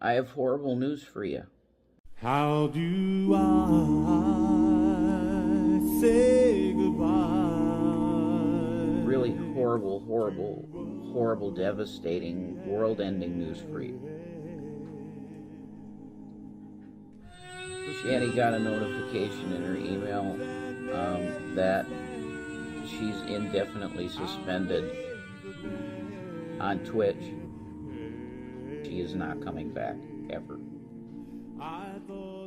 I have horrible news for you. How do I say goodbye? Really horrible, devastating, world-ending news for you. Shanny got a notification in her email that she's indefinitely suspended on Twitch. She is not coming back, ever.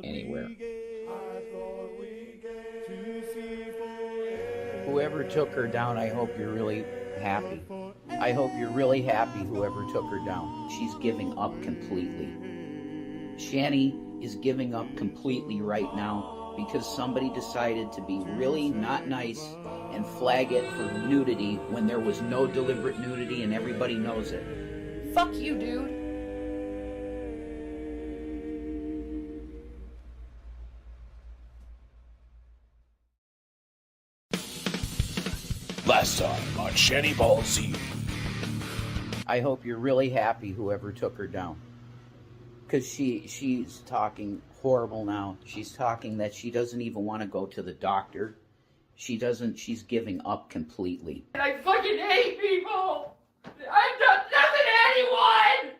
Anywhere. Whoever took her down, I hope you're really happy. I hope you're really happy whoever took her down. She's giving up completely. Shanny is giving up completely right now because somebody decided to be really not nice and flag it for nudity when there was no deliberate nudity and everybody knows it. Fuck you, dude. Last time on Shanny Ball Z. I hope you're really happy whoever took her down. Because she's talking horrible now. She's talking that she doesn't even want to go to the doctor. She's giving up completely. And I fucking hate people! I've done nothing to anyone!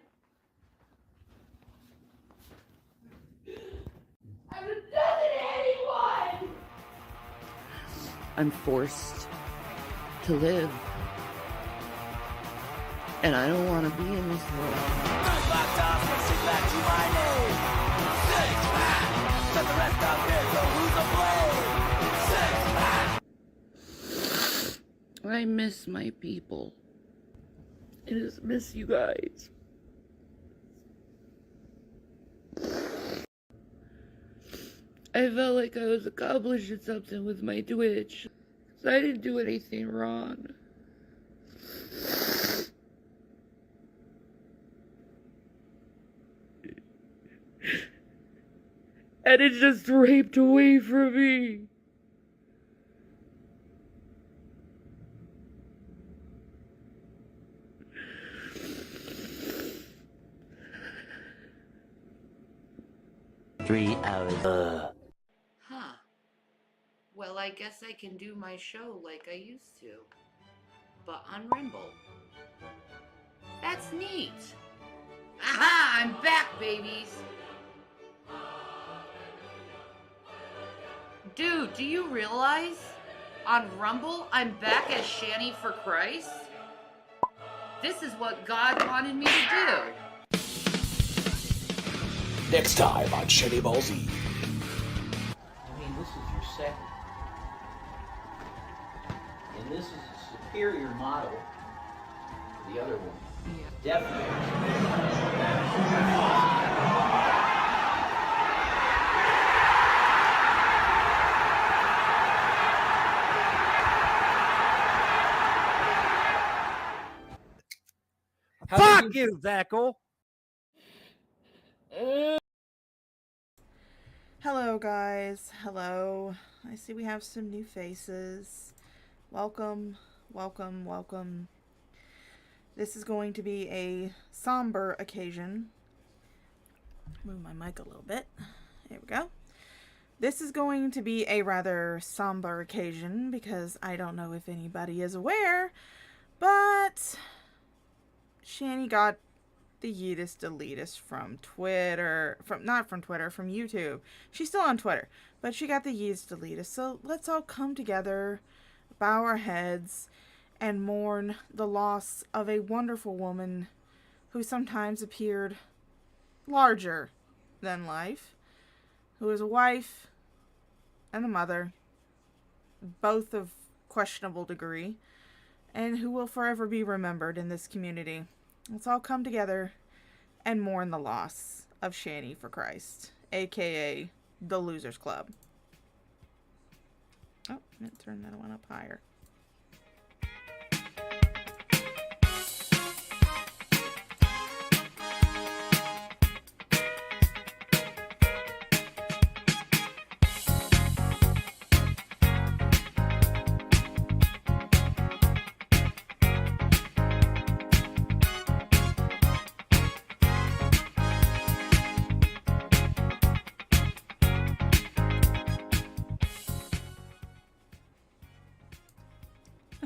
I've done nothing to anyone! I'm forced to live. And I don't want to be in this world. I miss my people. I just miss you guys. I felt like I was accomplishing something with my Twitch. I didn't do anything wrong. And it's just raped away from me. Three hours. Huh. Well, I guess I can do my show like I used to. But on Rumble. That's neat. Aha! I'm back, babies! Dude, do you realize? On Rumble, I'm back as Shanny for Christ? This is what God wanted me to do. Next time on Shanny Ball Z. I mean, this is your second. And this is a superior model to the other one. Yeah. Definitely. Fuck you, Zackle. Hello guys, hello. I see we have some new faces. Welcome, welcome, welcome. This is going to be a somber occasion. Move my mic a little bit. There we go. This is going to be a rather somber occasion because I don't know if anybody is aware, but Shanny got the yeetest elitist from Twitter, not from Twitter, from YouTube. She's still on Twitter, but she got the yeetest elitist. So let's all come together, bow our heads, and mourn the loss of a wonderful woman who sometimes appeared larger than life, who is a wife and a mother, both of questionable degree, and who will forever be remembered in this community. Let's all come together and mourn the loss of Shanny for Christ, aka the Losers Club. Oh, I'm going to turn that one up higher.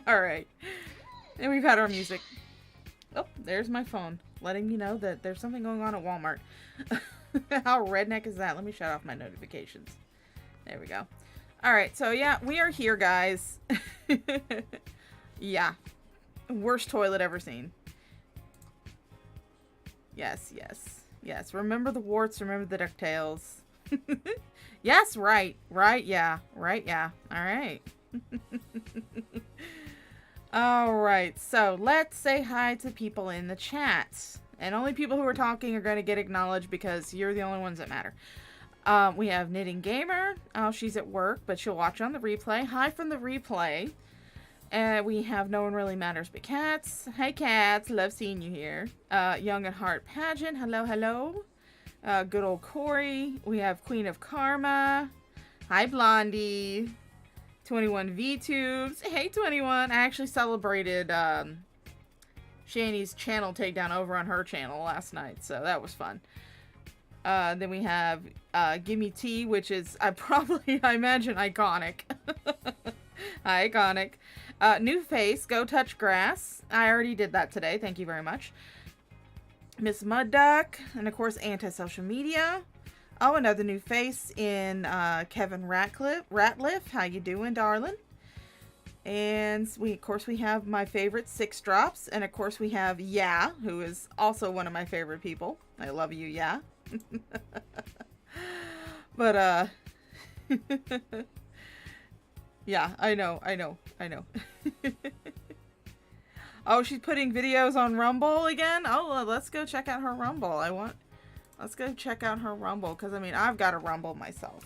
Alright. And we've had our music. Oh, there's my phone. Letting me know that there's something going on at Walmart. How redneck is that? Let me shut off my notifications. There we go. Alright, so yeah, we are here, guys. Yeah. Worst toilet ever seen. Yes, yes. Yes, remember the warts, remember the DuckTales. Yes, right. Right, yeah. Right, yeah. Alright. Alright, so let's say hi to people in the chat. And only people who are talking are going to get acknowledged because you're the only ones that matter. We have Knitting Gamer. Oh, she's at work, but she'll watch on the replay. Hi from the replay. And we have No One Really Matters But Cats. Hey, Cats. Love seeing you here. Young at Heart Pageant. Hello, hello. Good old Corey. We have Queen of Karma. Hi, Blondie. 21 VTubes. Hey, 21. I actually celebrated Shanny's channel takedown over on her channel last night, so that was fun. Then we have Gimme Tea, which is I imagine iconic. Iconic. New face, Go Touch Grass. I already did that today. Thank you very much. Miss Mud Duck, and of course Anti-Social Media. Oh, another new face in Kevin Ratliff. How you doing, darling? And of course we have my favorite Six Drops, and of course we have Yeah, who is also one of my favorite people. I love you, Yeah. But yeah, I know. Oh, she's putting videos on Rumble again? Oh, well, let's go check out her Rumble. Let's go check out her Rumble, because, I mean, I've got a Rumble myself.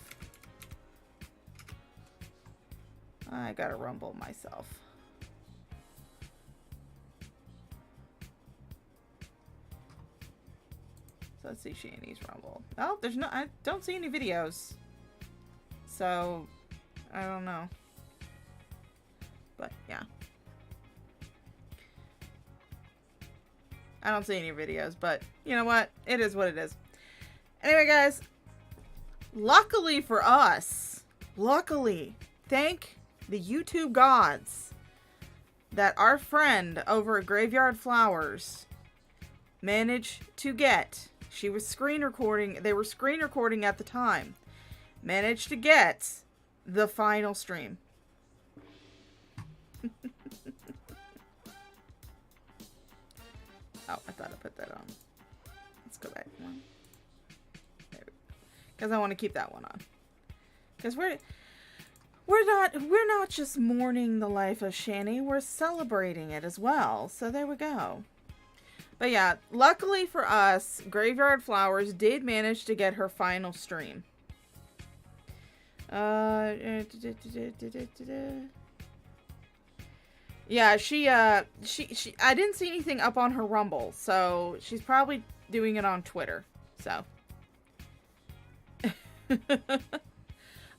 So let's see Shanny's Rumble. Oh, I don't see any videos. So, I don't know. But, yeah. I don't see any videos, but you know what? It is what it is. Anyway, guys, luckily for us, thank the YouTube gods that our friend over at Graveyard Flowers managed to get, they were screen recording at the time, managed to get the final stream. Oh, I thought I put that on. Let's go back one. There we go. Because I want to keep that one on. Because we're not just mourning the life of Shanny, we're celebrating it as well. So there we go. But yeah, luckily for us, Graveyard Flowers did manage to get her final stream. Yeah, she I didn't see anything up on her Rumble, so she's probably doing it on Twitter, so.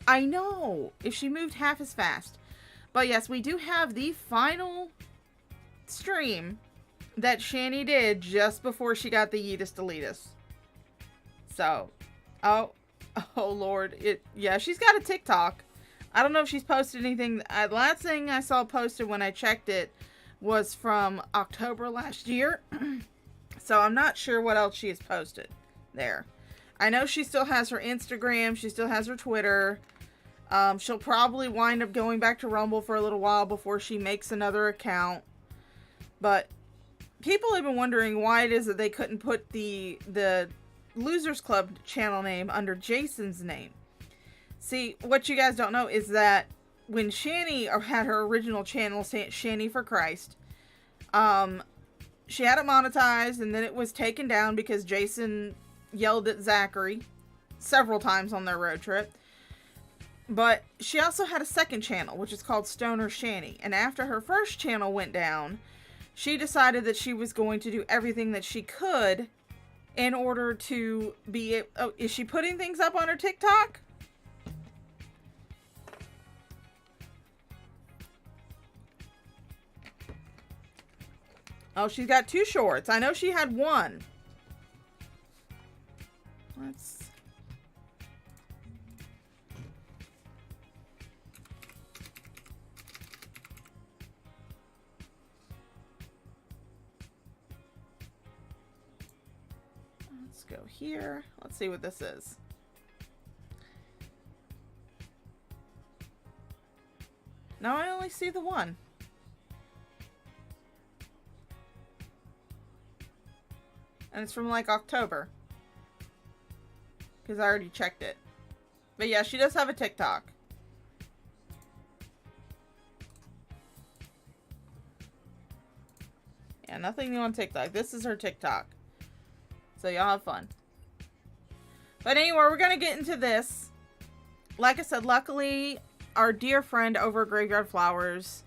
I know, if she moved half as fast. But yes, we do have the final stream that Shanny did just before she got the Yeetus Deletus. So, oh Lord, yeah, she's got a TikTok. I don't know if she's posted anything. Last thing I saw posted when I checked it was from October last year. So I'm not sure what else she has posted there. I know she still has her Instagram. She still has her Twitter. She'll probably wind up going back to Rumble for a little while before she makes another account. But people have been wondering why it is that they couldn't put the Losers Club channel name under Jason's name. See, what you guys don't know is that when Shanny had her original channel, Shanny for Christ, she had it monetized, and then it was taken down because Jason yelled at Zachary several times on their road trip. But she also had a second channel, which is called Stoner Shanny. And after her first channel went down, she decided that she was going to do everything that she could in order to be... Oh, is she putting things up on her TikTok? Oh, she's got 2 shorts. I know she had 1. Let's... just go here. Let's see what this is. No, I only see the one. And it's from like October. Because I already checked it. But yeah, she does have a TikTok. Yeah, nothing new on TikTok. This is her TikTok. So y'all have fun. But anyway, we're going to get into this. Like I said, luckily, our dear friend over at Graveyard Flowers,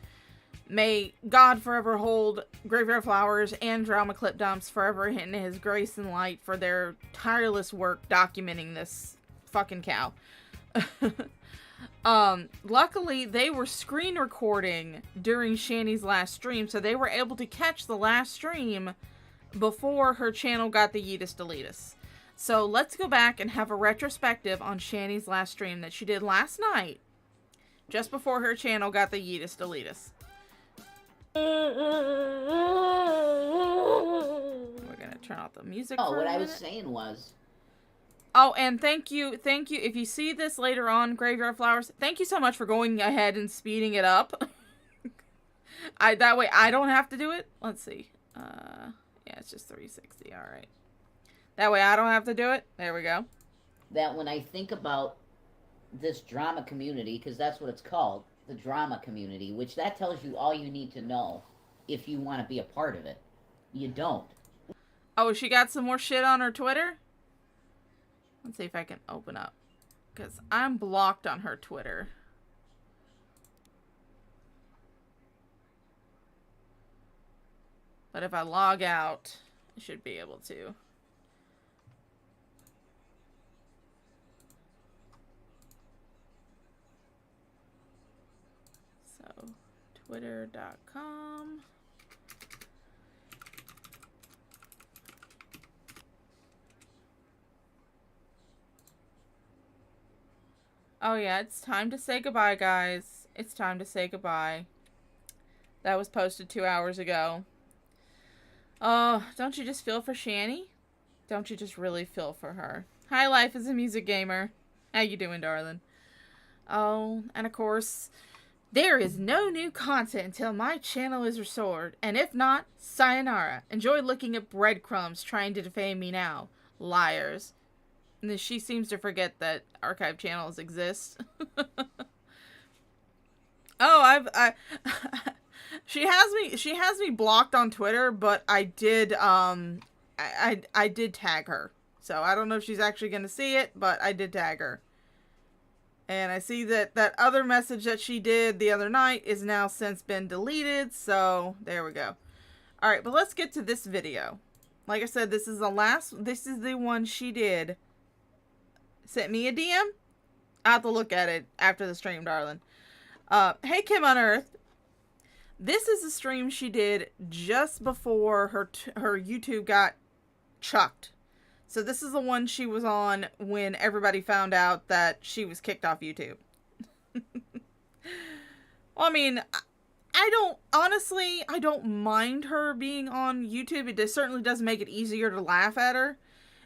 may God forever hold Graveyard Flowers and Drama Clip Dumps forever in his grace and light for their tireless work documenting this fucking cow. Luckily, they were screen recording during Shanny's last stream, so they were able to catch the last stream before her channel got the Yeetus Deletus. So let's go back and have a retrospective on Shanny's last stream that she did last night, just before her channel got the Yeetus Deletus. We're gonna turn off the music. Oh, for what a I was minute. saying was, Oh, and thank you. If you see this later on, Graveyard Flowers, thank you so much for going ahead and speeding it up. That way I don't have to do it. Let's see. Yeah, it's just 360. All right. That way I don't have to do it. There we go. that when I think about this drama community, because that's what it's called, the drama community, which that tells you all you need to know if you want to be a part of it. You don't. Oh, she got some more shit on her Twitter? Let's see if I can open up. Because I'm blocked on her Twitter. But if I log out, I should be able to. So, twitter.com. Oh yeah, it's time to say goodbye, guys. It's time to say goodbye. That was posted 2 hours ago. Oh, don't you just feel for Shanny? Don't you just really feel for her? Hi, Life is a Music Gamer. How you doing, darling? Oh, and of course, there is no new content until my channel is restored. And if not, sayonara. Enjoy looking at breadcrumbs trying to defame me now. Liars. And she seems to forget that archive channels exist. Oh, she has me blocked on Twitter, but I did I did tag her. So I don't know if she's actually going to see it, but I did tag her. And I see that that other message that she did the other night is now since been deleted, so there we go. All right, but let's get to this video. Like I said, this is the one she did. Sent me a DM. I'll have to look at it after the stream, darling. Hey, Kim Unearthed. This is a stream she did just before her YouTube got chucked. So this is the one she was on when everybody found out that she was kicked off YouTube. Well, I mean, I don't mind her being on YouTube. It certainly does make it easier to laugh at her.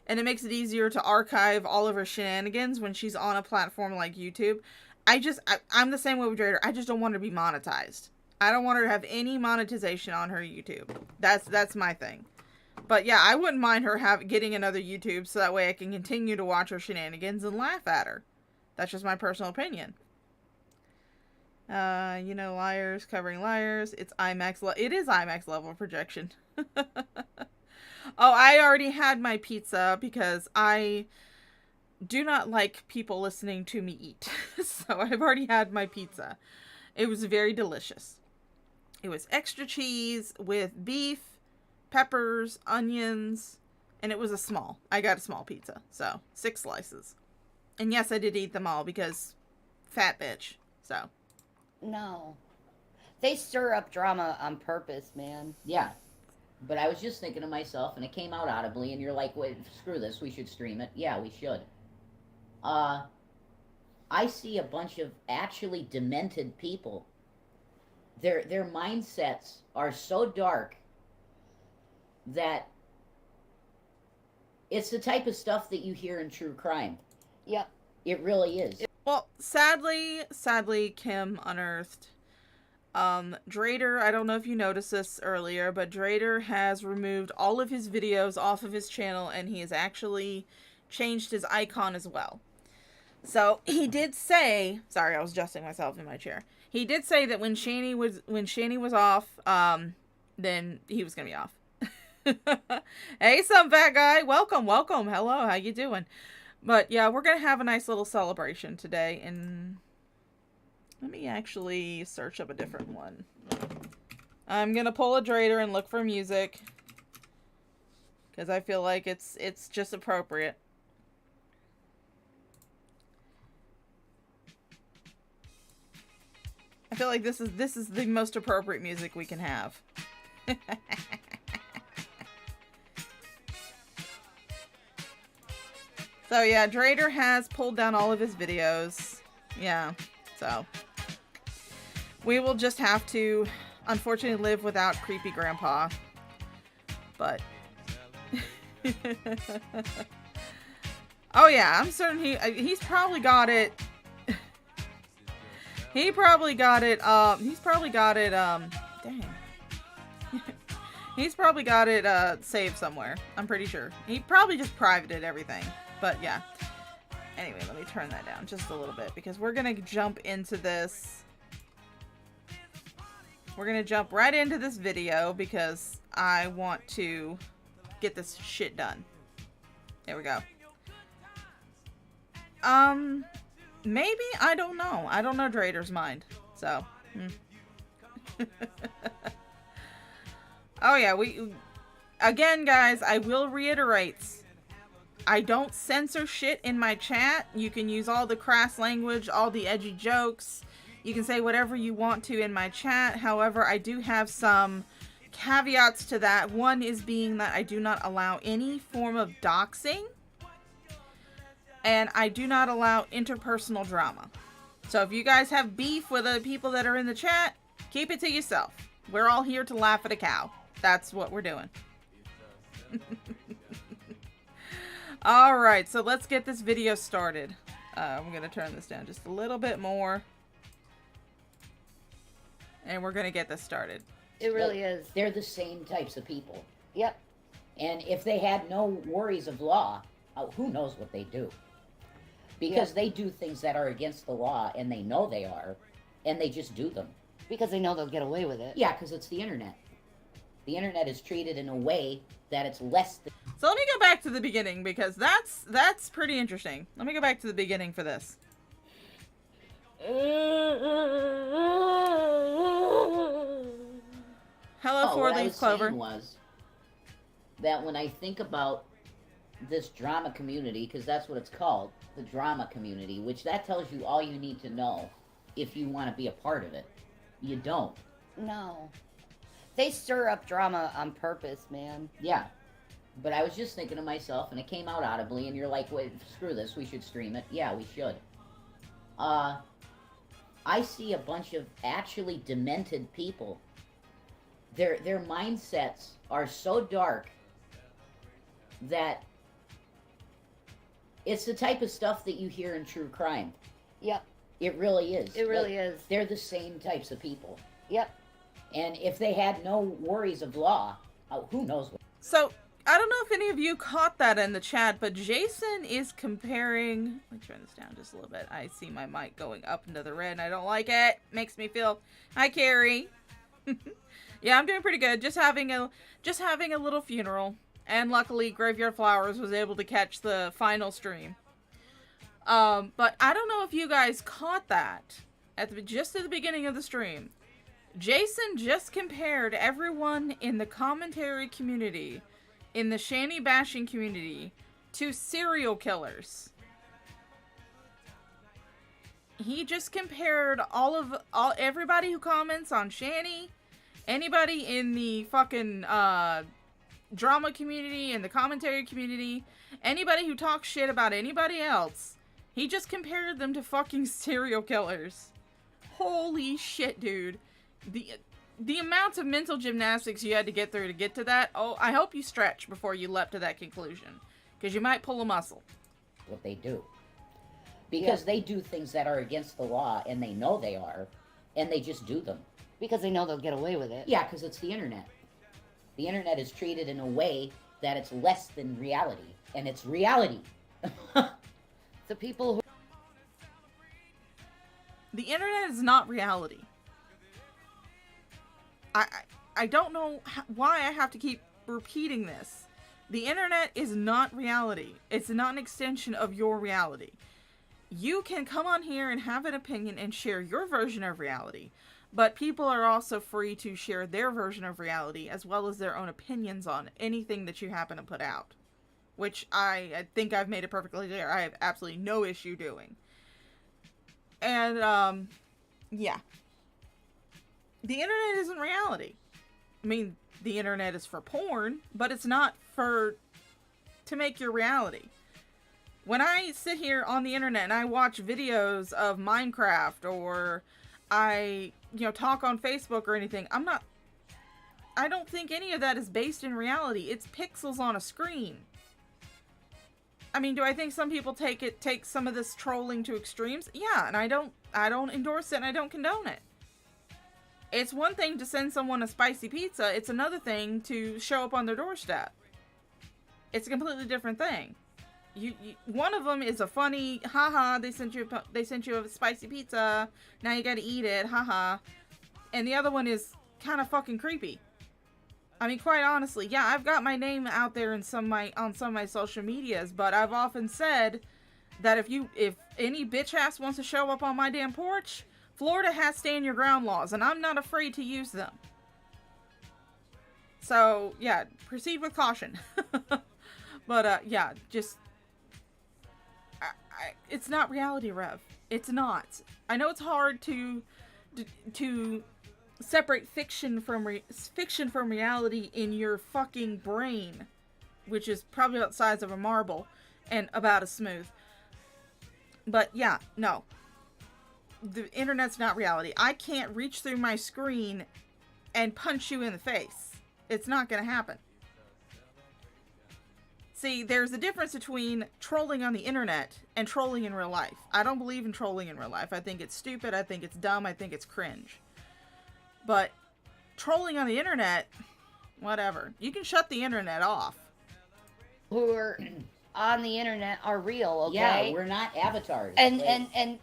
And it makes it easier to archive all of her shenanigans when she's on a platform like YouTube. I'm the same way with Drader. I just don't want her to be monetized. I don't want her to have any monetization on her YouTube. That's my thing. But yeah, I wouldn't mind her getting another YouTube so that way I can continue to watch her shenanigans and laugh at her. That's just my personal opinion. You know, liars covering liars. It is IMAX level projection. Oh, I already had my pizza because I do not like people listening to me eat. So I've already had my pizza. It was very delicious. It was extra cheese with beef, peppers, onions, and it was I got a small pizza. So 6 slices. And yes, I did eat them all because fat bitch. So. No. They stir up drama on purpose, man. Yeah. But I was just thinking to myself, and it came out audibly, and you're like, wait, screw this, we should stream it. Yeah, we should. I see a bunch of actually demented people. Their mindsets are so dark that It's the type of stuff that you hear in true crime. Yep. It really is. Well, sadly, Kim unearthed. Drader, I don't know if you noticed this earlier, but Drader has removed all of his videos off of his channel, and he has actually changed his icon as well. So, he did say, sorry, I was adjusting myself in my chair. He did say that when Shanny was off, then he was gonna be off. Hey, some fat guy, welcome. Hello, how you doing? But yeah, we're gonna have a nice little celebration today, and let me actually search up a different one. I'm gonna pull a Drader and look for music, because I feel like it's just appropriate. I feel like this is the most appropriate music we can have. So yeah, Drader has pulled down all of his videos. Yeah, so we will just have to, unfortunately, live without creepy grandpa. But oh yeah, I'm certain he's probably got it. Dang. He's probably got it saved somewhere. I'm pretty sure. He probably just privated everything. But yeah. Anyway, let me turn that down just a little bit, because we're gonna jump into this. We're gonna jump right into this video because I want to get this shit done. There we go. Maybe? I don't know. I don't know Drader's mind. So. Oh yeah, again, guys, I will reiterate. I don't censor shit in my chat. You can use all the crass language, all the edgy jokes. You can say whatever you want to in my chat. However, I do have some caveats to that. One is being that I do not allow any form of doxing. And I do not allow interpersonal drama. So if you guys have beef with the people that are in the chat, keep it to yourself. We're all here to laugh at a cow. That's what we're doing. Alright, so let's get this video started. I'm going to turn this down just a little bit more. And we're going to get this started. It really is. They're the same types of people. Yep. And if they had no worries of law, who knows what they do? Because they do things that are against the law, and they know they are, and they just do them. Because they know they'll get away with it. Yeah, because it's the internet. The internet is treated in a way that it's less than... So let me go back to the beginning, because that's pretty interesting. Let me go back to the beginning for this. Hello, Four Leaf Clover. Was that when I think about this drama community, because that's what it's called, the drama community, which that tells you all you need to know if you want to be a part of it. You don't. No. They stir up drama on purpose, man. Yeah. But I was just thinking to myself, and it came out audibly, and you're like, wait, screw this, we should stream it. Yeah, we should. I see a bunch of actually demented people. Their mindsets are so dark that it's the type of stuff that you hear in true crime. Yep. It really is. It really is. They're the same types of people. Yep. And if they had no worries of law, who knows what. So, I don't know if any of you caught that in the chat, but Jason is comparing... Let me turn this down just a little bit. I see my mic going up into the red, and I don't like it. Makes me feel... Hi, Carrie. Yeah, I'm doing pretty good. Just having a little funeral. And luckily, Graveyard Flowers was able to catch the final stream. But I don't know if you guys caught that just at the beginning of the stream. Jason just compared everyone in the commentary community, in the Shanny bashing community, to serial killers. He just compared everybody who comments on Shanny, anybody in the fucking drama community and the commentary community, anybody who talks shit about anybody else. He just compared them to fucking serial killers. Holy shit, dude. The amount of mental gymnastics you had to get through to get to that, oh, I hope you stretch before you leapt to that conclusion. Because you might pull a muscle. What they do. Because they do things that are against the law, and they know they are, and they just do them. Because they know they'll get away with it. Yeah, because it's the internet. The internet is treated in a way that it's less than reality, and it's reality. The people who... The internet is not reality. I don't know why I have to keep repeating this. The internet is not reality. It's not an extension of your reality. You can come on here and have an opinion and share your version of reality, but people are also free to share their version of reality as well as their own opinions on anything that you happen to put out, which I think I've made it perfectly clear I have absolutely no issue doing. And, yeah. The internet isn't reality. I mean, the internet is for porn, but it's not to make your reality. When I sit here on the internet and I watch videos of Minecraft, or I, talk on Facebook or anything, I don't think any of that is based in reality. It's pixels on a screen. I mean, do I think some people take some of this trolling to extremes? Yeah, and I don't endorse it and I don't condone it. It's one thing to send someone a spicy pizza. It's another thing to show up on their doorstep. It's a completely different thing. One of them is a funny, haha, they sent you a spicy pizza, now you gotta eat it, haha. And the other one is kind of fucking creepy. I mean, quite honestly, yeah, I've got my name out there on some of my social medias, but I've often said that if any bitch ass wants to show up on my damn porch, Florida has stand your ground laws, and I'm not afraid to use them. So, yeah, proceed with caution. But, yeah, just... it's not reality, Rev. It's not. I know it's hard to separate fiction from reality in your fucking brain, which is probably about the size of a marble and about as smooth. But, yeah, no. The internet's not reality. I can't reach through my screen and punch you in the face. It's not gonna happen. See, there's a difference between trolling on the internet and trolling in real life. I don't believe in trolling in real life. I think it's stupid, I think it's dumb, I think it's cringe. But trolling on the internet, whatever. You can shut the internet off. who are on the internet are real, okay? Yeah, we're not avatars. And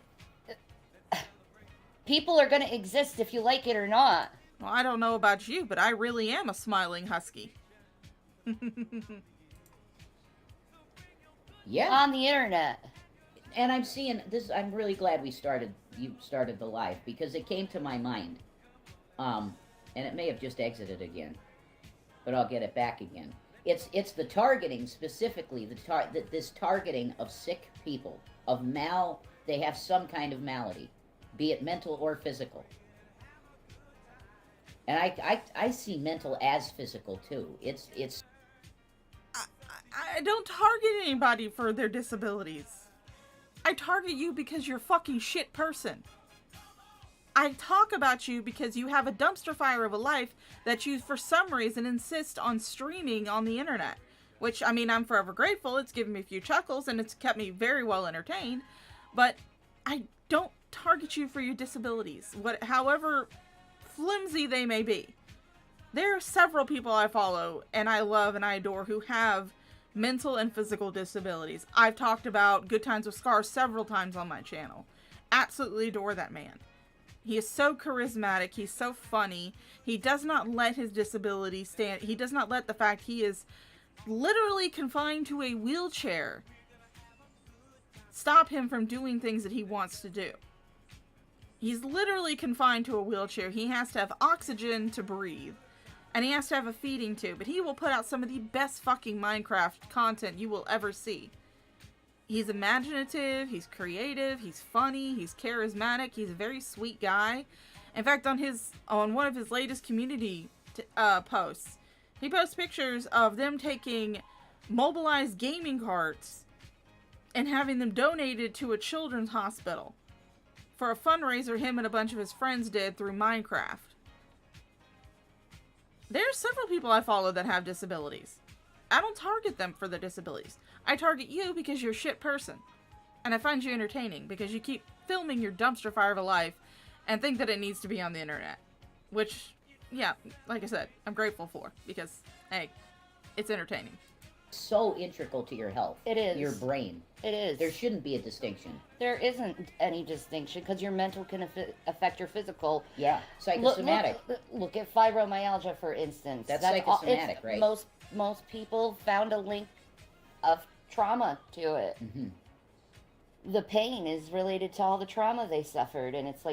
people are going to exist if you like it or not. Well, I don't know about you, but I really am a smiling husky. Yeah. On the internet. And I'm seeing this. I'm really glad you started the live, because it came to my mind. And it may have just exited again, but I'll get it back again. It's the targeting, specifically this targeting of sick people, they have some kind of malady, be it mental or physical. And I see mental as physical too. I don't target anybody for their disabilities. I target you because you're a fucking shit person. I talk about you because you have a dumpster fire of a life that you, for some reason, insist on streaming on the internet. Which, I mean, I'm forever grateful. It's given me a few chuckles and it's kept me very well entertained. But I don't target you for your disabilities, however flimsy they may be. There are several people I follow and I love and I adore who have mental and physical disabilities. I've talked about Good Times with Scar several times on my channel. Absolutely adore that man. He is so charismatic. He's so funny. He does not let his disability stand. He does not let the fact he is literally confined to a wheelchair stop him from doing things that he wants to do. He's literally confined to a wheelchair. He has to have oxygen to breathe. And he has to have a feeding tube. But he will put out some of the best fucking Minecraft content you will ever see. He's imaginative, he's creative, he's funny, he's charismatic, he's a very sweet guy. In fact, on one of his latest community posts, he posts pictures of them taking mobilized gaming carts and having them donated to a children's hospital for a fundraiser him and a bunch of his friends did through Minecraft. There's several people I follow that have disabilities. target them for their disabilities. I target you because you're a shit person. And I find you entertaining because you keep filming your dumpster fire of a life and think that it needs to be on the internet. Which, yeah, like I said, I'm grateful for because, hey, it's entertaining. So integral to your health. It is. Your brain. It is. There shouldn't be a distinction. There isn't any distinction because your mental can affect your physical. Yeah, psychosomatic. Look at fibromyalgia, for instance. That's psychosomatic, right? Most people found a link of trauma to it. Mm-hmm. The pain is related to all the trauma they suffered, and it's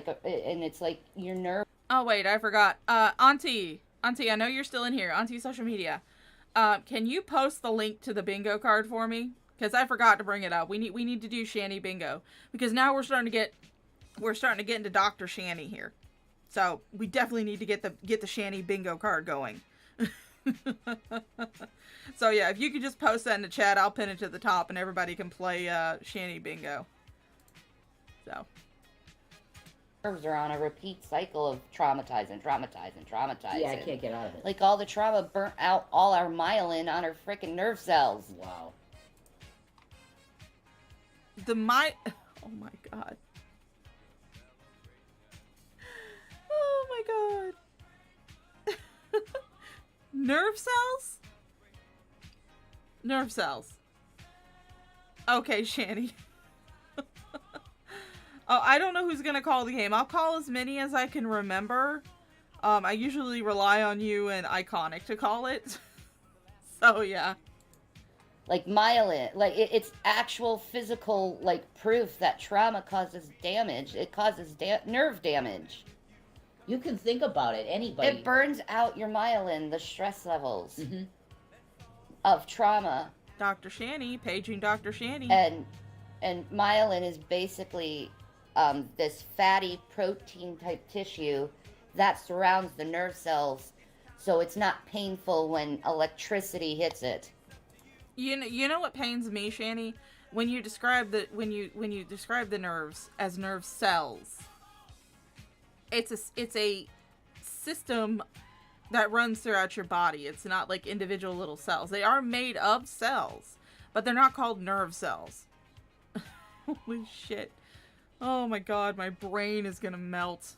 like your nerve. Oh wait, I forgot. Auntie, I know you're still in here. Auntie, social media. Can you post the link to the bingo card for me? Because I forgot to bring it up. We need to do Shanny bingo because now we're starting to get into Dr. Shanny here. So we definitely need to get the Shanny bingo card going. So yeah, if you could just post that in the chat, I'll pin it to the top and everybody can play Shanny bingo. So Nerves are on a repeat cycle of traumatizing. Yeah, I can't get out of it. Like all the trauma burnt out all our myelin on our freaking nerve cells. Wow. oh my god. Oh my god. Nerve cells? Nerve cells. Okay, Shanny. Oh, I don't know who's gonna call the game. I'll call as many as I can remember. I usually rely on you and Iconic to call it. So, yeah. Like myelin, like it's actual physical, like proof that trauma causes damage. It causes nerve damage. You can think about it, anybody. It burns out your myelin, the stress levels of trauma. Dr. Shanny, paging Dr. Shanny. And myelin is basically this fatty protein type tissue that surrounds the nerve cells, so it's not painful when electricity hits it. You know what pains me, Shanny? When you describe the nerves as nerve cells. It's a system that runs throughout your body. It's not like individual little cells. They are made of cells, but they're not called nerve cells. Holy shit. Oh my god, my brain is gonna melt.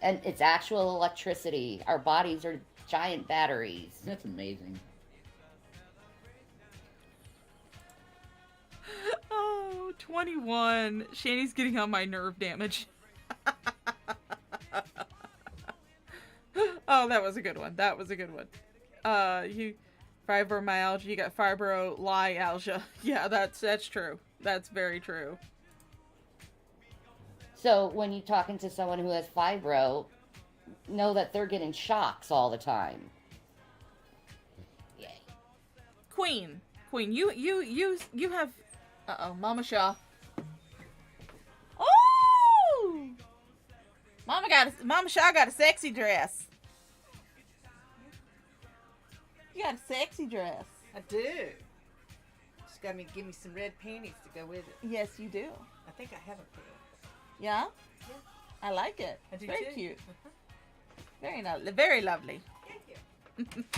And it's actual electricity. Our bodies are giant batteries. That's amazing. Oh, 21. Shanny's getting on my nerve damage. Oh, that was a good one. You fibromyalgia, you got fibromyalgia. Yeah, that's true. That's very true. So when you're talking to someone who has fibro, know that they're getting shocks all the time. Yay. Queen, you have. Mama Shaw. Oh, Mama Shaw got a sexy dress. You got a sexy dress. I do. Just got me give me some red panties to go with it. Yes, you do. I think I have a pair. Yeah? Yeah. I like it. I do Very too. cute. Very lovely. Thank you.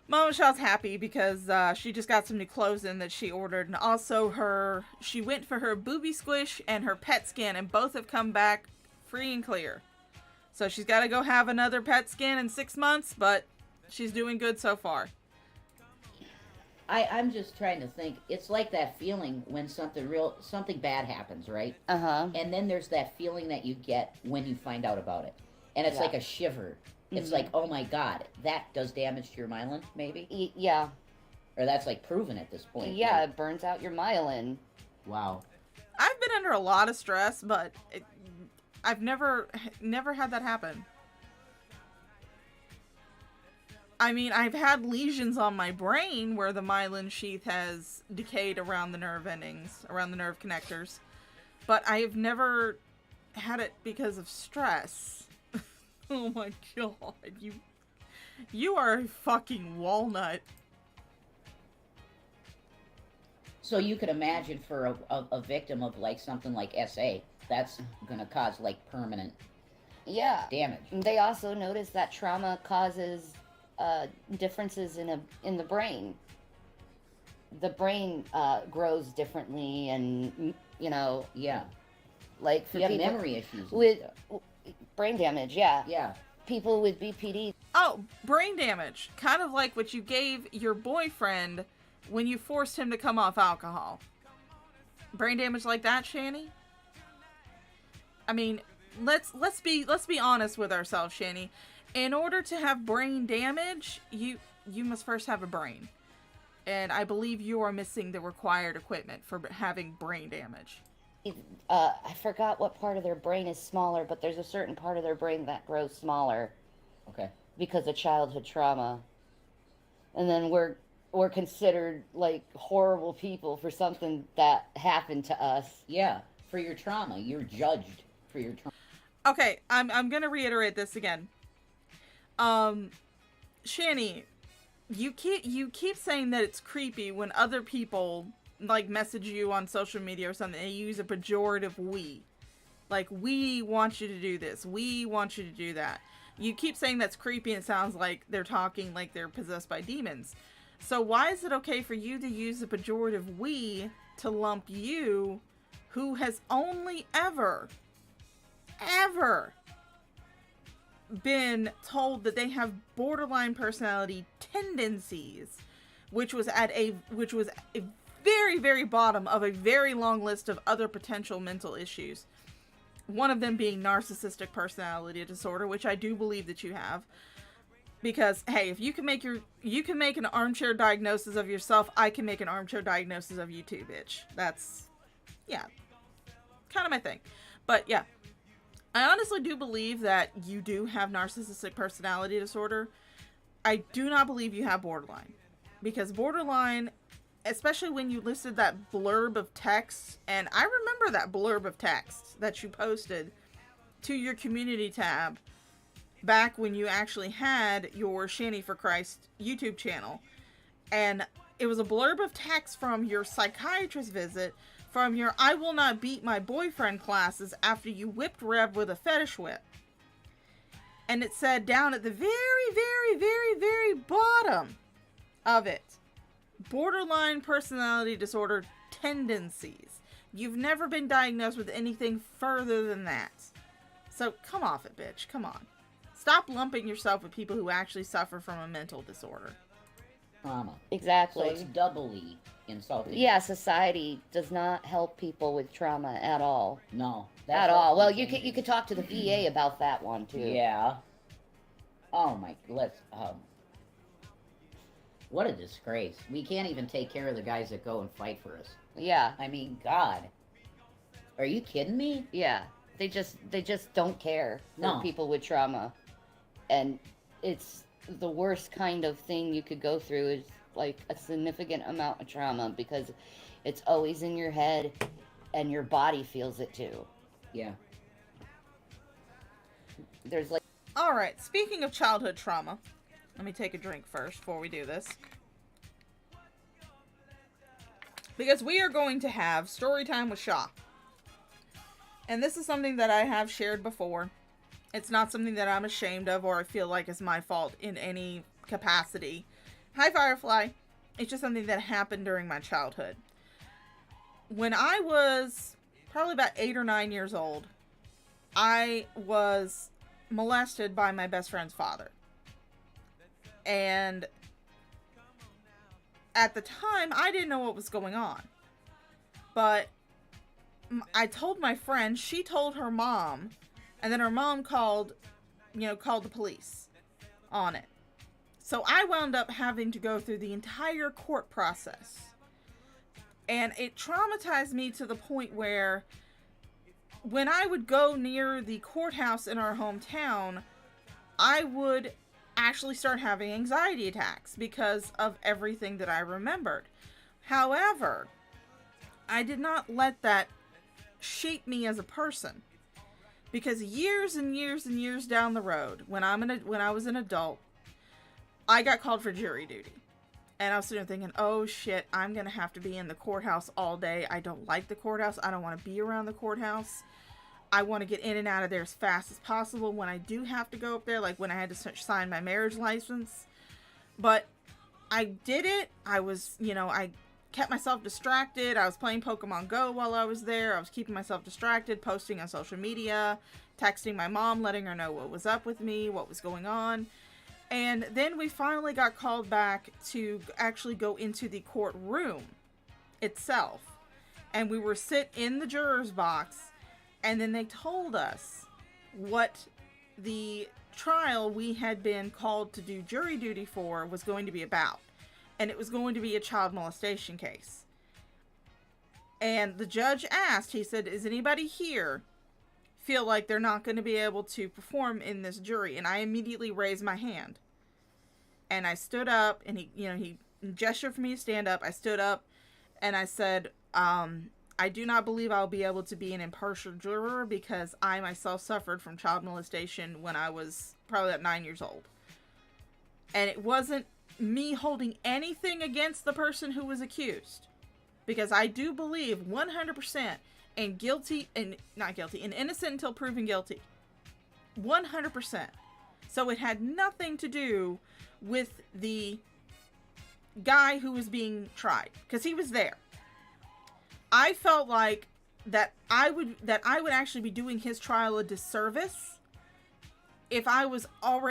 Mama Shaw's happy because she just got some new clothes in that she ordered, and also she went for her booby squish and her pet scan, and both have come back free and clear. So she's got to go have another pet scan in 6 months, but she's doing good so far. I'm just trying to think. It's like that feeling when something bad happens, right? Uh-huh. And then there's that feeling that you get when you find out about it. And it's like a shiver. It's like, oh my god, that does damage to your myelin, maybe? Yeah. Or that's like proven at this point. Yeah, right? it burns out your myelin. Wow. I've been under a lot of stress, but I've never had that happen. I mean, I've had lesions on my brain where the myelin sheath has decayed around the nerve endings, around the nerve connectors. But I have never had it because of stress. Oh my god, you are a fucking walnut. So you could imagine for a victim of like something like SA, that's gonna cause like permanent Yeah. damage. They also noticed that trauma causes differences in the brain. The brain grows differently, and Yeah. like for You have people memory issues. with brain damage. Yeah, Yeah. people with BPD. Oh, brain damage. Kind of like what you gave your boyfriend when you forced him to come off alcohol. Brain damage like that, Shanny? I mean, let's be honest with ourselves, Shanny. In order to have brain damage, you must first have a brain. And I believe you are missing the required equipment for having brain damage. I forgot what part of their brain is smaller, but there's a certain part of their brain that grows smaller Okay. because of childhood trauma. And then we're considered like horrible people for something that happened to us. Yeah. For your trauma, you're judged for your trauma. Okay, I'm gonna reiterate this again. Shanny, you keep saying that it's creepy when other people like message you on social media or something and use a pejorative we. Like, we want you to do this, we want you to do that. You keep saying that's creepy and it sounds like they're talking like they're possessed by demons. So why is it okay for you to use the pejorative we to lump you, who has only ever been told that they have borderline personality tendencies, which was a very, very bottom of a very long list of other potential mental issues. One of them being narcissistic personality disorder, which I do believe that you have. Because, hey, if you can make an armchair diagnosis of yourself, I can make an armchair diagnosis of you too, bitch. That's, yeah, kind of my thing. But yeah, I honestly do believe that you do have narcissistic personality disorder. I do not believe you have borderline. Because borderline, especially when you listed that blurb of text, and I remember that blurb of text that you posted to your community tab back when you actually had your Shanny for Christ YouTube channel. And it was a blurb of text from your psychiatrist visit, from your I will not beat my boyfriend classes after you whipped Rev with a fetish whip. And it said down at the very, very, very, very bottom of it, borderline personality disorder tendencies. You've never been diagnosed with anything further than that. So come off it, bitch. Come on. Stop lumping yourself with people who actually suffer from a mental disorder. Trauma. Exactly. So it's doubly insulting. Yeah, society does not help people with trauma at all. No. At all. Well, you could talk to the VA about that one too. Yeah. Oh my, what a disgrace. We can't even take care of the guys that go and fight for us. Yeah. I mean, God. Are you kidding me? Yeah. They just don't care for people with trauma. And it's the worst kind of thing you could go through is like a significant amount of trauma, because it's always in your head and your body feels it too. Yeah. There's like... Alright, speaking of childhood trauma, let me take a drink first before we do this. Because we are going to have story time with Shaw. And this is something that I have shared before. It's not something that I'm ashamed of or I feel like is my fault in any capacity. Hi, Firefly. It's just something that happened during my childhood. When I was probably about 8 or 9 years old, I was molested by my best friend's father. And at the time, I didn't know what was going on. But I told my friend, she told her mom, and then her mom called the police on it. So I wound up having to go through the entire court process. And it traumatized me to the point where when I would go near the courthouse in our hometown, I would actually start having anxiety attacks because of everything that I remembered. However, I did not let that shape me as a person, because years and years and years down the road, when I was an adult, I got called for jury duty. And I was sitting there thinking, oh shit, I'm gonna have to be in the courthouse all day. I don't like the courthouse. I don't want to be around the courthouse. I want to get in and out of there as fast as possible when I do have to go up there, like when I had to sign my marriage license. But I did it. I was, I kept myself distracted. I was playing Pokemon Go while I was there. I was keeping myself distracted, posting on social media, texting my mom, letting her know what was up with me, what was going on. And then we finally got called back to actually go into the courtroom itself. And we were sit in the juror's box, and then they told us what the trial we had been called to do jury duty for was going to be about. And it was going to be a child molestation case. And the judge asked, he said, "Is anybody here feel like they're not going to be able to perform in this jury?" And I immediately raised my hand. And I stood up, and he gestured for me to stand up. I stood up, and I said, "I do not believe I'll be able to be an impartial juror because I myself suffered from child molestation when I was probably about 9 years old." And it wasn't me holding anything against the person who was accused, because I do believe 100% in innocent until proven guilty. 100%. So it had nothing to do with the guy who was being tried, because he was there. I felt like that I would actually be doing his trial a disservice if I was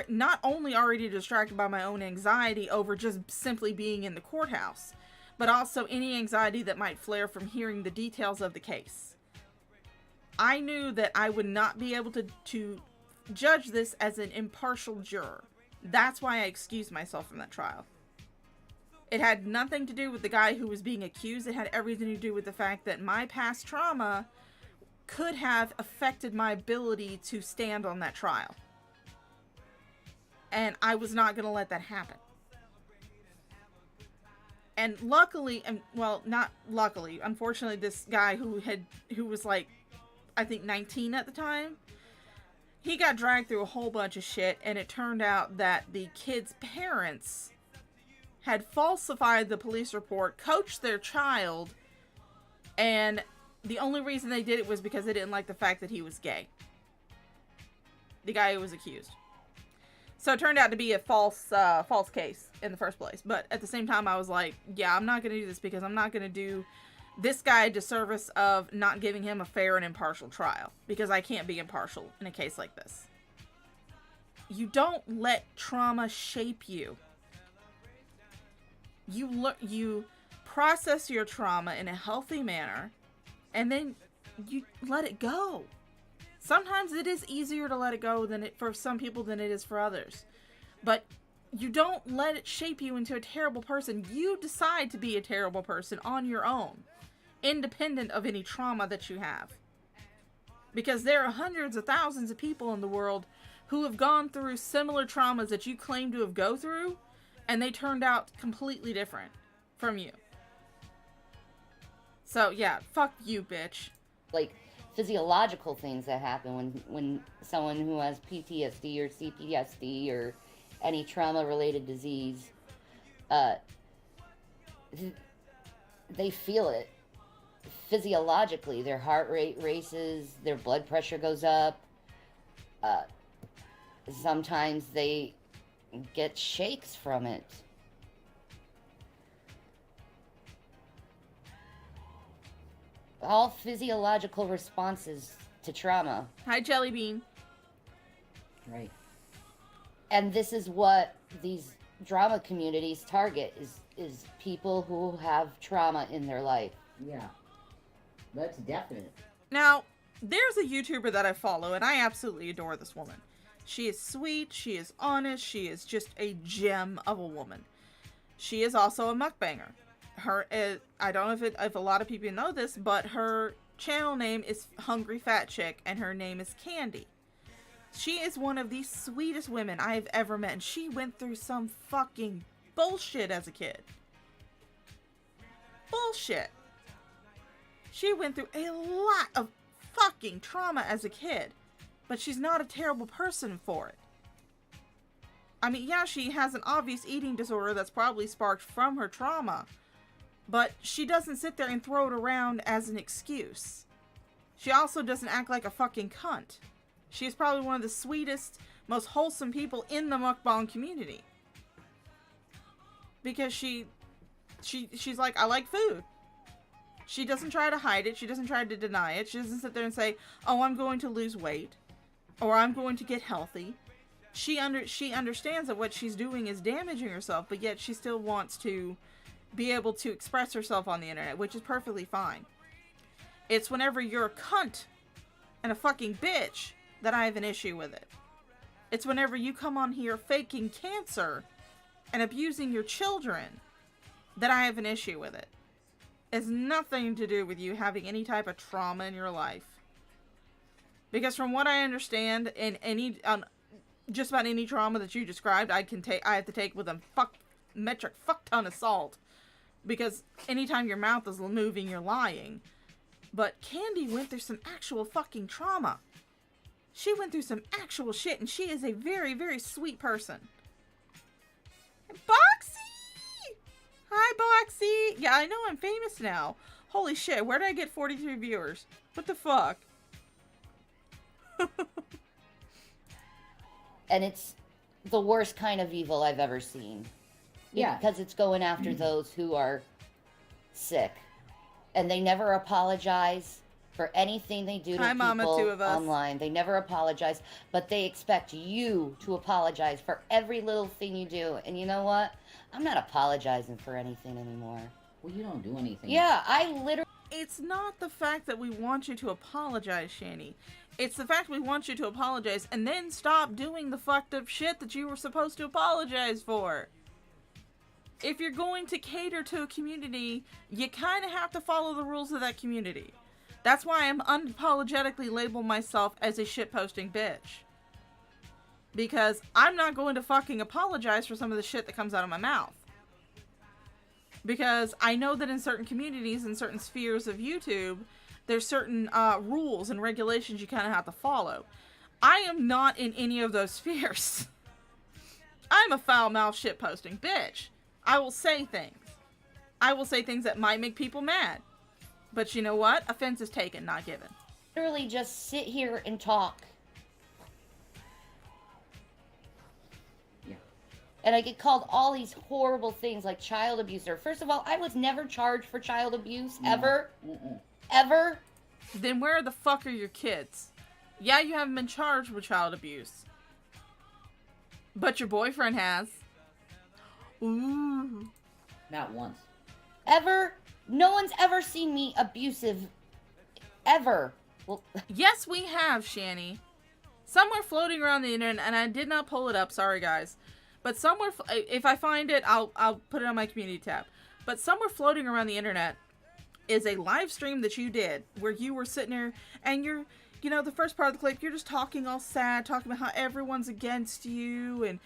not only already distracted by my own anxiety over just simply being in the courthouse, but also any anxiety that might flare from hearing the details of the case. I knew that I would not be able to judge this as an impartial juror. That's why I excused myself from that trial. It had nothing to do with the guy who was being accused. It had everything to do with the fact that my past trauma could have affected my ability to stand on that trial. And I was not going to let that happen. And luckily, not luckily, unfortunately, this guy who was like, I think 19 at the time, he got dragged through a whole bunch of shit, and it turned out that the kid's parents had falsified the police report, coached their child, and the only reason they did it was because they didn't like the fact that he was gay. The guy who was accused. So it turned out to be a false case in the first place. But at the same time, I was like, yeah, I'm not going to do this, because I'm not going to do this guy a disservice of not giving him a fair and impartial trial, because I can't be impartial in a case like this. You don't let trauma shape you. You process your trauma in a healthy manner, and then you let it go. Sometimes it is easier to let it go for some people than it is for others. But you don't let it shape you into a terrible person. You decide to be a terrible person on your own, independent of any trauma that you have. Because there are hundreds of thousands of people in the world who have gone through similar traumas that you claim to have gone through, and they turned out completely different from you. So yeah, fuck you, bitch. Like physiological things that happen when someone who has PTSD or CPTSD or any trauma-related disease, they feel it physiologically. Their heart rate races, their blood pressure goes up. Sometimes they get shakes from it. All physiological responses to trauma. Hi, Jelly Bean. Right. And this is what these drama communities target, is people who have trauma in their life. Yeah. That's definite. Now, there's a YouTuber that I follow, and I absolutely adore this woman. She is sweet, she is honest, she is just a gem of a woman. She is also a mukbanger. I don't know if a lot of people know this, but her channel name is Hungry Fat Chick, and her name is Candy. She is one of the sweetest women I have ever met, and she went through some fucking bullshit as a kid. Bullshit. She went through a lot of fucking trauma as a kid, but she's not a terrible person for it. I mean, yeah, she has an obvious eating disorder that's probably sparked from her trauma, but she doesn't sit there and throw it around as an excuse. She also doesn't act like a fucking cunt. She is probably one of the sweetest, most wholesome people in the mukbang community. because she's like, I like food. She doesn't try to hide it. She doesn't try to deny it. She doesn't sit there and say, oh, I'm going to lose weight, or I'm going to get healthy. She understands that what she's doing is damaging herself, but yet she still wants to be able to express herself on the internet, which is perfectly fine. It's whenever you're a cunt and a fucking bitch that I have an issue with it. It's whenever you come on here faking cancer and abusing your children that I have an issue with it. It's nothing to do with you having any type of trauma in your life. Because from what I understand, in any just about any trauma that you described, I have to take with a metric fuck ton of salt. Because anytime your mouth is moving, you're lying. But Candy went through some actual fucking trauma. She went through some actual shit, and she is a very, very sweet person. Boxy! Hi, Boxy! Yeah, I know I'm famous now. Holy shit, where did I get 43 viewers? What the fuck? And it's the worst kind of evil I've ever seen. Yeah. Because it's going after those who are sick. And they never apologize for anything they do to Hi, people Mama, two of us. online. They never apologize, but they expect you to apologize for every little thing you do. And you know what? I'm not apologizing for anything anymore. Well, you don't do anything. Yeah, I literally... It's not the fact that we want you to apologize, Shanny. It's the fact we want you to apologize and then stop doing the fucked up shit that you were supposed to apologize for. If you're going to cater to a community, you kind of have to follow the rules of that community. That's why I'm unapologetically label myself as a shitposting bitch. Because I'm not going to fucking apologize for some of the shit that comes out of my mouth. Because I know that in certain communities, in certain spheres of YouTube, there's certain rules and regulations you kind of have to follow. I am not in any of those spheres. I'm a foul-mouthed shitposting bitch. I will say things. I will say things that might make people mad. But you know what? Offense is taken, not given. literally just sit here and talk. Yeah. And I get called all these horrible things like child abuser. First of all, I was never charged for child abuse, ever. Ever. Then where the fuck are your kids? Yeah, you haven't been charged with child abuse. But your boyfriend has. Ooh. Not once. Ever. No one's ever seen me abusive. Ever. Well, yes, we have, Shanny. Somewhere floating around the internet, and I did not pull it up, sorry guys. But somewhere, if I find it, I'll put it on my community tab. But somewhere floating around the internet is a live stream that you did, where you were sitting there, and you're, you know, the first part of the clip, you're just talking all sad, talking about how everyone's against you, and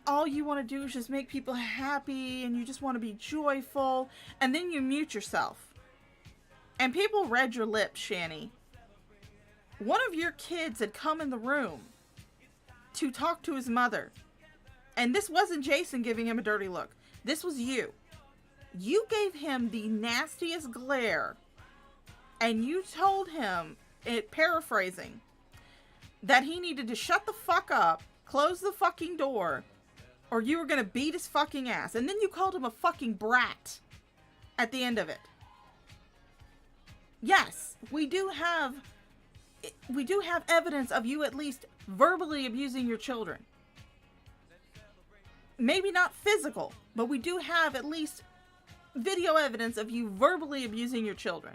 all you want to do is just make people happy, and you just want to be joyful, and then you mute yourself. And people read your lips, Shanny. One of your kids had come in the room to talk to his mother. And this wasn't Jason giving him a dirty look. This was you. You gave him the nastiest glare. And you told him, paraphrasing, that he needed to shut the fuck up, close the fucking door, or you were gonna beat his fucking ass. And then you called him a fucking brat at the end of it. Yes, we do have evidence of you at least verbally abusing your children. Maybe not physical, but we do have at least video evidence of you verbally abusing your children.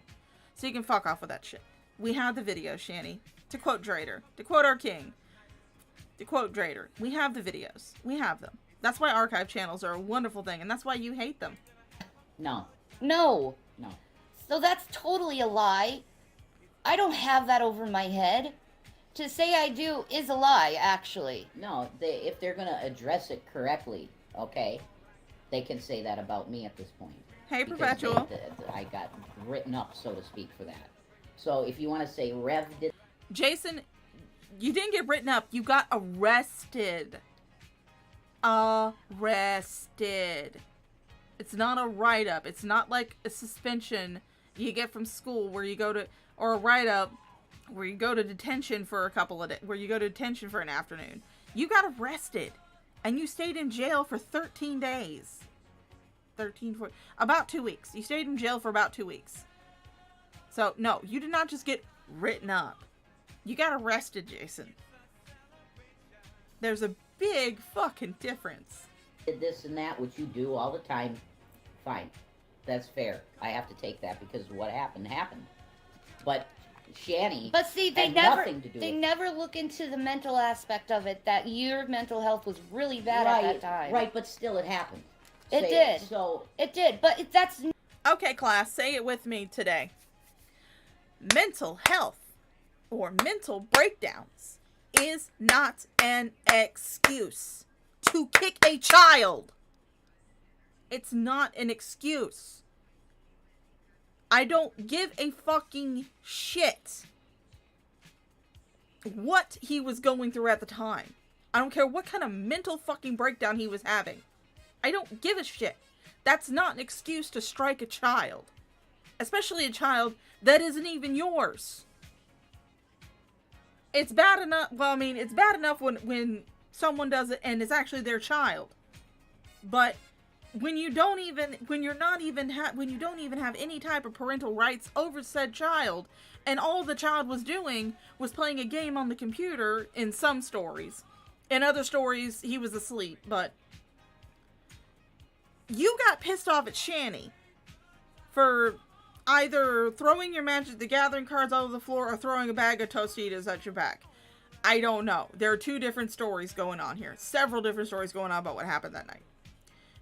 So you can fuck off with that shit. We have the video, Shanny. To quote Drader. To quote our king. To quote Drader. We have the videos. We have them. That's why archive channels are a wonderful thing, and that's why you hate them. No. no. No. So that's totally a lie. I don't have that over my head. To say I do is a lie, actually. No, if they're going to address it correctly, okay, they can say that about me at this point. Hey, Because Perpetual. I got written up, so to speak, for that. So if you want to say revved it... Jason, you didn't get written up. You got arrested. Arrested. It's not a write-up. It's not like a suspension you get from school where you go to... Or a write-up where you go to detention for a couple of days. Where you go to detention for an afternoon. You got arrested. And you stayed in jail for 13 days. 13, 14, about 2 weeks. You stayed in jail for about 2 weeks. So, no, you did not just get written up. You got arrested, Jason. There's a big fucking difference. Did this and that, which you do all the time. Fine. That's fair. I have to take that because what happened, happened. But Shanny But see, they had never nothing to do they with it. never look into the mental aspect of it, that your mental health was really bad Right, at that time. right, but still it happened. It did. So It did, but that's Okay, class, say it with me today. Mental health or mental breakdowns is not an excuse to kick a child. It's not an excuse. I don't give a fucking shit what he was going through at the time. I don't care what kind of mental fucking breakdown he was having. I don't give a shit. That's not an excuse to strike a child. Especially a child that isn't even yours. It's bad enough, well, I mean, it's bad enough when someone does it and it's actually their child. But when you don't even have any type of parental rights over said child, and all the child was doing was playing a game on the computer in some stories. In other stories, he was asleep, but you got pissed off at Shanny for either throwing your Magic the Gathering cards all over the floor or throwing a bag of Tostitos at your back. I don't know. There are two different stories going on here. Several different stories going on about what happened that night.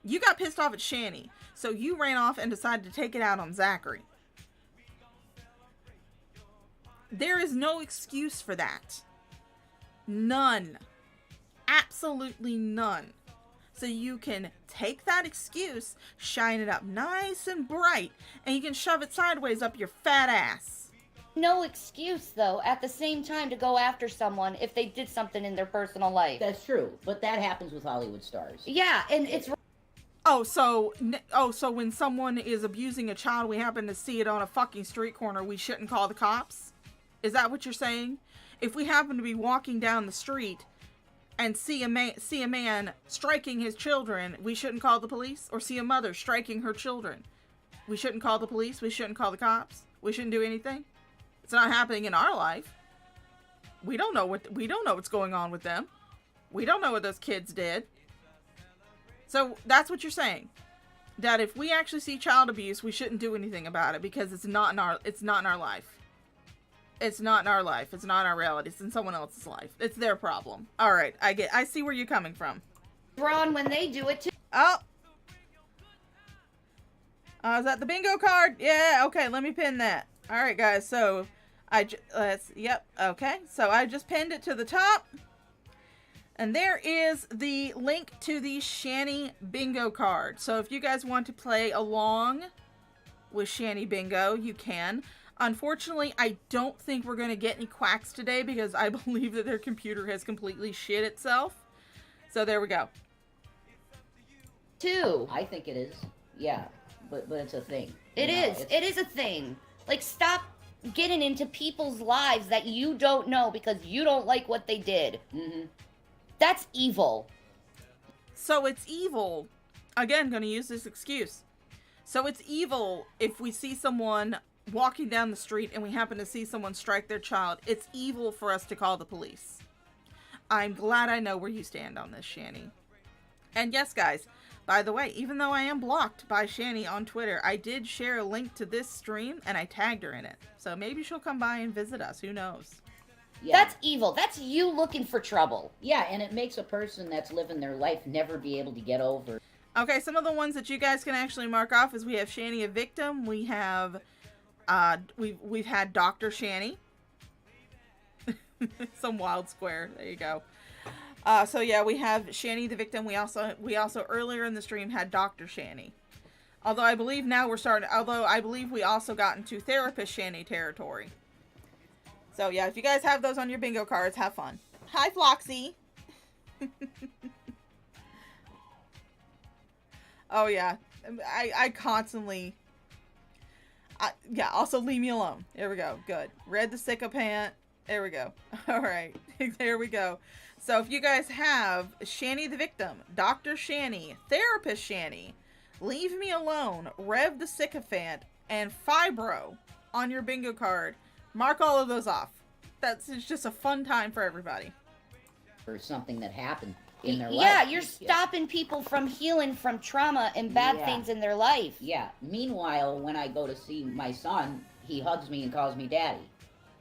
You got pissed off at Shanny, so you ran off and decided to take it out on Zachary. There is no excuse for that. None. Absolutely none. So you can take that excuse, shine it up nice and bright, and you can shove it sideways up your fat ass. no excuse, though, at the same time to go after someone if they did something in their personal life. That's true, but that happens with Hollywood stars. Yeah, and it's... So when someone is abusing a child, we happen to see it on a fucking street corner, we shouldn't call the cops? Is that what you're saying? If we happen to be walking down the street and see a man striking his children, we shouldn't call the police? Or see a mother striking her children, we shouldn't call the police? We shouldn't call the cops? We shouldn't do anything? It's not happening in our life. We don't know what's going on with them. We don't know what those kids did. So that's what you're saying. That if we actually see child abuse, we shouldn't do anything about it because it's not in our life. It's not in our life. It's not our reality. It's in someone else's life. It's their problem. All right, I see where you're coming from. Ron, when they do it too. Oh. Is that the bingo card? Yeah, okay, let me pin that. All right, guys, so okay. So I just pinned it to the top. And there is the link to the Shanny bingo card. So if you guys want to play along with Shanny bingo, you can. Unfortunately, I don't think we're going to get any quacks today because I believe that their computer has completely shit itself. So there we go. I think it is. Yeah, but it's a thing. It is a thing. Like, stop getting into people's lives that you don't know because you don't like what they did. Mm-hmm. That's evil. So it's evil. Again, going to use this excuse. So it's evil if we see someone walking down the street and we happen to see someone strike their child. It's evil for us to call the police. I'm glad I know where you stand on this, Shanny. And yes, guys, by the way, even though I am blocked by Shanny on Twitter, I did share a link to this stream and I tagged her in it. So maybe she'll come by and visit us. Who knows? Yeah. That's evil. That's you looking for trouble. Yeah, and it makes a person that's living their life never be able to get over. Okay, some of the ones that you guys can actually mark off is we have Shanny a victim. We have, we've had Dr. Shanny. Some wild square. There you go. So yeah, we have Shanny the victim. We also earlier in the stream had Dr. Shanny. Although I believe we also got into therapist Shanny territory. So yeah, if you guys have those on your bingo cards, have fun. Hi, Floxy. Oh yeah, I constantly. Yeah, also leave me alone. There we go. Good. Red the sycophant. There we go. All right. There we go. So if you guys have Shanny the victim, Dr. Shanny, therapist Shanny, Leave me alone, Rev the Sycophant, and Fibro on your bingo card. Mark all of those off. It's just a fun time for everybody. Or something that happened in their life. Yeah, you're stopping people from healing from trauma and bad things in their life. Yeah. Meanwhile, when I go to see my son, he hugs me and calls me daddy.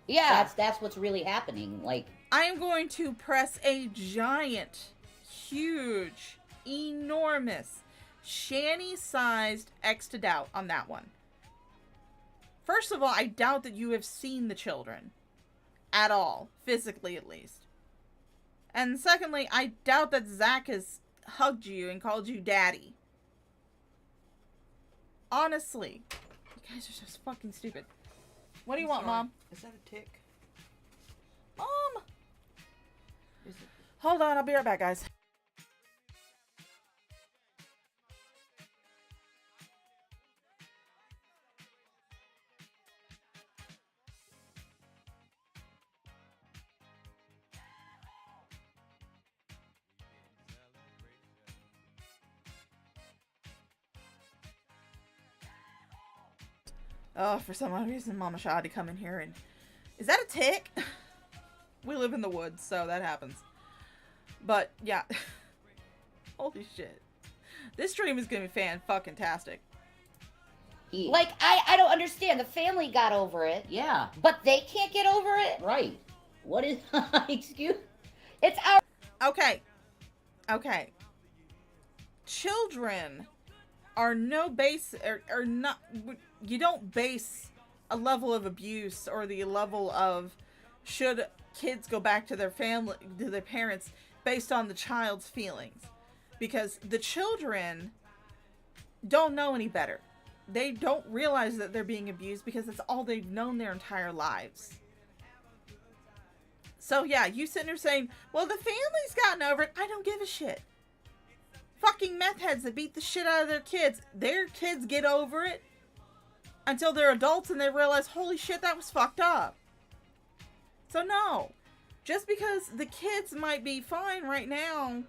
Yeah. That's what's really happening. Like, I am going to press a giant, huge, enormous, Shanny-sized X to doubt on that one. First of all, I doubt that you have seen the children. At all. Physically, at least. And secondly, I doubt that Zach has hugged you and called you daddy. Honestly. You guys are just fucking stupid. What do you want, Mom? Is that a tick? Mom! Hold on, I'll be right back, guys. Oh, for some odd reason, Mama Shaw had to come in here and... Is that a tick? We live in the woods, so that happens. But, yeah. Holy shit. This stream is gonna be fan-fucking-tastic. Like, I don't understand. The family got over it. Yeah. But they can't get over it? Right. What is... Excuse... It's our... Okay. Okay. Children are no base... Are not... You don't base a level of abuse or the level of should kids go back to their family, to their parents, based on the child's feelings. Because the children don't know any better. They don't realize that they're being abused because that's all they've known their entire lives. So yeah, you sitting there saying, well, the family's gotten over it. I don't give a shit. Fucking meth heads that beat the shit out of their kids get over it until they're adults and they realize, holy shit, that was fucked up. So no, just because the kids might be fine right now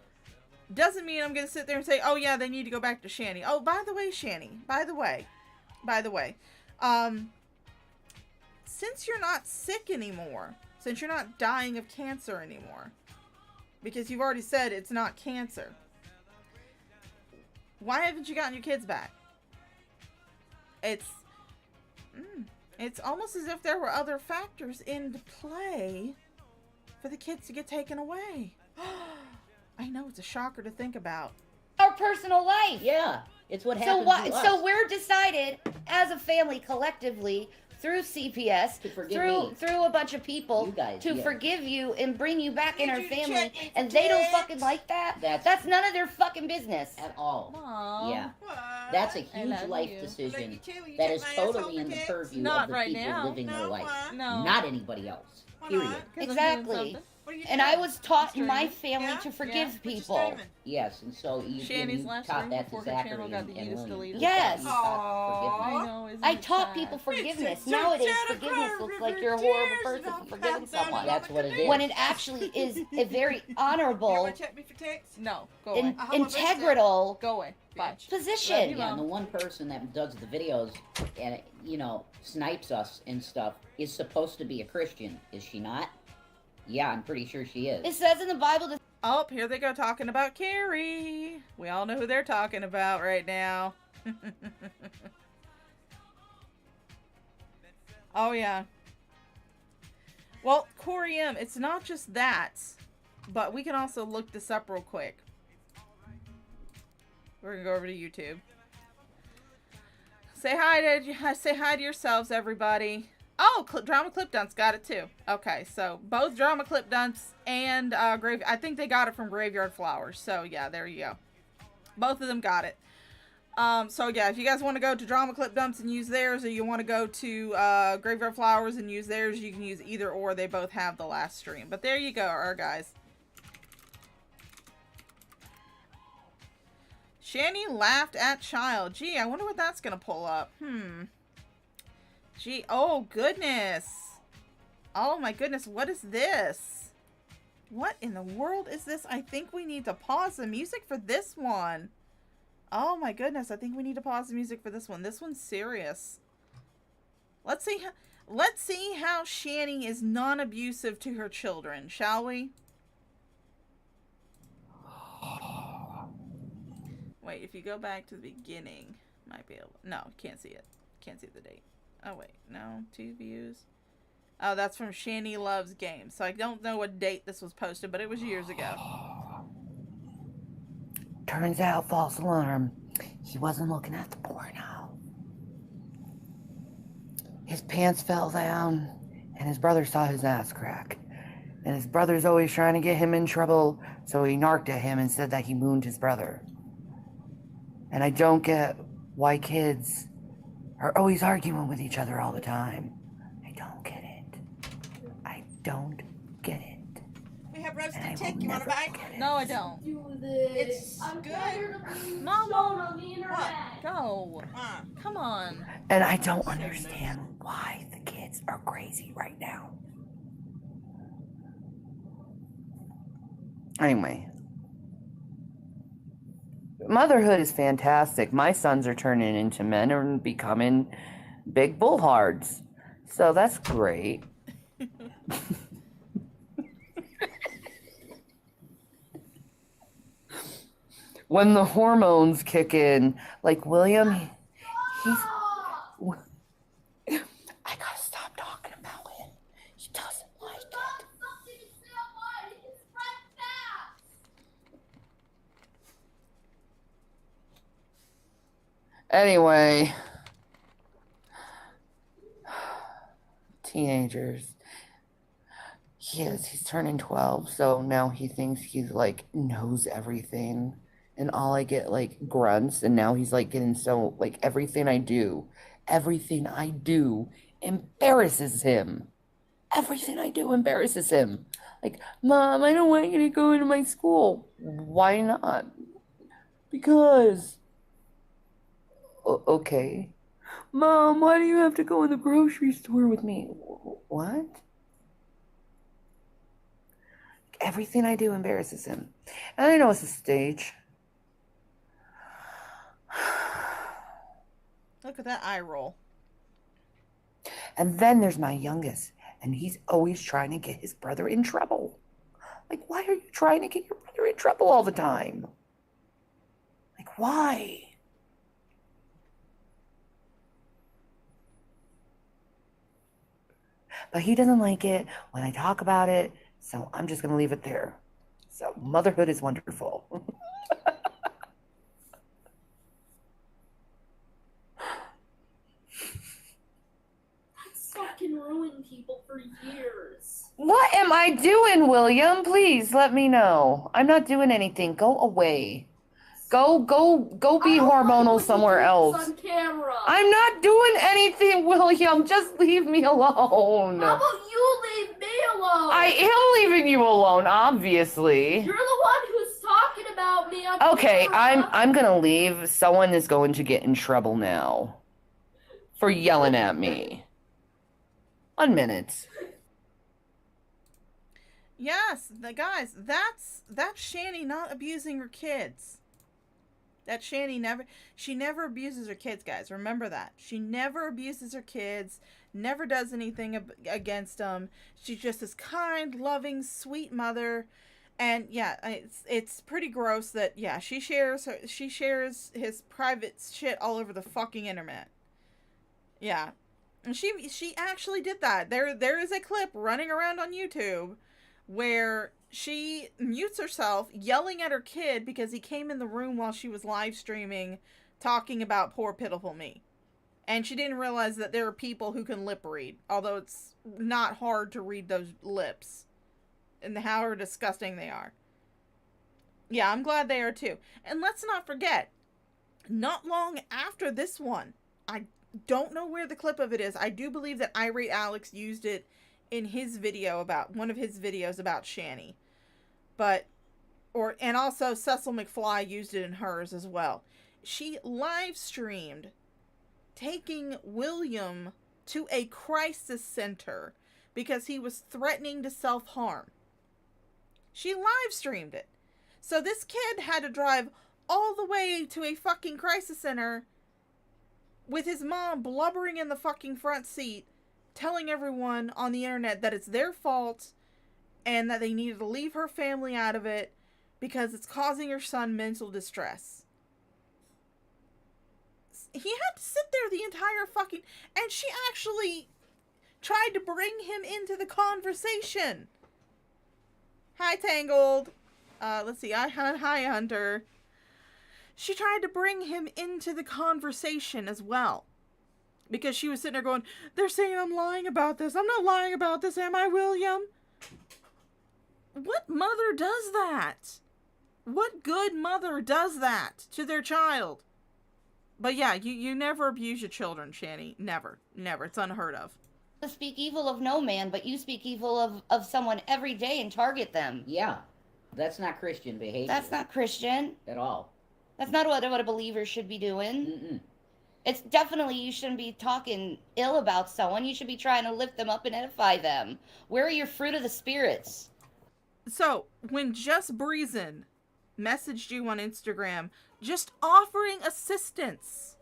doesn't mean I'm going to sit there and say, oh yeah, they need to go back to Shanny. Oh, by the way, Shanny, by the way, since you're not sick anymore, since you're not dying of cancer anymore, because you've already said it's not cancer, why haven't you gotten your kids back? It's almost as if there were other factors into play for the kids to get taken away. I know, it's a shocker to think about. Our personal life. Yeah, it's what happened to us. So we're decided as a family collectively through CPS, through a bunch of people, forgive you and bring you back in our family, and they don't fucking like that. That's none of their fucking business at all. Aww. Yeah, that's a huge life decision that is totally in the purview of the people living their life, not anybody else. Period. Exactly. And I was taught in my family to forgive people. Yes, and so you taught that to Zachary and William. Yes. I taught people forgiveness. Nowadays, forgiveness looks like you're a horrible person for forgiving someone. That's what it is. When it actually is a very honorable, no, go away. Integral go away. Bye. Position. Yeah, and the one person that does the videos and, snipes us and stuff is supposed to be a Christian, is she not? Yeah, I'm pretty sure she is. It says in the Bible that... Oh, here they go talking about Carrie. We all know who they're talking about right now. Oh, yeah. Well, Corey M., it's not just that, but we can also look this up real quick. We're going to go over to YouTube. Say hi to yourselves, everybody. Oh, Drama Clip Dunce got it too. Okay, so both Drama Clip Dunce and I think they got it from Graveyard Flowers. So yeah, there you go. Both of them got it. So yeah, if you guys want to go to Drama Clip Dumps and use theirs, or you want to go to Graveyard Flowers and use theirs, you can use either or. They both have the last stream. But there you go, our guys. Shanny laughed at child. Gee, I wonder what that's gonna pull up. Gee, oh goodness. Oh my goodness, what is this? What in the world is this? I think we need to pause the music for this one. Oh my goodness, I think we need to pause the music for this one. This one's serious. Let's see how Shanny is non-abusive to her children, shall we? Wait, if you go back to the beginning, might be able... No, can't see it. Can't see the date. Oh, wait. No, 2 views. Oh, that's from Shanny Loves Games. So I don't know what date this was posted, but it was years ago. Turns out, false alarm, he wasn't looking at the porno. His pants fell down, and his brother saw his ass crack. And his brother's always trying to get him in trouble, so he narked at him and said that he mooned his brother. And I don't get why kids are always arguing with each other all the time. I don't get it. I don't get it. We have roasted tick. You want to buy? No, I don't. It's good. Mom, on the internet. Go. Come on. And I don't understand why the kids are crazy right now. Anyway. Motherhood is fantastic. My sons are turning into men and becoming big bullhards. So that's great. When the hormones kick in, like William, he's... I gotta stop talking about him. He doesn't like it. Anyway, teenagers. He's turning 12, so now he thinks he's like knows everything, and all I get like grunts, and now he's like getting so like everything I do embarrasses him. Everything I do embarrasses him. Like, Mom, I don't want you to go into my school. Why not? Because. Okay. Mom, why do you have to go in the grocery store with me? What? Everything I do embarrasses him. And I know it's a stage. Look at that eye roll. And then there's my youngest, and he's always trying to get his brother in trouble. Like, why are you trying to get your brother in trouble all the time? Like, why? But he doesn't like it when I talk about it, so I'm just going to leave it there. So, motherhood is wonderful. That's fucking ruined people for years. What am I doing, William? Please let me know. I'm not doing anything. Go away. Go be hormonal somewhere else. On camera. I'm not doing anything, William. Just leave me alone. How about you leave me alone? I am leaving you alone, obviously. You're the one who's talking about me on Okay, camera. I'm gonna leave. Someone is going to get in trouble now for yelling at me. 1 minute. Yes, the guys, that's Shanny not abusing her kids. That Shanny never abuses her kids, guys. Remember that. She never abuses her kids, never does anything against them. She's just this kind, loving, sweet mother. And yeah, it's pretty gross that yeah, she shares his private shit all over the fucking internet. Yeah. And she actually did that. There is a clip running around on YouTube where she mutes herself yelling at her kid because he came in the room while she was live streaming talking about poor pitiful me. And she didn't realize that there are people who can lip read, although it's not hard to read those lips and how disgusting they are. Yeah, I'm glad they are too. And let's not forget, not long after this one, I don't know where the clip of it is. I do believe that Irate Alex used it in his video about one of his videos about Shanny. And also Cecil McFly used it in hers as well. She live streamed taking William to a crisis center because he was threatening to self-harm. She live streamed it. So this kid had to drive all the way to a fucking crisis center with his mom blubbering in the fucking front seat, telling everyone on the internet that it's their fault and that they needed to leave her family out of it because it's causing her son mental distress. He had to sit there the entire fucking... And she actually tried to bring him into the conversation. Hi, Tangled. Let's see. Hi, Hunter. She tried to bring him into the conversation as well. Because she was sitting there going, they're saying I'm lying about this. I'm not lying about this, am I, William? What mother does that? What good mother does that to their child? But yeah, you never abuse your children, Shanny. Never. Never. It's unheard of. To speak evil of no man, but you speak evil of someone every day and target them. Yeah. That's not Christian behavior. That's not Christian. At all. That's not what a believer should be doing. Mm-mm. It's definitely, you shouldn't be talking ill about someone. You should be trying to lift them up and edify them. Where are your fruit of the spirits? So, when Just Breezin messaged you on Instagram, just offering assistance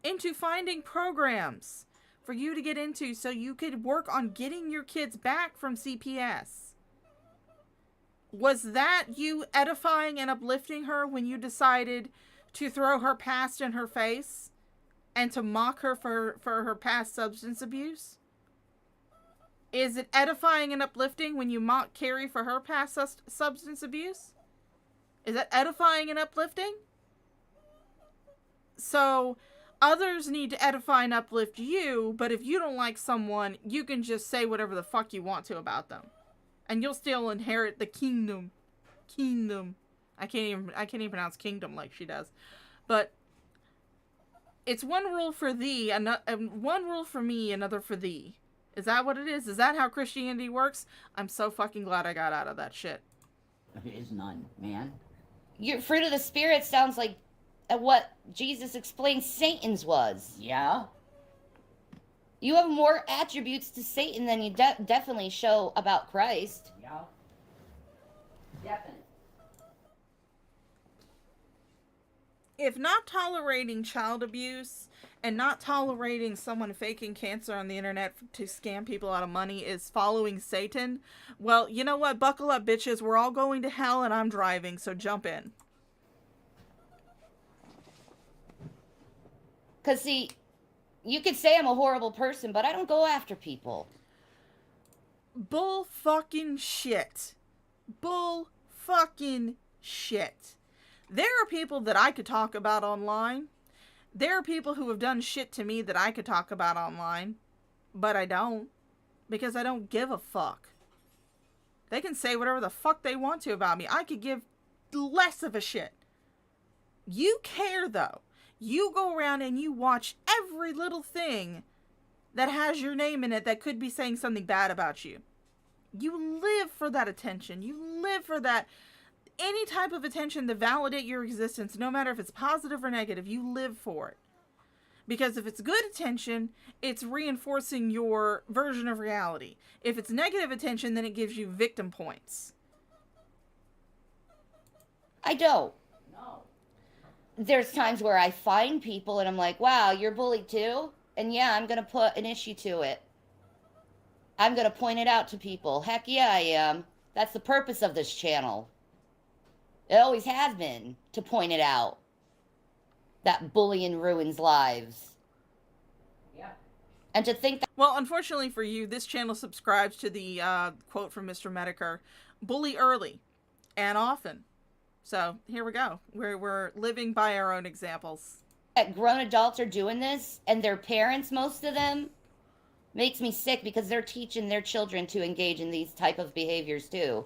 into finding programs for you to get into so you could work on getting your kids back from CPS. Was that you edifying and uplifting her when you decided to throw her past in her face and to mock her for her past substance abuse? Is it edifying and uplifting when you mock Carrie for her past substance abuse? Is that edifying and uplifting? So, others need to edify and uplift you, but if you don't like someone, you can just say whatever the fuck you want to about them. And you'll still inherit the kingdom. Kingdom. I can't even pronounce kingdom like she does. But it's one rule for thee, and one rule for me, another for thee. Is that what it is? Is that how Christianity works? I'm so fucking glad I got out of that shit. There is none, man. Your fruit of the spirit sounds like what Jesus explained Satan's was. Yeah? You have more attributes to Satan than you definitely show about Christ. Yeah. Definitely. If not tolerating child abuse and not tolerating someone faking cancer on the internet to scam people out of money is following Satan, well, you know what? Buckle up, bitches. We're all going to hell and I'm driving, so jump in. Because, see, you could say I'm a horrible person, but I don't go after people. Bull fucking shit. Bull fucking shit. There are people that I could talk about online. There are people who have done shit to me that I could talk about online. But I don't. Because I don't give a fuck. They can say whatever the fuck they want to about me. I could give less of a shit. You care, though. You go around and you watch every little thing that has your name in it that could be saying something bad about you. You live for that attention. You live for that. Any type of attention to validate your existence, no matter if it's positive or negative, you live for it. Because if it's good attention, it's reinforcing your version of reality. If it's negative attention, then it gives you victim points. I don't. No. There's times where I find people and I'm like, wow, you're bullied too? And yeah, I'm going to put an issue to it. I'm going to point it out to people. Heck yeah, I am. That's the purpose of this channel. It always has been, to point it out. That bullying ruins lives. Yeah. And to think that... Well, unfortunately for you, this channel subscribes to the quote from Mr. Medicare, bully early and often. So, here we go. We're living by our own examples. That grown adults are doing this, and their parents, most of them, makes me sick because they're teaching their children to engage in these type of behaviors too.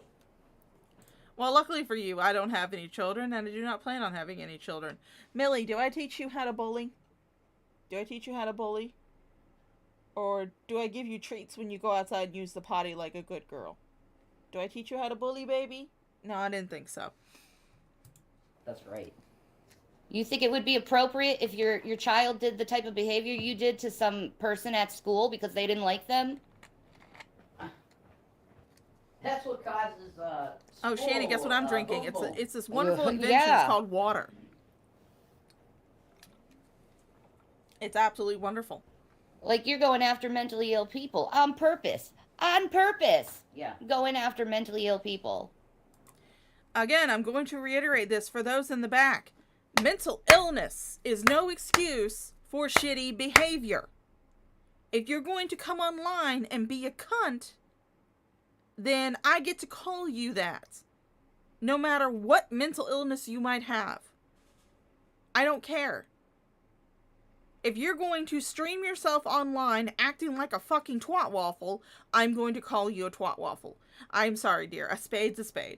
Well, luckily for you, I don't have any children, and I do not plan on having any children. Millie, do I teach you how to bully? Do I teach you how to bully? Or do I give you treats when you go outside and use the potty like a good girl? Do I teach you how to bully, baby? No, I didn't think so. That's right. You think it would be appropriate if your child did the type of behavior you did to some person at school because they didn't like them? That's what causes Oh, Shanny, guess what I'm drinking? boom, boom. It's this wonderful invention. Yeah. It's called water. It's absolutely wonderful. Like, you're going after mentally ill people on purpose. On purpose. Yeah. Going after mentally ill people. Again, I'm going to reiterate this for those in the back. Mental illness is no excuse for shitty behavior. If you're going to come online and be a cunt, then I get to call you that. No matter what mental illness you might have. I don't care. If you're going to stream yourself online acting like a fucking twat waffle, I'm going to call you a twat waffle. I'm sorry, dear. A spade's a spade.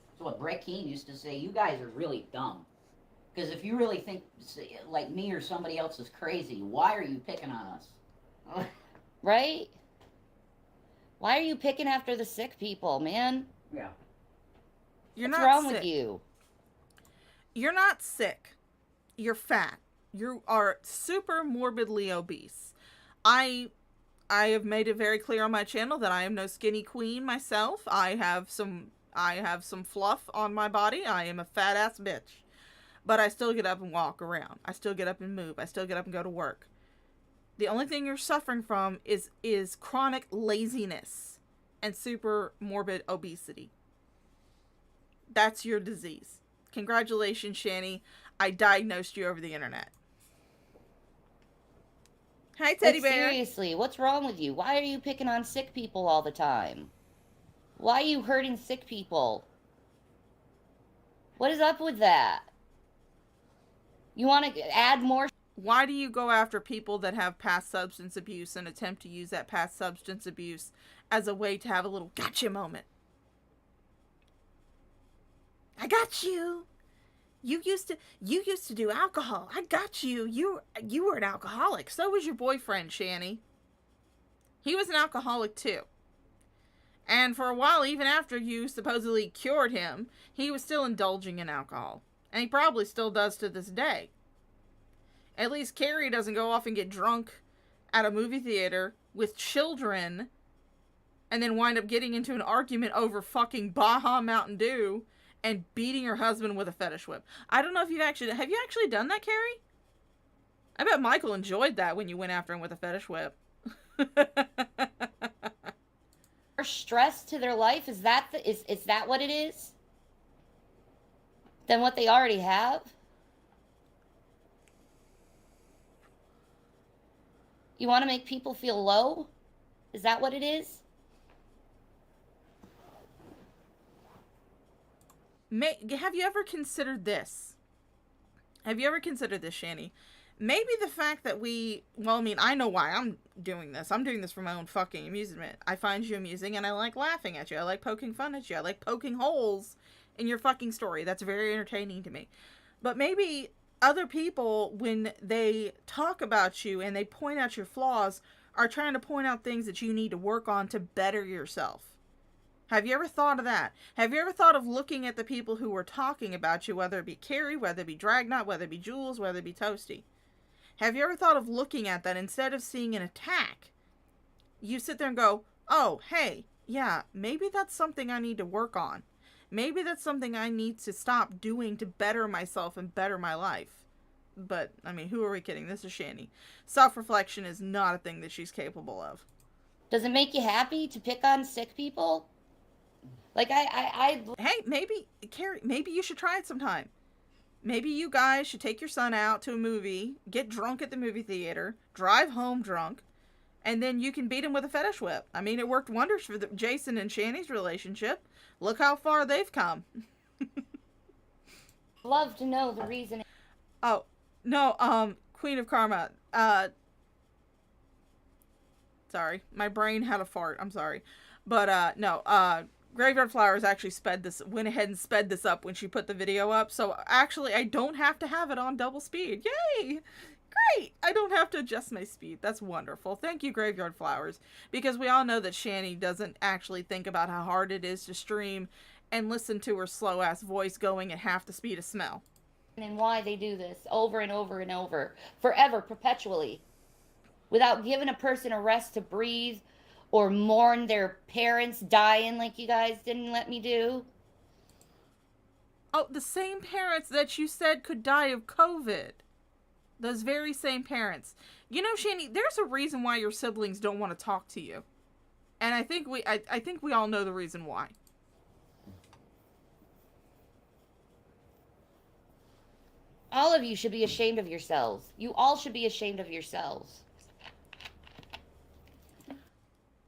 That's what Brett Keane used to say. You guys are really dumb. Because if you really think like me or somebody else is crazy, why are you picking on us? Right? Why are you picking after the sick people, man? Yeah. You're What's not wrong sick. with you? You're not sick. You're fat. You are super morbidly obese. I have made it very clear on my channel that I am no skinny queen myself. I have some fluff on my body. I am a fat ass bitch. But I still get up and walk around. I still get up and move. I still get up and go to work. The only thing you're suffering from is chronic laziness and super morbid obesity. That's your disease. Congratulations, Shanny. I diagnosed you over the internet. Hi, Teddy But Bear. seriously, what's wrong with you? Why are you picking on sick people all the time? Why are you hurting sick people? What is up with that? You want to add more? Why do you go after people that have past substance abuse and attempt to use that past substance abuse as a way to have a little gotcha moment? I got you. You used to do alcohol. I got you. You were an alcoholic. So was your boyfriend, Shanny. He was an alcoholic too. And for a while, even after you supposedly cured him, he was still indulging in alcohol. And he probably still does to this day. At least Carrie doesn't go off and get drunk at a movie theater with children and then wind up getting into an argument over fucking Baja Mountain Dew and beating her husband with a fetish whip. I don't know if have you actually done that, Carrie? I bet Michael enjoyed that when you went after him with a fetish whip. More stress to their life? Is that what it is? Than what they already have? You want to make people feel low? Is that what it is? Have you ever considered this? Have you ever considered this, Shanny? Maybe the fact that I know why I'm doing this. I'm doing this for my own fucking amusement. I find you amusing and I like laughing at you. I like poking fun at you. I like poking holes in your fucking story. That's very entertaining to me. But maybe other people, when they talk about you and they point out your flaws, are trying to point out things that you need to work on to better yourself. Have you ever thought of that? Have you ever thought of looking at the people who were talking about you, whether it be Carrie, whether it be Dragnot, whether it be Jules, whether it be Toasty? Have you ever thought of looking at that instead of seeing an attack? You sit there and go, oh, hey, yeah, maybe that's something I need to work on. Maybe that's something I need to stop doing to better myself and better my life. But, I mean, who are we kidding? This is Shanny. Self-reflection is not a thing that she's capable of. Does it make you happy to pick on sick people? Like, Hey, maybe, Carrie, maybe you should try it sometime. Maybe you guys should take your son out to a movie, get drunk at the movie theater, drive home drunk, and then you can beat him with a fetish whip. I mean, it worked wonders for Jason and Shanny's relationship. Look how far they've come. Love to know the reason. Oh, no, Queen of Karma. Sorry, my brain had a fart. I'm sorry. But, no, Graveyard Flowers actually went ahead and sped this up when she put the video up. So actually, I don't have to have it on double speed. Yay! Great! I don't have to adjust my speed. That's wonderful. Thank you, Graveyard Flowers. Because we all know that Shanny doesn't actually think about how hard it is to stream and listen to her slow-ass voice going at half the speed of smell. And why they do this over and over and over. Forever, perpetually. Without giving a person a rest to breathe or mourn their parents dying like you guys didn't let me do. Oh, the same parents that you said could die of COVID. Those very same parents. You know, Shanny, there's a reason why your siblings don't want to talk to you. And I think we all know the reason why. All of you should be ashamed of yourselves. You all should be ashamed of yourselves.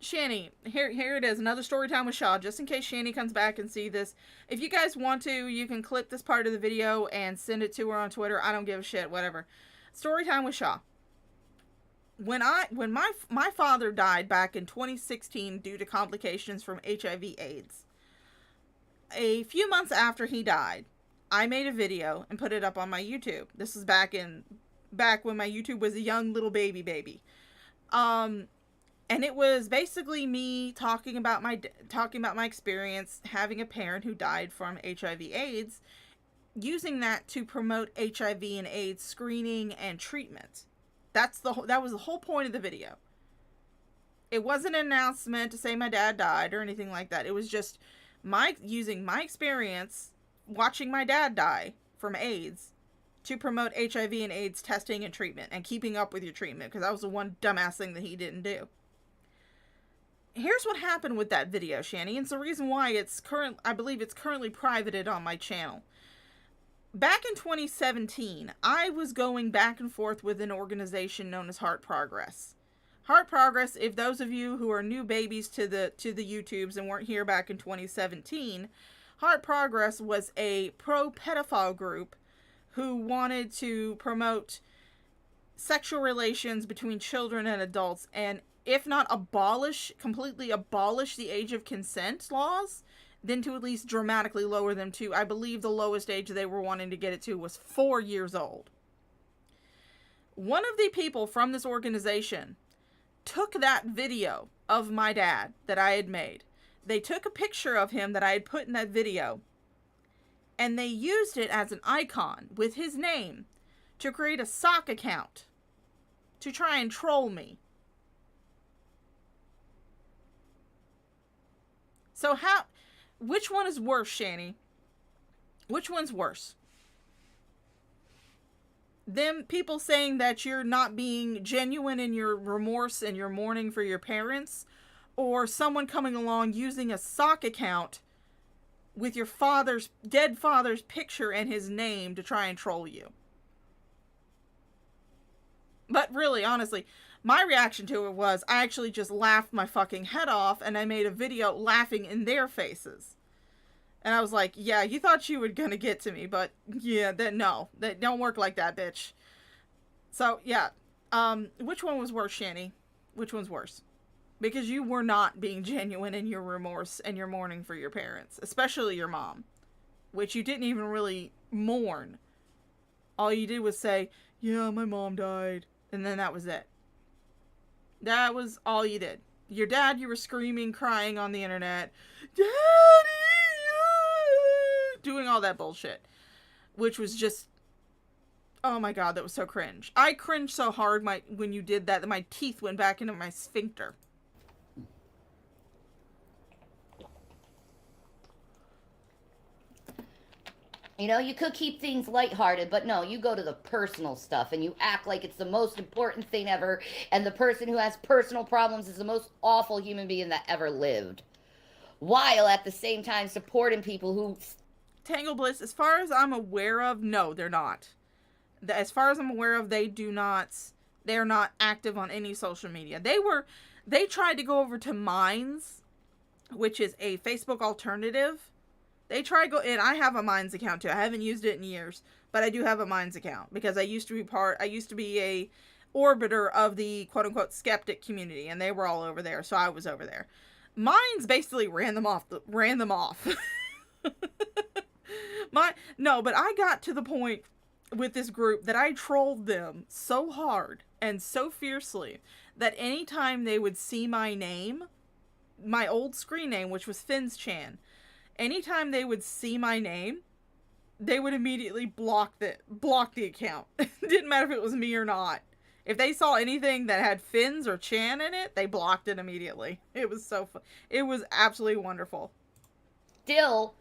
Shanny, here it is, another story time with Shaw, just in case Shanny comes back and see this. If you guys want to, you can clip this part of the video and send it to her on Twitter. I don't give a shit, whatever. Story time with Shaw. When my father died back in 2016 due to complications from HIV/AIDS, a few months after he died, I made a video and put it up on my YouTube. This is back when my YouTube was a young little baby. And it was basically me talking about my experience having a parent who died from HIV/AIDS, using that to promote HIV and AIDS screening and treatment. That was the whole point of the video. It wasn't an announcement to say my dad died or anything like that. It was just using my experience watching my dad die from AIDS to promote HIV and AIDS testing and treatment and keeping up with your treatment, because that was the one dumbass thing that he didn't do. Here's what happened with that video, Shanny, and it's the reason why I believe it's currently privated on my channel. Back in 2017, I was going back and forth with an organization known as Heart Progress. Heart Progress, if those of you who are new babies to the YouTubes and weren't here back in 2017, Heart Progress was a pro-pedophile group who wanted to promote sexual relations between children and adults, and if not completely abolish the age of consent laws, then to at least dramatically lower them to, I believe the lowest age they were wanting to get it to was 4 years old. One of the people from this organization took that video of my dad that I had made. They took a picture of him that I had put in that video, and they used it as an icon with his name to create a sock account to try and troll me. So which one is worse, Shanny? Which one's worse? Them people saying that you're not being genuine in your remorse and your mourning for your parents, or someone coming along using a sock account with your dead father's picture and his name to try and troll you? But really, honestly, my reaction to it was I actually just laughed my fucking head off, and I made a video laughing in their faces. And I was like, yeah, you thought you were gonna get to me, but yeah, no, that don't work like that, bitch. So, yeah, which one was worse, Shanny? Which one's worse? Because you were not being genuine in your remorse and your mourning for your parents, especially your mom, which you didn't even really mourn. All you did was say, yeah, my mom died, and then that was it. That was all you did. Your dad, you were screaming, crying on the internet, Daddy! Doing all that bullshit. Which was just, oh my god, that was so cringe. I cringed so hard when you did that my teeth went back into my sphincter. You know, you could keep things lighthearted, but no, you go to the personal stuff and you act like it's the most important thing ever, and the person who has personal problems is the most awful human being that ever lived. While at the same time supporting people who... Tangle Bliss, as far as I'm aware of, no, they're not. As far as I'm aware of, they're not active on any social media. They tried to go over to Minds, which is a Facebook alternative. They try and I have a Minds account too. I haven't used it in years, but I do have a Minds account because I used to be a orbiter of the quote unquote skeptic community, and they were all over there, so I was over there. Minds basically ran them off. But I got to the point with this group that I trolled them so hard and so fiercely that anytime they would see my name, my old screen name, which was Finn's Chan, anytime they would see my name, they would immediately block the account. It didn't matter if it was me or not. If they saw anything that had Finn's or Chan in it, they blocked it immediately. It was so fun. It was absolutely wonderful. Still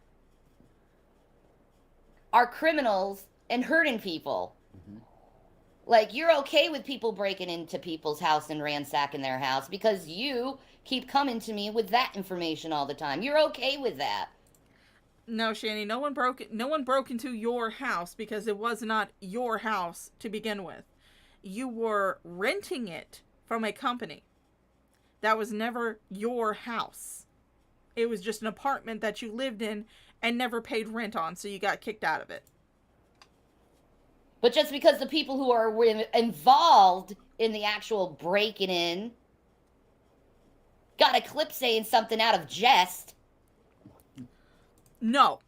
are criminals and hurting people. Like, you're okay with people breaking into people's house and ransacking their house because you keep coming to me with that information all the time. You're okay with that. No, Shanny, no one broke into your house because it was not your house to begin with. You were renting it from a company. That was never your house. It was just an apartment that you lived in and never paid rent on, so you got kicked out of it. But just because the people who are involved in the actual breaking in got a clip saying something out of jest. No.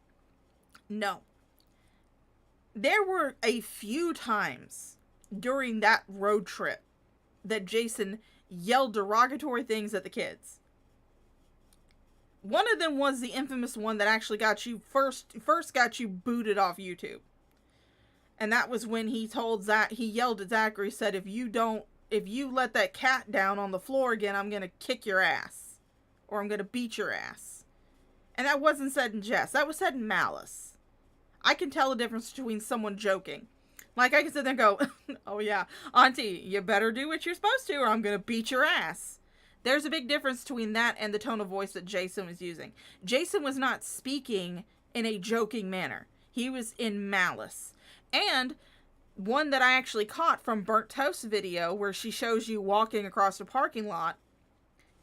There were a few times during that road trip that Jason yelled derogatory things at the kids. One of them was the infamous one that actually got you first got you booted off YouTube. And that was when he yelled at Zachary, said, if you let that cat down on the floor again, I'm going to kick your ass. Or I'm going to beat your ass. And that wasn't said in jest. That was said in malice. I can tell the difference between someone joking. Like, I can sit there and go, oh yeah, Auntie, you better do what you're supposed to or I'm going to beat your ass. There's a big difference between that and the tone of voice that Jason was using. Jason was not speaking in a joking manner. He was in malice. And one that I actually caught from Burnt Toast's video where she shows you walking across the parking lot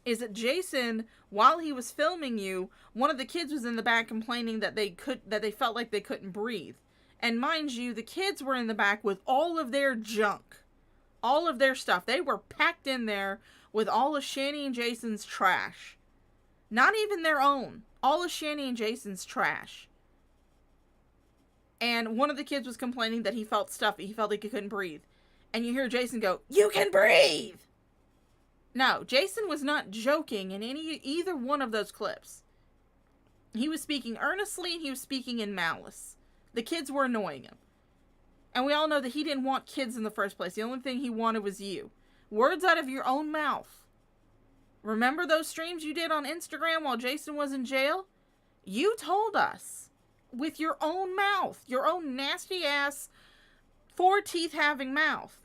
is that Jason, while he was filming you, one of the kids was in the back complaining that they felt like they couldn't breathe. And mind you, the kids were in the back with all of their junk, all of their stuff. They were packed in there with all of Shanny and Jason's trash. Not even their own. All of Shanny and Jason's trash. And one of the kids was complaining that he felt stuffy. He felt like he couldn't breathe. And you hear Jason go, "You can breathe!" No, Jason was not joking in either one of those clips. He was speaking earnestly and he was speaking in malice. The kids were annoying him. And we all know that he didn't want kids in the first place. The only thing he wanted was you. Words out of your own mouth. Remember those streams you did on Instagram while Jason was in jail? You told us. With your own mouth, your own nasty ass, 4 teeth having mouth,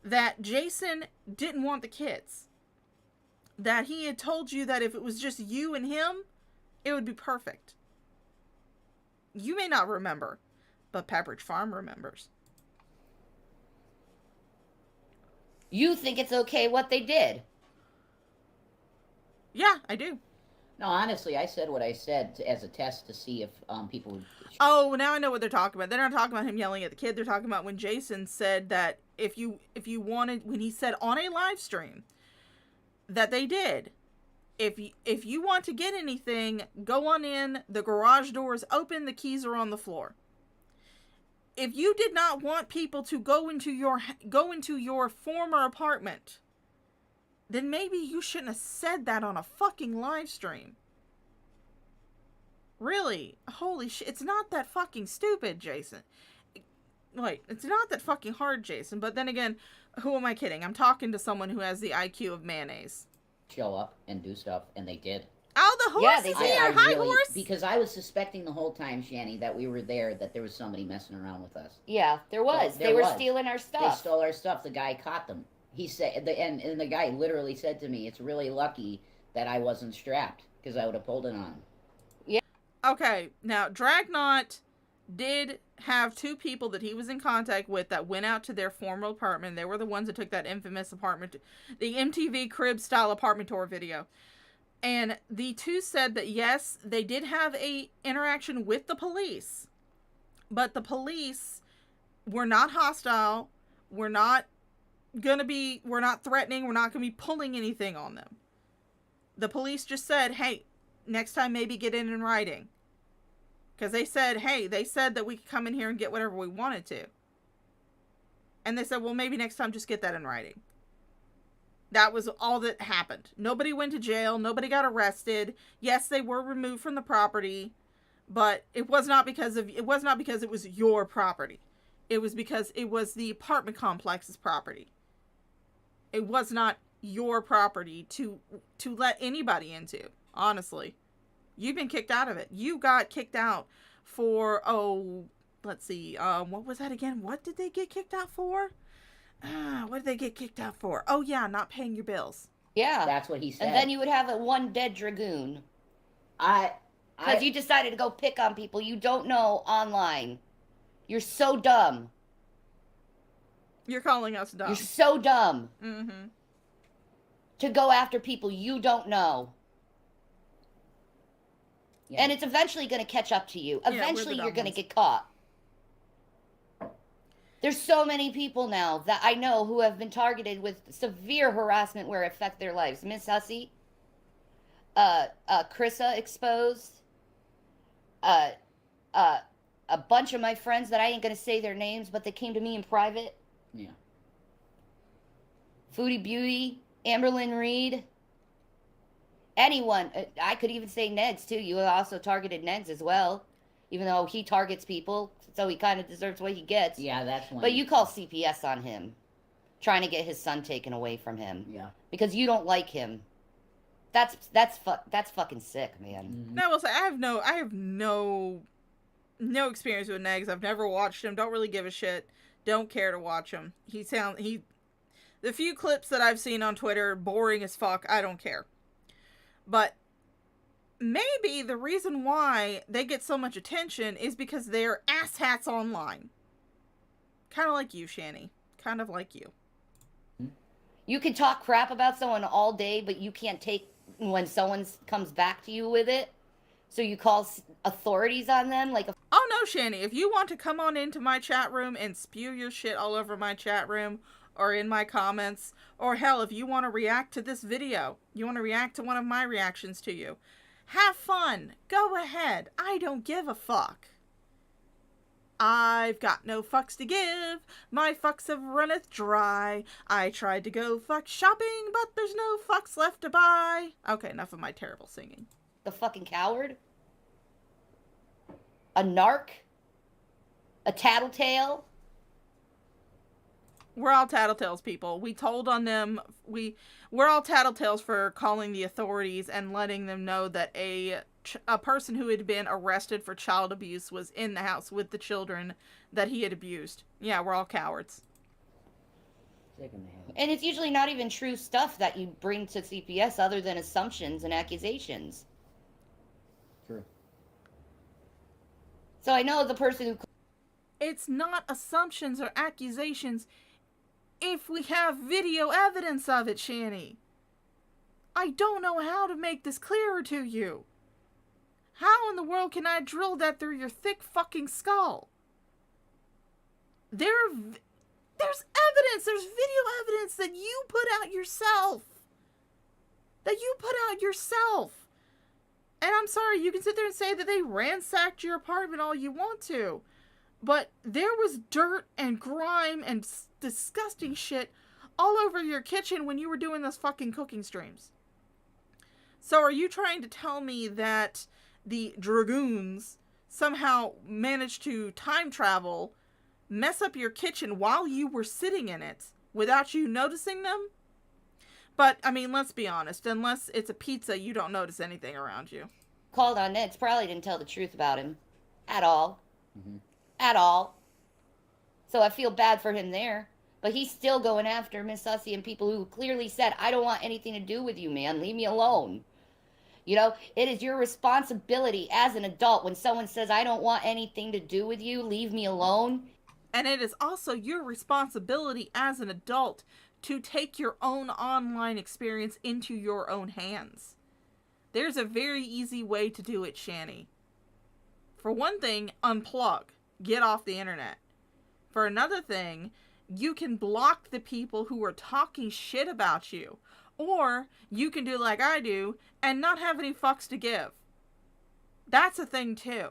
that Jason didn't want the kids. That he had told you that if it was just you and him, it would be perfect. You may not remember, but Pepperidge Farm remembers. You think it's okay what they did? Yeah, I do. No, honestly, I said what I said as a test to see if people would... Oh, now I know what they're talking about. They're not talking about him yelling at the kid. They're talking about when Jason said that if you wanted, when he said on a live stream that they did, if you want to get anything, go on in, the garage door is open, the keys are on the floor. If you did not want people to go into your former apartment, then maybe you shouldn't have said that on a fucking live stream. Really? Holy shit. It's not that fucking stupid, Jason. Wait, it's not that fucking hard, Jason. But then again, who am I kidding? I'm talking to someone who has the IQ of mayonnaise. Show up and do stuff, and they did. Oh, the horse is here! Hi, really, horse! Because I was suspecting the whole time, Shanny, that we were there, that there was somebody messing around with us. Yeah, there was. They were stealing our stuff. They stole our stuff. The guy caught them. He said, and the guy literally said to me, "It's really lucky that I wasn't strapped, because I would have pulled it on him." Yeah. Okay, now, Dragnot did have 2 people that he was in contact with that went out to their former apartment. They were the ones that took that infamous apartment, the MTV crib-style apartment tour video. And the 2 said that, yes, they did have a interaction with the police. But the police were not hostile. We're not threatening. We're not going to be pulling anything on them. The police just said, hey, next time maybe get in writing. Because they said, hey, they said that we could come in here and get whatever we wanted to. And they said, well, maybe next time just get that in writing. That was all that happened. Nobody went to jail. Nobody got arrested. Yes, they were removed from the property, but it was not because it was your property. It was because it was the apartment complex's property. It was not your property to let anybody into, honestly. You've been kicked out of it. You got kicked out for, let's see, what was that again? What did they get kicked out for? What did they get kicked out for? Oh, yeah, not paying your bills. Yeah. That's what he said. And then you would have one dead dragoon. Because you decided to go pick on people you don't know online. You're so dumb. You're calling us dumb. You're so dumb. Mm-hmm. To go after people you don't know. Yeah. And it's eventually going to catch up to you. Eventually you're going to get caught. There's so many people now that I know who have been targeted with severe harassment where it affects their lives. Miss Hussey, Krissa exposed, a bunch of my friends that I ain't gonna say their names, but they came to me in private. Yeah. Foodie Beauty, Amberlynn Reed, anyone. I could even say Negs too. You also targeted Negs as well, even though he targets people. So he kind of deserves what he gets. Yeah, that's one. But you call CPS on him, trying to get his son taken away from him. Yeah. Because you don't like him. That's fucking sick, man. Mm-hmm. No, I have no experience with Negs. I've never watched him. Don't really give a shit. Don't care to watch him. The few clips that I've seen on Twitter, boring as fuck. I don't care. But maybe the reason why they get so much attention is because they're asshats online. Kind of like you, Shanny. Kind of like you. You can talk crap about someone all day, but you can't take when someone comes back to you with it. So you call authorities on them like Oh no, Shanny. If you want to come on into my chat room and spew your shit all over my chat room or in my comments, or hell, if you want to react to this video, you want to react to one of my reactions to you, have fun. Go ahead. I don't give a fuck. I've got no fucks to give. My fucks have runneth dry. I tried to go fuck shopping, but there's no fucks left to buy. Okay, enough of my terrible singing. the fucking coward, a narc, a tattletale. We're all tattletales, people. We told on them. We're all tattletales for calling the authorities and letting them know that a person who had been arrested for child abuse was in the house with the children that he had abused. Yeah, we're all cowards. And it's usually not even true stuff that you bring to CPS other than assumptions and accusations. True. So I know the person who... It's not assumptions or accusations if we have video evidence of it, Shanny. I don't know how to make this clearer to you. How in the world can I drill that through your thick fucking skull? There's evidence, there's video evidence that you put out yourself. And I'm sorry, you can sit there and say that they ransacked your apartment all you want to. But there was dirt and grime and disgusting shit all over your kitchen when you were doing those fucking cooking streams. So are you trying to tell me that the dragoons somehow managed to time travel, mess up your kitchen while you were sitting in it without you noticing them? But, I mean, let's be honest. Unless it's a pizza, you don't notice anything around you. Called on Neds probably didn't tell the truth about him. At all. Mm-hmm. At all. So I feel bad for him there. But he's still going after Miss Sussy and people who clearly said, I don't want anything to do with you, man. Leave me alone. You know, it is your responsibility as an adult when someone says, I don't want anything to do with you, leave me alone. And it is also your responsibility as an adult to take your own online experience into your own hands. There's a very easy way to do it, Shanny. For one thing, unplug. Get off the internet. For another thing, you can block the people who are talking shit about you. Or you can do like I do and not have any fucks to give. That's a thing too.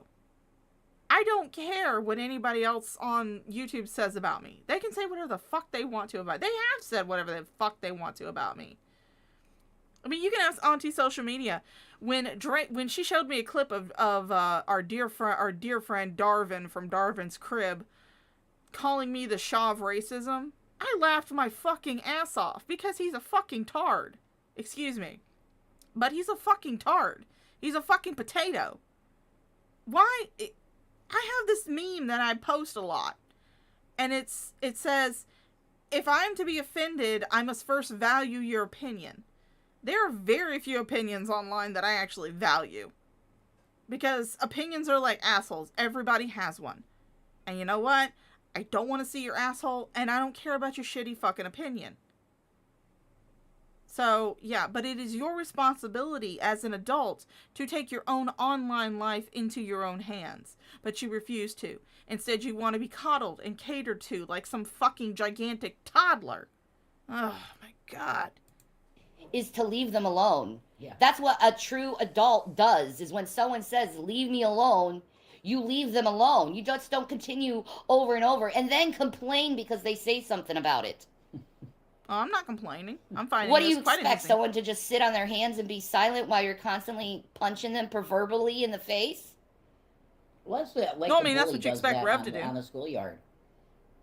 I don't care what anybody else on YouTube says about me. They can say whatever the fuck they want to about me. They have said whatever the fuck they want to about me. I mean, you can ask Auntie Social Media. When she showed me a clip of our dear friend Darvin from Darvin's Crib calling me the Shaw of racism, I laughed my fucking ass off because he's a fucking tard. Excuse me. But he's a fucking tard. He's a fucking potato. Why? I have this meme that I post a lot. And it says, if I'm to be offended, I must first value your opinion. There are very few opinions online that I actually value. Because opinions are like assholes. Everybody has one. And you know what? I don't want to see your asshole, and I don't care about your shitty fucking opinion. So, yeah, but it is your responsibility as an adult to take your own online life into your own hands. But you refuse to. Instead, you want to be coddled and catered to like some fucking gigantic toddler. Oh, my God. Is to leave them alone. Yeah. That's what a true adult does, is when someone says, leave me alone, you leave them alone. You just don't continue over and over and then complain because they say something about it. Oh, I'm not complaining. I'm finding What do you this quite expect? interesting. Someone to just sit on their hands and be silent while you're constantly punching them proverbially in the face? Well, that's like No, I the mean, that's bully what you does expect that Rev to do. on the schoolyard.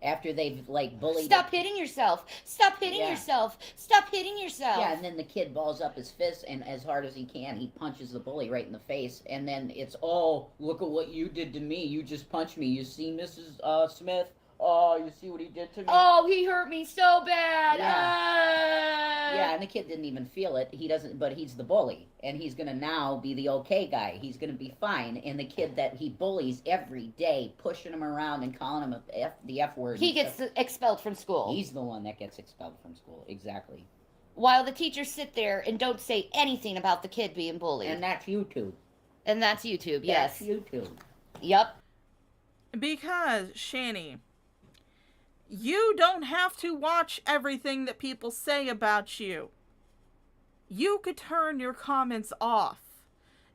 After they've, like, bullied... Stop hitting yourself. Stop hitting yourself. Stop hitting yourself. Yeah, and then the kid balls up his fist, and as hard as he can, he punches the bully right in the face. And then it's, oh, look at what you did to me. You just punched me. You see, Mrs. Smith? Oh, you see what he did to me? Oh, he hurt me so bad. Yeah, and the kid didn't even feel it. He doesn't, but he's the bully. And he's going to now be the okay guy. He's going to be fine. And the kid that he bullies every day, pushing him around and calling him the F word. He gets expelled from school. He's the one that gets expelled from school. Exactly. While the teachers sit there and don't say anything about the kid being bullied. And that's YouTube. And that's YouTube, yes. That's YouTube. Yep. Because, Shanny, you don't have to watch everything that people say about you. You could turn your comments off.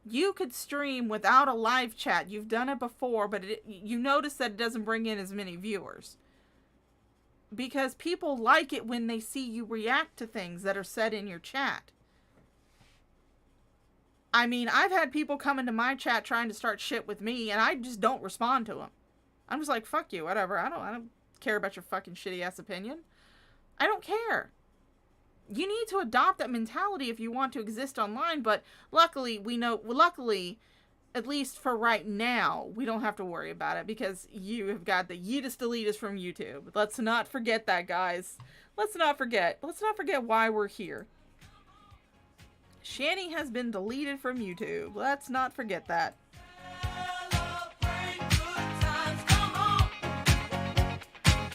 You could stream without a live chat. You've done it before, but you notice that it doesn't bring in as many viewers. Because people like it when they see you react to things that are said in your chat. I mean, I've had people come into my chat trying to start shit with me, and I just don't respond to them. I'm just like, fuck you, whatever. I don't care about your fucking shitty ass opinion. I don't care. You need to adopt that mentality if you want to exist online, but luckily, at least for right now, we don't have to worry about it because you have got the yeetest elitist from YouTube. Let's not forget that, guys. Let's not forget why we're here. Shanny has been deleted from YouTube. Let's not forget that.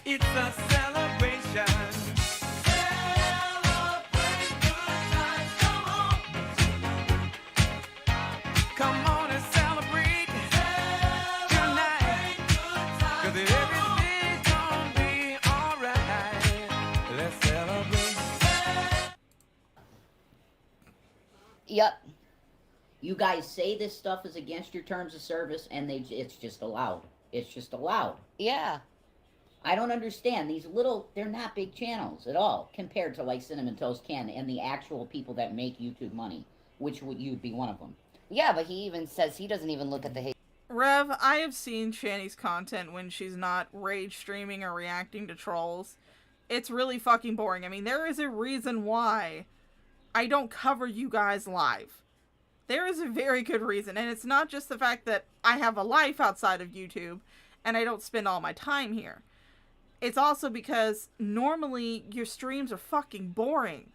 It's a celebration. Come on and celebrate tonight. 'Cause everything's gonna be alright. Let's celebrate. Yep. You guys say this stuff is against your terms of service, and it's just allowed. It's just allowed. Yeah. I don't understand. They're not big channels at all, compared to like Cinnamon Toast Ken and the actual people that make YouTube money, which you'd be one of them. Yeah, but he even says he doesn't even look at the hate. Rev, I have seen Shanny's content when she's not rage streaming or reacting to trolls. It's really fucking boring. I mean, there is a reason why I don't cover you guys live. There is a very good reason, and it's not just the fact that I have a life outside of YouTube and I don't spend all my time here. It's also because normally your streams are fucking boring.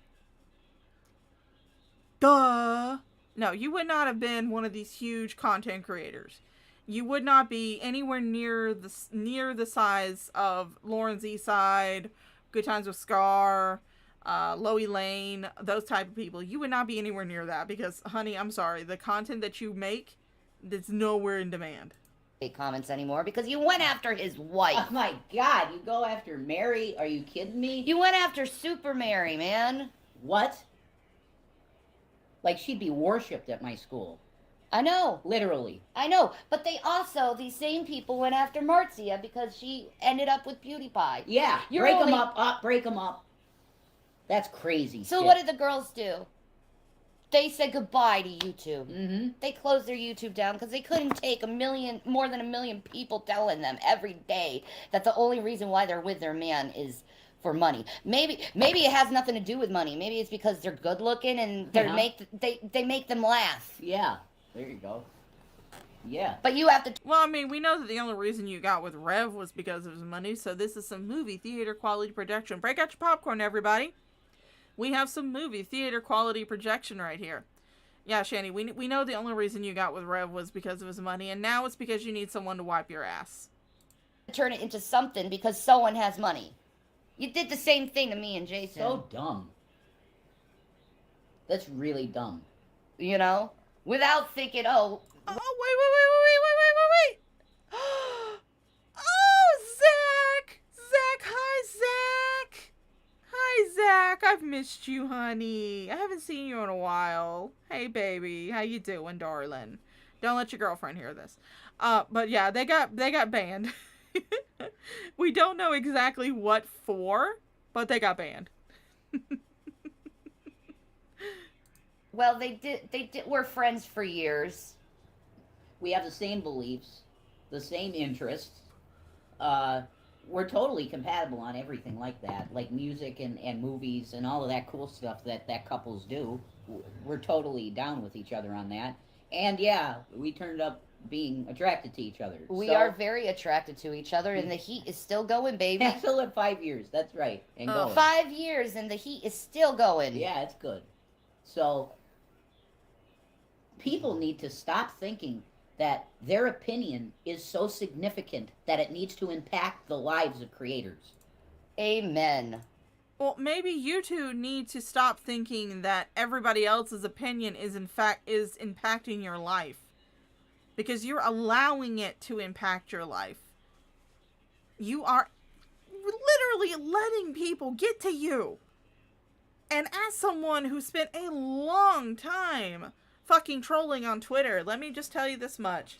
Duh. No, you would not have been one of these huge content creators. You would not be anywhere near the size of Lauren's Eastside, Good Times with Scar, Loey Lane, those type of people. You would not be anywhere near that because, honey, I'm sorry, the content that you make, that's nowhere in demand. Comments anymore because you went after his wife. Oh my God, you go after Mary? Are you kidding me? You went after Super Mary, man. What? Like she'd be worshipped at my school. I know. Literally. I know. But they also, these same people went after Marcia because she ended up with PewDiePie. Yeah. Break them up, break them up. That's crazy. So shit. what did the girls do? They said goodbye to YouTube. Mm-hmm. They closed their YouTube down because they couldn't take more than a million people telling them every day that the only reason why they're with their man is for money. Maybe it has nothing to do with money. Maybe it's because they're good looking and they make them laugh. Yeah, there you go. Yeah. But you have to. Well, I mean, we know that the only reason you got with Rev was because of his money, so this is some movie theater quality projection. Break out your popcorn, everybody. We have some movie theater quality projection right here. Yeah, Shanny, we know the only reason you got with Rev was because of his money, and now it's because you need someone to wipe your ass. Turn it into something because someone has money. You did the same thing to me and Jason. So dumb. That's really dumb. You know? Without thinking, oh, wait. Oh, Zach! Hi, Zach. I've missed you, honey. I haven't seen you in a while. Hey, baby. How you doing, darling? Don't let your girlfriend hear this. But yeah, they got banned. We don't know exactly what for, but they got banned. Well, they did. We're friends for years. We have the same beliefs, the same interests. We're totally compatible on everything like that, like music and movies and all of that cool stuff that couples do. We're totally down with each other on that. And yeah, we turned up being attracted to each other. We are very attracted to each other, and the heat is still going, baby. Still at 5 years, that's right. And going. 5 years, and the heat is still going. Yeah, it's good. So, people need to stop thinking that their opinion is so significant that it needs to impact the lives of creators. Amen. Well, maybe you two need to stop thinking that everybody else's opinion is impacting your life. Because you're allowing it to impact your life. You are literally letting people get to you. And as someone who spent a long time fucking trolling on Twitter, let me just tell you this much.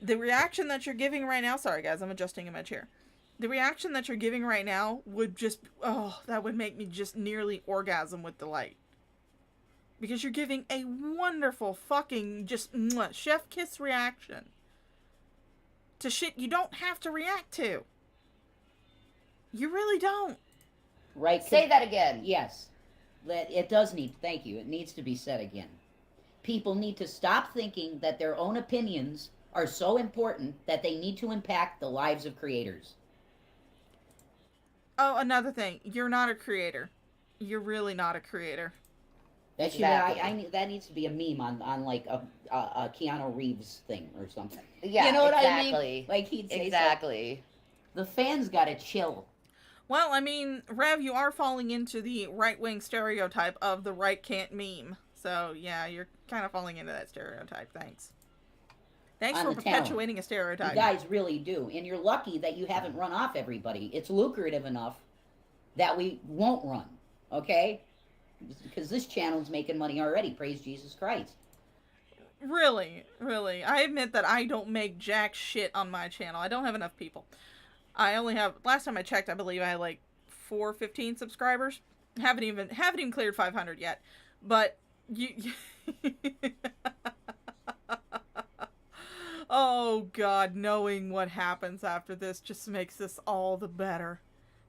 The reaction that you're giving right now, sorry guys, I'm adjusting in my chair. The reaction that you're giving right now would just, that would make me just nearly orgasm with delight. Because you're giving a wonderful fucking just chef kiss reaction to shit you don't have to react to. You really don't. Right. Say that again. Yes. It does need, thank you, it needs to be said again. People need to stop thinking that their own opinions are so important that they need to impact the lives of creators. Oh, another thing. You're not a creator. You're really not a creator. That Exactly. that needs to be a meme on like a Keanu Reeves thing or something. Yeah, you know what exactly. I mean? Like he'd say exactly. The fans gotta chill. Well, I mean, Rev, you are falling into the right-wing stereotype of the right can't meme. So, yeah, you're kind of falling into that stereotype. Thanks. Thanks for perpetuating a stereotype. You guys really do. And you're lucky that you haven't run off everybody. It's lucrative enough that we won't run. Okay? Because this channel's making money already. Praise Jesus Christ. Really. I admit that I don't make jack shit on my channel. I don't have enough people. I only have, last time I checked, I believe I had like 415 subscribers. Haven't even cleared 500 yet. But you oh God, knowing what happens after this just makes this all the better.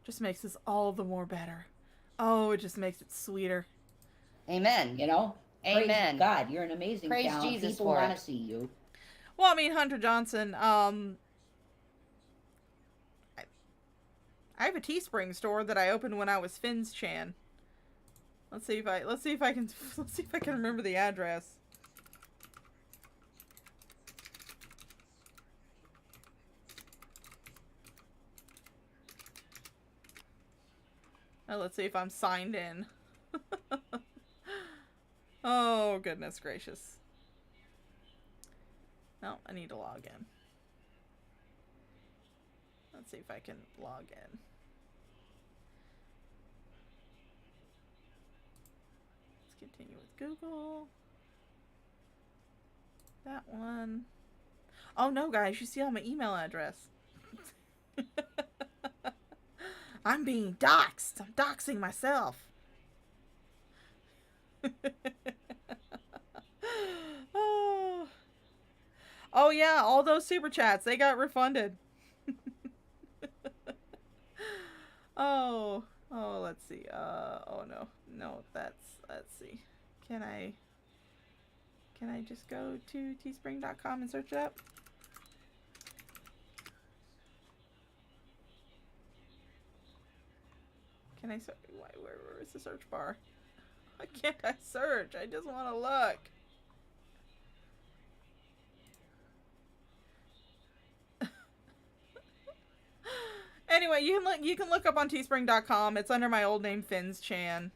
Just makes this all the more better. Oh, it just makes it sweeter. Amen. You know? Amen. Praise God, you're an amazing Praise talent. Jesus People for want it. to see you. Well, I mean, Hunter Johnson, I have a Teespring store that I opened when I was Finn's Chan. Let's see if I can remember the address. Oh, let's see if I'm signed in. Oh, goodness gracious. No, I need to log in. Let's see if I can log in. Let's continue with Google. That one. Oh no, guys, you see all my email address. I'm being doxxed. I'm doxing myself. Oh yeah, all those super chats, they got refunded. Oh. let's see. Oh no. No, let's see. Can I just go to teespring.com and search it up? Can I search? Where is the search bar? Why can't I search? I just want to look. Anyway, you can look up on teespring.com. It's under my old name, Finn's Chan.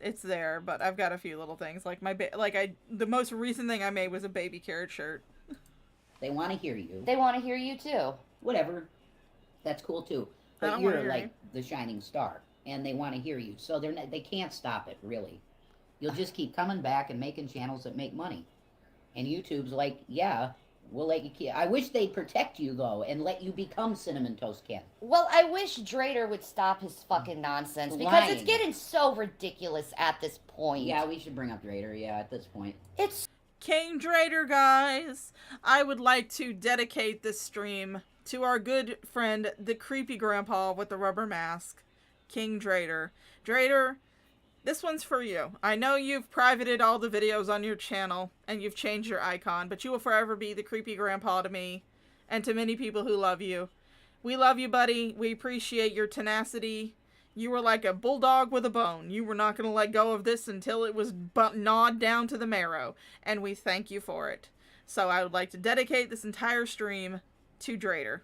It's there, but I've got a few little things like the most recent thing I made was a baby carrot shirt. They want to hear you. They want to hear you too. Whatever. That's cool too. But you're like the shining star, and they want to hear you. So they can't stop it, really. You'll just keep coming back and making channels that make money. And YouTube's like, yeah, we'll let you keep. I wish they'd protect you, though, and let you become Cinnamon Toast Ken. Well, I wish Drader would stop his fucking nonsense, because it's getting so ridiculous at this point. Yeah, we should bring up Drader, yeah, at this point. It's King Drader, guys. I would like to dedicate this stream to our good friend, the creepy grandpa with the rubber mask, King Drader. Drader, this one's for you. I know you've privated all the videos on your channel, and you've changed your icon, but you will forever be the creepy grandpa to me, and to many people who love you. We love you, buddy. We appreciate your tenacity. You were like a bulldog with a bone. You were not going to let go of this until it was gnawed down to the marrow, and we thank you for it. So I would like to dedicate this entire stream to Drader.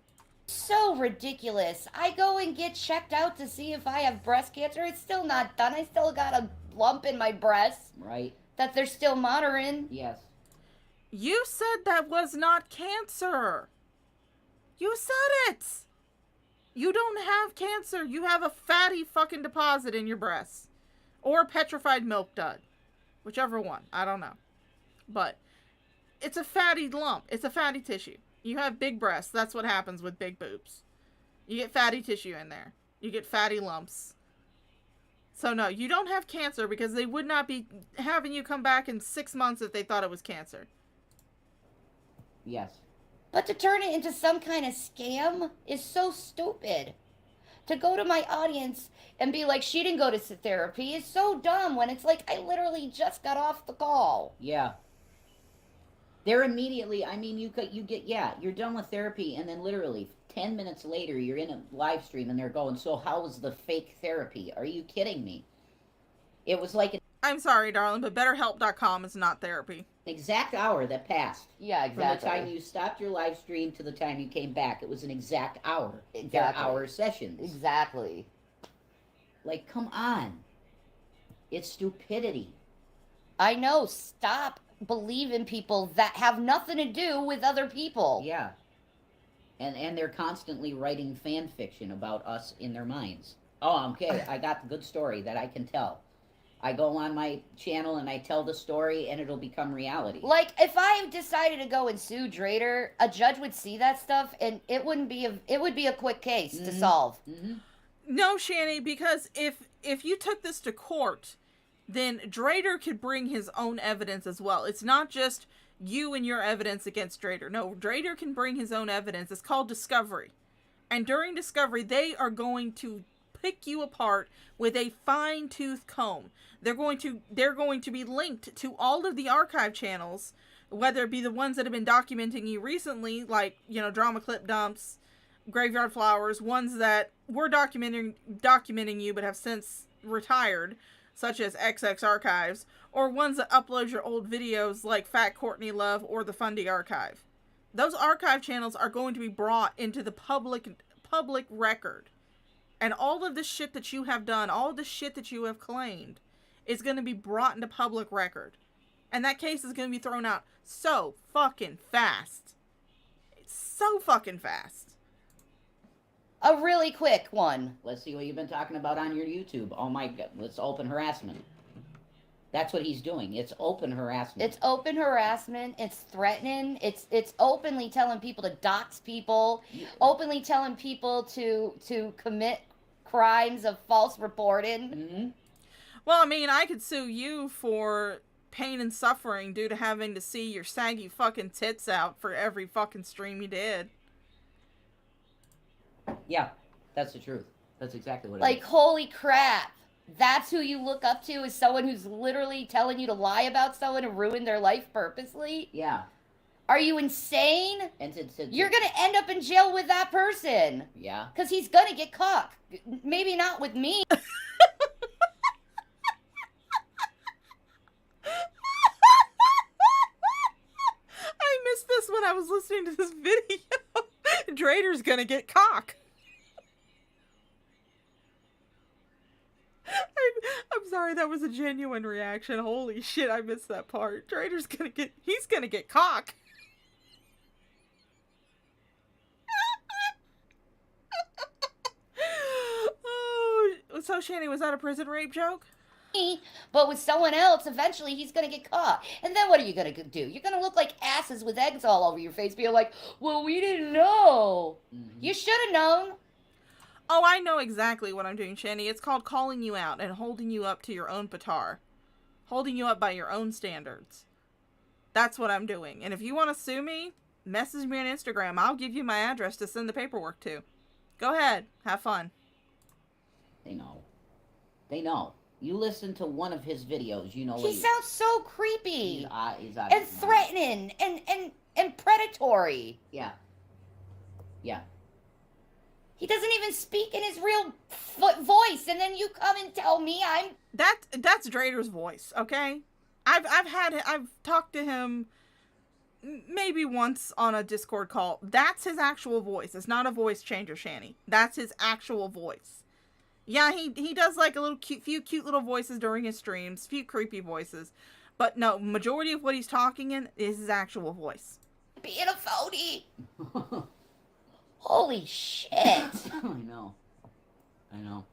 so ridiculous. I go and get checked out to see if I have breast cancer. It's still not done. I still got a lump in my breast. Right. That they're still monitoring. Yes. You said that was not cancer. You said it. You don't have cancer. You have a fatty fucking deposit in your breasts. Or a petrified milk dud. Whichever one. I don't know. But it's a fatty lump. It's a fatty tissue. You have big breasts. That's what happens with big boobs. You get fatty tissue in there. You get fatty lumps. So no, you don't have cancer because they would not be having you come back in 6 months if they thought it was cancer. Yes. But to turn it into some kind of scam is so stupid. To go to my audience and be like, she didn't go to therapy is so dumb when it's like, I literally just got off the call. Yeah. They're immediately, I mean, you get, yeah, you're done with therapy, and then literally 10 minutes later, you're in a live stream, and they're going, so how was the fake therapy? Are you kidding me? It was like an I'm sorry, darling, but BetterHelp.com is not therapy. exact hour that passed. Yeah, exactly. From the time you stopped your live stream to the time you came back. It was an exact hour. Exactly. They're hour sessions. Exactly. Like, come on. It's stupidity. I know. Stop believing people that have nothing to do with other people. Yeah. And they're constantly writing fan fiction about us in their minds. Oh, okay, I got the good story that I can tell. I go on my channel and I tell the story and it'll become reality. Like, if I decided to go and sue Drader, a judge would see that stuff and it would be a quick case to solve. Mm-hmm. No, Shanny, because if you took this to court, then Drader could bring his own evidence as well. It's not just you and your evidence against Drader. No, Drader can bring his own evidence. It's called discovery. And during discovery, they are going to pick you apart with a fine-tooth comb. They're going to be linked to all of the archive channels, whether it be the ones that have been documenting you recently, like, you know, Drama Clip Dumps, Graveyard Flowers, ones that were documenting you but have since retired, such as XX Archives, or ones that upload your old videos like Fat Courtney Love or the Fundy Archive. Those archive channels are going to be brought into the public record. And all of the shit that you have done, all the shit that you have claimed, is going to be brought into public record. And that case is going to be thrown out so fucking fast. It's so fucking fast. A really quick one. Let's see what you've been talking about on your YouTube. Oh my God, it's open harassment. That's what he's doing. It's open harassment. It's open harassment. It's threatening. It's openly telling people to dox people. Yeah. Openly telling people to commit crimes of false reporting. Mm-hmm. Well, I mean, I could sue you for pain and suffering due to having to see your saggy fucking tits out for every fucking stream you did. Yeah, that's the truth. That's exactly what it Like, is. holy crap. That's who you look up to, is someone who's literally telling you to lie about someone and ruin their life purposely? Yeah. Are you insane? And You're going to end up in jail with that person. Yeah. Because he's going to get caught. Maybe not with me. I missed this when I was listening to this video. Drader's gonna get cock. I'm sorry, that was a genuine reaction. Holy shit, I missed that part. Drader's gonna get, he's gonna get cock. Oh, so Shanny, was that a prison rape joke? But with someone else, eventually he's gonna get caught. And then what are you gonna do? You're gonna look like asses with eggs all over your face, being like, well, we didn't know. You should have known. Oh, I know exactly what I'm doing, Shanny. It's called calling you out and holding you up to your own petard. Holding you up by your own standards. That's what I'm doing. And if you want to sue me, message me on Instagram. I'll give you my address to send the paperwork to. Go ahead. Have fun. They know. They know. You listen to one of his videos, you know. He sounds so creepy. He's and threatening and predatory. Yeah. Yeah. He doesn't even speak in his real voice, and then you come and tell me I'm... That's Drader's voice, okay? I've talked to him maybe once on a Discord call. That's his actual voice. It's not a voice changer, Shanny. That's his actual voice. Yeah, he does like a few cute little voices during his streams, few creepy voices. But no, majority of what he's talking in is his actual voice. Being a phony. Holy shit. I know. I know.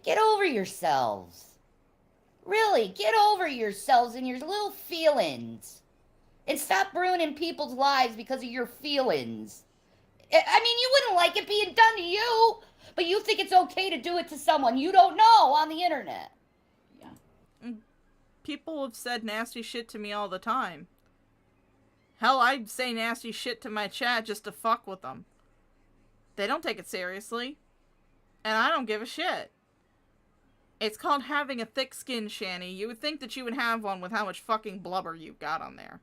Get over yourselves. Really, get over yourselves and your little feelings. And stop ruining people's lives because of your feelings. I mean, you wouldn't like it being done to you, but you think it's okay to do it to someone you don't know on the internet. Yeah. People have said nasty shit to me all the time. Hell, I'd say nasty shit to my chat just to fuck with them. They don't take it seriously. And I don't give a shit. It's called having a thick skin, Shanny. You would think that you would have one with how much fucking blubber you've got on there.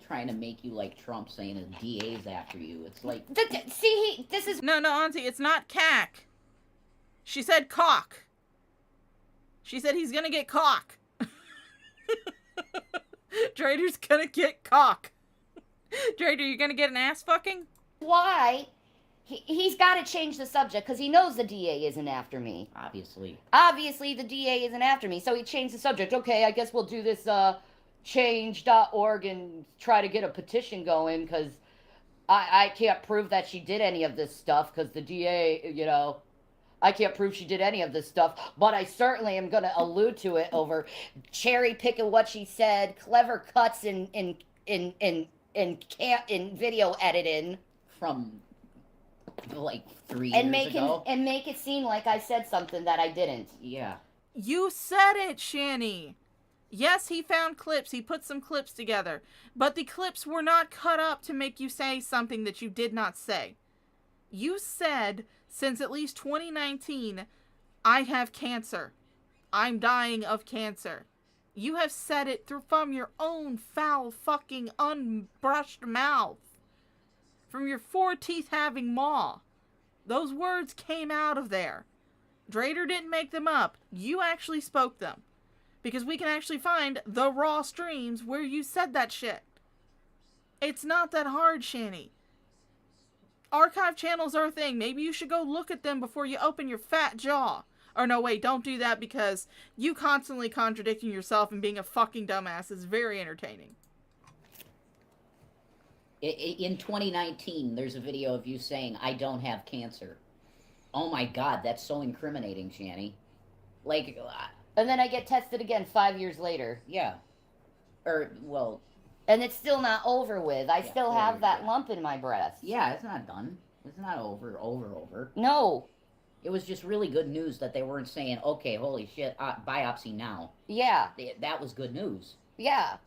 Trying to make you like Trump saying his DA's after you. It's like... See, this is... No, Auntie, it's not cack. She said cock. She said he's gonna get cock. Drader's gonna get cock. Drader, you gonna get an ass fucking? Why? He's got to change the subject because he knows the DA isn't after me. Obviously. Obviously, the DA isn't after me, so he changed the subject. Okay, I guess we'll do this change.org and try to get a petition going because I can't prove that she did any of this stuff because the DA, you know, I can't prove she did any of this stuff, but I certainly am going to allude to it over cherry picking what she said, clever cuts in video editing from like 3 years ago. And make it seem like I said something that I didn't. Yeah. You said it, Shanny. Yes, he found clips. He put some clips together. But the clips were not cut up to make you say something that you did not say. You said, since at least 2019, I have cancer. I'm dying of cancer. You have said it from your own foul fucking unbrushed mouth. From your 4 teeth having maw. Those words came out of there. Drader didn't make them up. You actually spoke them. Because we can actually find the raw streams where you said that shit. It's not that hard, Shanny. Archive channels are a thing. Maybe you should go look at them before you open your fat jaw. Or no, wait, don't do that because you constantly contradicting yourself and being a fucking dumbass is very entertaining. In 2019, there's a video of you saying, I don't have cancer. Oh my God, that's so incriminating, Shanny. Like... And then I get tested again 5 years later. Yeah. Well... And it's still not over with. I still have that lump in my breast. Yeah, it's not done. It's not over. No. It was just really good news that they weren't saying, okay, holy shit, biopsy now. Yeah. That was good news. Yeah.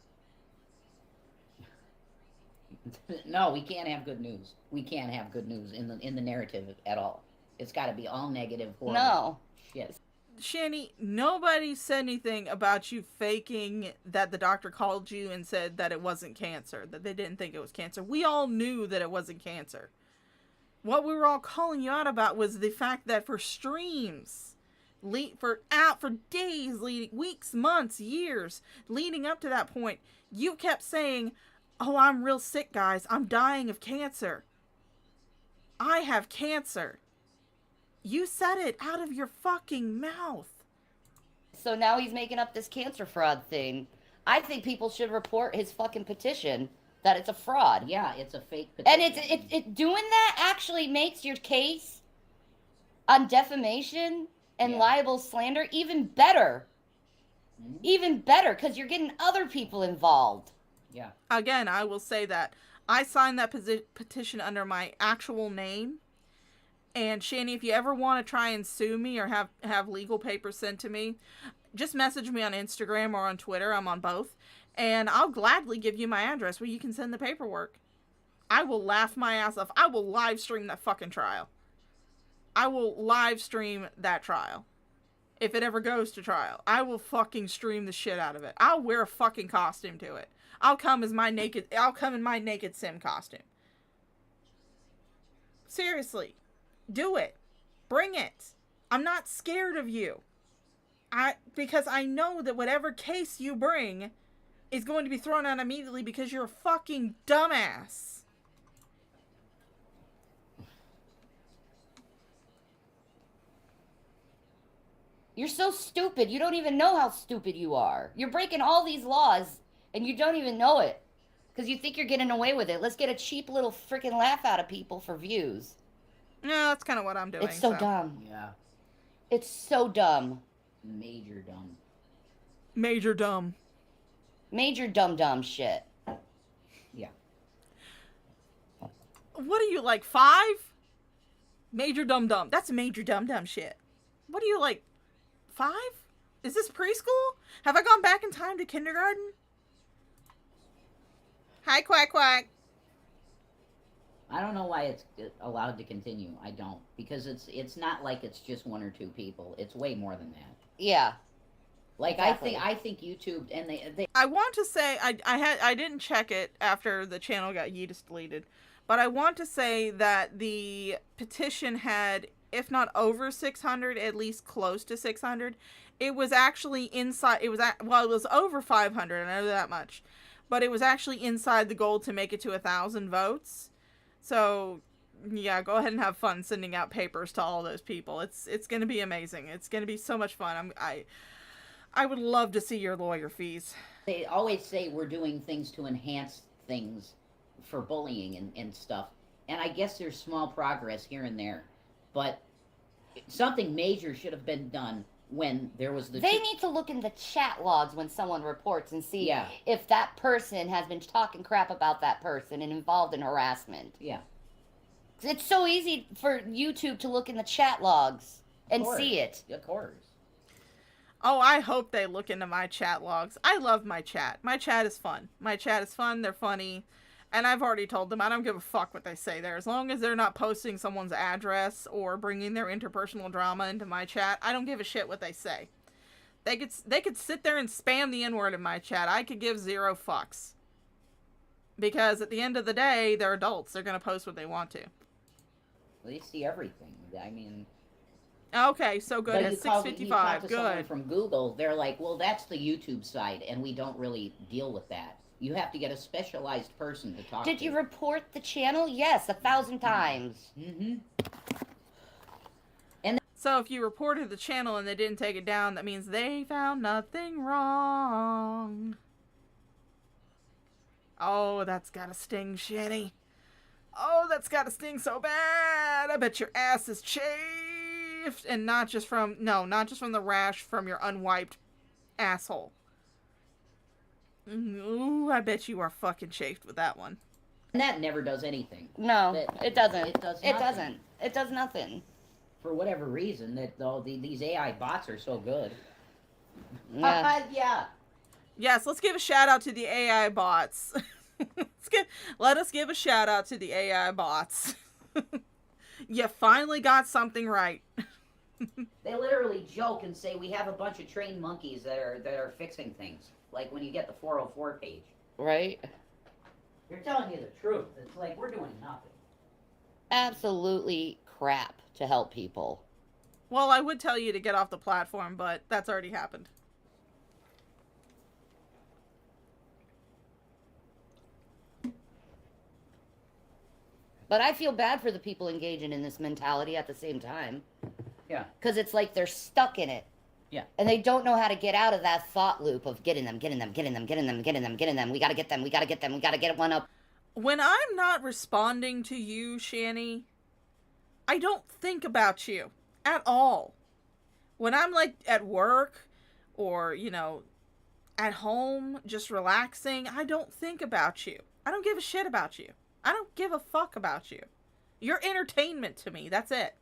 No, we can't have good news. We can't have good news in the narrative at all. It's got to be all negative. Horrible No. shit. Shanny, nobody said anything about you faking that the doctor called you and said that it wasn't cancer, that they didn't think it was cancer. We all knew that it wasn't cancer. What we were all calling you out about was the fact that for streams, for days, weeks, months, years, leading up to that point, you kept saying, oh, I'm real sick, guys. I'm dying of cancer. I have cancer. You said it out of your fucking mouth. So now he's making up this cancer fraud thing. I think people should report his fucking petition that it's a fraud. Yeah, it's a fake petition. And it doing that actually makes your case on defamation and libel slander even better. Mm-hmm. Even better, because you're getting other people involved. Yeah. Again, I will say that I signed that petition under my actual name. And Shanny, if you ever want to try and sue me or have legal papers sent to me, just message me on Instagram or on Twitter. I'm on both. And I'll gladly give you my address where you can send the paperwork. I will laugh my ass off. I will live stream that fucking trial. I will live stream that trial. If it ever goes to trial, I will fucking stream the shit out of it. I'll wear a fucking costume to it. I'll come in my naked sim costume. Seriously. Do it. Bring it. I'm not scared of you. Because I know that whatever case you bring is going to be thrown out immediately because you're a fucking dumbass. You're so stupid. You don't even know how stupid you are. You're breaking all these laws and you don't even know it. Because you think you're getting away with it. Let's get a cheap little freaking laugh out of people for views. No, that's kind of what I'm doing. It's so dumb. Yeah. It's so dumb. Major dumb. Major dumb. Major dumb shit. Yeah. What are you, like 5? Major dumb. That's major dumb shit. What are you, like 5? Is this preschool? Have I gone back in time to kindergarten? Hi, quack quack. I don't know why it's allowed to continue. I don't, because it's not like it's just 1 or 2 people. It's way more than that. Yeah. Like exactly. I think YouTube and they I want to say I didn't check it after the channel got yeetus deleted, but I want to say that the petition had, if not over 600, at least close to 600. It was actually inside. It was over 500. I know that much, but it was actually inside the goal to make it to 1,000 votes. So, yeah, go ahead and have fun sending out papers to all those people. It's going to be amazing. It's going to be so much fun. I would love to see your lawyer fees. They always say we're doing things to enhance things for bullying and stuff. And I guess there's small progress here and there. But something major should have been done when there was the... They need to look in the chat logs when someone reports and see if that person has been talking crap about that person and involved in harassment. Yeah. It's so easy for YouTube to look in the chat logs and see it. Of course. Oh, I hope they look into my chat logs. I love my chat. My chat is fun. They're funny. And I've already told them I don't give a fuck what they say there. As long as they're not posting someone's address or bringing their interpersonal drama into my chat, I don't give a shit what they say. They could sit there and spam the N-word in my chat. I could give 0 fucks. Because at the end of the day, they're adults. They're going to post what they want to. Well, they see everything. I mean... Okay, so good. At 6:55, you talk to good. someone from Google, they're like, well, that's the YouTube side, and we don't really deal with that. You have to get a specialized person to talk to. Did you report the channel? Yes, 1,000 times. Mm-hmm. So if you reported the channel and they didn't take it down, that means they found nothing wrong. Oh, that's gotta sting, Shanny. Oh, that's gotta sting so bad. I bet your ass is chafed. And not just from the rash from your unwiped asshole. Ooh, I bet you are fucking chafed with that one. And that never does anything. No, it doesn't. It does It nothing. doesn't. It does nothing. for whatever reason, that these AI bots are so good. Yeah. Yes, let's give a shout out to the AI bots. Let us give a shout out to the AI bots. You finally got something right. They literally joke and say we have a bunch of trained monkeys that are fixing things. Like when you get the 404 page. Right? They're telling you the truth. It's like we're doing nothing. Absolutely crap to help people. Well, I would tell you to get off the platform, but that's already happened. But I feel bad for the people engaging in this mentality at the same time. Yeah. Because it's like they're stuck in it. Yeah. And they don't know how to get out of that thought loop of getting them. We got to get them. We got to get one up. When I'm not responding to you, Shanny, I don't think about you at all. When I'm like at work or, at home, just relaxing, I don't think about you. I don't give a shit about you. I don't give a fuck about you. You're entertainment to me. That's it.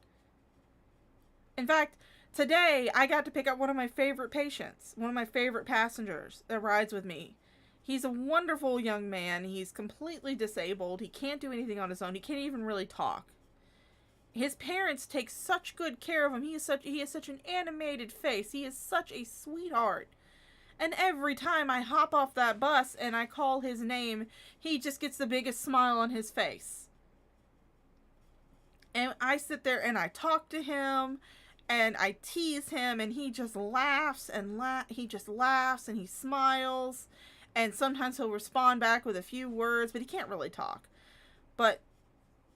In fact, today I got to pick up one of my favorite patients, one of my favorite passengers that rides with me. He's a wonderful young man. He's completely disabled. He can't do anything on his own. He can't even really talk. His parents take such good care of him. He has such an animated face. He is such a sweetheart. And every time I hop off that bus and I call his name, he just gets the biggest smile on his face. And I sit there and I talk to him and I tease him and he just laughs and he smiles. And sometimes he'll respond back with a few words, but he can't really talk. But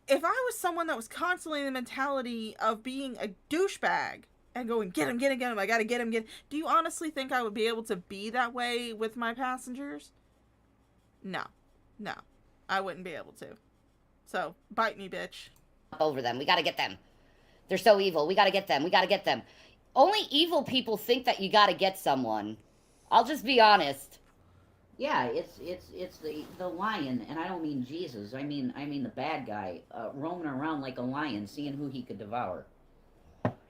if I was someone that was constantly in the mentality of being a douchebag and going, get him, I gotta get him, do you honestly think I would be able to be that way with my passengers? No, I wouldn't be able to. So, bite me, bitch. Over them. We gotta get them. They're so evil. We gotta get them. Only evil people think that you gotta get someone. I'll just be honest. Yeah, it's the lion, and I don't mean Jesus. I mean the bad guy roaming around like a lion, seeing who he could devour.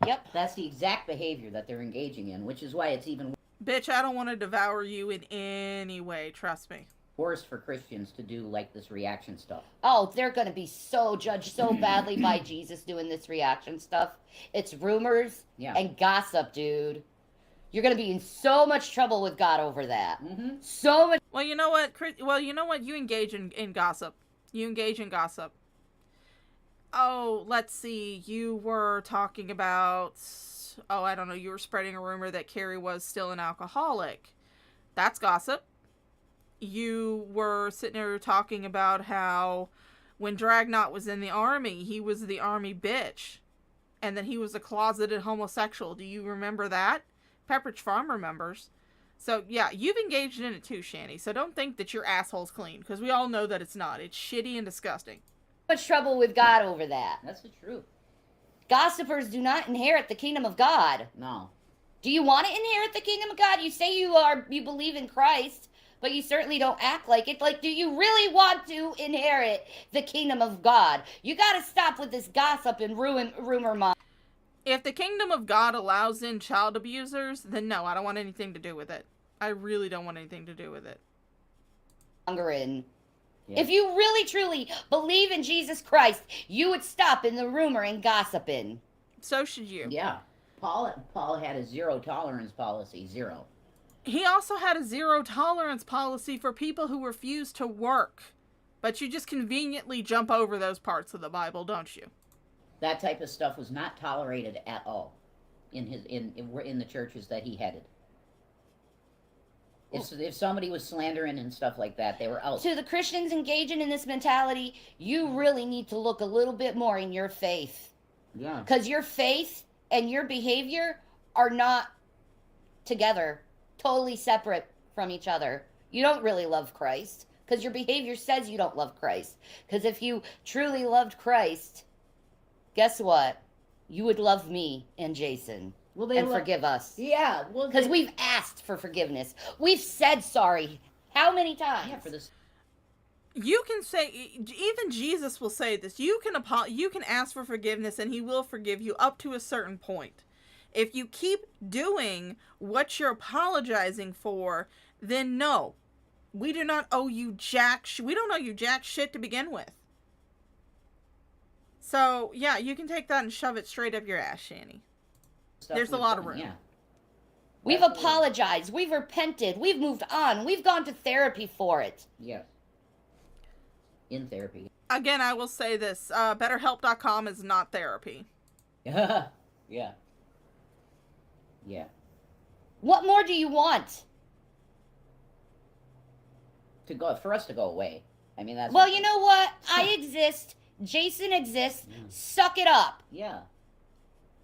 Yep. That's the exact behavior that they're engaging in, which is why it's even Bitch, I don't want to devour you in any way, trust me. worse for Christians to do like this reaction stuff. Oh, they're gonna be so judged so badly by Jesus doing this reaction stuff. It's rumors and gossip, dude. You're gonna be in so much trouble with God over that. Mm-hmm. So much. Well, you know what? You engage in gossip. You engage in gossip. Oh, let's see. You were talking about... Oh, I don't know. You were spreading a rumor that Carrie was still an alcoholic. That's gossip. You were sitting there talking about how when Dragnot was in the army, he was the army bitch. And that he was a closeted homosexual. Do you remember that? Pepperidge Farm remembers. So, yeah, you've engaged in it too, Shanny. So don't think that your asshole's clean, because we all know that it's not. It's shitty and disgusting. Much trouble with God over that. That's the truth. Gossipers do not inherit the kingdom of God. No. Do you want to inherit the kingdom of God? You say you believe in Christ, but you certainly don't act like it. Like, do you really want to inherit the kingdom of God? You got to stop with this gossip and rumor mob. If the kingdom of God allows in child abusers, then no, I don't want anything to do with it. I really don't want anything to do with it. Yeah. If you really truly believe in Jesus Christ, you would stop in the rumor and gossiping. So should you. Yeah. Paul had a zero tolerance policy. Zero. He also had a zero tolerance policy for people who refuse to work. But you just conveniently jump over those parts of the Bible, don't you? That type of stuff was not tolerated at all in the churches that he headed. If somebody was slandering and stuff like that, they were out. To the Christians engaging in this mentality, you really need to look a little bit more in your faith. Yeah. Because your faith and your behavior are not together, totally separate from each other. You don't really love Christ because your behavior says you don't love Christ. Because if you truly loved Christ, guess what? You would love me and Jason. And forgive us. Yeah. Because we've asked for forgiveness. We've said sorry. How many times? Yeah, for this. You can say, even Jesus will say this, you can ask for forgiveness and he will forgive you up to a certain point. If you keep doing what you're apologizing for, then no, we do not owe you we don't owe you jack shit to begin with. So, yeah, you can take that and shove it straight up your ass, Shanny. There's a lot of room. Yeah. We've apologized. We've repented. We've moved on. We've gone to therapy for it. Yeah. In therapy. Again, I will say this. BetterHelp.com is not therapy. Yeah. Yeah. What more do you want? For us to go away. I mean, that's... Well, you know what? I exist. Jason exists. Yeah. Suck it up. Yeah.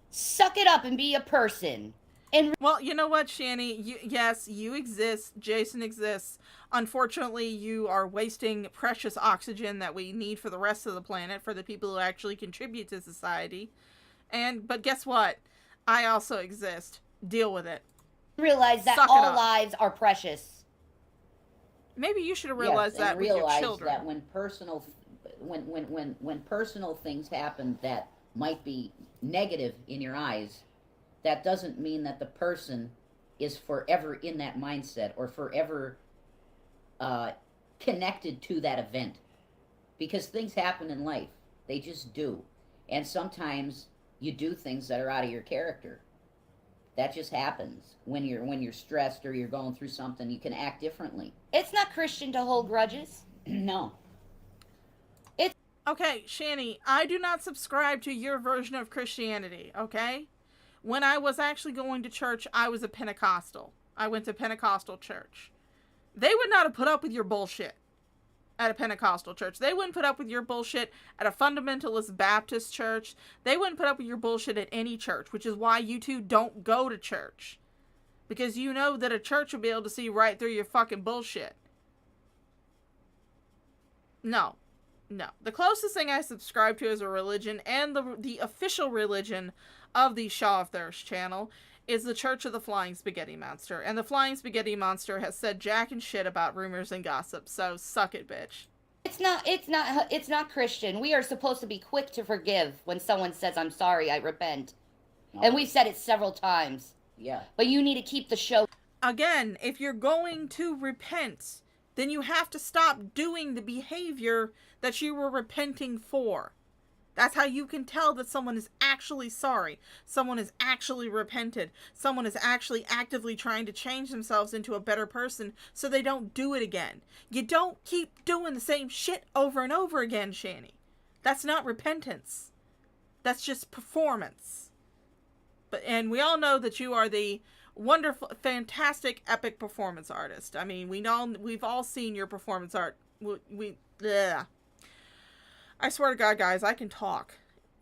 Suck it up and be a person. And well, you know what, Shanny? Yes, you exist. Jason exists. Unfortunately, you are wasting precious oxygen that we need for the rest of the planet, for the people who actually contribute to society. But guess what? I also exist. Deal with it. Realize that Suck it all up. lives are precious. Maybe you should have realized that with your children. That when personal things happen that might be negative in your eyes, that doesn't mean that the person is forever in that mindset or forever connected to that event. Because things happen in life. They just do. And sometimes you do things that are out of your character. That just happens. When you're stressed or you're going through something, you can act differently. It's not Christian to hold grudges. No. Okay, Shanny, I do not subscribe to your version of Christianity, okay? When I was actually going to church, I was a Pentecostal. I went to Pentecostal church. They would not have put up with your bullshit at a Pentecostal church. They wouldn't put up with your bullshit at a fundamentalist Baptist church. They wouldn't put up with your bullshit at any church, which is why you two don't go to church. Because you know that a church will be able to see right through your fucking bullshit. No. The closest thing I subscribe to as a religion, and the official religion of the Shaw of Thirst channel, is the Church of the Flying Spaghetti Monster. And the Flying Spaghetti Monster has said jack and shit about rumors and gossip, so suck it, bitch. It's not Christian. We are supposed to be quick to forgive when someone says, I'm sorry, I repent. And we've said it several times. Yeah. But you need to keep the show. Again, if you're going to repent, then you have to stop doing the behavior that you were repenting for. That's how you can tell that someone is actually sorry. Someone is actually repented. Someone is actually actively trying to change themselves into a better person so they don't do it again. You don't keep doing the same shit over and over again, Shanny. That's not repentance. That's just performance. And we all know that you are the wonderful, fantastic, epic performance artist. I mean, we've all seen your performance art. I swear to God, guys, I can talk.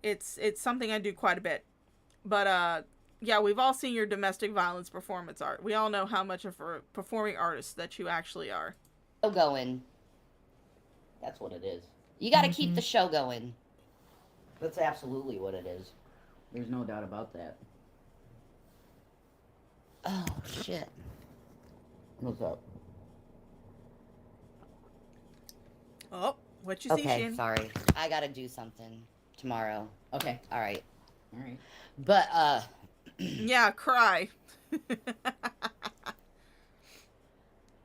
It's something I do quite a bit. But, yeah, we've all seen your domestic violence performance art. We all know how much of a performing artist that you actually are. Going. That's what it is. You got to keep the show going. That's absolutely what it is. There's no doubt about that. Oh, shit. What's up? Oh, what you see, Okay, Shanny? sorry. I got to do something tomorrow. Okay. All right. All right. But, Yeah, cry.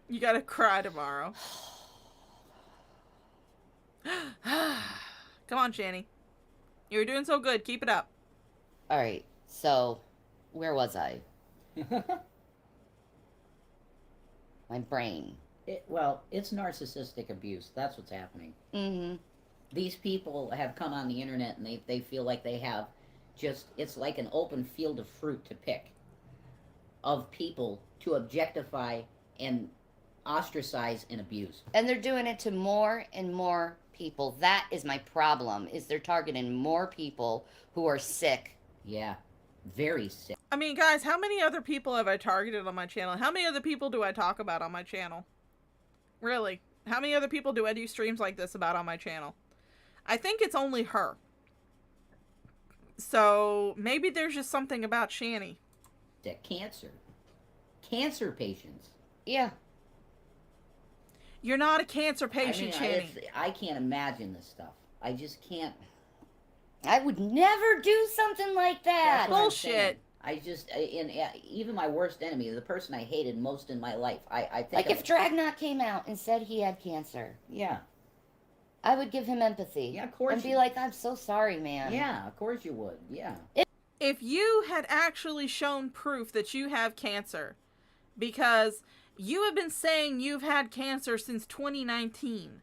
You gotta cry tomorrow. Come on, Shanny. You were doing so good. Keep it up. all right. So, where was I? My brain. It's narcissistic abuse. That's what's happening. Mm-hmm. These people have come on the internet and they feel like they have it's like an open field of fruit to pick. Of people to objectify and ostracize and abuse. And they're doing it to more and more people. That is my problem, is they're targeting more people who are sick. Yeah. Very sick. I mean, guys, how many other people have I targeted on my channel? How many other people do I talk about on my channel? Really? How many other people do I do streams like this about on my channel? I think it's only her. So, maybe there's just something about Shanny. That cancer patients. Yeah. You're not a cancer patient, Shanny. I can't imagine this stuff. I just can't. I would never do something like that. Bullshit. I just, even my worst enemy, the person I hated most in my life, I think. Like if Dragnot came out and said he had cancer. Yeah. I would give him empathy. Yeah, of course. And be like, I'm so sorry, man. Yeah, of course you would. Yeah. If you had actually shown proof that you have cancer, because you have been saying you've had cancer since 2019.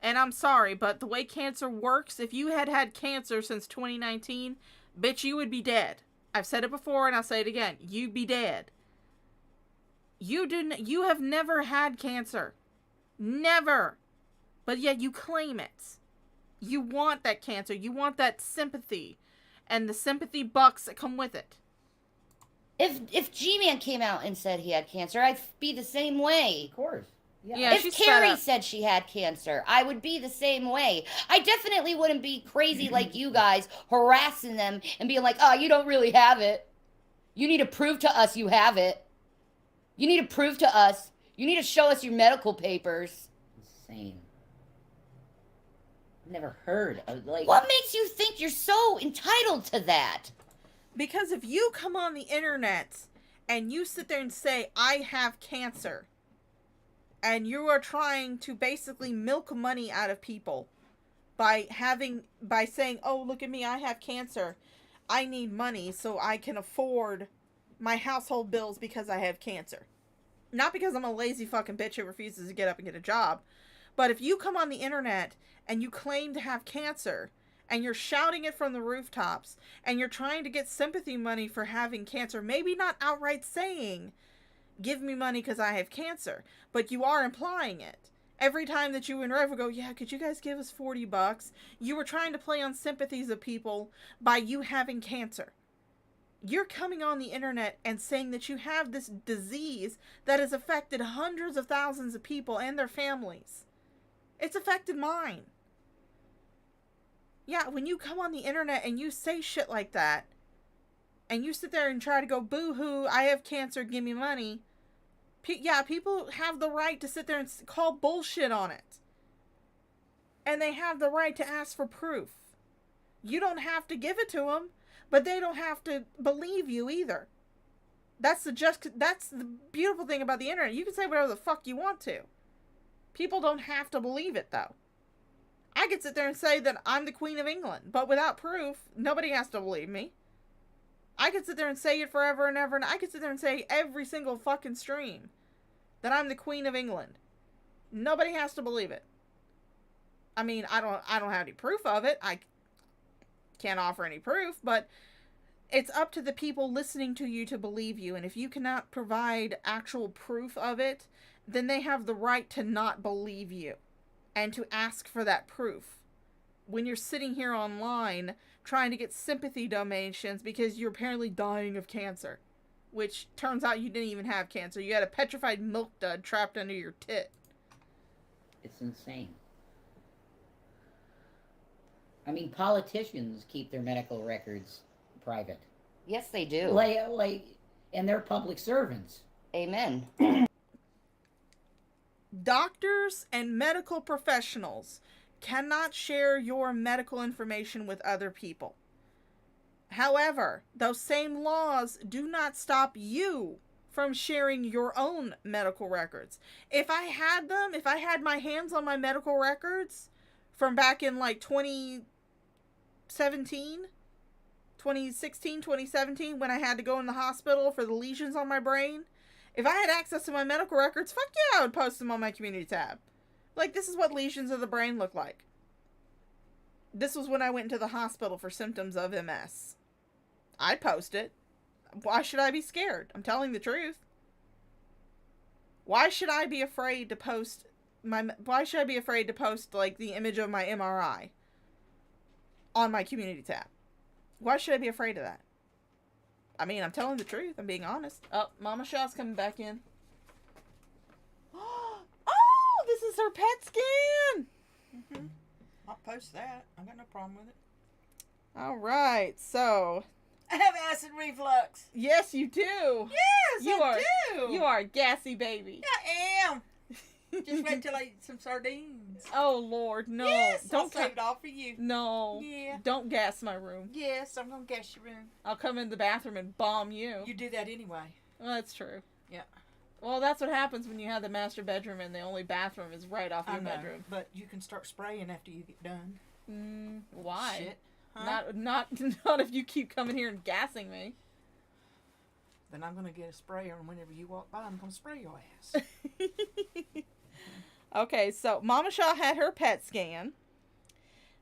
And I'm sorry, but the way cancer works, if you had had cancer since 2019, bitch, you would be dead. I've said it before and I'll say it again. You'd be dead. You have never had cancer. Never. But yet you claim it. You want that cancer. You want that sympathy. And the sympathy bucks that come with it. If G-Man came out and said he had cancer, I'd be the same way. Of course. Yeah, if Carrie said she had cancer, I would be the same way. I definitely wouldn't be crazy like you guys, harassing them and being like, oh, you don't really have it. You need to prove to us you have it. You need to prove to us. You need to show us your medical papers. Insane. Never heard of, like... What makes you think you're so entitled to that? Because if you come on the internet and you sit there and say, I have cancer, and you are trying to basically milk money out of people by saying, oh, look at me, I have cancer. I need money so I can afford my household bills because I have cancer. Not because I'm a lazy fucking bitch who refuses to get up and get a job. But if you come on the internet and you claim to have cancer and you're shouting it from the rooftops and you're trying to get sympathy money for having cancer, maybe not outright saying, give me money because I have cancer, but you are implying it. Every time that you and Rev would go, yeah, could you guys give us $40? You were trying to play on sympathies of people by you having cancer. You're coming on the internet and saying that you have this disease that has affected hundreds of thousands of people and their families. It's affected mine. Yeah, when you come on the internet and you say shit like that, and you sit there and try to go, boo-hoo, I have cancer, give me money. Yeah, people have the right to sit there and call bullshit on it. And they have the right to ask for proof. You don't have to give it to them, but they don't have to believe you either. That's the beautiful thing about the internet. You can say whatever the fuck you want to. People don't have to believe it, though. I could sit there and say that I'm the Queen of England, but without proof, nobody has to believe me. I could sit there and say it forever and ever, and I could sit there and say every single fucking stream that I'm the Queen of England. Nobody has to believe it. I mean, I don't have any proof of it. I can't offer any proof, but it's up to the people listening to you to believe you, and if you cannot provide actual proof of it, then they have the right to not believe you and to ask for that proof. When you're sitting here online trying to get sympathy donations because you're apparently dying of cancer, which turns out you didn't even have cancer. You had a petrified milk dud trapped under your tit. It's insane. I mean, politicians keep their medical records private. Yes, they do. And they're public servants. Amen. Doctors and medical professionals cannot share your medical information with other people. However, those same laws do not stop you from sharing your own medical records. If I had my hands on my medical records from back in like 2016, 2017, when I had to go in the hospital for the lesions on my brain, if I had access to my medical records, fuck yeah, I would post them on my community tab. Like, this is what lesions of the brain look like. This was when I went into the hospital for symptoms of MS. I'd post it. Why should I be scared? I'm telling the truth. Why should I be afraid to post like the image of my MRI on my community tab? Why should I be afraid of that? I mean, I'm telling the truth. I'm being honest. Oh, Mama Shaw's coming back in. Oh, this is her pet scan. Mm-hmm. I'll post that. I got no problem with it. All right, so I have acid reflux. Yes, you do. Yes, I do. You are a gassy baby. I am. Just wait till I eat some sardines. Oh Lord, no! Yes, Don't I'll save it all for you. No. Yeah. Don't gas my room. Yes, I'm gonna gas your room. I'll come in the bathroom and bomb you. You do that anyway. Well, that's true. Yeah. Well, that's what happens when you have the master bedroom and the only bathroom is right off your bedroom. But you can start spraying after you get done. Why? Shit. Huh? Not if you keep coming here and gassing me. Then I'm gonna get a sprayer, and whenever you walk by, I'm gonna spray your ass. Okay, so Mama Shaw had her PET scan.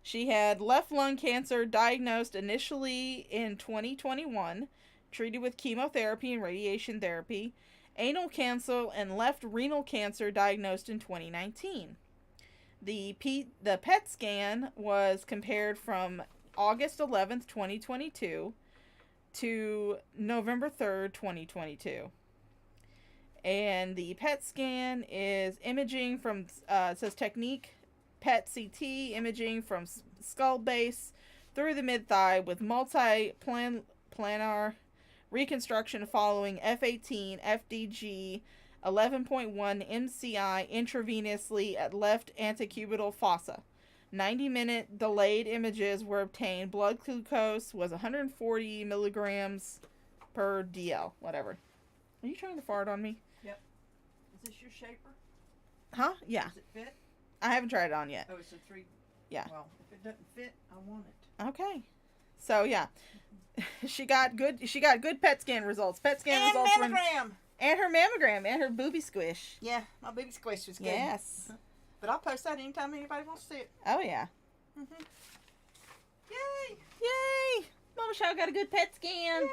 She had left lung cancer diagnosed initially in 2021, treated with chemotherapy and radiation therapy, anal cancer and left renal cancer diagnosed in 2019. The PET scan was compared from August 11th, 2022 to November 3rd, 2022. And the PET scan is imaging from, it says technique PET CT, imaging from skull base through the mid-thigh with multi-planar reconstruction following F18 FDG 11.1 MCI intravenously at left antecubital fossa. 90-minute delayed images were obtained. Blood glucose was 140 milligrams per DL. Whatever. Are you trying to fart on me? Yep. Is this your shaper? Huh? Yeah. Does it fit? I haven't tried it on yet. Oh, it's a 3. Yeah. Well, if it doesn't fit, I want it. Okay. So yeah, she got good PET scan results. PET scan and results. mammogram. And her mammogram and her booby squish. Yeah, my baby squish was good. Yes. But I'll post that anytime anybody wants to see it. Oh yeah. Yay! Yay! Mama Shaw got a good PET scan.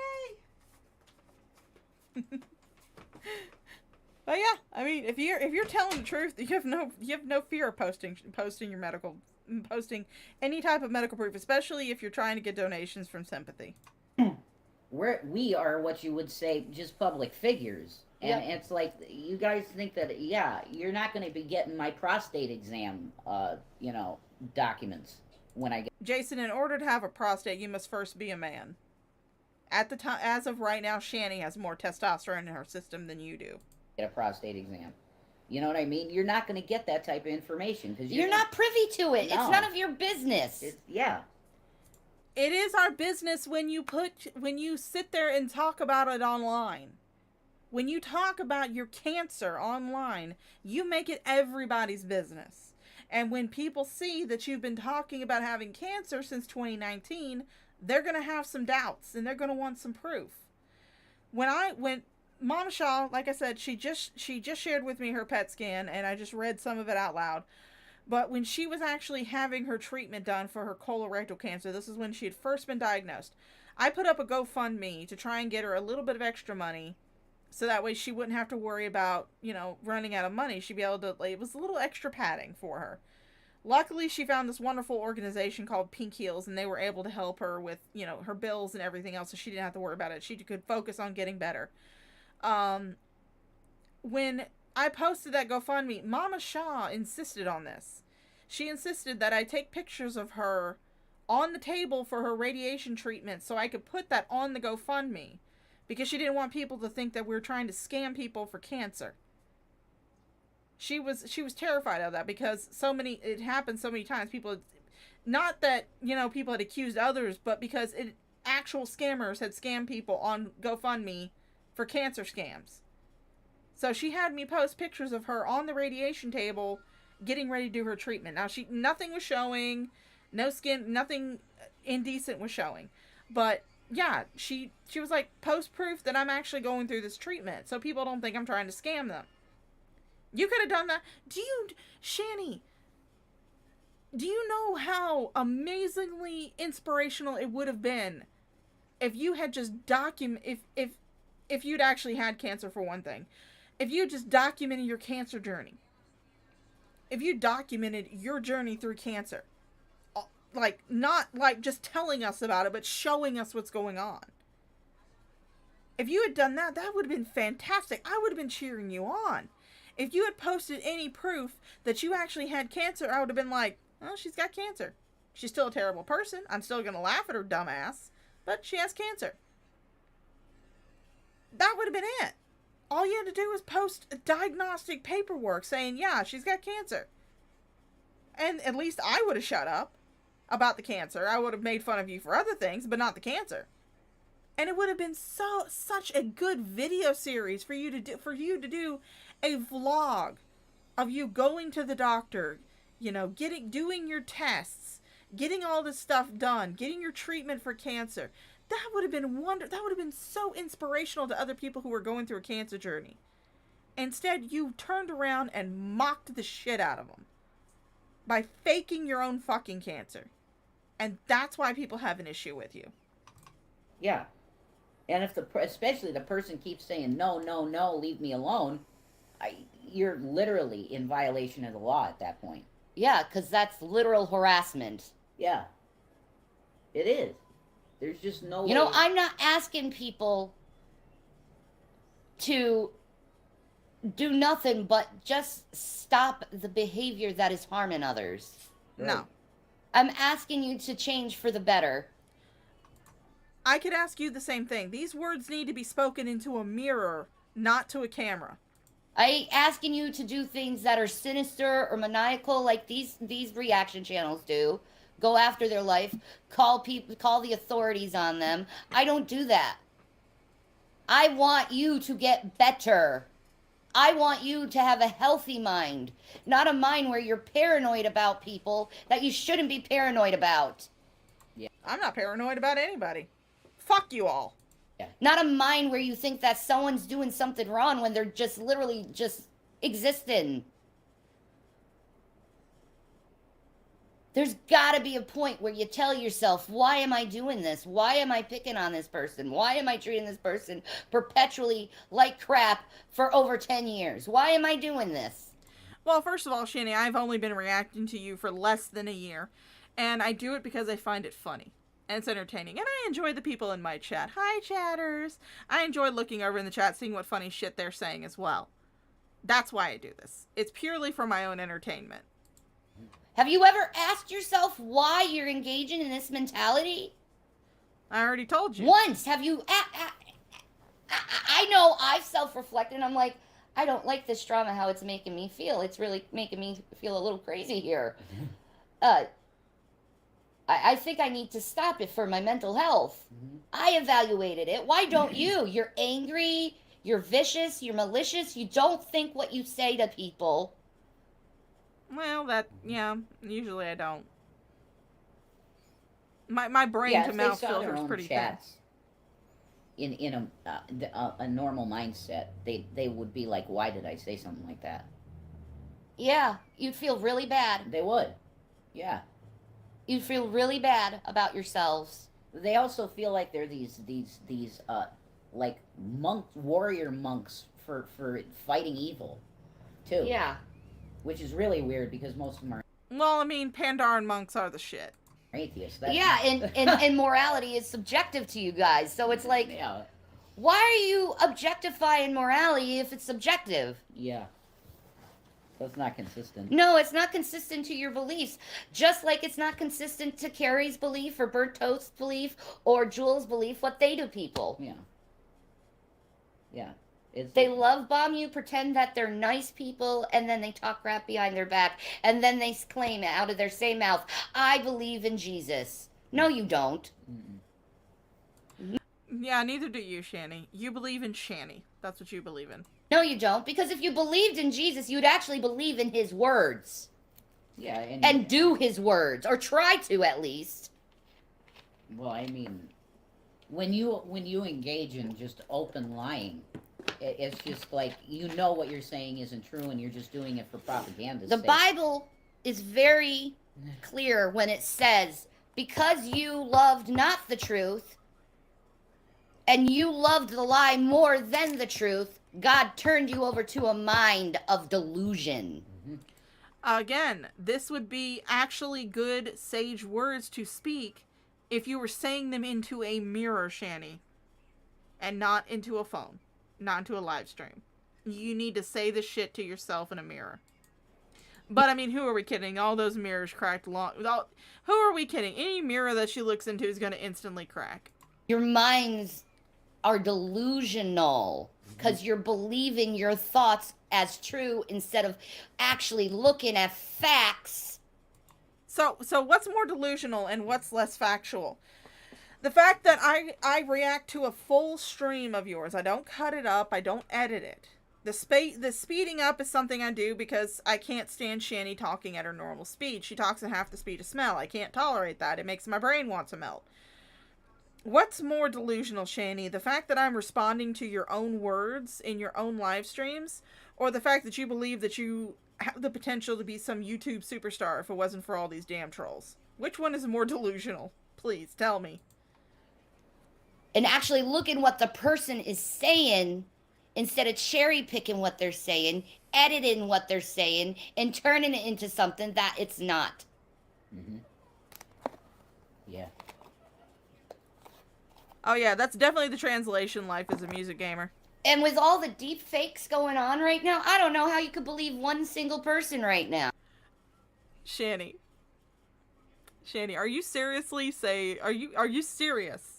Yay! But yeah, I mean, if you're telling the truth, you have no fear of posting any type of medical proof, especially if you're trying to get donations from sympathy. We are what you would say just public figures, and Yep. it's like you guys think that you're not going to be getting my prostate exam documents when I get Jason, in order to have a prostate, you must first be a man. At the time, as of right now, Shanny has more testosterone in her system than you do. a prostate exam. You know what I mean? You're not going to get that type of information because You're not privy to it. No. It's none of your business. It is our business when you sit there and talk about it online. When you talk about your cancer online, you make it everybody's business. And when people see that you've been talking about having cancer since 2019, they're going to have some doubts and they're going to want some proof. When Mama Shaw, like I said, she just shared with me her PET scan, and I just read some of it out loud. But when she was actually having her treatment done for her colorectal cancer, this is when she had first been diagnosed, I put up a GoFundMe to try and get her a little bit of extra money, so that way she wouldn't have to worry about, running out of money. She'd be able to, it was a little extra padding for her. Luckily, she found this wonderful organization called Pink Heels, and they were able to help her with, her bills and everything else, so she didn't have to worry about it. She could focus on getting better. When I posted that GoFundMe, Mama Shaw insisted on this. She insisted that I take pictures of her on the table for her radiation treatment so I could put that on the GoFundMe, because she didn't want people to think that we were trying to scam people for cancer. She was terrified of that because it happened so many times. People, not that, people had accused others, but because actual scammers had scammed people on GoFundMe for cancer scams. So she had me post pictures of her on the radiation table getting ready to do her treatment. Now, nothing was showing, no skin, nothing indecent was showing. But yeah, she was like, post proof that I'm actually going through this treatment so people don't think I'm trying to scam them. You could have done that. Shanny, do you know how amazingly inspirational it would have been if you had just if you'd actually had cancer, for one thing, if you just documented your cancer journey, if you documented your journey through cancer, not just telling us about it, but showing us what's going on. If you had done that, that would have been fantastic. I would have been cheering you on. If you had posted any proof that you actually had cancer, I would have been like, oh, she's got cancer. She's still a terrible person. I'm still going to laugh at her dumbass, but she has cancer. That would have been it. all you had to do was post a diagnostic paperwork saying, yeah, she's got cancer. And at least I would have shut up about the cancer. I would have made fun of you for other things, but not the cancer. And it would have been such a good video series for you to do a vlog of you going to the doctor, you know, doing your tests, getting all this stuff done, getting your treatment for cancer. That would have been that would have been so inspirational to other people who were going through a cancer journey. Instead, you turned around and mocked the shit out of them by faking your own fucking cancer. And that's why people have an issue with you. Yeah. And if especially the person keeps saying, no, no, no, leave me alone, you're literally in violation of the law at that point. Yeah, because that's literal harassment. Yeah. It is. There's just no way. You know, I'm not asking people to do nothing but just stop the behavior that is harming others. Right. No. I'm asking you to change for the better. I could ask you the same thing. These words need to be spoken into a mirror, not to a camera. I ain't asking you to do things that are sinister or maniacal like these reaction channels do. Go after their life, call the authorities on them. I don't do that. I want you to get better. I want you to have a healthy mind, not a mind where you're paranoid about people that you shouldn't be paranoid about. Yeah. I'm not paranoid about anybody. Fuck you all. Yeah. Not a mind where you think that someone's doing something wrong when they're just literally just existing. There's got to be a point where you tell yourself, why am I doing this? Why am I picking on this person? Why am I treating this person perpetually like crap for over 10 years? Why am I doing this? Well, first of all, Shanny, I've only been reacting to you for less than a year. And I do it because I find it funny. And it's entertaining. And I enjoy the people in my chat. Hi, chatters. I enjoy looking over in the chat, seeing what funny shit they're saying as well. That's why I do this. It's purely for my own entertainment. Have you ever asked yourself why you're engaging in this mentality? I already told you. Once. Have you... I know I've self-reflected. I'm like, I don't like this drama, how it's making me feel. It's really making me feel a little crazy here. I think I need to stop it for my mental health. Mm-hmm. I evaluated it. Why don't you? You're angry, you're vicious, you're malicious, you don't think what you say to people. Well, yeah, usually I don't. My brain to mouth filter is pretty fast. In a normal mindset, they would be like, why did I say something like that? Yeah, you'd feel really bad. They would. Yeah. You'd feel really bad about yourselves. They also feel like they're these like warrior monks for fighting evil, too. Yeah. Which is really weird because most of them are. Well, I mean, Pandaren monks are the shit. Atheists. Yeah, and morality is subjective to you guys. So it's like, yeah. Why are you objectifying morality if it's subjective? Yeah. So it's not consistent. No, it's not consistent to your beliefs. Just like it's not consistent to Carrie's belief or Burnt Toast's belief or Jules' belief what they do people. Yeah. Yeah. They love bomb you, pretend that they're nice people, and then they talk crap behind their back, and then they claim out of their same mouth, I believe in Jesus. No, you don't. Mm-mm. Yeah, neither do you, Shanny. You believe in Shanny. That's what you believe in. No, you don't, because if you believed in Jesus, you'd actually believe in his words. Yeah, and do his words, or try to at least. Well, I mean, when you engage in just open lying, it's just like, you know what you're saying isn't true and you're just doing it for propaganda's sake. The Bible is very clear when it says, because you loved not the truth and you loved the lie more than the truth, God turned you over to a mind of delusion. Mm-hmm. Again, this would be actually good sage words to speak if you were saying them into a mirror, Shanny, and not into a phone. Not into a live stream. You need to say this shit to yourself in a mirror. But, I mean, who are we kidding? All those mirrors cracked who are we kidding? Any mirror that she looks into is going to instantly crack. Your minds are delusional. because you're believing your thoughts as true instead of actually looking at facts. So what's more delusional and what's less factual? The fact that I react to a full stream of yours. I don't cut it up. I don't edit it. The speeding up is something I do because I can't stand Shanny talking at her normal speed. She talks at half the speed of smell. I can't tolerate that. It makes my brain want to melt. What's more delusional, Shanny? The fact that I'm responding to your own words in your own live streams, or the fact that you believe that you have the potential to be some YouTube superstar if it wasn't for all these damn trolls? Which one is more delusional? Please, tell me. And actually looking what the person is saying instead of cherry picking what they're saying, editing what they're saying, and turning it into something that it's not. Mm-hmm. Yeah. Oh yeah, that's definitely the translation life as a music gamer. And with all the deep fakes going on right now, I don't know how you could believe one single person right now. Shanny, are you seriously are you serious?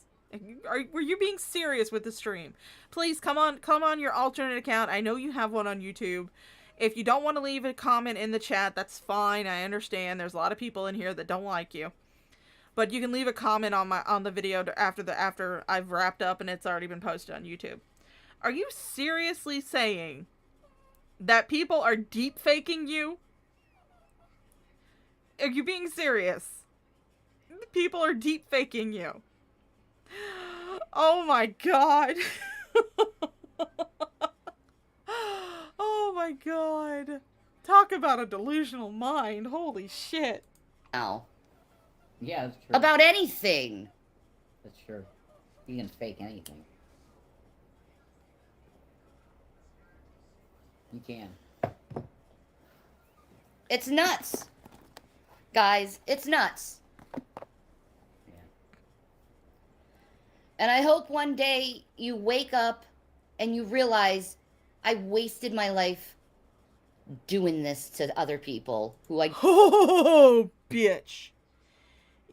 Were you being serious with the stream? Please come on your alternate account. I know you have one on YouTube. If you don't want to leave a comment in the chat, that's fine. I understand. There's a lot of people in here that don't like you. But you can leave a comment on the video after I've wrapped up and it's already been posted on YouTube. Are you seriously saying that people are deep faking you? Are you being serious? People are deep faking you. Oh my god. Oh my god. Talk about a delusional mind. Holy shit. Ow. Yeah, that's true. About anything. That's true. You can fake anything. You can. It's nuts. Guys, it's nuts. Yeah. And I hope one day you wake up and you realize I wasted my life doing this to other people who I... Oh, bitch.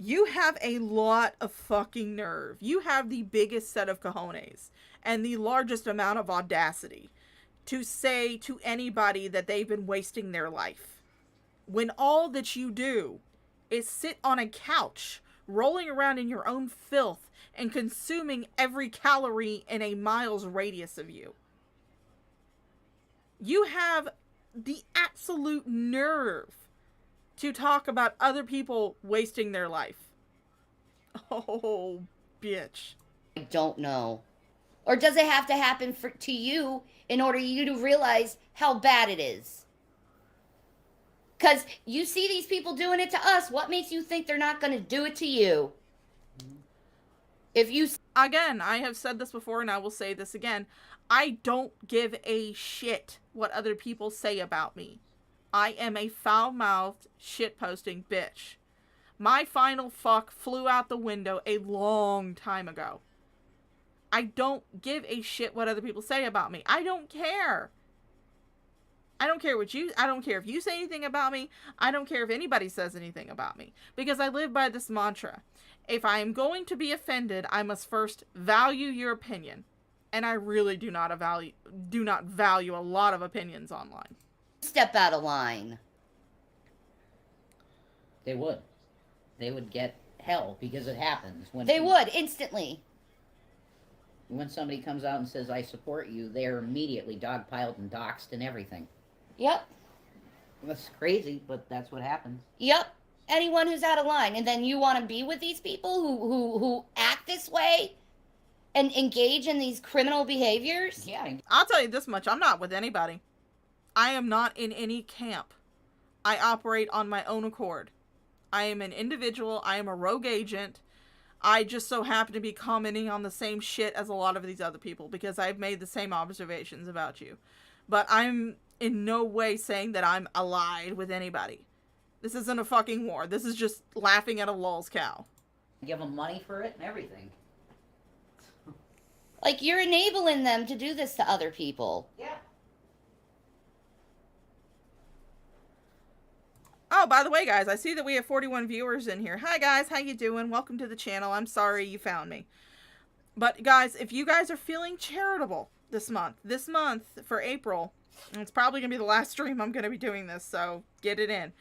You have a lot of fucking nerve. You have the biggest set of cojones and the largest amount of audacity to say to anybody that they've been wasting their life, when all that you do is sit on a couch, rolling around in your own filth and consuming every calorie in a mile's radius of you. You have the absolute nerve to talk about other people wasting their life. Oh, bitch. I don't know. Or does it have to happen to you in order you to realize how bad it is? Because you see these people doing it to us. What makes you think they're not going to do it to you? If you... Again, I have said this before and I will say this again. I don't give a shit what other people say about me. I am a foul-mouthed, shit-posting bitch. My final fuck flew out the window a long time ago. I don't give a shit what other people say about me. I don't care. I don't care I don't care if you say anything about me. I don't care if anybody says anything about me. Because I live by this mantra. If I am going to be offended, I must first value your opinion. And I really do not value a lot of opinions online. Step out of line. They would. They would get hell because it happens. They would, instantly. When somebody comes out and says, I support you, they're immediately dogpiled and doxxed and everything. Yep. That's crazy, but that's what happens. Yep. Anyone who's out of line. And then you want to be with these people who act this way and engage in these criminal behaviors? Yeah. I'll tell you this much. I'm not with anybody. I am not in any camp. I operate on my own accord. I am an individual. I am a rogue agent. I just so happen to be commenting on the same shit as a lot of these other people because I've made the same observations about you. But I'm in no way saying that I'm allied with anybody. This isn't a fucking war. This is just laughing at a lol's cow. Give them money for it and everything. Like, you're enabling them to do this to other people. Yeah. Oh, by the way, guys, I see that we have 41 viewers in here. Hi, guys. How you doing? Welcome to the channel. I'm sorry you found me. But, guys, if you guys are feeling charitable, this month. This month for April, and it's probably going to be the last stream I'm going to be doing this, so get it in.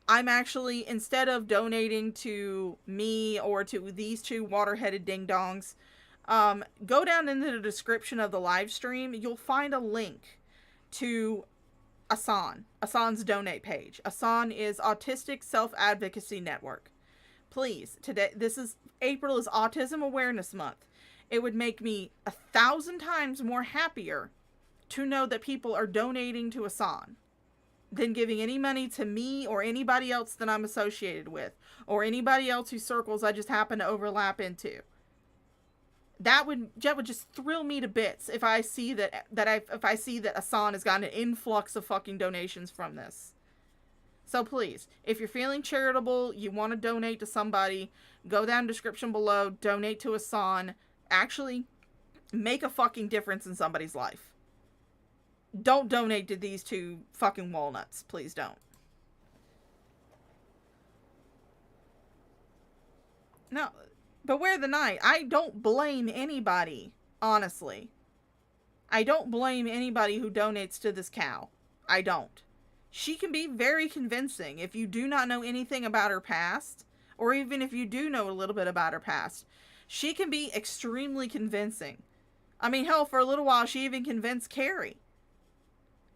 I'm actually, instead of donating to me or to these two water-headed ding-dongs, go down into the description of the live stream. You'll find a link to Asan's donate page. Asan is Autistic Self Advocacy Network. Please, April is Autism Awareness Month. It would make me 1,000 times more happier to know that people are donating to Asan than giving any money to me or anybody else that I'm associated with, or anybody else whose circles I just happen to overlap into. That would just thrill me to bits if I see that Asan has gotten an influx of fucking donations from this. So please, if you're feeling charitable, you want to donate to somebody, go down description below, donate to Asan. Actually, make a fucking difference in somebody's life. Don't donate to these two fucking walnuts. Please don't. No, Beware the Night. I don't blame anybody, honestly. I don't blame anybody who donates to this cow. I don't. She can be very convincing if you do not know anything about her past, or even if you do know a little bit about her past. She can be extremely convincing. I mean, hell, for a little while, she even convinced Carrie.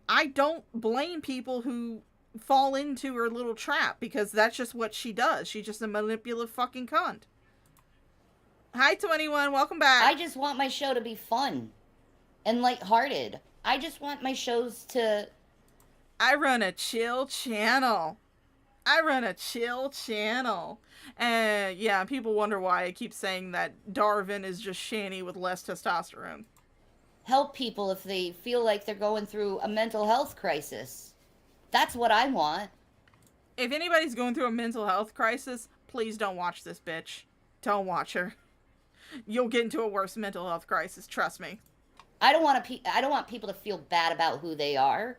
I don't blame people who fall into her little trap, because that's just what she does. She's just a manipulative fucking cunt. Hi, 21. Welcome back. I just want my show to be fun and lighthearted. I just want my shows to... I run a chill channel. And yeah, people wonder why I keep saying that Darwin is just Shanny with less testosterone. Help people if they feel like they're going through a mental health crisis. That's what I want. If anybody's going through a mental health crisis, please don't watch this bitch. Don't watch her. You'll get into a worse mental health crisis, trust me. I don't want people to feel bad about who they are.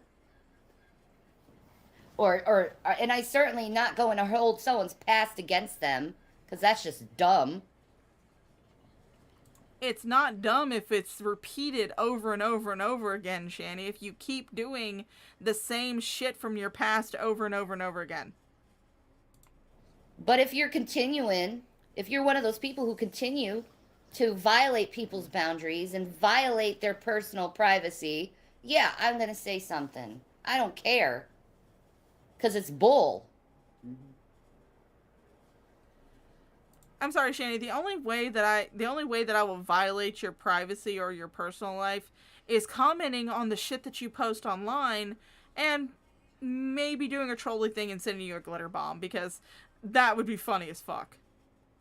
And I certainly not going to hold someone's past against them, because that's just dumb. It's not dumb if it's repeated over and over and over again, Shanny. If you keep doing the same shit from your past over and over and over again. But if you're one of those people who continue to violate people's boundaries and violate their personal privacy, yeah, I'm going to say something. I don't care. Because it's bull. I'm sorry, Shanny. The only way that I will violate your privacy or your personal life is commenting on the shit that you post online and maybe doing a trolly thing and sending you a glitter bomb, because that would be funny as fuck.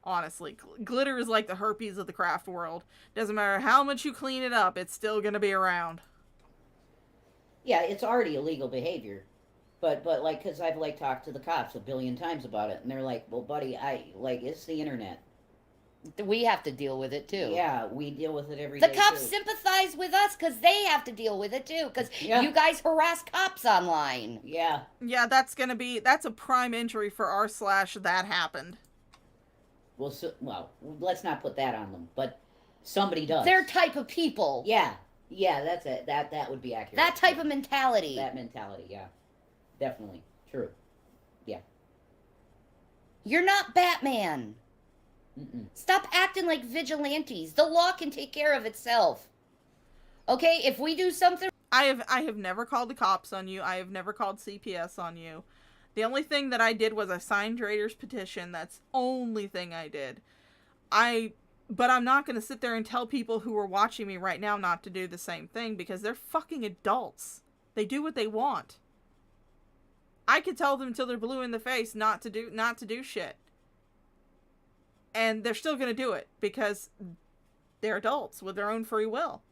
Honestly, glitter is like the herpes of the craft world. Doesn't matter how much you clean it up, it's still gonna be around. Yeah, it's already illegal behavior. But like, because I've, like, talked to the cops a billion times about it, and they're like, well, buddy, it's the internet. We have to deal with it, too. Yeah, we deal with it every day, The cops sympathize with us, because they have to deal with it, too, because you guys harass cops online. Yeah. Yeah, that's a prime entry for r/that happened. Well, let's not put that on them, but somebody does. Their type of people. Yeah, that's it. That would be accurate. That type of mentality. That mentality, yeah. Definitely. True. Yeah. You're not Batman. Mm-mm. Stop acting like vigilantes. The law can take care of itself. Okay, if we do something... I have never called the cops on you. I have never called CPS on you. The only thing that I did was I signed Drader's petition. That's the only thing I did. But I'm not going to sit there and tell people who are watching me right now not to do the same thing, because they're fucking adults. They do what they want. I could tell them until they're blue in the face not to do shit. And they're still going to do it because they're adults with their own free will.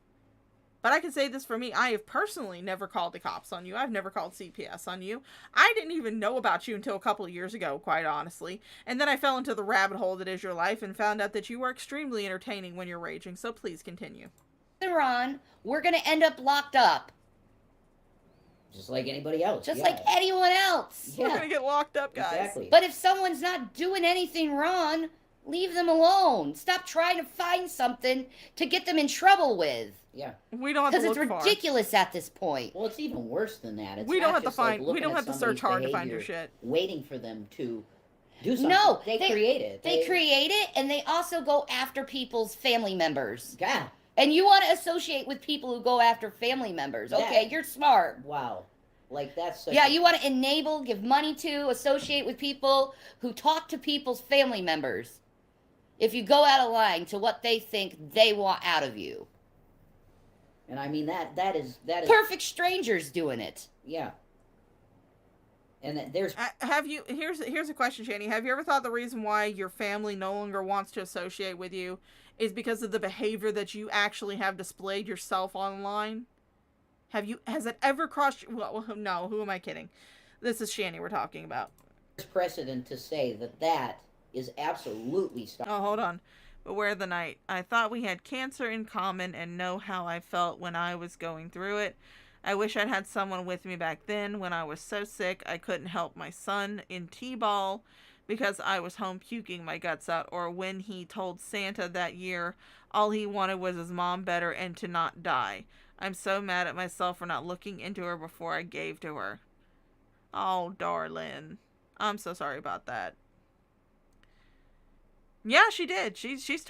But I can say this for me. I have personally never called the cops on you. I've never called CPS on you. I didn't even know about you until a couple of years ago, quite honestly. And then I fell into the rabbit hole that is your life and found out that you are extremely entertaining when you're raging. So please continue. Ron, we're going to end up locked up. Just like anybody else. Just like anyone else. We're going to get locked up, guys. Exactly. But if someone's not doing anything wrong, Leave them alone. Stop trying to find something to get them in trouble with. Yeah. We don't have to Because look it's far. ridiculous at this point. Well, it's even worse than that. It's We don't not have to just like find. We looking don't at have to search somebody's hard to find your behavior, shit. waiting for them to do something. No, they create it. They create it, and they also go after people's family members. Yeah. And you want to associate with people who go after family members. Okay, you're smart. Wow. Like, that's such Yeah, you want to enable, give money to, associate with people who talk to people's family members. If you go out of line to what they think they want out of you. And I mean, that is perfect strangers doing it. Yeah. And there's here's a question, Shanny. Have you ever thought the reason why your family no longer wants to associate with you is because of the behavior that you actually have displayed yourself online? Has it ever crossed? Well, no. Who am I kidding? This is Shanny we're talking about. There's precedent to say that is absolutely. Oh, hold on. Beware the night. I thought we had cancer in common and know how I felt when I was going through it. I wish I'd had someone with me back then when I was so sick I couldn't help my son in T-ball because I was home puking my guts out, or when he told Santa that year all he wanted was his mom better and to not die. I'm so mad at myself for not looking into her before I gave to her. Oh, darling. I'm so sorry about that. Yeah, she did. She's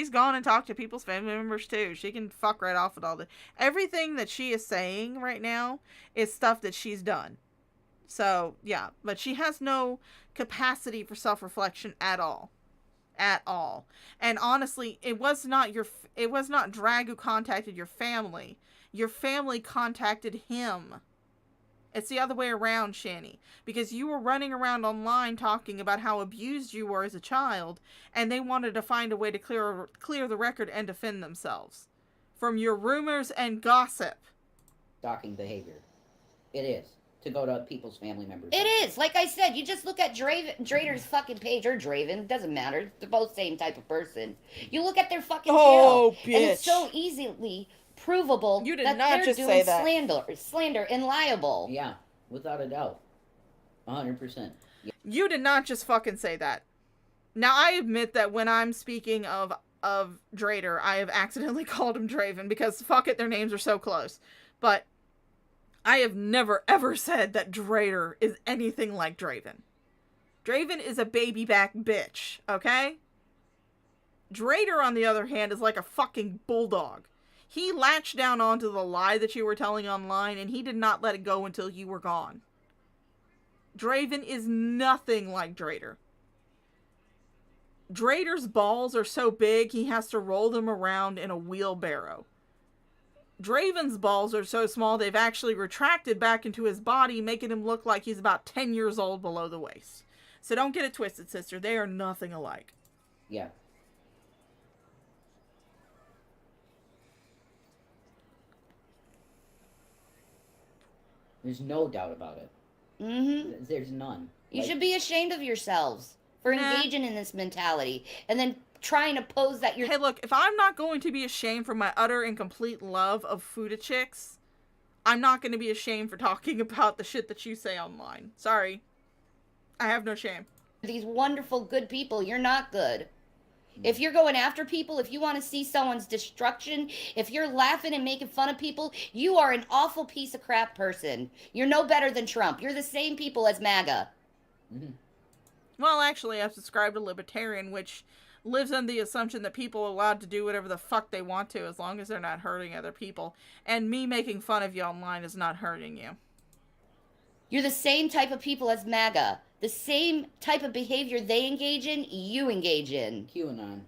gone and talked to people's family members too. She can fuck right off with all the everything that she is saying right now is stuff that she's done. So yeah, but she has no capacity for self-reflection at all. At all. And honestly, it was not Drag who contacted your family. Your family contacted him. It's the other way around, Shanny. Because you were running around online talking about how abused you were as a child, and they wanted to find a way to clear the record and defend themselves from your rumors and gossip. Stalking behavior. It is. To go to people's family members. It is. Like I said, you just look at Drader's fucking page, or Draven, it doesn't matter. They're both same type of person. You look at their fucking channel, bitch. and it's so easily provable You did that not they're just doing say that. slander and liable. Yeah, without a doubt. 100%. Yeah. You did not just fucking say that. Now, I admit that when I'm speaking of Drader, I have accidentally called him Draven because, fuck it, their names are so close. But I have never, ever said that Drader is anything like Draven. Draven is a baby back bitch, okay? Drader, on the other hand, is like a fucking bulldog. He latched down onto the lie that you were telling online, and he did not let it go until you were gone. Draven is nothing like Drader. Drader's balls are so big, he has to roll them around in a wheelbarrow. Draven's balls are so small, they've actually retracted back into his body, making him look like he's about 10 years old below the waist. So don't get it twisted, sister. They are nothing alike. Yeah. There's no doubt about it. Mm-hmm. There's none. You should be ashamed of yourselves for engaging in this mentality and then trying to pose that you're... Hey, look, if I'm not going to be ashamed for my utter and complete love of Fuda chicks, I'm not going to be ashamed for talking about the shit that you say online. Sorry. I have no shame. These wonderful, good people, you're not good. If you're going after people, if you want to see someone's destruction, if you're laughing and making fun of people, you are an awful piece of crap person. You're no better than Trump. You're the same people as MAGA. Mm-hmm. Well, actually, I've subscribed to Libertarian, which lives on the assumption that people are allowed to do whatever the fuck they want to as long as they're not hurting other people. And me making fun of you online is not hurting you. You're the same type of people as MAGA. The same type of behavior they engage in, you engage in. QAnon.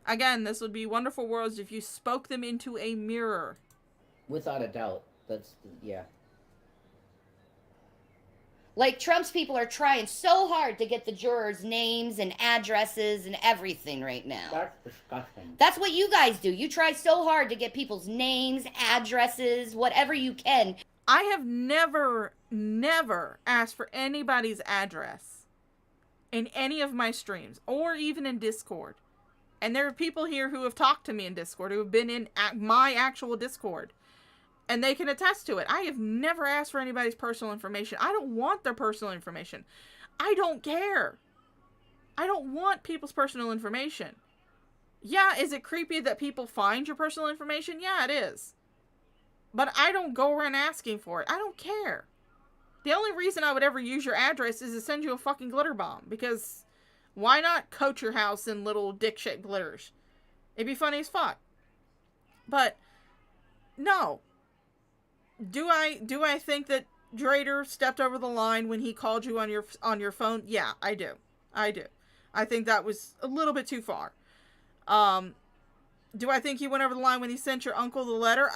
Again, this would be wonderful words if you spoke them into a mirror. Without a doubt. That's, yeah. Like, Trump's people are trying so hard to get the jurors' names and addresses and everything right now. That's disgusting. That's what you guys do. You try so hard to get people's names, addresses, whatever you can. I have never asked for anybody's address in any of my streams or even in Discord. And there are people here who have talked to me in Discord, who have been in my actual Discord. And they can attest to it. I have never asked for anybody's personal information. I don't want their personal information. I don't care. I don't want people's personal information. Yeah, is it creepy that people find your personal information? Yeah, it is. But I don't go around asking for it. I don't care. The only reason I would ever use your address is to send you a fucking glitter bomb. Because why not coat your house in little dick-shaped glitters? It'd be funny as fuck. But, no. Do I think that Drader stepped over the line when he called you on your phone? Yeah, I do. I think that was a little bit too far. Do I think he went over the line when he sent your uncle the letter?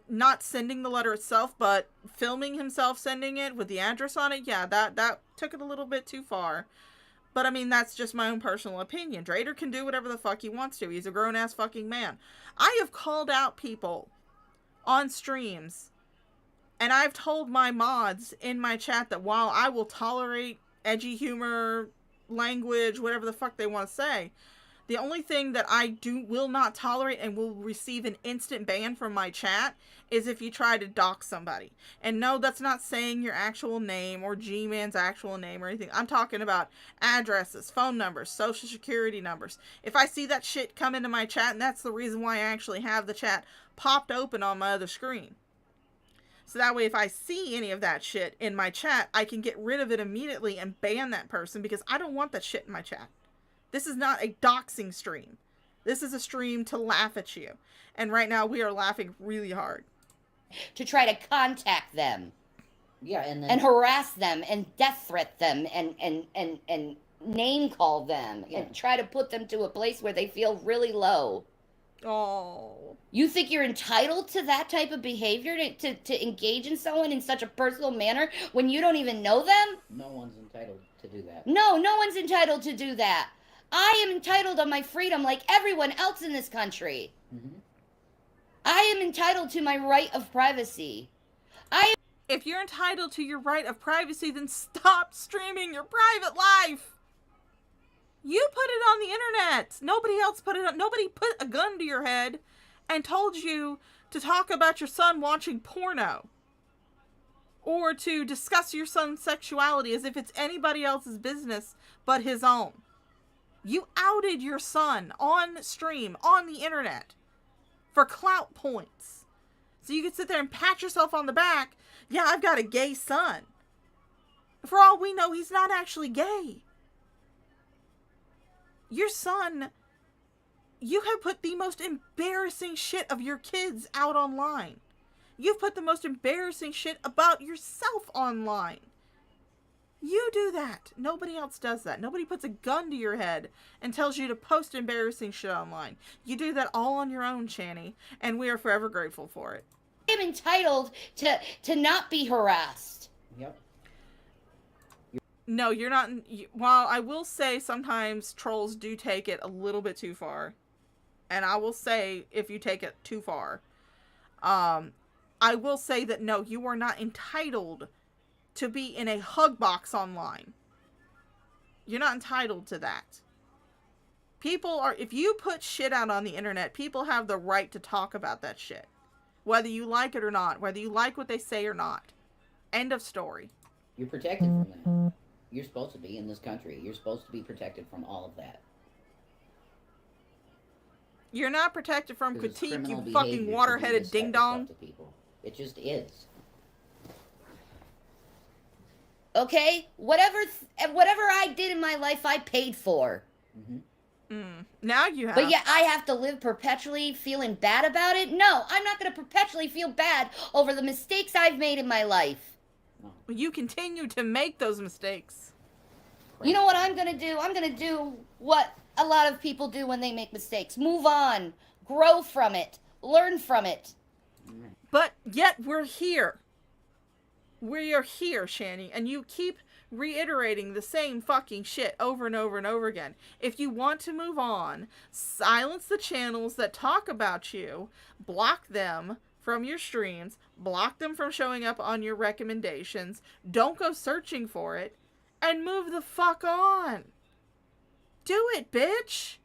Not sending the letter itself, but filming himself sending it with the address on it. Yeah, that took it a little bit too far. But I mean, that's just my own personal opinion. Drader can do whatever the fuck he wants to. He's a grown-ass fucking man. I have called out people on streams, and I've told my mods in my chat that while I will tolerate edgy humor, language, whatever the fuck they want to say, the only thing that I will not tolerate and will receive an instant ban from my chat is if you try to dox somebody. And no, that's not saying your actual name or G-Man's actual name or anything. I'm talking about addresses, phone numbers, social security numbers. If I see that shit come into my chat, and that's the reason why I actually have the chat popped open on my other screen. So that way, if I see any of that shit in my chat, I can get rid of it immediately and ban that person because I don't want that shit in my chat. This is not a doxing stream. This is a stream to laugh at you. And right now we are laughing really hard. To try to contact them. Yeah, and harass them and death threat them and name call them and try to put them to a place where they feel really low. Oh. You think you're entitled to that type of behavior to engage in someone in such a personal manner when you don't even know them? No one's entitled to do that. No one's entitled to do that. I am entitled on my freedom like everyone else in this country. Mm-hmm. I am entitled to my right of privacy. If you're entitled to your right of privacy, then stop streaming your private life. You put it on the internet. Nobody else put it on. Nobody put a gun to your head and told you to talk about your son watching porno. Or to discuss your son's sexuality as if it's anybody else's business but his own. You outed your son on stream, on the internet, for clout points. So you could sit there and pat yourself on the back. Yeah, I've got a gay son. For all we know, he's not actually gay. Your son, you have put the most embarrassing shit of your kids out online. You've put the most embarrassing shit about yourself online. You do that. Nobody else does that. Nobody puts a gun to your head and tells you to post embarrassing shit online. You do that all on your own, Shanny, and we are forever grateful for it. I am entitled to not be harassed. Yep. No, you're not. While I will say sometimes trolls do take it a little bit too far, and I will say if you take it too far, I will say that no, you are not entitled to be in a hug box online. You're not entitled to that. People are, if you put shit out on the internet, people have the right to talk about that shit. Whether you like it or not, whether you like what they say or not. End of story. You're protected from that. You're supposed to be in this country. You're supposed to be protected from all of that. You're not protected from critique, you behavior fucking to do water-headed this type of ding-dong. stuff to people. It just is. Okay? Whatever I did in my life, I paid for. Mm-hmm. Now you have. But yet I have to live perpetually feeling bad about it? No, I'm not going to perpetually feel bad over the mistakes I've made in my life. You continue to make those mistakes. You know what I'm going to do? I'm going to do what a lot of people do when they make mistakes. Move on. Grow from it. Learn from it. But yet we're here. We are here, Shanny, and you keep reiterating the same fucking shit over and over and over again. If you want to move on, silence the channels that talk about you, block them from your streams, block them from showing up on your recommendations, don't go searching for it, and move the fuck on. Do it, bitch.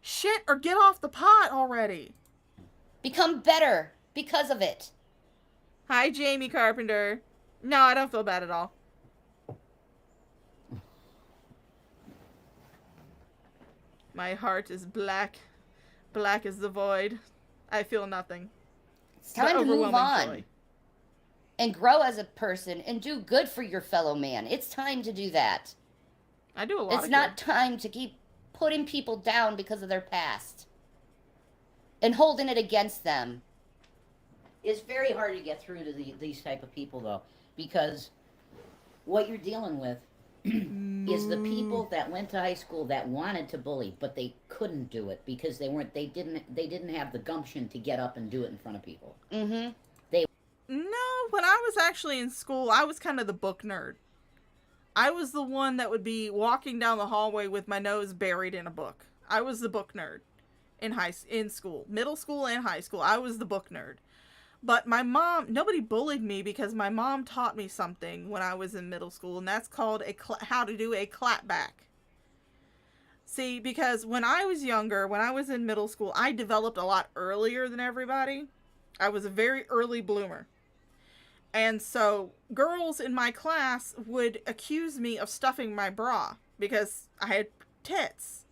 Shit, or get off the pot already. Become better because of it. Hi, Jamie Carpenter. No, I don't feel bad at all. My heart is black. Black as the void. I feel nothing. It's time to move Overwhelming on. joy. And grow as a person and do good for your fellow man. It's time to do that. I do a lot It's of not good. time to keep putting people down because of their past and holding it against them. It's very hard to get through to these type of people, though, because what you're dealing with is the people that went to high school that wanted to bully, but they couldn't do it because they didn't have the gumption to get up and do it in front of people. Mm-hmm. No, when I was actually in school, I was kind of the book nerd. I was the one that would be walking down the hallway with my nose buried in a book. I was the book nerd in school, middle school and high school. I was the book nerd. But my mom, nobody bullied me because my mom taught me something when I was in middle school, and that's called how to do a clapback. See, because when I was younger, when I was in middle school, I developed a lot earlier than everybody. I was a very early bloomer. And so girls in my class would accuse me of stuffing my bra because I had tits.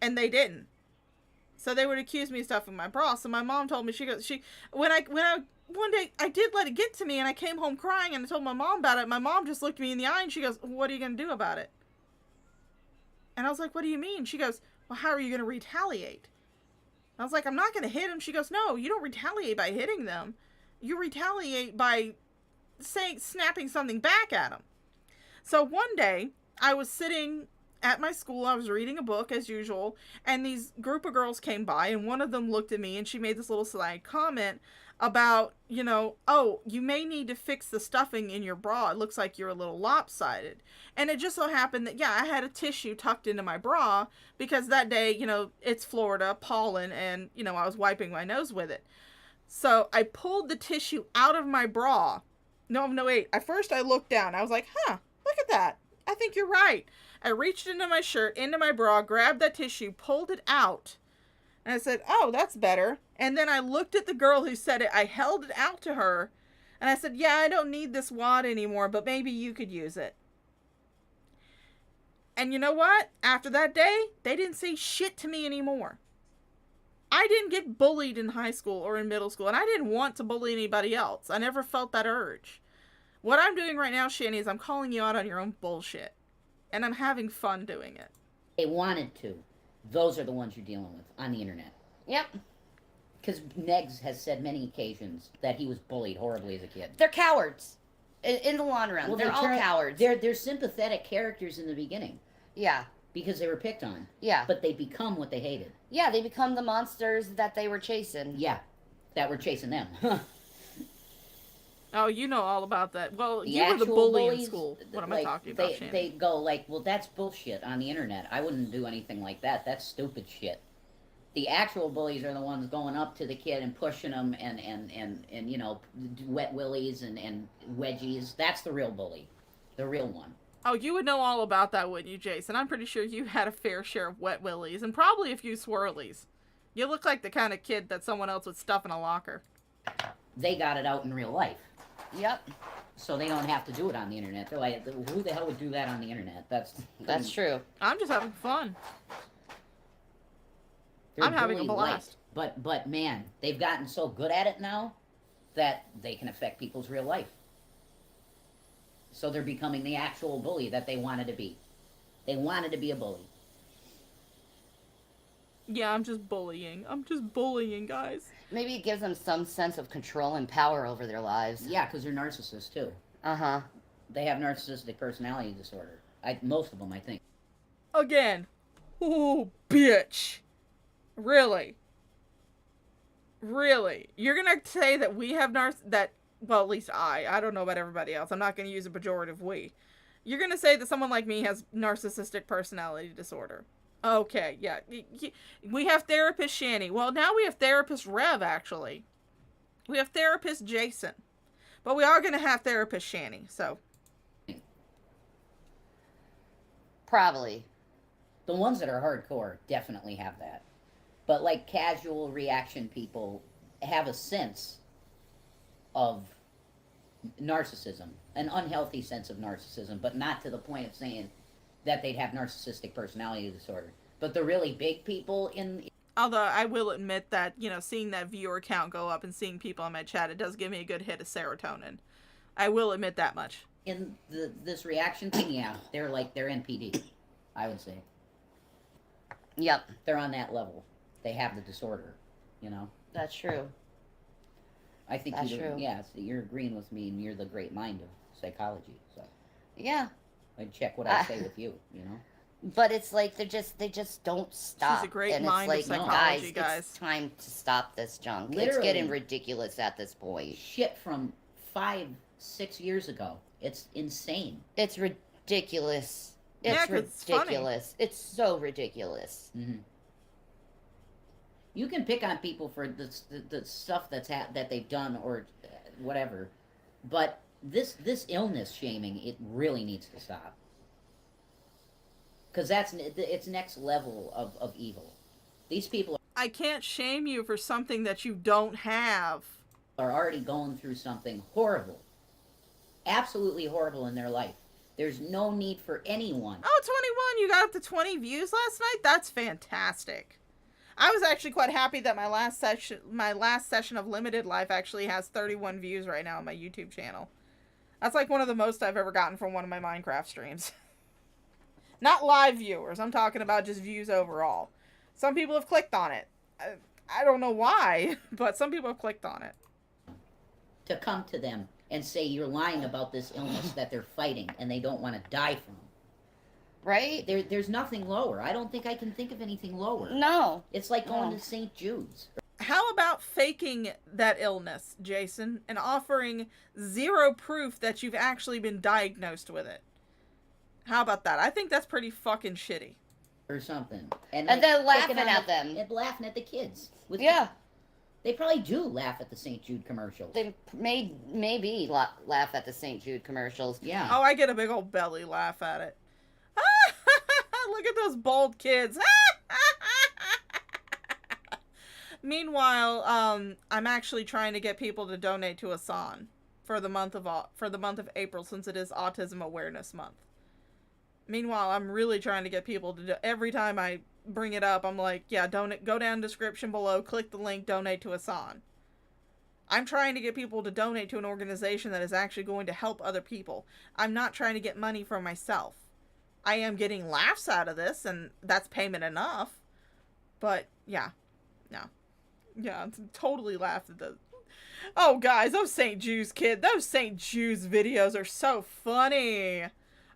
And they didn't. So they would accuse me of stuffing my bra. So my mom told me, one day I did let it get to me and I came home crying and I told my mom about it. My mom just looked me in the eye and she goes, "What are you going to do about it?" And I was like, "What do you mean?" She goes, "Well, how are you going to retaliate?" I was like, "I'm not going to hit him." She goes, "No, you don't retaliate by hitting them. You retaliate by snapping something back at them." So one day I was sitting at my school, I was reading a book as usual, and these group of girls came by, and one of them looked at me and she made this little side comment about, "Oh, you may need to fix the stuffing in your bra. It looks like you're a little lopsided." And it just so happened that, I had a tissue tucked into my bra because that day, it's Florida, pollen, and, I was wiping my nose with it. So I pulled the tissue out of my bra. No, wait. At first I looked down. I was like, look at that. I think you're right. I reached into my shirt, into my bra, grabbed that tissue, pulled it out. And I said, "Oh, that's better." And then I looked at the girl who said it. I held it out to her. And I said, "Yeah, I don't need this wad anymore, but maybe you could use it." And you know what? After that day, they didn't say shit to me anymore. I didn't get bullied in high school or in middle school, and I didn't want to bully anybody else. I never felt that urge. What I'm doing right now, Shanny, is I'm calling you out on your own bullshit. And I'm having fun doing it. They wanted to. Those are the ones you're dealing with on the internet. Yep. Because Negs has said many occasions that he was bullied horribly as a kid. They're cowards. In the long run, Well, they're all cowards. They're sympathetic characters in the beginning. Yeah. Because they were picked on. Yeah. But they become what they hated. Yeah, they become the monsters that they were chasing. Yeah. That were chasing them. Oh, you know all about that. Well, The you were the actual bully bullies, in school. What am I like, talking about, Shanny? They go like, "Well, that's bullshit on the internet. I wouldn't do anything like that. That's stupid shit." The actual bullies are the ones going up to the kid and pushing them and wet willies and wedgies. That's the real bully. The real one. Oh, you would know all about that, wouldn't you, Jason? I'm pretty sure you had a fair share of wet willies and probably a few swirlies. You look like the kind of kid that someone else would stuff in a locker. They got it out in real life. Yep. So they don't have to do it on the internet. They're like, who the hell would do that on the internet? That's true. I'm just having fun. I'm having a blast. But man, they've gotten so good at it now that they can affect people's real life. So they're becoming the actual bully that they wanted to be. They wanted to be a bully. Yeah, I'm just bullying. I'm just bullying, guys. Maybe it gives them some sense of control and power over their lives. Yeah, because they're narcissists too. Uh-huh. They have narcissistic personality disorder. Most of them, I think. Again. Oh, bitch. Really? Really? You're gonna say that we have well, at least I don't know about everybody else. I'm not gonna use a pejorative we. You're gonna say that someone like me has narcissistic personality disorder. Okay, yeah. We have therapist Shanny. Well, now we have therapist Rev, actually. We have therapist Jason. But we are going to have therapist Shanny, so. Probably. The ones that are hardcore definitely have that. But like casual reaction people have a sense of narcissism. An unhealthy sense of narcissism, but not to the point of saying that they'd have narcissistic personality disorder. But the really big people Although I will admit that, seeing that viewer count go up and seeing people on my chat, it does give me a good hit of serotonin. I will admit that much. in this reaction thing, yeah, they're NPD, I would say. Yep. They're on that level. They have the disorder, That's true. I think That's true. Yeah, so you're agreeing with me, and you're the great mind of psychology, so. Yeah. I'd check what I say with you, But it's like they just don't stop. She's a great and mind it's of like, psychology, guys, it's time to stop this junk. It's getting ridiculous at this point. Shit from 5-6 years ago. It's insane. It's ridiculous. It's ridiculous. It's so ridiculous. Mm-hmm. You can pick on people for the stuff that they've done or whatever, but this illness shaming, it really needs to stop. Because it's next level of evil. These people I can't shame you for something that you don't have. Are already going through something horrible. Absolutely horrible in their life. There's no need for anyone. Oh, 21. You got up to 20 views last night? That's fantastic. I was actually quite happy that my last session of Limited Life actually has 31 views right now on my YouTube channel. That's like one of the most I've ever gotten from one of my Minecraft streams. Not live viewers. I'm talking about just views overall. Some people have clicked on it. I don't know why, but some people have clicked on it. To come to them and say you're lying about this illness that they're fighting and they don't want to die from. Right? There's nothing lower. I don't think I can think of anything lower. No. It's like going to St. Jude's. How about faking that illness, Jason, and offering zero proof that you've actually been diagnosed with it? How about that? I think that's pretty fucking shitty. Or something. And then laughing at them. And laughing at the kids. Yeah. They probably do laugh at the St. Jude commercials. They maybe laugh at the St. Jude commercials. Yeah. Oh, I get a big old belly laugh at it. Look at those bald kids. Meanwhile, I'm actually trying to get people to donate to Asan for the month of April, since it is Autism Awareness Month. Meanwhile, I'm really trying to get people to every time I bring it up, I'm like, yeah, donate. Go down description below, click the link, donate to Asan. I'm trying to get people to donate to an organization that is actually going to help other people. I'm not trying to get money for myself. I am getting laughs out of this, and that's payment enough. But, yeah. No. Yeah, totally laughed at those. Oh, guys, those St. Jude's those St. Jude's videos are so funny.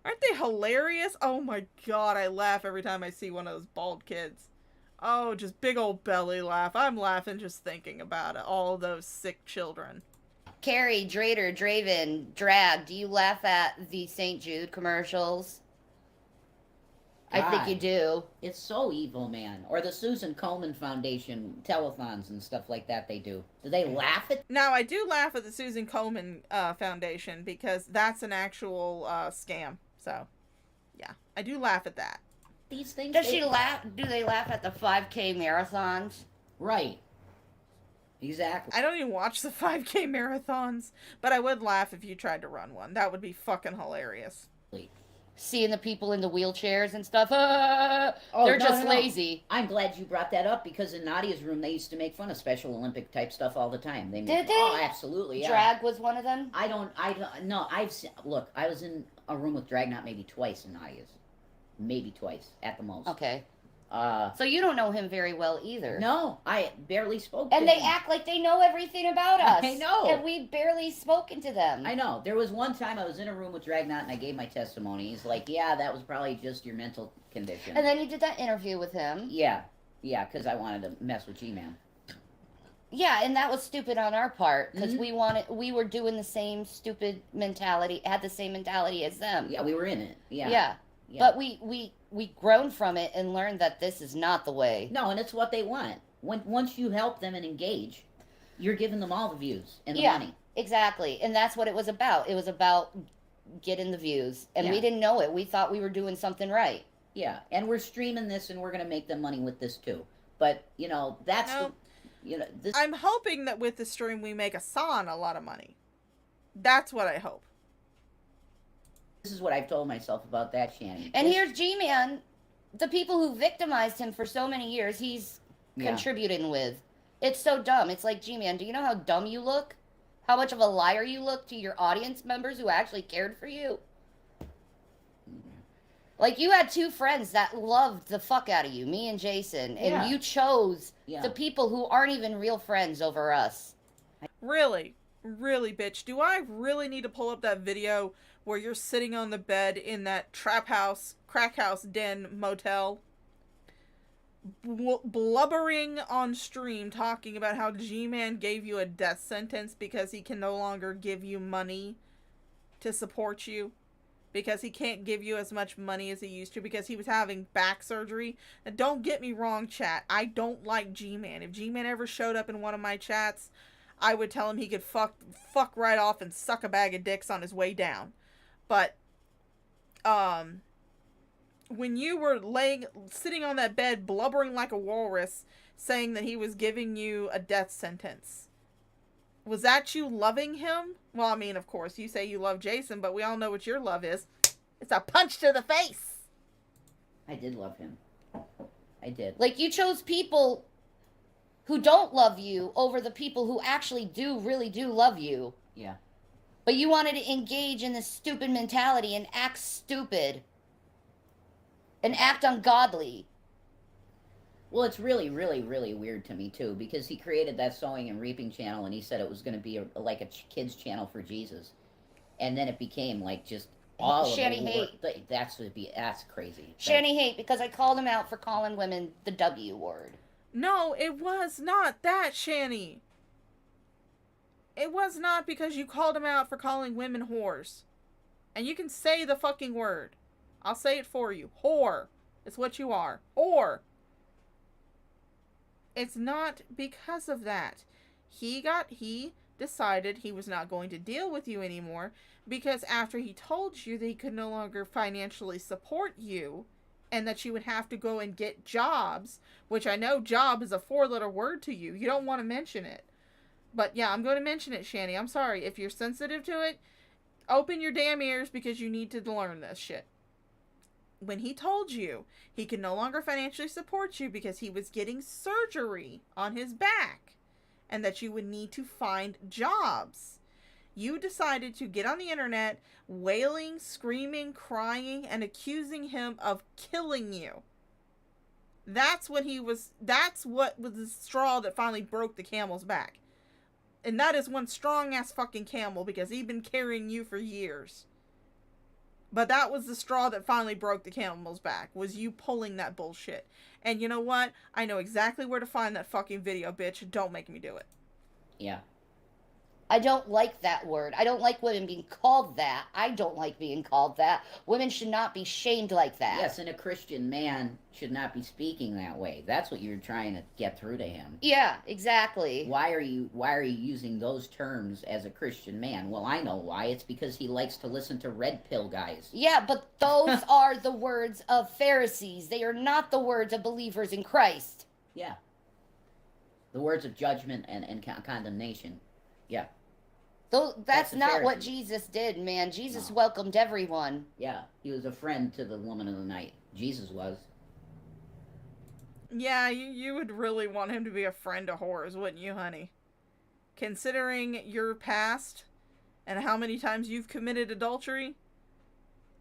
Aren't they hilarious? Oh my god, I laugh every time I see one of those bald kids. Oh, just big old belly laugh. I'm laughing just thinking about it. All those sick children. Carrie, Drader, Draven, Drag, do you laugh at the St. Jude commercials? God, I think you do. It's so evil, man. Or the Susan Komen Foundation telethons and stuff like that they do. Do they laugh at? Now, I do laugh at the Susan Komen Foundation because that's an actual scam. So, yeah. I do laugh at that. These things... Does she laugh? Do they laugh at the 5K marathons? Right. Exactly. I don't even watch the 5K marathons, but I would laugh if you tried to run one. That would be fucking hilarious. Seeing the people in the wheelchairs and stuff, they're just lazy. I'm glad you brought that up, because in Nadia's room they used to make fun of Special Olympic type stuff all the time. Did they? Oh, absolutely. Yeah. Drag was one of them? No, look, I was in a room with Dragnot maybe twice in Nadia's. Maybe twice, at the most. Okay. So you don't know him very well either. No, I barely spoke to him. And they act like they know everything about us. I know. And we've barely spoken to them. I know. There was one time I was in a room with Dragnot and I gave my testimony. He's like, yeah, that was probably just your mental condition. And then you did that interview with him. Yeah, because I wanted to mess with G-Man. Yeah, and that was stupid on our part, because we were doing the same stupid mentality, had the same mentality as them. Yeah, we were in it. Yeah. Yeah. But we grown from it and learned that this is not the way. No, and it's what they want. Once you help them and engage, you're giving them all the views and the money. Exactly. And that's what it was about. It was about getting the views. And we didn't know it. We thought we were doing something right. Yeah. And we're streaming this and we're going to make them money with this too. But, that's I'm hoping that with the stream we make Asan a lot of money. That's what I hope. This is what I've told myself about that, Shanny. And here's G-Man the people who victimized him for so many years, he's contributing with. It's so dumb. It's like, G-Man, do you know how dumb you look? How much of a liar you look to your audience members who actually cared for you? Like, you had two friends that loved the fuck out of you, me and Jason, and you chose the people who aren't even real friends over us. Really? Really, bitch? Do I really need to pull up that video where you're sitting on the bed in that trap house, crack house den motel, blubbering on stream, talking about how G-Man gave you a death sentence because he can no longer give you money to support you? Because he can't give you as much money as he used to because he was having back surgery. And don't get me wrong, chat. I don't like G-Man. If G-Man ever showed up in one of my chats, I would tell him he could fuck right off and suck a bag of dicks on his way down. But, when you were sitting on that bed, blubbering like a walrus, saying that he was giving you a death sentence, was that you loving him? Well, I mean, of course, you say you love Jason, but we all know what your love is. It's a punch to the face. I did love him. I did. Like, you chose people who don't love you over the people who actually really do love you. Yeah. But you wanted to engage in this stupid mentality and act stupid. And act ungodly. Well, it's really, really, really weird to me, too, because he created that sowing and reaping channel, and he said it was going to be like a kid's channel for Jesus. And then it became, like, just all Shanny of the hate. That's crazy. Shanny hate, because I called him out for calling women the W word. No, it was not that, Shanny. It was not because you called him out for calling women whores. And you can say the fucking word. I'll say it for you. Whore. It's what you are. Whore. It's not because of that. He decided he was not going to deal with you anymore because after he told you that he could no longer financially support you and that you would have to go and get jobs, which I know job is a 4-letter word to you. You don't want to mention it. But yeah, I'm going to mention it, Shanny. I'm sorry. If you're sensitive to it, open your damn ears because you need to learn this shit. When he told you he could no longer financially support you because he was getting surgery on his back and that you would need to find jobs, you decided to get on the internet wailing, screaming, crying, and accusing him of killing you. That's what was the straw that finally broke the camel's back. And that is one strong-ass fucking camel because he'd been carrying you for years. But that was the straw that finally broke the camel's back, was you pulling that bullshit. And you know what? I know exactly where to find that fucking video, bitch. Don't make me do it. Yeah. I don't like that word. I don't like women being called that. I don't like being called that. Women should not be shamed like that. Yes, and a Christian man should not be speaking that way. That's what you're trying to get through to him. Yeah, exactly. Why are you using those terms as a Christian man? Well, I know why. It's because he likes to listen to red pill guys. Yeah, but those are the words of Pharisees. They are not the words of believers in Christ. Yeah. The words of judgment and condemnation. Yeah. Though that's not what Jesus did, man. Jesus welcomed everyone. Yeah, he was a friend to the woman of the night. Jesus was. Yeah, you would really want him to be a friend to whores, wouldn't you, honey? Considering your past and how many times you've committed adultery,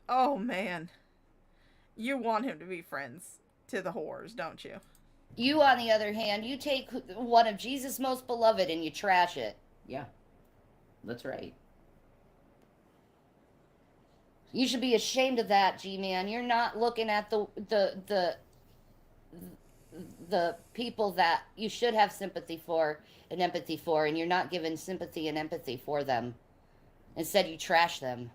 oh man. You want him to be friends to the whores, don't you? You, on the other hand, you take one of Jesus' most beloved and you trash it. Yeah. That's right. You should be ashamed of that, G-Man. You're not looking at the people that you should have sympathy for and empathy for, and you're not giving sympathy and empathy for them. Instead, you trash them.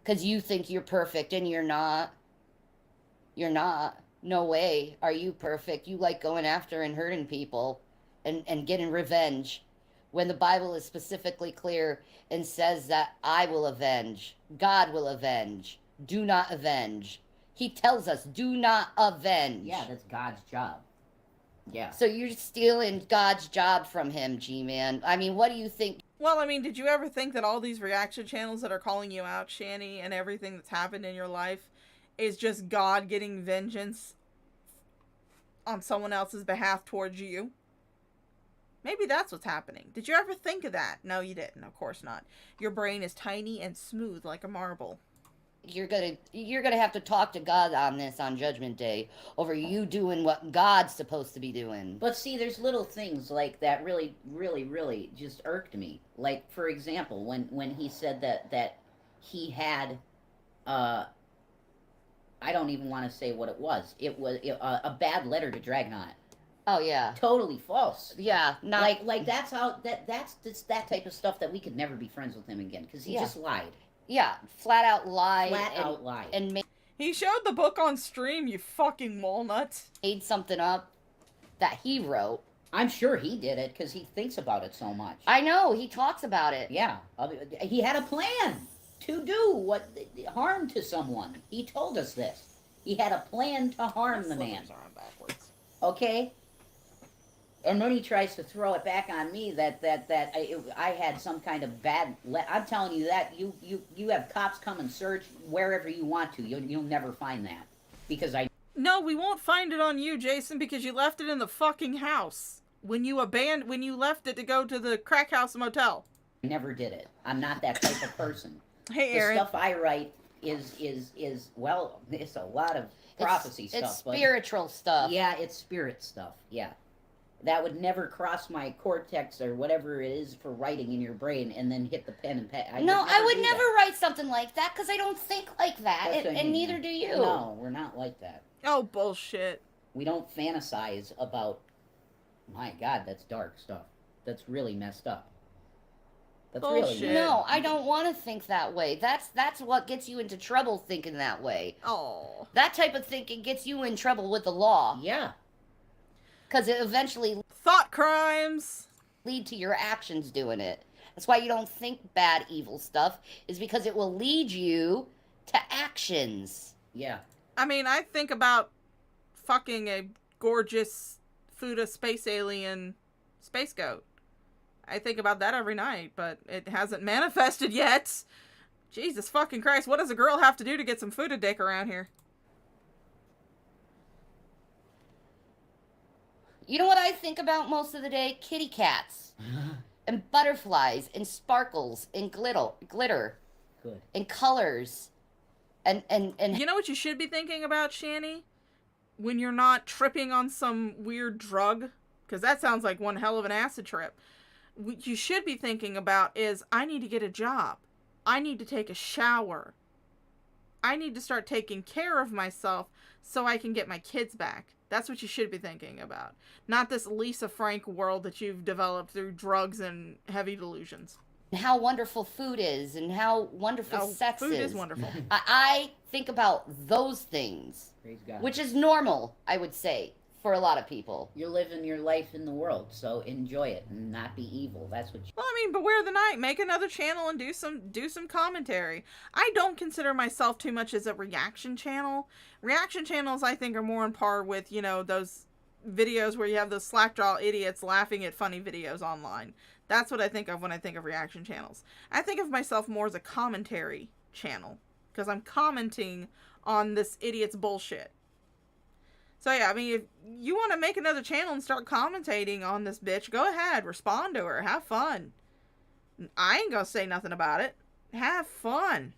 Because you think you're perfect, and you're not. You're not. No way are you perfect. You like going after and hurting people and getting revenge. When the Bible is specifically clear and says that I will avenge, God will avenge, do not avenge. He tells us, do not avenge. Yeah, that's God's job. Yeah. So you're stealing God's job from him, G-Man. I mean, what do you think? Well, I mean, did you ever think that all these reaction channels that are calling you out, Shanny, and everything that's happened in your life is just God getting vengeance on someone else's behalf towards you. Maybe that's what's happening. Did you ever think of that? No, you didn't. Of course not. Your brain is tiny and smooth like a marble. You're gonna have to talk to God on this on Judgment Day over you doing what God's supposed to be doing. But see, there's little things like that really, really, really just irked me. Like, for example, when he said that he had, I don't even want to say what it was. It was a bad letter to Dragnot. Oh yeah, totally false. Yeah, not like that's how that's that type of stuff that we could never be friends with him again because he just lied. Yeah, flat out lied. And he showed the book on stream, you fucking walnut. Made something up that he wrote. I'm sure he did it because he thinks about it so much. I know, he talks about it. Yeah, he had a plan to do what harm to someone. He told us this. He had a plan to harm the man. Okay? And then he tries to throw it back on me that I had some kind of bad. I'm telling you that you have cops come and search wherever you want to. You'll never find that because I. No, we won't find it on you, Jason, because you left it in the fucking house when you left it to go to the crack house motel. I never did it. I'm not that type of person. Hey, Aaron. The stuff I write is well, it's a lot of prophecy stuff. It's spiritual stuff. Yeah, it's spirit stuff. Yeah. That would never cross my cortex or whatever it is for writing in your brain and then hit the pen and pen. I would never write something like that because I don't think like that, and neither do you. No, we're not like that. Oh, bullshit. We don't fantasize about, my God, that's dark stuff. That's really messed up. That's bullshit. Really no, I don't want to think that way. That's what gets you into trouble thinking that way. Oh. That type of thinking gets you in trouble with the law. Yeah. Because it eventually thought crimes lead to your actions doing it. That's why you don't think bad, evil stuff, is because it will lead you to actions. Yeah. I mean, I think about fucking a gorgeous Fuda space alien space goat. I think about that every night, but it hasn't manifested yet. Jesus fucking Christ, what does a girl have to do to get some Fuda dick around here? You know what I think about most of the day? Kitty cats. And butterflies and sparkles and glitter. Good. And colors. And you know what you should be thinking about, Shanny? When you're not tripping on some weird drug? Because that sounds like one hell of an acid trip. What you should be thinking about is, I need to get a job. I need to take a shower. I need to start taking care of myself so I can get my kids back. That's what you should be thinking about. Not this Lisa Frank world that you've developed through drugs and heavy delusions. How wonderful food is and how wonderful sex food is. Is wonderful. I think about those things. Praise God. Which is normal, I would say, for a lot of people. You're living your life in the world, so enjoy it and not be evil. That's what you... Well, I mean, beware the night. Make another channel and do some commentary. I don't consider myself too much as a reaction channel. Reaction channels, I think, are more on par with, you know, those videos where you have those slackjaw idiots laughing at funny videos online. That's what I think of when I think of reaction channels. I think of myself more as a commentary channel, because I'm commenting on this idiot's bullshit. So yeah, I mean, if you want to make another channel and start commentating on this bitch, go ahead, respond to her, have fun. I ain't gonna say nothing about it. Have fun.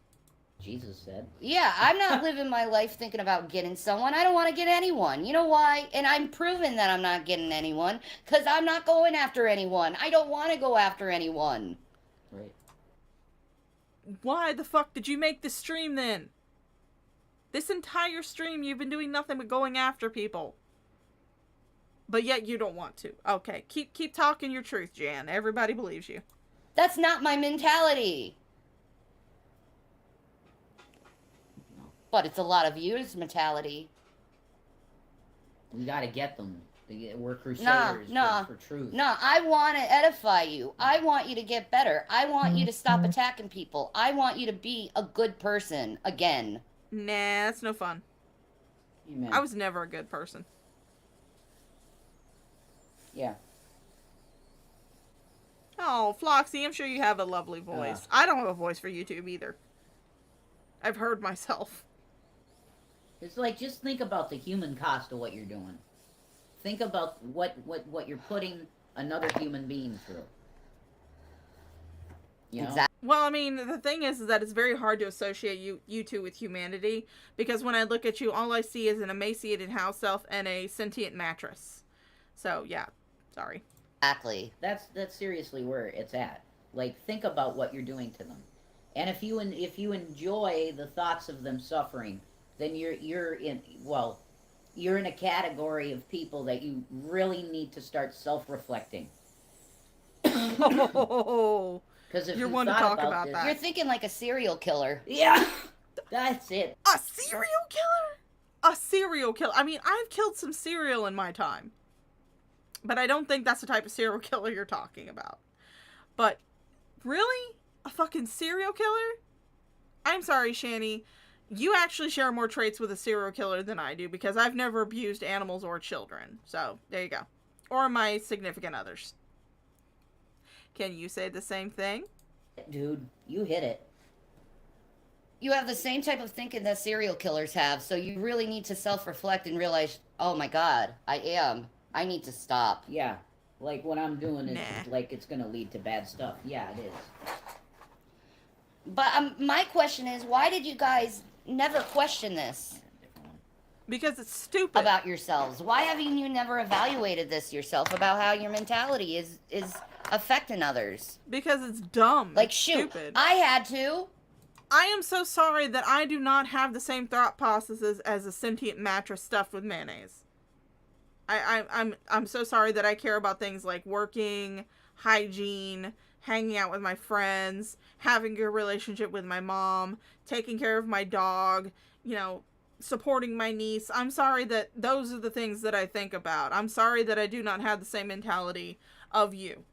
Jesus said. Yeah, I'm not living my life thinking about getting someone. I don't want to get anyone. You know why? And I'm proving that I'm not getting anyone, because I'm not going after anyone. I don't want to go after anyone. Right. Why the fuck did you make this stream then? This entire stream, you've been doing nothing but going after people. But yet you don't want to. Okay, keep talking your truth, Jan. Everybody believes you. That's not my mentality. But it's a lot of you's mentality. We gotta get them. We're crusaders for truth. No, I want to edify you. I want you to get better. I want you to stop attacking people. I want you to be a good person again. Nah, that's no fun. Amen. I was never a good person. Yeah. Oh, Floxy, I'm sure you have a lovely voice. I don't have a voice for YouTube either. I've heard myself. It's like, just think about the human cost of what you're doing. Think about what you're putting another human being through. You know? Exactly. Well, I mean, the thing is that it's very hard to associate you two with humanity, because when I look at you, all I see is an emaciated house elf and a sentient mattress. So, yeah. Sorry. Exactly. That's seriously where it's at. Like, think about what you're doing to them. And if you enjoy the thoughts of them suffering, then you're in a category of people that you really need to start self-reflecting. Oh, Because if you're you one to thought talk about this, that. You're thinking like a serial killer. Yeah, that's it. A serial killer? A serial killer. I mean, I've killed some cereal in my time. But I don't think that's the type of serial killer you're talking about. But, really? A fucking serial killer? I'm sorry, Shanny. You actually share more traits with a serial killer than I do, because I've never abused animals or children. So, there you go. Or my significant others. Can you say the same thing? Dude, you hit it. You have the same type of thinking that serial killers have, so you really need to self-reflect and realize, oh my god, I need to stop. Yeah, like what I'm doing is Nah. like it's gonna lead to bad stuff. Yeah, it is. But my question is, why did you guys never question this Because it's stupid. about yourselves? Why haven't you never evaluated this yourself about how your mentality is affecting others? Because it's dumb. Like, It's shoot, stupid. I had to. I am so sorry that I do not have the same thought processes as a sentient mattress stuffed with mayonnaise. I'm so sorry that I care about things like working, hygiene, hanging out with my friends, having a good relationship with my mom, taking care of my dog, you know, supporting my niece. I'm sorry that those are the things that I think about. I'm sorry that I do not have the same mentality of you.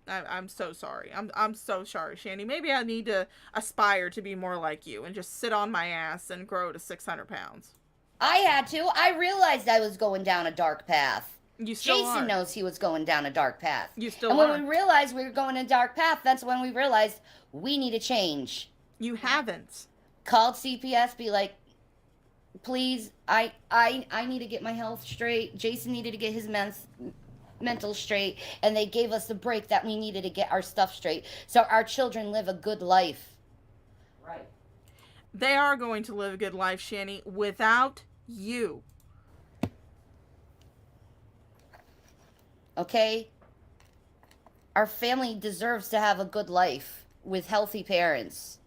I'm so sorry. I'm so sorry, Shanny. Maybe I need to aspire to be more like you and just sit on my ass and grow to 600 pounds. I had to. I realized I was going down a dark path. You still Jason are. knows he was going down a dark path. You still and are. when we realized we were going a dark path, that's when we realized we need to change. You haven't. Called CPS, be like, please, I need to get my health straight. Jason needed to get his mental straight, and they gave us the break that we needed to get our stuff straight so our children live a good life. Right. They are going to live a good life, Shanny, without you. Okay? Our family deserves to have a good life with healthy parents,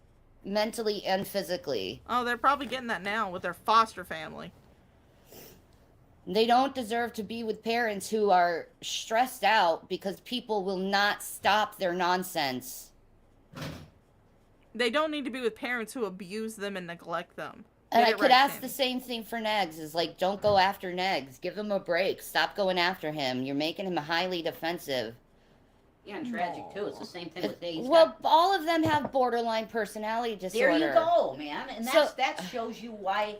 mentally and physically. Oh, they're probably getting that now with their foster family. They don't deserve to be with parents who are stressed out because people will not stop their nonsense. They don't need to be with parents who abuse them and neglect them. And Get I it could right, ask Shanny. the same thing for Negs, is like, don't go after Negs. Give him a break. Stop going after him. You're making him highly defensive. Yeah, and tragic too. It's the same thing with Hayes. Well, all of them have borderline personality disorder. There you go, man. And that shows you why.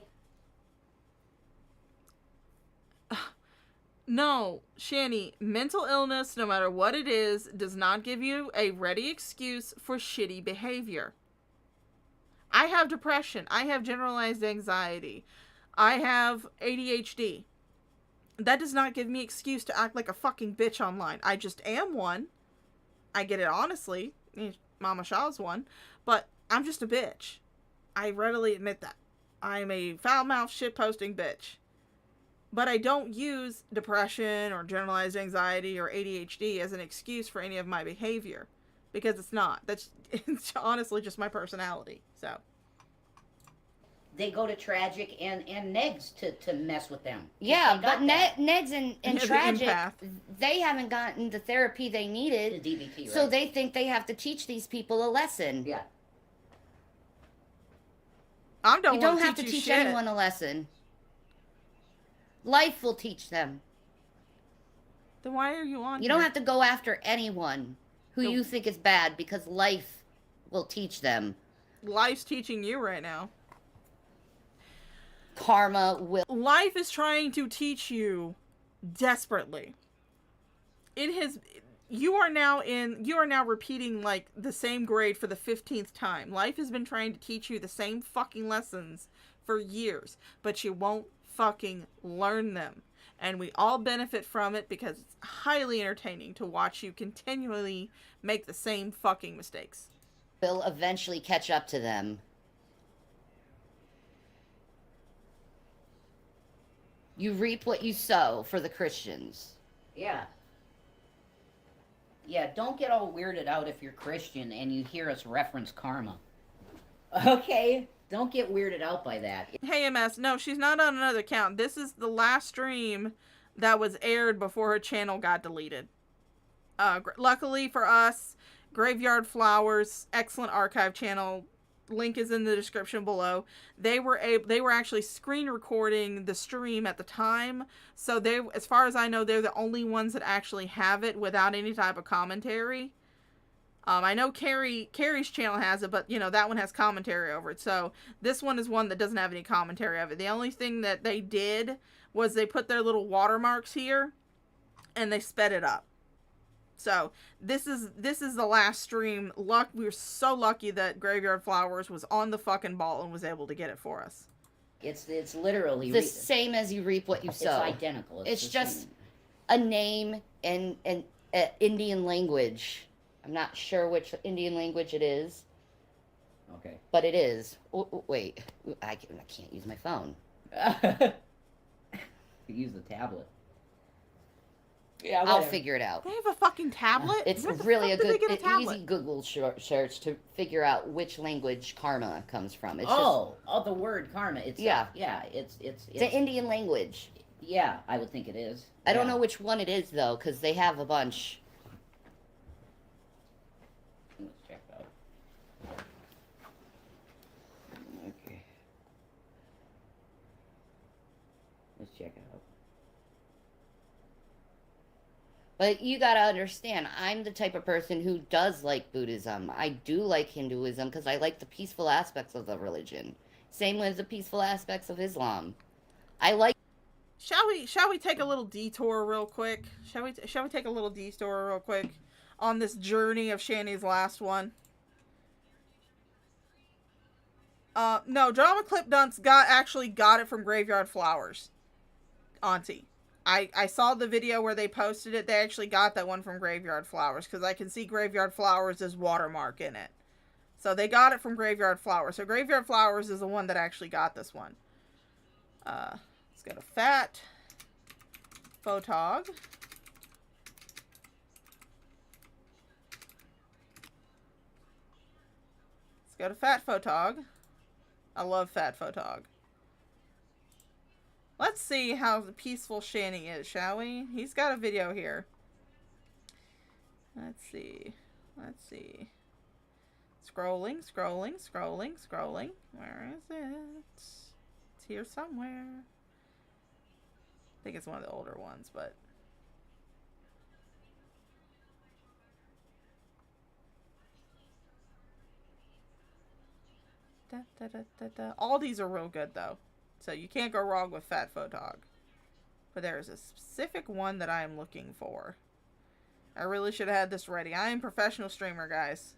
No, Shanny, mental illness, no matter what it is, does not give you a ready excuse for shitty behavior. I have depression. I have generalized anxiety. I have ADHD. That does not give me excuse to act like a fucking bitch online. I just am one. I get it honestly. Mama Shaw's one. But I'm just a bitch. I readily admit that. I'm a foul-mouthed, shit-posting bitch. But I don't use depression or generalized anxiety or ADHD as an excuse for any of my behavior. Because it's not. It's honestly just my personality. So. They go to tragic and Negs to mess with them. Yeah, but Negs and Yeah, the Tragic, empath. they haven't gotten the therapy they needed. The DBT, right? So they think they have to teach these people a lesson. Yeah. I don't You want don't have to you teach shit. anyone a lesson. Life will teach them. Then why are you on You don't here? have to go after anyone who Nope. you think is bad because life will teach them. Life's teaching you right now. Karma will. Life is trying to teach you desperately. you are now repeating like the same grade for the 15th time. Life has been trying to teach you the same fucking lessons for years, but you won't fucking learn them. And we all benefit from it because it's highly entertaining to watch you continually make the same fucking mistakes. Will eventually catch up to them. You reap what you sow for the Christians. Yeah. Yeah, don't get all weirded out if you're Christian and you hear us reference karma. Okay? Don't get weirded out by that. Hey, MS, no, she's not on another account. This is the last stream that was aired before her channel got deleted. Luckily for us, Graveyard Flowers, excellent archive channel, link is in the description below. They were actually screen recording the stream at the time, so they, as far as I know, they're the only ones that actually have it without any type of commentary. I know Carrie's channel has it, but you know that one has commentary over it. So this one is one that doesn't have any commentary of it. The only thing that they did was they put their little watermarks here, and they sped it up. So this is the last stream. We were so lucky that Graveyard Flowers was on the fucking ball and was able to get it for us. It's literally the same as you reap what you sow. It's identical. It's just a name and Indian language. I'm not sure which Indian language it is. Okay. But it is. Wait, I can't use my phone. Use the tablet. Yeah, I'll figure it out. They have a fucking tablet? It's Where the really fuck a did good, they get a easy Google search to figure out which language karma comes from. It's the word karma. It's yeah, it's an Indian language. Yeah, I would think it is. I don't know which one it is though, because they have a bunch. Let's check it out. Okay. Let's check it out. But you gotta understand, I'm the type of person who does like Buddhism. I do like Hinduism because I like the peaceful aspects of the religion. Same with the peaceful aspects of Islam. I like. Shall we take a little detour real quick? Shall we take a little detour real quick on this journey of Shanny's last one? No, Drama Clip Dunce actually got it from Graveyard Flowers. Auntie. I saw the video where they posted it. They actually got that one from Graveyard Flowers because I can see Graveyard Flowers' watermark in it. So they got it from Graveyard Flowers. So Graveyard Flowers is the one that actually got this one. Let's go to Fat Photog. Let's go to Fat Photog. I love Fat Photog. Let's see how peaceful Shanny is, shall we? He's got a video here. Let's see. Scrolling. Where is it? It's here somewhere. I think it's one of the older ones, but... All these are real good, though. So you can't go wrong with Fat Photog. But there is a specific one that I am looking for. I really should have had this ready. I am a professional streamer, guys.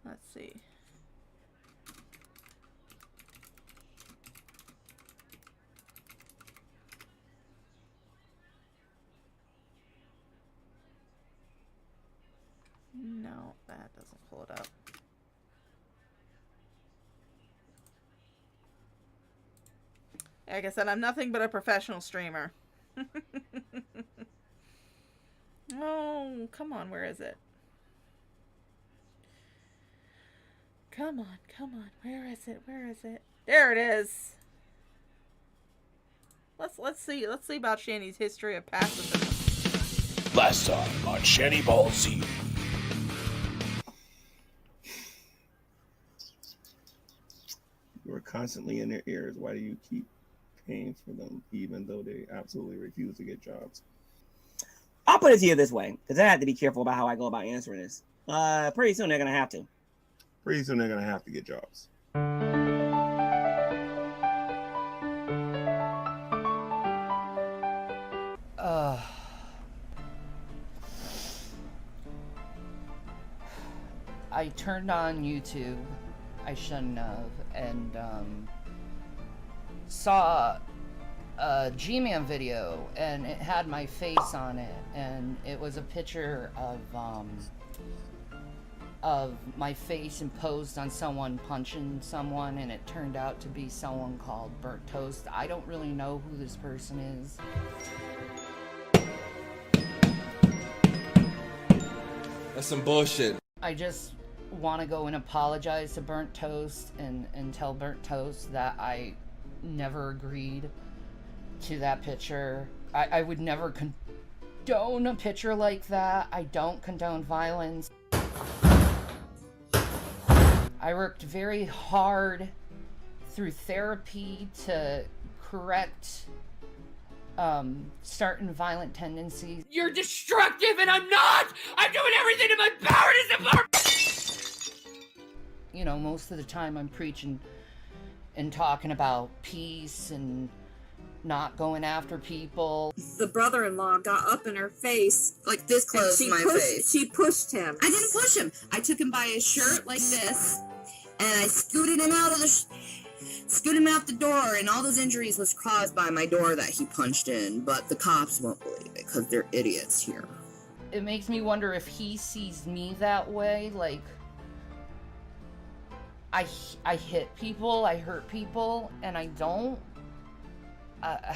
Let's see. No, that doesn't pull it up. Like I said, I'm nothing but a professional streamer. Oh, come on, where is it? Come on, where is it? There it is. Let's see about Shanny's history of pacifism. Last time on Shanny Ballsy. You're constantly in their ears. Why do you keep paying for them, even though they absolutely refuse to get jobs? I'll put it to you this way, because I have to be careful about how I go about answering this. Pretty soon they're going to have to. Pretty soon they're going to have to get jobs. I turned on YouTube. I shouldn't have, and saw a G-Man video, and it had my face on it, and it was a picture of my face imposed on someone punching someone, and it turned out to be someone called Burnt Toast. I don't really know who this person is. That's some bullshit. I just want to go and apologize to Burnt Toast and tell Burnt Toast that I never agreed to that picture. I would never condone a picture like that. I don't condone violence. I worked very hard through therapy to correct certain violent tendencies. You're destructive and I'm not! I'm doing everything in my power to support. You know, most of the time I'm preaching and talking about peace and not going after people. The brother-in-law got up in her face, like this close to my face. She pushed him. I didn't push him. I took him by his shirt like this, and I scooted him out the door, and all those injuries was caused by my door that he punched in. But the cops won't believe it because they're idiots here. It makes me wonder if he sees me that way, like I hit people, I hurt people, and I don't. I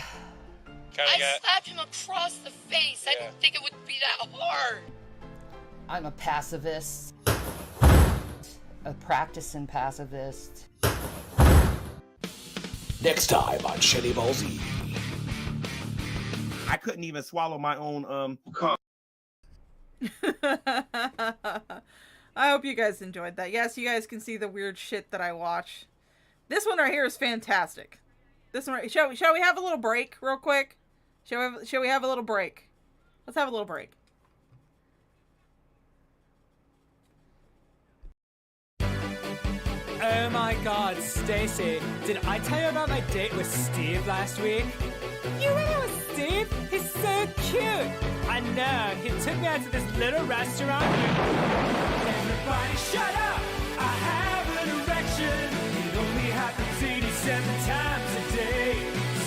slapped him across the face. I didn't think it would be that hard. I'm a pacifist. A practicing pacifist. Next time on Shanny Ball Z. I couldn't even swallow my own I hope you guys enjoyed that. Yes, you guys can see the weird shit that I watch. This one right here is fantastic. This one right, shall we have a little break real quick? Shall we have a little break? Let's have a little break. Oh my god, Stacy, did I tell you about my date with Steve last week? You went out with Steve? He's so cute! I know, he took me out to this little restaurant. Everybody shut up! I have an erection. It only happens 87 times a day.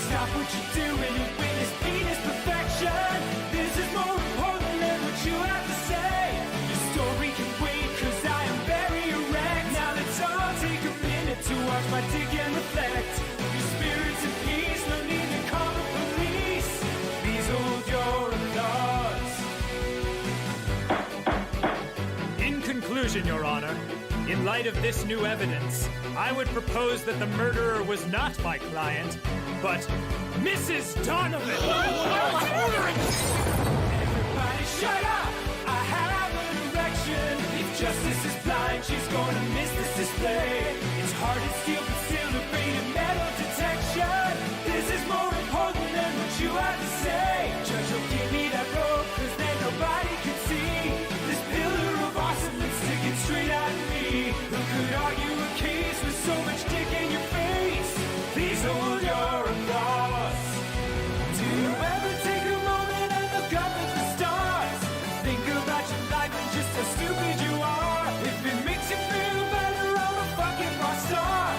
Stop what you're doing and witness penis perfection. This is more important than what you have to say. Your story can wait, cause I am very erect. Now let's all take a minute to watch my dick and reflect. Your spirit's in peace, no need to call the police. Please hold your applause. In conclusion, Your Honor, in light of this new evidence, I would propose that the murderer was not my client, but Mrs. Donovan! Everybody shut up! I have an erection. If justice is blind, she's gonna miss this display. It's hard to steal, but still to bring metal detection. This is more important than what you have to say. Judge, will give me that rope, cause then nobody can see. This pillar of awesomeness sticking straight at me. Who could argue a case with so much dick in your face? Please hold your applause. Do you ever take a moment and look up at the stars? Think about your life and just how stupid you are. If it makes you feel better, I'm a fucking rock star.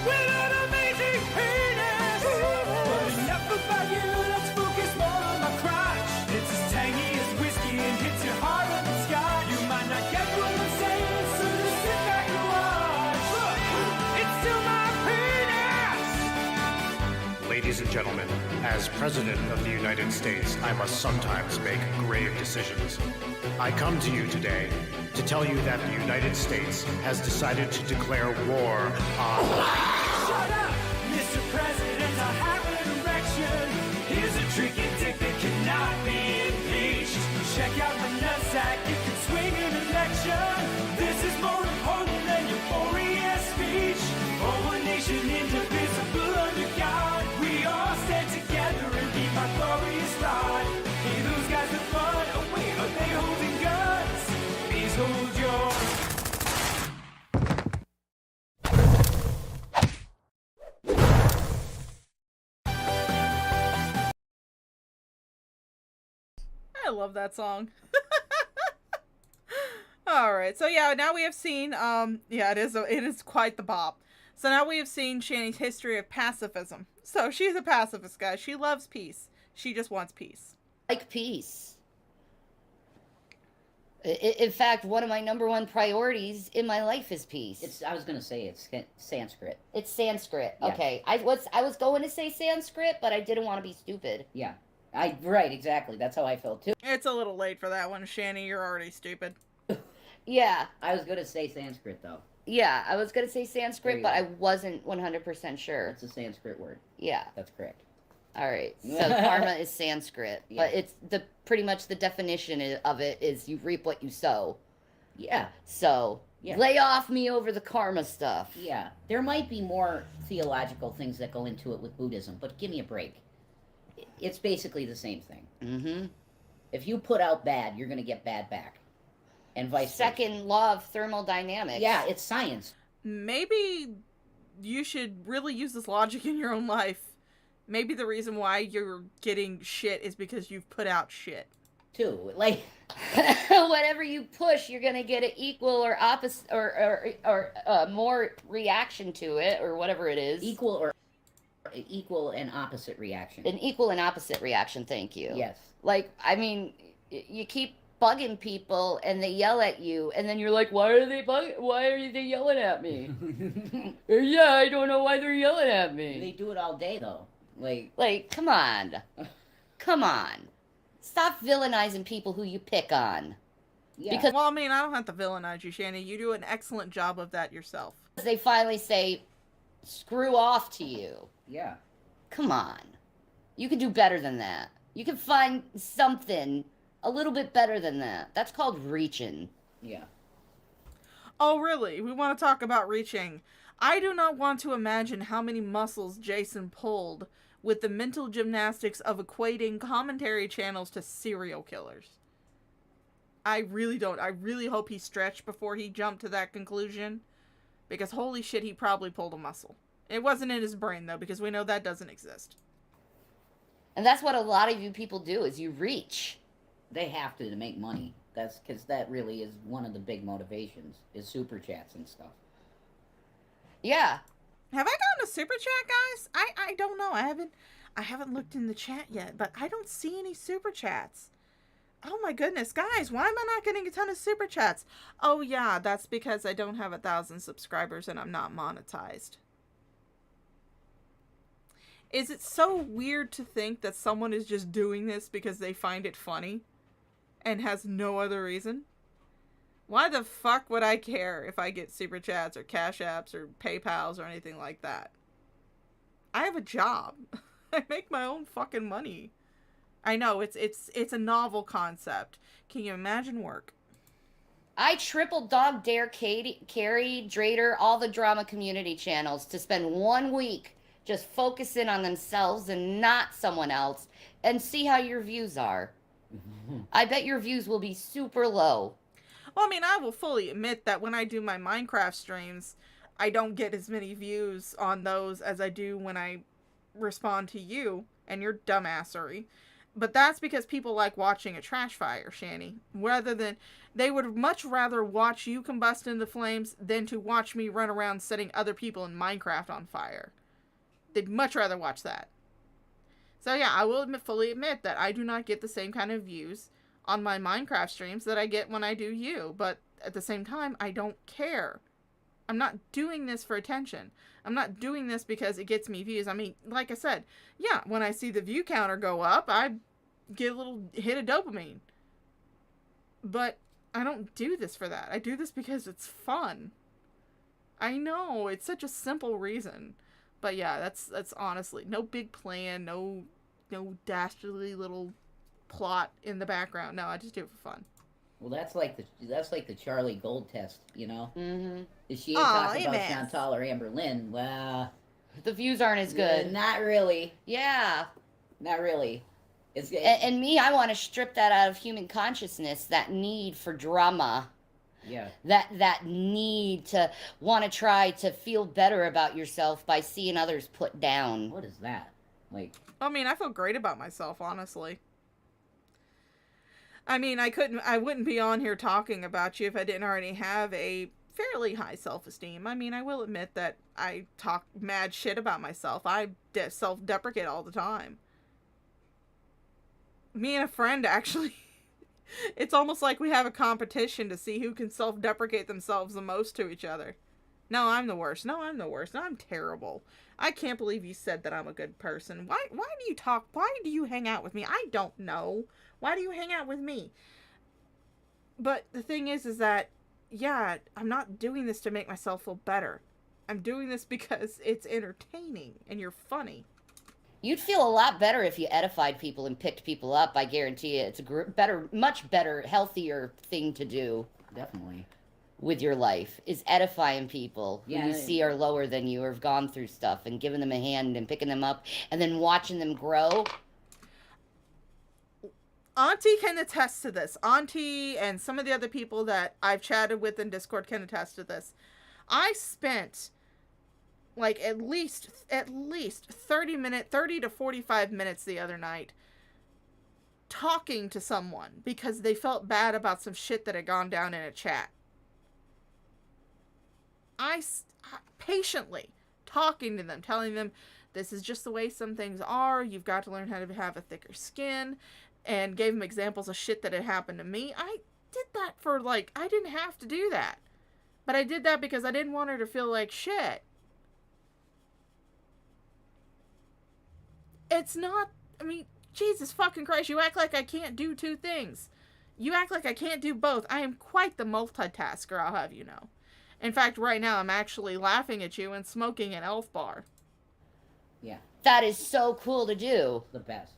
With an amazing penis. But enough about you, let's focus more on my crotch. It's as tangy as whiskey and hits you harder than scotch. You might not get what I'm saying, so just sit back and watch. Look, it's still my penis. Ladies and gentlemen, as President of the United States, I must sometimes make grave decisions. I come to you today to tell you that the United States has decided to declare war on... Shut up, Mr. President, I have an erection. Here's a tricky dick that cannot be impeached. Check out my nutsack, it can swing an election. This is more important than your 4ES speech. For one nation indivisible under God, we all stand together and be my glorious rod. Hey, those guys are fun. Oh wait, are they holding guns? Please hold your... I love that song. All right. So yeah, now we have seen yeah, it is quite the bop. So now we have seen Shanny's history of pacifism. So she's a pacifist, guys. She loves peace. She just wants peace. Like peace. In fact, one of my #1 priorities in my life is peace. I was gonna say it's Sanskrit. It's Sanskrit. Yeah. Okay. I was going to say Sanskrit, but I didn't want to be stupid. Yeah. Right, exactly. That's how I felt too. It's a little late for that one, Shanny. You're already stupid. Yeah. I was gonna say Sanskrit though. Yeah, I was going to say Sanskrit, but go. I wasn't 100% sure. It's a Sanskrit word. Yeah. That's correct. All right. So karma is Sanskrit, Yeah. but it's pretty much the definition of it is you reap what you sow. Yeah. So Yeah. lay off me over the karma stuff. Yeah. There might be more theological things that go into it with Buddhism, but give me a break. It's basically the same thing. Mm-hmm. If you put out bad, you're going to get bad back. And vice Second law of thermodynamics. Yeah, it's science. Maybe you should really use this logic in your own life. Maybe the reason why you're getting shit is because you've put out shit. Too. Like whatever you push, you're gonna get an equal or opposite or more reaction to it, or whatever it is. Equal and opposite reaction. An equal and opposite reaction. Thank you. Yes. Like, I mean, you keep bugging people and they yell at you, and then you're like, why are they yelling at me? Yeah, I don't know why they're yelling at me. They do it all day though. Like, come on. Come on. Stop villainizing people who you pick on. Yeah. Because, well, I mean, I don't have to villainize you, Shanny. You do an excellent job of that yourself. They finally say, screw off to you. Yeah. Come on. You can do better than that. You can find something a little bit better than that. That's called reaching. Yeah. Oh, really? We want to talk about reaching. I do not want to imagine how many muscles Jason pulled with the mental gymnastics of equating commentary channels to serial killers. I really don't. I really hope he stretched before he jumped to that conclusion. Because holy shit, he probably pulled a muscle. It wasn't in his brain, though, because we know that doesn't exist. And that's what a lot of you people do, is you reach. They have to make money. That's because that really is one of the big motivations, is super chats and stuff. Yeah. Have I gotten a super chat, guys? I don't know. I haven't looked in the chat yet, but I don't see any super chats. Oh my goodness, guys, why am I not getting a ton of super chats? Oh yeah, that's because I don't have 1,000 subscribers and I'm not monetized. Is it so weird to think that someone is just doing this because they find it funny and has no other reason? Why the fuck would I care if I get super chats or cash apps or PayPals or anything like that? I have a job. I make my own fucking money. I know, it's a novel concept. Can you imagine work? I triple dog dare Carrie, Drader, all the drama community channels to spend 1 week just focusing on themselves and not someone else, and see how your views are. I bet your views will be super low. Well, I mean, I will fully admit that when I do my Minecraft streams, I don't get as many views on those as I do when I respond to you and your dumbassery. But that's because people like watching a trash fire, Shanny. Rather than, they would much rather watch you combust into flames than to watch me run around setting other people in Minecraft on fire. They'd much rather watch that. So yeah, I will fully admit that I do not get the same kind of views on my Minecraft streams that I get when I do you. But at the same time, I don't care. I'm not doing this for attention. I'm not doing this because it gets me views. I mean, like I said, yeah, when I see the view counter go up, I get a little hit of dopamine. But I don't do this for that. I do this because it's fun. I know, it's such a simple reason. But yeah, that's honestly no big plan, no dastardly little plot in the background. No, I just do it for fun. Well, that's like the Charlie Gold test, you know. Mm-hmm. If she ain't talking about Chantal or Amber Lynn, well, the views aren't as good. Not really. Yeah. Not really. And me, I want to strip that out of human consciousness, that need for drama. Yeah. That need to want to try to feel better about yourself by seeing others put down. What is that? Like, I mean, I feel great about myself, honestly. I mean, I wouldn't be on here talking about you if I didn't already have a fairly high self-esteem. I mean, I will admit that I talk mad shit about myself. I self-deprecate all the time. Me and a friend actually, it's almost like we have a competition to see who can self-deprecate themselves the most to each other. No, I'm the worst. No, I'm the worst. No, I'm terrible. I can't believe you said that I'm a good person. Why do you talk? Why do you hang out with me? I don't know. Why do you hang out with me? But the thing is that, yeah, I'm not doing this to make myself feel better. I'm doing this because it's entertaining and you're funny. You'd feel a lot better if you edified people and picked people up. I guarantee you, it's a much better, healthier thing to do. Definitely. With your life is edifying people who Yeah, you see are lower than you or have gone through stuff and giving them a hand and picking them up and then watching them grow. Auntie can attest to this. Auntie and some of the other people that I've chatted with in Discord can attest to this. I spent like at least 30 to 45 minutes the other night talking to someone because they felt bad about some shit that had gone down in a chat. I patiently talking to them, telling them this is just the way some things are. You've got to learn how to have a thicker skin, and gave them examples of shit that had happened to me. I did that for I didn't have to do that, but I did that because I didn't want her to feel like shit. It's not, I mean, Jesus fucking Christ, you act like I can't do two things. You act like I can't do both. I am quite the multitasker, I'll have you know. In fact, right now, I'm actually laughing at you and smoking an Elf bar. Yeah. That is so cool to do. The best.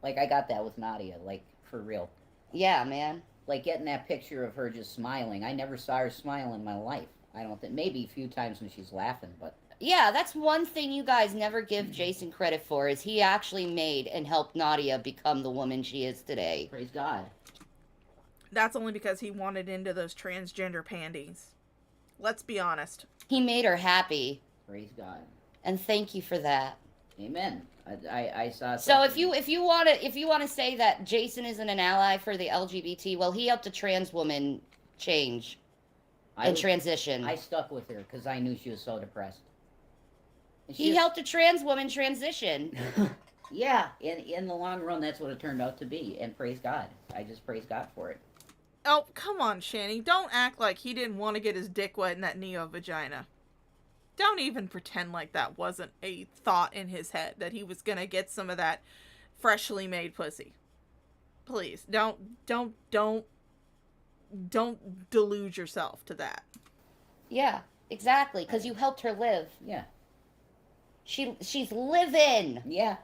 Like, I got that with Nadia, like, for real. Yeah, man. Like, getting that picture of her just smiling. I never saw her smile in my life. I don't think, maybe a few times when she's laughing, but... Yeah, that's one thing you guys never give Jason credit for, is he actually made and helped Nadia become the woman she is today. Praise God. That's only because he wanted into those transgender panties. Let's be honest. He made her happy. Praise God. And thank you for that. Amen. I saw. So if you want to say that Jason isn't an ally for the LGBT, well, he helped a trans woman change and transition. I stuck with her because I knew she was so depressed. He helped a trans woman transition. Yeah, in the long run, that's what it turned out to be, and praise God. I just praise God for it. Oh, come on, Shanny. Don't act like he didn't want to get his dick wet in that neo-vagina. Don't even pretend like that wasn't a thought in his head, that he was gonna get some of that freshly made pussy. Please, don't delude yourself to that. Yeah, exactly, because you helped her live. Yeah. She's living. Yeah.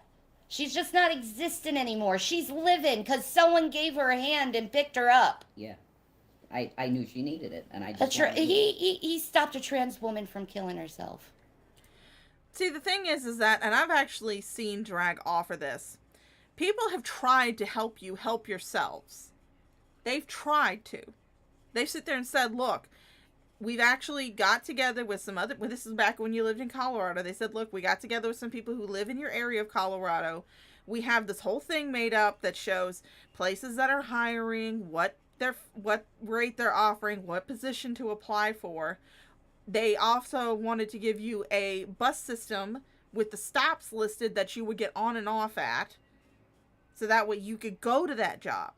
She's just not existing anymore. She's living because someone gave her a hand and picked her up. Yeah. I knew she needed it, and I just... He stopped a trans woman from killing herself. See, the thing is that, and I've actually seen drag offer this, people have tried to help you help yourselves. They've tried to. They sit there and said, look, we've actually got together with some other... Well, this is back when you lived in Colorado. They said, look, we got together with some people who live in your area of Colorado. We have this whole thing made up that shows places that are hiring, what rate they're offering, what position to apply for. They also wanted to give you a bus system with the stops listed that you would get on and off at, so that way you could go to that job.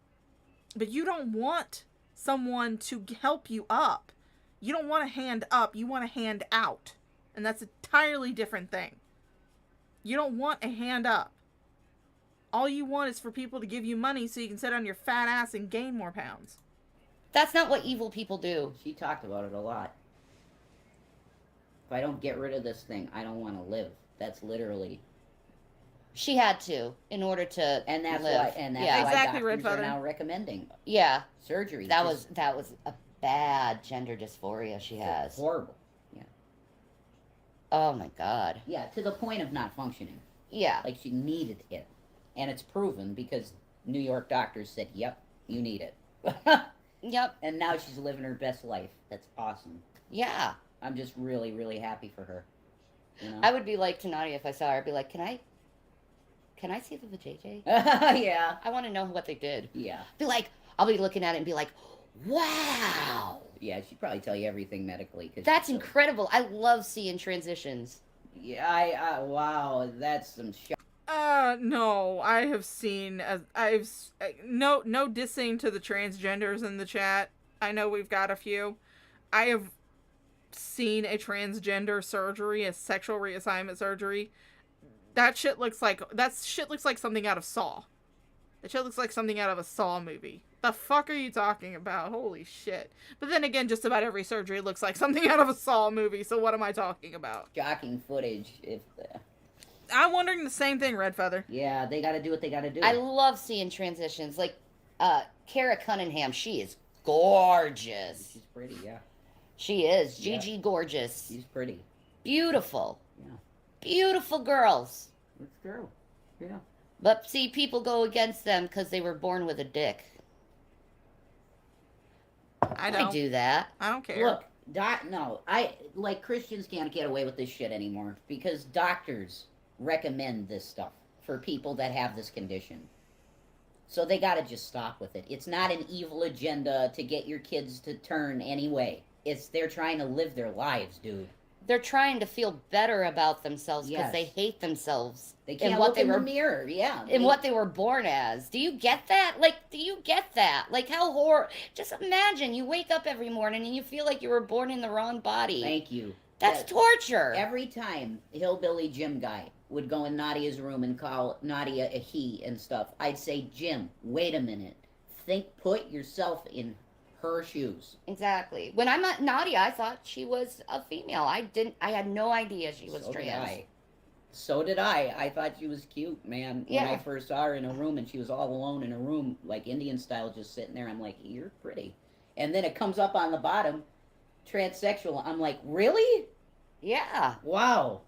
But you don't want someone to help you up. You don't want a hand up, you want a hand out. And that's an entirely different thing. You don't want a hand up. All you want is for people to give you money so you can sit on your fat ass and gain more pounds. That's not what evil people do. She talked about it a lot. If I don't get rid of this thing, I don't want to live. That's literally... She had to, in order to and that's live. Why, and that's yeah. why exactly, doctors are now recommending surgery. That was a bad gender dysphoria she has. Horrible. Yeah. Oh my God. Yeah, to the point of not functioning. Yeah. Like she needed it. And it's proven because New York doctors said, yep, you need it. Yep. And now she's living her best life. That's awesome. Yeah. I'm just really, really happy for her. You know? I would be like to Nadia if I saw her. I'd be like, can can I see the vajayjay? Yeah. I want to know what they did. Yeah. Be like, I'll be looking at it and be like, wow. Yeah, she'd probably tell you everything medically. That's incredible. I love seeing transitions. Yeah, wow, that's some shit. No, I have seen, no dissing to the transgenders in the chat. I know we've got a few. I have seen a transgender surgery, a sexual reassignment surgery. That shit looks like something out of Saw. That shit looks like something out of a Saw movie. The fuck are you talking about? Holy shit. But then again, just about every surgery looks like something out of a Saw movie, so what am I talking about? Shocking footage. I'm wondering the same thing, Red Feather. Yeah, they gotta do what they gotta do. I love seeing transitions. Like, Kara Cunningham, she is gorgeous. She's pretty, yeah. She is. Gigi gorgeous. She's pretty. Beautiful. Yeah. Beautiful girls. That's true. Yeah. But see, people go against them because they were born with a dick. I don't do that. I don't care. Look, Christians can't get away with this shit anymore because doctors recommend this stuff for people that have this condition. So they gotta just stop with it. It's not an evil agenda to get your kids to turn anyway. They're trying to live their lives, dude. They're trying to feel better about themselves because Yes. they hate themselves. They can't look in the mirror, yeah. In what they were born as. Do you get that? Do you get that? Like, how just imagine you wake up every morning and you feel like you were born in the wrong body. Thank you. That's torture. Every time Hillbilly Jim guy would go in Nadia's room and call Nadia a he and stuff, I'd say, Jim, wait a minute. Put yourself in her shoes. Exactly. When I met Nadia, I thought she was a female. I had no idea she was trans. So did I. I thought she was cute, man. Yeah. When I first saw her in a room and she was all alone in a room, like Indian style, just sitting there, I'm like, you're pretty. And then it comes up on the bottom, transsexual. I'm like, really? Yeah. Wow.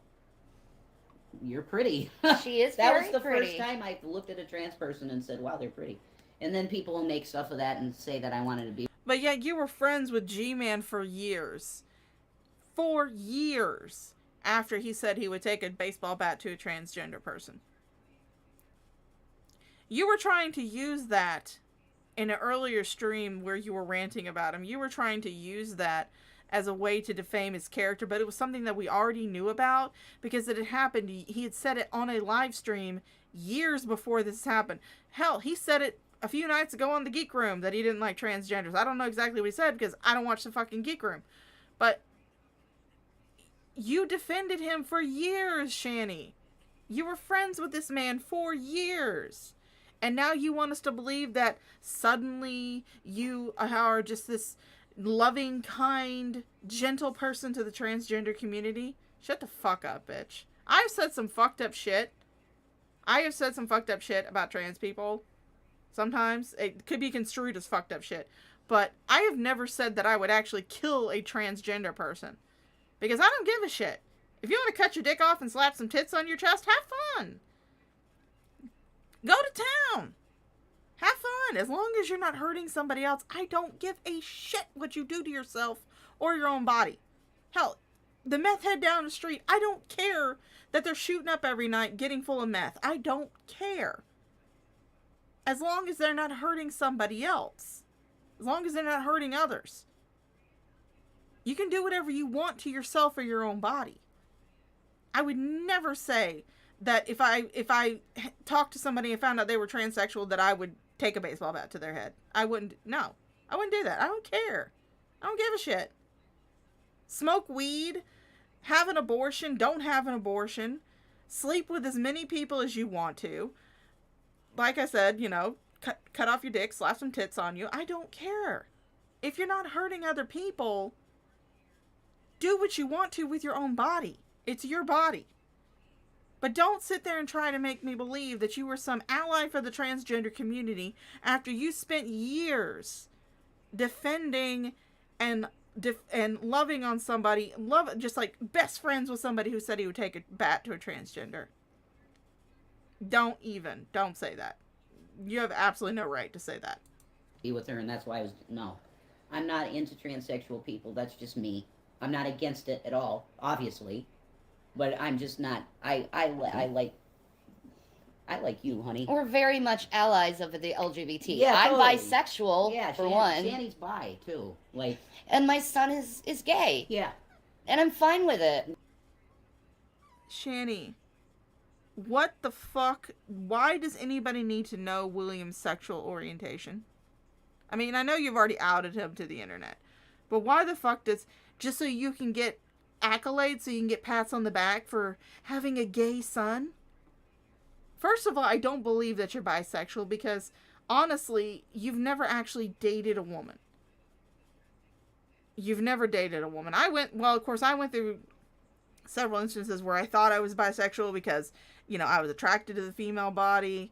You're pretty. She is That very was the pretty. first time I looked at a trans person and said, wow, they're pretty. And then people will make stuff of that and say that I wanted to be. But yet you were friends with G-Man for years. 4 years after he said he would take a baseball bat to a transgender person. You were trying to use that in an earlier stream where you were ranting about him. You were trying to use that as a way to defame his character, but it was something that we already knew about because it had happened. He had said it on a live stream years before this happened. Hell, he said it a few nights ago on the Geek Room that he didn't like transgenders. I don't know exactly what he said because I don't watch the fucking Geek Room. But you defended him for years, Shanny. You were friends with this man for years. And now you want us to believe that suddenly you are just this loving, kind, gentle person to the transgender community? Shut the fuck up, bitch. I've said some fucked up shit. I have said some fucked up shit about trans people. Sometimes it could be construed as fucked up shit. But I have never said that I would actually kill a transgender person. Because I don't give a shit. If you want to cut your dick off and slap some tits on your chest, have fun. Go to town. Have fun. As long as you're not hurting somebody else, I don't give a shit what you do to yourself or your own body. Hell, the meth head down the street, I don't care that they're shooting up every night getting full of meth. I don't care. As long as they're not hurting somebody else. As long as they're not hurting others. You can do whatever you want to yourself or your own body. I would never say that if I talked to somebody and found out they were transsexual that I would take a baseball bat to their head. I wouldn't do that. I don't care. I don't give a shit. Smoke weed, have an abortion, don't have an abortion, sleep with as many people as you want to. Like I said, cut off your dick, slap some tits on you. I don't care. If you're not hurting other people, do what you want to with your own body. It's your body. But don't sit there and try to make me believe that you were some ally for the transgender community after you spent years defending and loving on somebody, just like best friends with somebody who said he would take a bat to a transgender. Don't say that. You have absolutely no right to say that. Be with her, and that's why I'm not into transsexual people. That's just me. I'm not against it at all, obviously, but I'm just not. I like I like you, honey. We're very much allies of the LGBT. Yeah, I'm totally. bisexual, Yeah, for one. Shanny's bi, too. Like, and my son is gay. Yeah. And I'm fine with it. Shanny, what the fuck? Why does anybody need to know William's sexual orientation? I mean, I know you've already outed him to the internet, but why the fuck does... Just so you can get accolades, so you can get pats on the back for having a gay son? First of all, I don't believe that you're bisexual because, honestly, you've never actually dated a woman. You've never dated a woman. I went through several instances where I thought I was bisexual because, you know, I was attracted to the female body,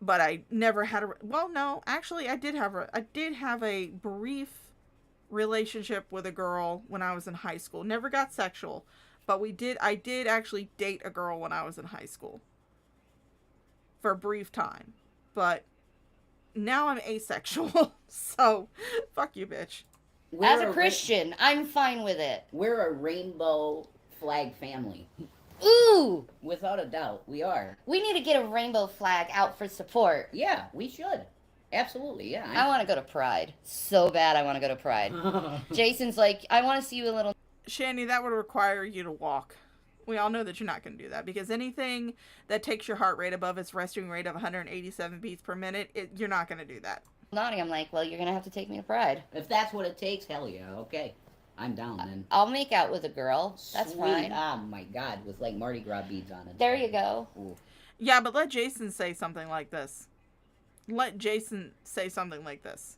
but I never had a... Well, no, actually, I did have a brief relationship with a girl when I was in high school. Never got sexual, but I did actually date a girl when I was in high school. For a brief time. But now I'm asexual. So, fuck you, bitch. As a Christian, I'm fine with it. We're a rainbow flag family. Ooh! Without a doubt, we are. We need to get a rainbow flag out for support. Yeah, we should. Absolutely, yeah. I want to go to Pride. So bad I want to go to Pride. Jason's like, I want to see you a little... Shanny, that would require you to walk. We all know that you're not going to do that, because anything that takes your heart rate above its resting rate of 187 beats per minute, you're not going to do that. Naughty, I'm like, well, you're going to have to take me to Pride. If that's what it takes, hell yeah, okay. I'm down then. I'll make out with a girl. That's Sweet. fine. Oh my God, with like Mardi Gras beads on it. There you go. Ooh. Yeah, but let Jason say something like this. Let Jason say something like this.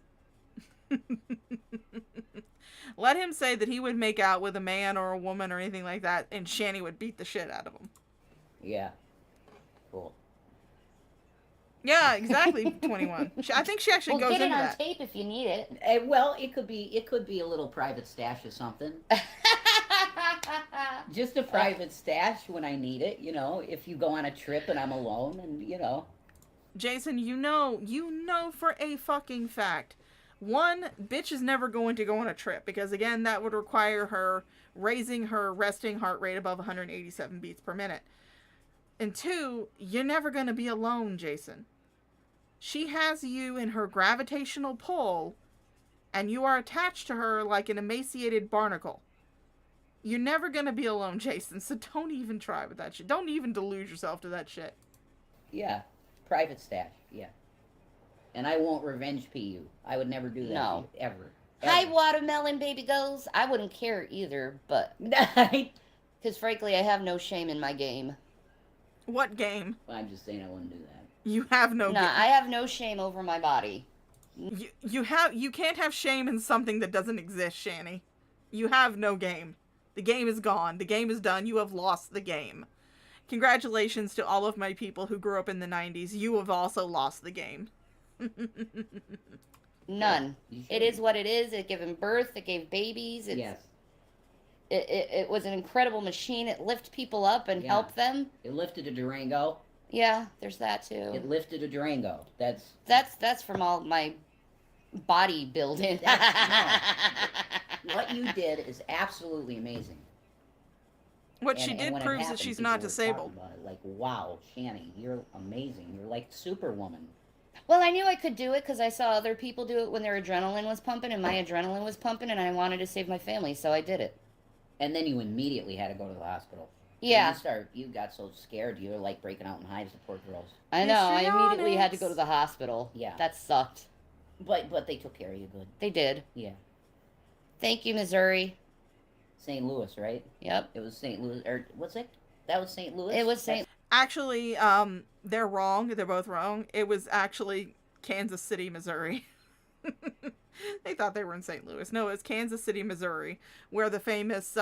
Let him say that he would make out with a man or a woman or anything like that, and Shanny would beat the shit out of him. Yeah. Cool. Yeah, exactly. 21. I think she actually goes into that. Get it on tape if you need it. Well, it could be a little private stash or something. Just a private stash when I need it. You know, if you go on a trip and I'm alone, and you know. Jason, you know for a fucking fact. One, bitch is never going to go on a trip because, again, that would require her raising her resting heart rate above 187 beats per minute. And two, you're never going to be alone, Jason. She has you in her gravitational pull, and you are attached to her like an emaciated barnacle. You're never going to be alone, Jason, so don't even try with that shit. Don't even delude yourself to that shit. Yeah, private stash, yeah. And I won't revenge pee you. I would never do that. No. To you, ever. Hi, watermelon baby goes. I wouldn't care either, but... Because frankly, I have no shame in my game. What game? Well, I'm just saying I wouldn't do that. You have no game. I have no shame over my body. You can't have shame in something that doesn't exist, Shanny. You have no game. The game is gone. The game is done. You have lost the game. Congratulations to all of my people who grew up in the 90s. You have also lost the game. None. It is what it is. It gave him birth. It gave babies. Yes. It was an incredible machine. It lifted people up and helped them. It lifted a Durango. Yeah, there's that too. It lifted a Durango. That's from all my bodybuilding. What you did is absolutely amazing. What she did proves that she's not disabled. Like, wow, Shanny, you're amazing. You're like Superwoman. Well, I knew I could do it because I saw other people do it when their adrenaline was pumping, and my adrenaline was pumping, and I wanted to save my family, so I did it. And then you immediately had to go to the hospital. Yeah. You got so scared, you were like breaking out in hives, the poor girls. I know, I immediately had to go to the hospital. Yeah. That sucked. But they took care of you good. They did. Yeah. Thank you, Missouri. St. Louis, right? Yep. It was St. Louis, or what's it? That was St. Louis? It was St. Actually, they're wrong. They're both wrong. It was actually Kansas City, Missouri. They thought they were in St. Louis. No, it's Kansas City, Missouri, where the famous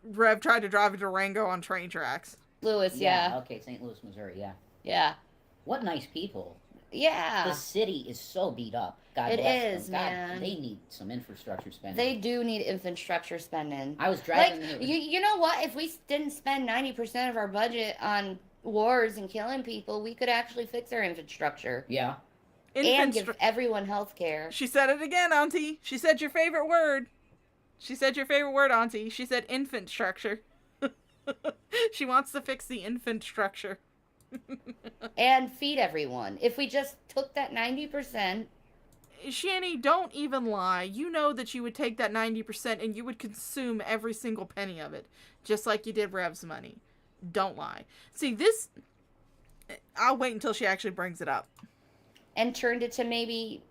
Rev tried to drive a Durango on train tracks. Louis, yeah. Okay, St. Louis, Missouri, yeah. Yeah. What nice people. Yeah. The city is so beat up. God it bless is, them. God, man. They need some infrastructure spending. They do need infrastructure spending. I was driving... Like, you know what? If we didn't spend 90% of our budget on wars and killing people, we could actually fix our infrastructure. Yeah. And give everyone health care. She said it again, Auntie. She said your favorite word. She said your favorite word, Auntie. She said infant structure. She wants to fix the infant structure. and feed everyone. If we just took that 90%. Shanny, don't even lie. You know that you would take that 90% and you would consume every single penny of it, just like you did Rev's money. Don't lie. See, this... I'll wait until she actually brings it up. And turned it to maybe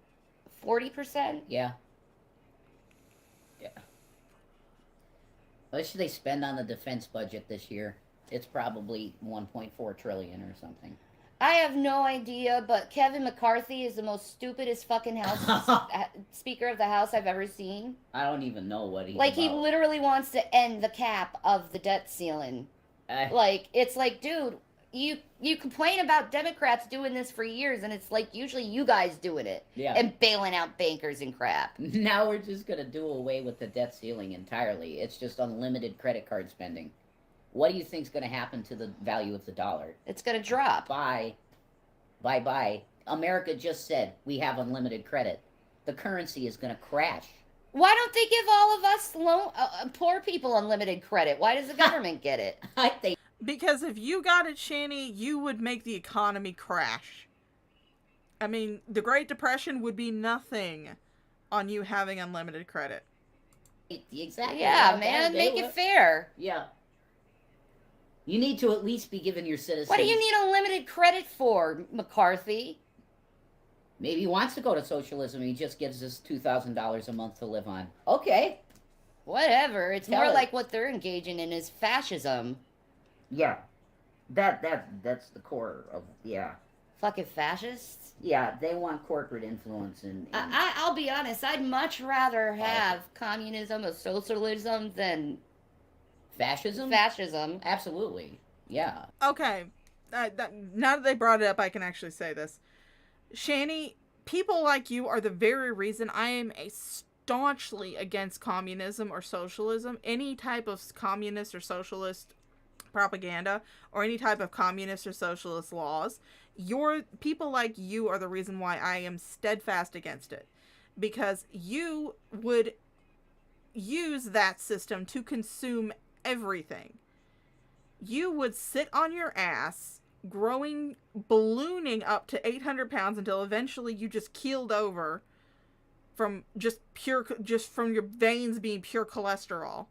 40%? Yeah. Yeah. What should they spend on the defense budget this year? It's probably 1.4 trillion or something. I have no idea, but Kevin McCarthy is the most stupidest fucking Speaker of the House I've ever seen. I don't even know what he's Like, he about. literally wants to end the cap of the debt ceiling. Like, it's like, dude, you complain about Democrats doing this for years, and it's like usually you guys doing it. Yeah. And bailing out bankers and crap. Now we're just going to do away with the debt ceiling entirely. It's just unlimited credit card spending. What do you think's going to happen to the value of the dollar? It's going to drop. Bye. Bye-bye. America just said we have unlimited credit. The currency is going to crash. Why don't they give all of us poor people unlimited credit? Why does the government get it? I think... Because if you got it, Shanny, you would make the economy crash. I mean, the Great Depression would be nothing on you having unlimited credit. Exactly. Yeah, man, make it fair. Yeah. You need to at least be giving your citizens... What do you need unlimited credit for, McCarthy? Maybe he wants to go to socialism. He just gives us $2,000 a month to live on. Okay. Whatever. It's Tell more it. like what they're engaging in is fascism. Yeah. That's the core of... Yeah. Fucking fascists? Yeah, they want corporate influence and... I'll be honest. I'd much rather have communism or socialism than... Fascism? Fascism. Absolutely. Yeah. Okay. Now that they brought it up, I can actually say this. Shanny, people like you are the very reason I am staunchly against communism or socialism. Any type of communist or socialist propaganda or any type of communist or socialist laws. People like you are the reason why I am steadfast against it. Because you would use that system to consume everything. You would sit on your ass, ballooning up to 800 pounds until eventually you just keeled over from just from your veins being pure cholesterol.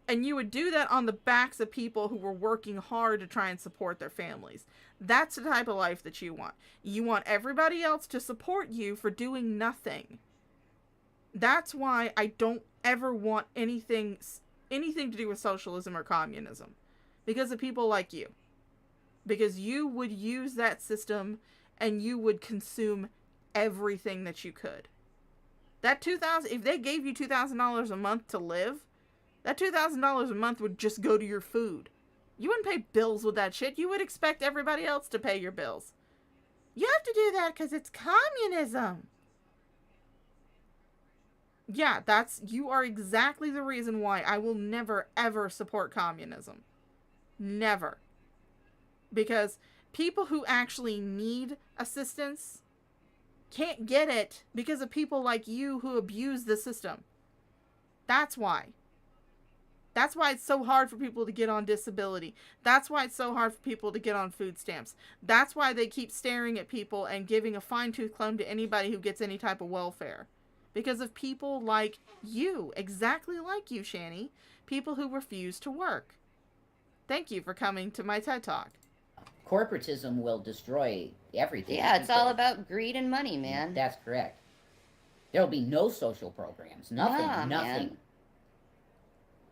And you would do that on the backs of people who were working hard to try and support their families. That's the type of life that you want. You want everybody else to support you for doing nothing. That's why I don't ever want anything to do with socialism or communism. Because of people like you. Because you would use that system and you would consume everything that you could. That if they gave you $2,000 a month to live, that $2,000 a month would just go to your food. You wouldn't pay bills with that shit. You would expect everybody else to pay your bills. You have to do that because it's communism. Yeah, you are exactly the reason why I will never, ever support communism. Never. Because people who actually need assistance can't get it because of people like you who abuse the system. That's why. That's why it's so hard for people to get on disability. That's why it's so hard for people to get on food stamps. That's why they keep staring at people and giving a fine-tooth comb to anybody who gets any type of welfare. Because of people like you, exactly like you, Shanny. People who refuse to work. Thank you for coming to my TED Talk. Corporatism will destroy everything. Yeah, it's all about greed and money, man. That's correct. There'll be no social programs. Nothing. Yeah, nothing. man.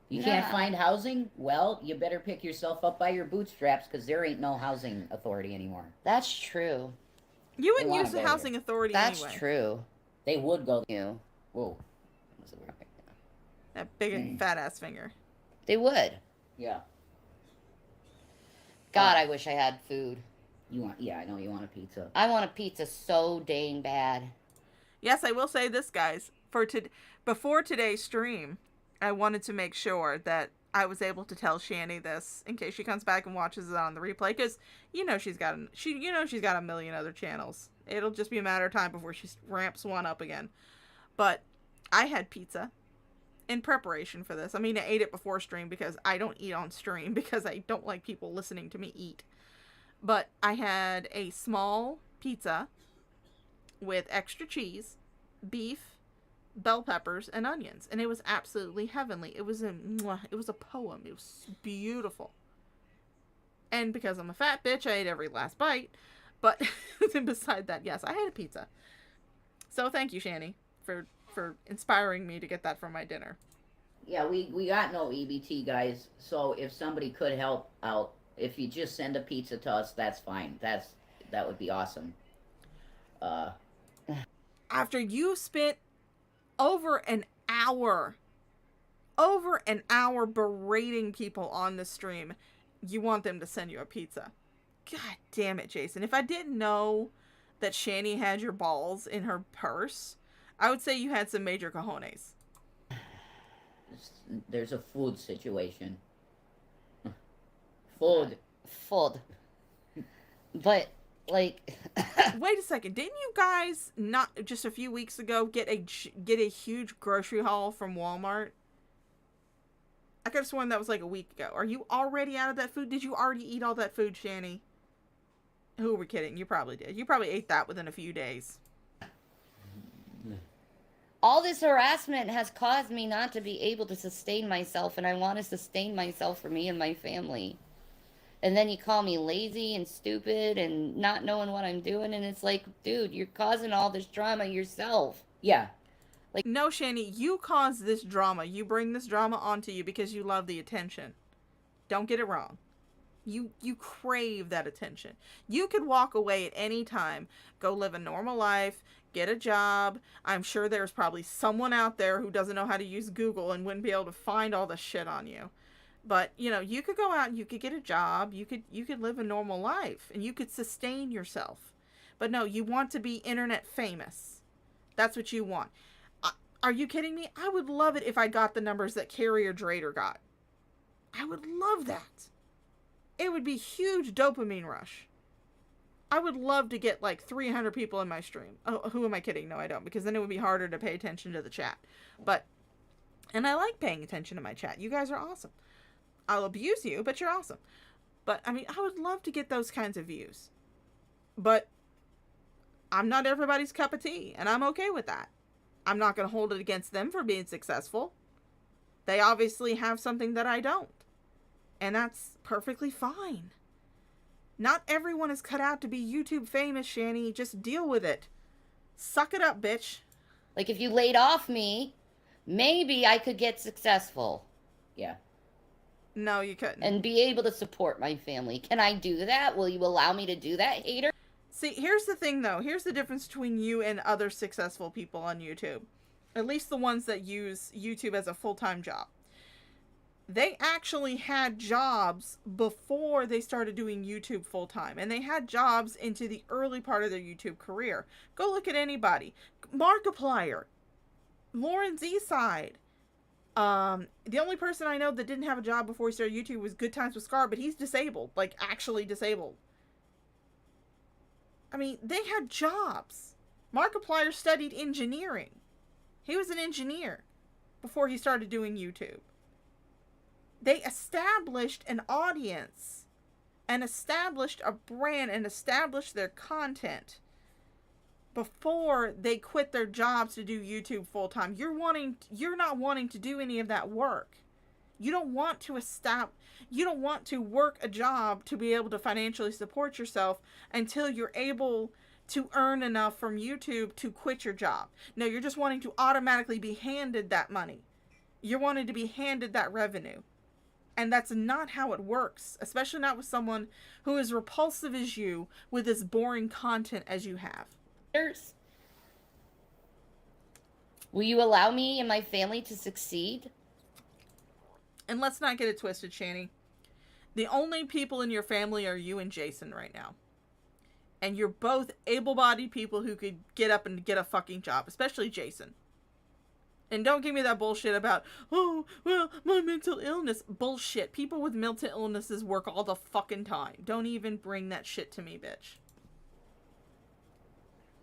You can't find housing? Well, you better pick yourself up by your bootstraps because there ain't no housing authority anymore. That's true. You wouldn't use the housing authority That's anyway. true. They would go. You. Whoa. That big fat ass finger. They would. Yeah. God, I wish I had food. Yeah, I know you want a pizza. I want a pizza so dang bad. Yes, I will say this, guys. Before today's stream, I wanted to make sure that I was able to tell Shanny this in case she comes back and watches it on the replay, because she's got a million other channels. It'll just be a matter of time before she ramps one up again. But I had pizza in preparation for this. I mean, I ate it before stream because I don't eat on stream because I don't like people listening to me eat. But I had a small pizza with extra cheese, beef, bell peppers, and onions, and it was absolutely heavenly. It was a poem. It was beautiful. And because I'm a fat bitch, I ate every last bite. But then beside that, yes, I had a pizza. So thank you, Shanny, for inspiring me to get that for my dinner. Yeah, we got no EBT, guys. So if somebody could help out, if you just send a pizza to us, that's fine. That would be awesome. After you spent over an hour berating people on the stream, you want them to send you a pizza. God damn it, Jason. If I didn't know that Shanny had your balls in her purse, I would say you had some major cojones. There's a food situation. Food. But, like... Wait a second. Didn't you guys, not just a few weeks ago, get a huge grocery haul from Walmart? I could have sworn that was like a week ago. Are you already out of that food? Did you already eat all that food, Shanny? Who are we kidding? You probably did. You probably ate that within a few days. All this harassment has caused me not to be able to sustain myself, and I want to sustain myself for me and my family. And then you call me lazy and stupid and not knowing what I'm doing, and it's like, dude, you're causing all this drama yourself. Yeah. Like, no, Shanny, you cause this drama. You bring this drama onto you because you love the attention. Don't get it wrong. You crave that attention. You could walk away at any time, go live a normal life, get a job. I'm sure there's probably someone out there who doesn't know how to use Google and wouldn't be able to find all the shit on you. But, you know, you could go out and you could get a job, you could live a normal life, and you could sustain yourself. But no, you want to be internet famous. That's what you want. Are you kidding me? I would love it if I got the numbers that Carrier Drader got. I would love that. It would be a huge dopamine rush. I would love to get like 300 people in my stream. Oh, who am I kidding? No, I don't, because then it would be harder to pay attention to the chat. And I like paying attention to my chat. You guys are awesome. I'll abuse you, but you're awesome. But, I mean, I would love to get those kinds of views. But I'm not everybody's cup of tea, and I'm okay with that. I'm not going to hold it against them for being successful. They obviously have something that I don't. And that's perfectly fine. Not everyone is cut out to be YouTube famous, Shanny. Just deal with it. Suck it up, bitch. Like, if you laid off me, maybe I could get successful. Yeah. No, you couldn't. And be able to support my family. Can I do that? Will you allow me to do that, hater? See, here's the thing, though. Here's the difference between you and other successful people on YouTube. At least the ones that use YouTube as a full-time job. They actually had jobs before they started doing YouTube full-time. And they had jobs into the early part of their YouTube career. Go look at anybody. Markiplier. Lauren's Eastside. The only person I know that didn't have a job before he started YouTube was Good Times with Scar, but he's disabled. Like, actually disabled. I mean, they had jobs. Markiplier studied engineering. He was an engineer before he started doing YouTube. They established an audience and established a brand and established their content before they quit their jobs to do YouTube full time. You're not wanting to do any of that work. You don't want to work a job to be able to financially support yourself until you're able to earn enough from YouTube to quit your job. No, you're just wanting to automatically be handed that money. You're wanting to be handed that revenue. And that's not how it works, especially not with someone who is repulsive as you with as boring content as you have. Will you allow me and my family to succeed? And let's not get it twisted, Shanny. The only people in your family are you and Jason right now. And you're both able-bodied people who could get up and get a fucking job, especially Jason. And don't give me that bullshit about, oh, well, my mental illness. Bullshit. People with mental illnesses work all the fucking time. Don't even bring that shit to me, bitch.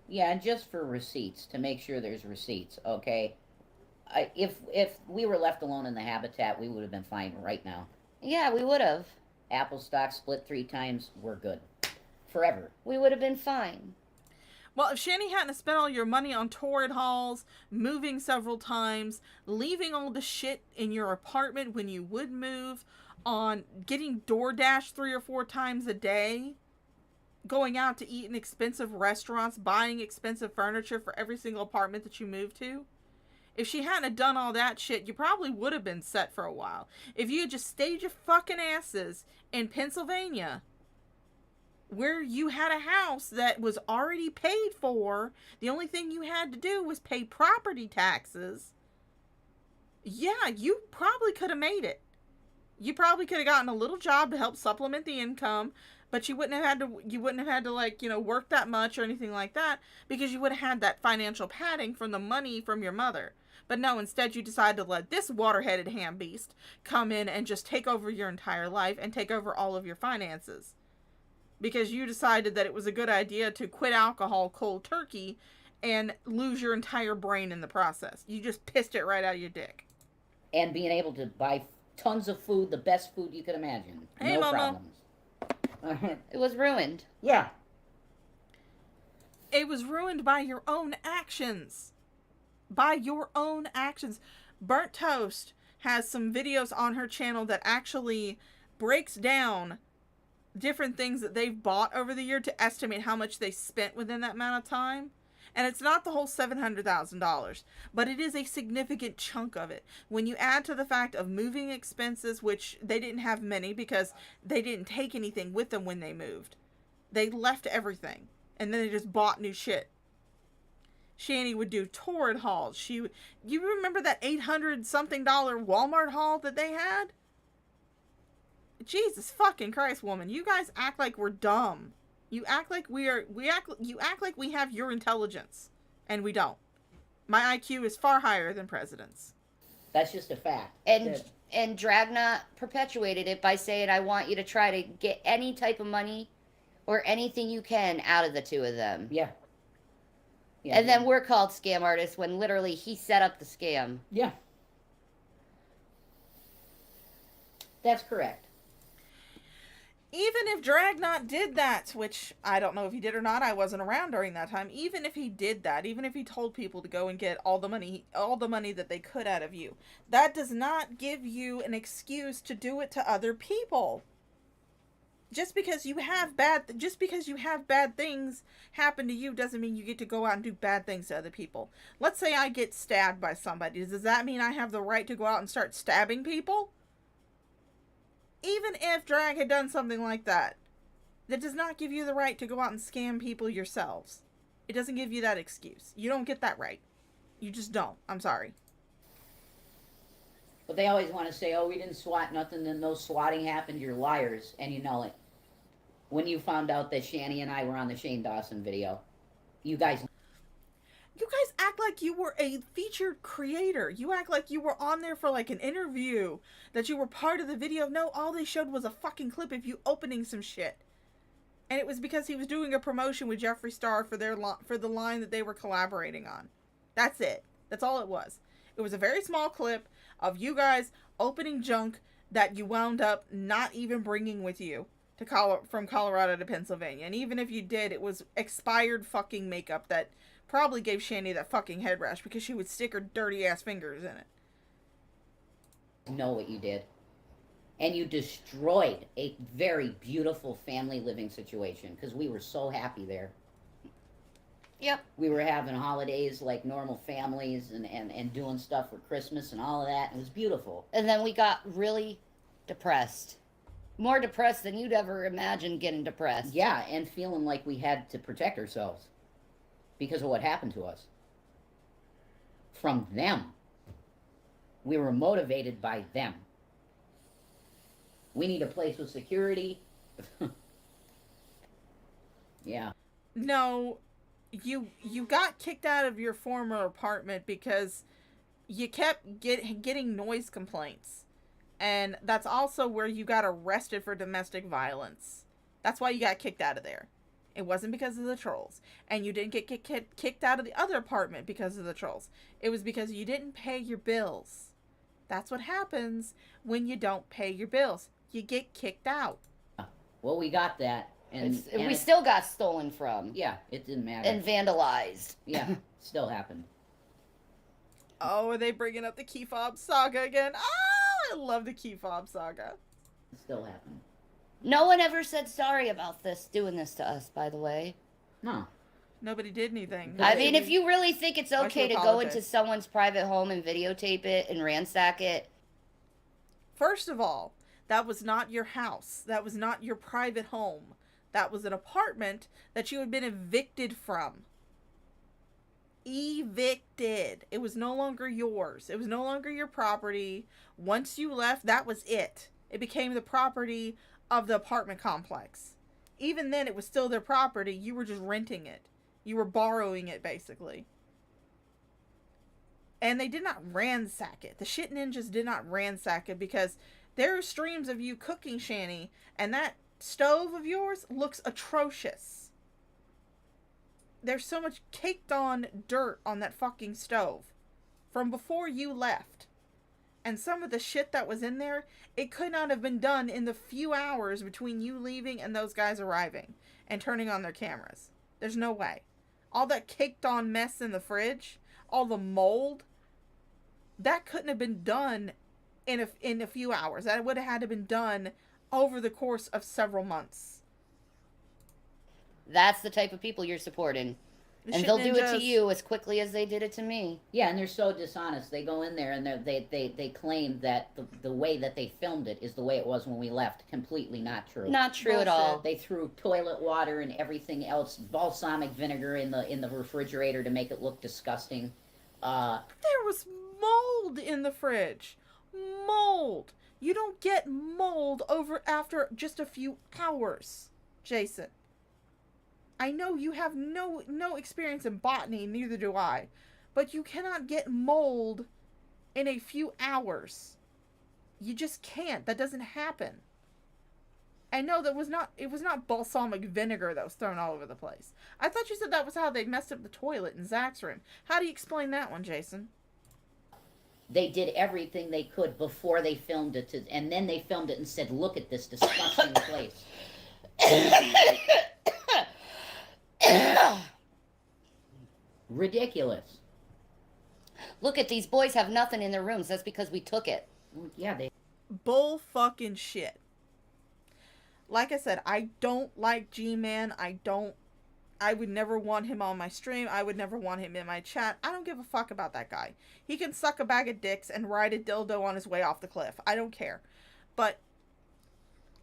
Yeah, and just for receipts, to make sure there's receipts, okay? If we were left alone in the habitat, we would have been fine right now. Yeah, we would have. Apple stock split 3 times, we're good. forever. We would have been fine. Well, if Shanny hadn't spent all your money on torrid halls, moving several times, leaving all the shit in your apartment when you would move, on getting DoorDash 3 or 4 times a day, going out to eat in expensive restaurants, buying expensive furniture for every single apartment that you moved to, if she hadn't done all that shit, you probably would have been set for a while. If you had just stayed your fucking asses in Pennsylvania, where you had a house that was already paid for, the only thing you had to do was pay property taxes, yeah, you probably could have made it. You probably could have gotten a little job to help supplement the income, but you wouldn't have had to like, work that much or anything like that, because you would have had that financial padding from the money from your mother. But no, instead you decide to let this water-headed ham beast come in and just take over your entire life and take over all of your finances. Because you decided that it was a good idea to quit alcohol cold turkey and lose your entire brain in the process. You just pissed it right out of your dick. And being able to buy tons of food, the best food you could imagine. Hey, no Mama. problems. It was ruined. Yeah. It was ruined by your own actions. By your own actions. Burnt Toast has some videos on her channel that actually breaks down different things that they've bought over the year to estimate how much they spent within that amount of time. And it's not the whole $700,000, but it is a significant chunk of it. When you add to the fact of moving expenses, which they didn't have many because they didn't take anything with them when they moved. They left everything, and then they just bought new shit. Shanny would do torrid hauls. You remember that $800-something Walmart haul that they had? Jesus fucking Christ, woman. You guys act like we're dumb. You act like you act like we have your intelligence, and we don't. My IQ is far higher than President's. That's just a fact. And Dragnot perpetuated it by saying, I want you to try to get any type of money or anything you can out of the two of them. Yeah. And then we're called scam artists when literally he set up the scam. Yeah. That's correct. Even if Dragnot did that, which I don't know if he did or not, I wasn't around during that time. Even if he did that, even if he told people to go and get all the money that they could out of you, that does not give you an excuse to do it to other people. Just because you have bad things happen to you doesn't mean you get to go out and do bad things to other people. Let's say I get stabbed by somebody. Does that mean I have the right to go out and start stabbing people? Even if Drag had done something like that, that does not give you the right to go out and scam people yourselves. It doesn't give you that excuse. You don't get that right. You just don't. I'm sorry. But they always want to say, oh, we didn't swat nothing, then no swatting happened, you're liars, and you know it. When you found out that Shanny and I were on the Shane Dawson video, you guys act like you were a featured creator. You act like you were on there for like an interview, that you were part of the video. No, all they showed was a fucking clip of you opening some shit. And it was because he was doing a promotion with Jeffree Star for the line that they were collaborating on. That's it. That's all it was. It was a very small clip of you guys opening junk that you wound up not even bringing with you from Colorado to Pennsylvania. And even if you did, it was expired fucking makeup that probably gave Shanny that fucking head rash because she would stick her dirty ass fingers in it. know what you did. And you destroyed a very beautiful family living situation because we were so happy there. Yep. We were having holidays like normal families and doing stuff for Christmas and all of that. It was beautiful. And then we got really depressed. More depressed than you'd ever imagine getting depressed. Yeah, and feeling like we had to protect ourselves because of what happened to us. From them. We were motivated by them. We need a place with security. Yeah. No, you got kicked out of your former apartment because you kept getting noise complaints. And that's also where you got arrested for domestic violence. That's why you got kicked out of there. It wasn't because of the trolls. And you didn't get kicked out of the other apartment because of the trolls. It was because you didn't pay your bills. That's what happens when you don't pay your bills. You get kicked out. Well, we got that. And we still got stolen from. Yeah, it didn't matter. And vandalized. Yeah, still happened. Oh, are they bringing up the key fob saga again? Oh, I love the key fob saga. It still happened. No one ever said sorry about doing this to us, by the way. No. Nobody did anything. I mean, if you really think it's Why okay should to we go apologize? into someone's private home and videotape it and ransack it. First of all, that was not your house. That was not your private home. That was an apartment that you had been evicted from. Evicted. It was no longer yours. It was no longer your property. Once you left, that was it. It became the property of the apartment complex. Even then, it was still their property. You were just renting it. You were borrowing it, basically. And they did not ransack it. The shit ninjas did not ransack it because there are streams of you cooking, Shanny, and that stove of yours looks atrocious. There's so much caked on dirt on that fucking stove from before you left. And some of the shit that was in there, it could not have been done in the few hours between you leaving and those guys arriving and turning on their cameras. There's no way. All that caked on mess in the fridge, all the mold, that couldn't have been done in a few hours. That would have had to been done over the course of several months. That's the type of people you're supporting. The And shit they'll do it to ninjas- you as quickly as they did it to me. Yeah, and they're so dishonest. They go in there and they claim that the way that they filmed it is the way it was when we left. Completely not true. Not true at all. They threw toilet water and everything else, balsamic vinegar in the refrigerator to make it look disgusting. There was mold in the fridge. Mold. You don't get mold after just a few hours, Jason. I know you have no experience in botany, neither do I. But you cannot get mold in a few hours. You just can't. That doesn't happen. I know it was not balsamic vinegar that was thrown all over the place. I thought you said that was how they messed up the toilet in Zach's room. How do you explain that one, Jason? They did everything they could before they filmed it, and then they filmed it and said, "Look at this disgusting place." Ridiculous. Look at these boys have nothing in their rooms. That's because we took it. Yeah, they... Bull fucking shit. Like I said, I don't like G-Man. I would never want him on my stream. I would never want him in my chat. I don't give a fuck about that guy. He can suck a bag of dicks and ride a dildo on his way off the cliff. I don't care. But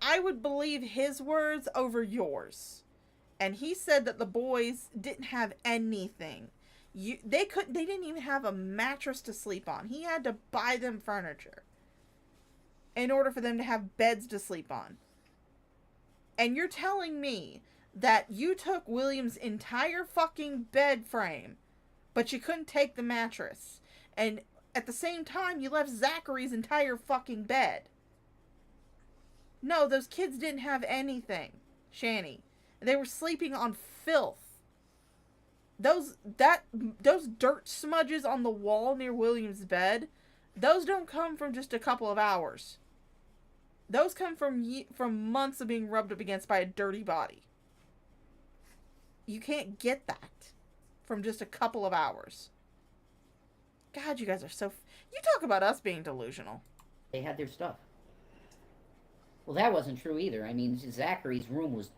I would believe his words over yours. And he said that the boys didn't have anything. They didn't even have a mattress to sleep on. He had to buy them furniture in order for them to have beds to sleep on. And you're telling me that you took William's entire fucking bed frame, but you couldn't take the mattress. And at the same time, you left Zachary's entire fucking bed. No, those kids didn't have anything, Shanny. They were sleeping on filth. Those dirt smudges on the wall near William's bed, those don't come from just a couple of hours. Those come from months of being rubbed up against by a dirty body. You can't get that from just a couple of hours. God, you guys are so... You talk about us being delusional. They had their stuff. Well, that wasn't true either. I mean, Zachary's room was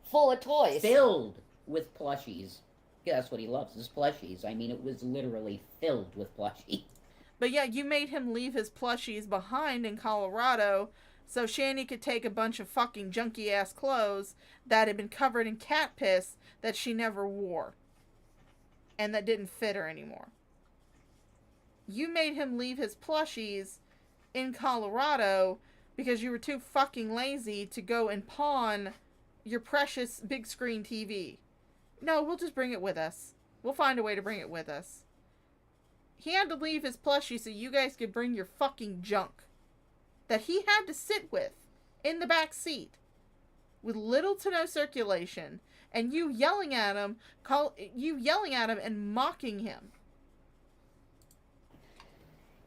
full of toys. Filled with plushies. Yeah, that's what he loves, is plushies. I mean, it was literally filled with plushies. But yeah, you made him leave his plushies behind in Colorado so Shanny could take a bunch of fucking junky-ass clothes that had been covered in cat piss that she never wore. And that didn't fit her anymore. You made him leave his plushies in Colorado because you were too fucking lazy to go and pawn your precious big screen TV. No, we'll just bring it with us. We'll find a way to bring it with us. He had to leave his plushie so you guys could bring your fucking junk that he had to sit with in the back seat with little to no circulation, and you yelling at him and mocking him.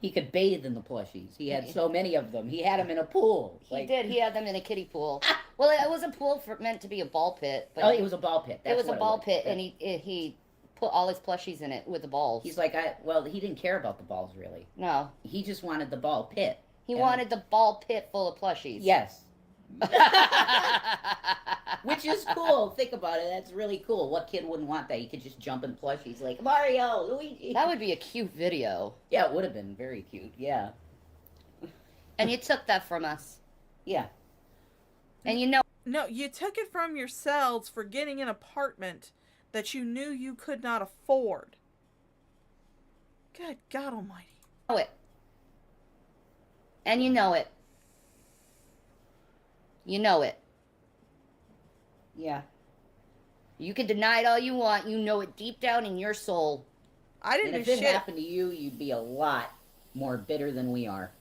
He could bathe in the plushies. He had so many of them. He had them in a pool. He did. He had them in a kiddie pool. Well, it was a pool meant to be a ball pit. But oh, it was a ball pit. It was a ball pit, and he put all his plushies in it with the balls. He's like, well, he didn't care about the balls, really. No. He just wanted the ball pit. He wanted the ball pit full of plushies. Yes. Which is cool. Think about it. That's really cool. What kid wouldn't want that? You could just jump in plushies like Mario, Luigi. That would be a cute video. Yeah, it would have been very cute. Yeah. And you took that from us. Yeah. And you know... No, you took it from yourselves for getting an apartment that you knew you could not afford. Good God almighty. Know it. And you know it. You know it. Yeah. You can deny it all you want. You know it deep down in your soul. I didn't and do if shit. it happened to you, you'd be a lot more bitter than we are.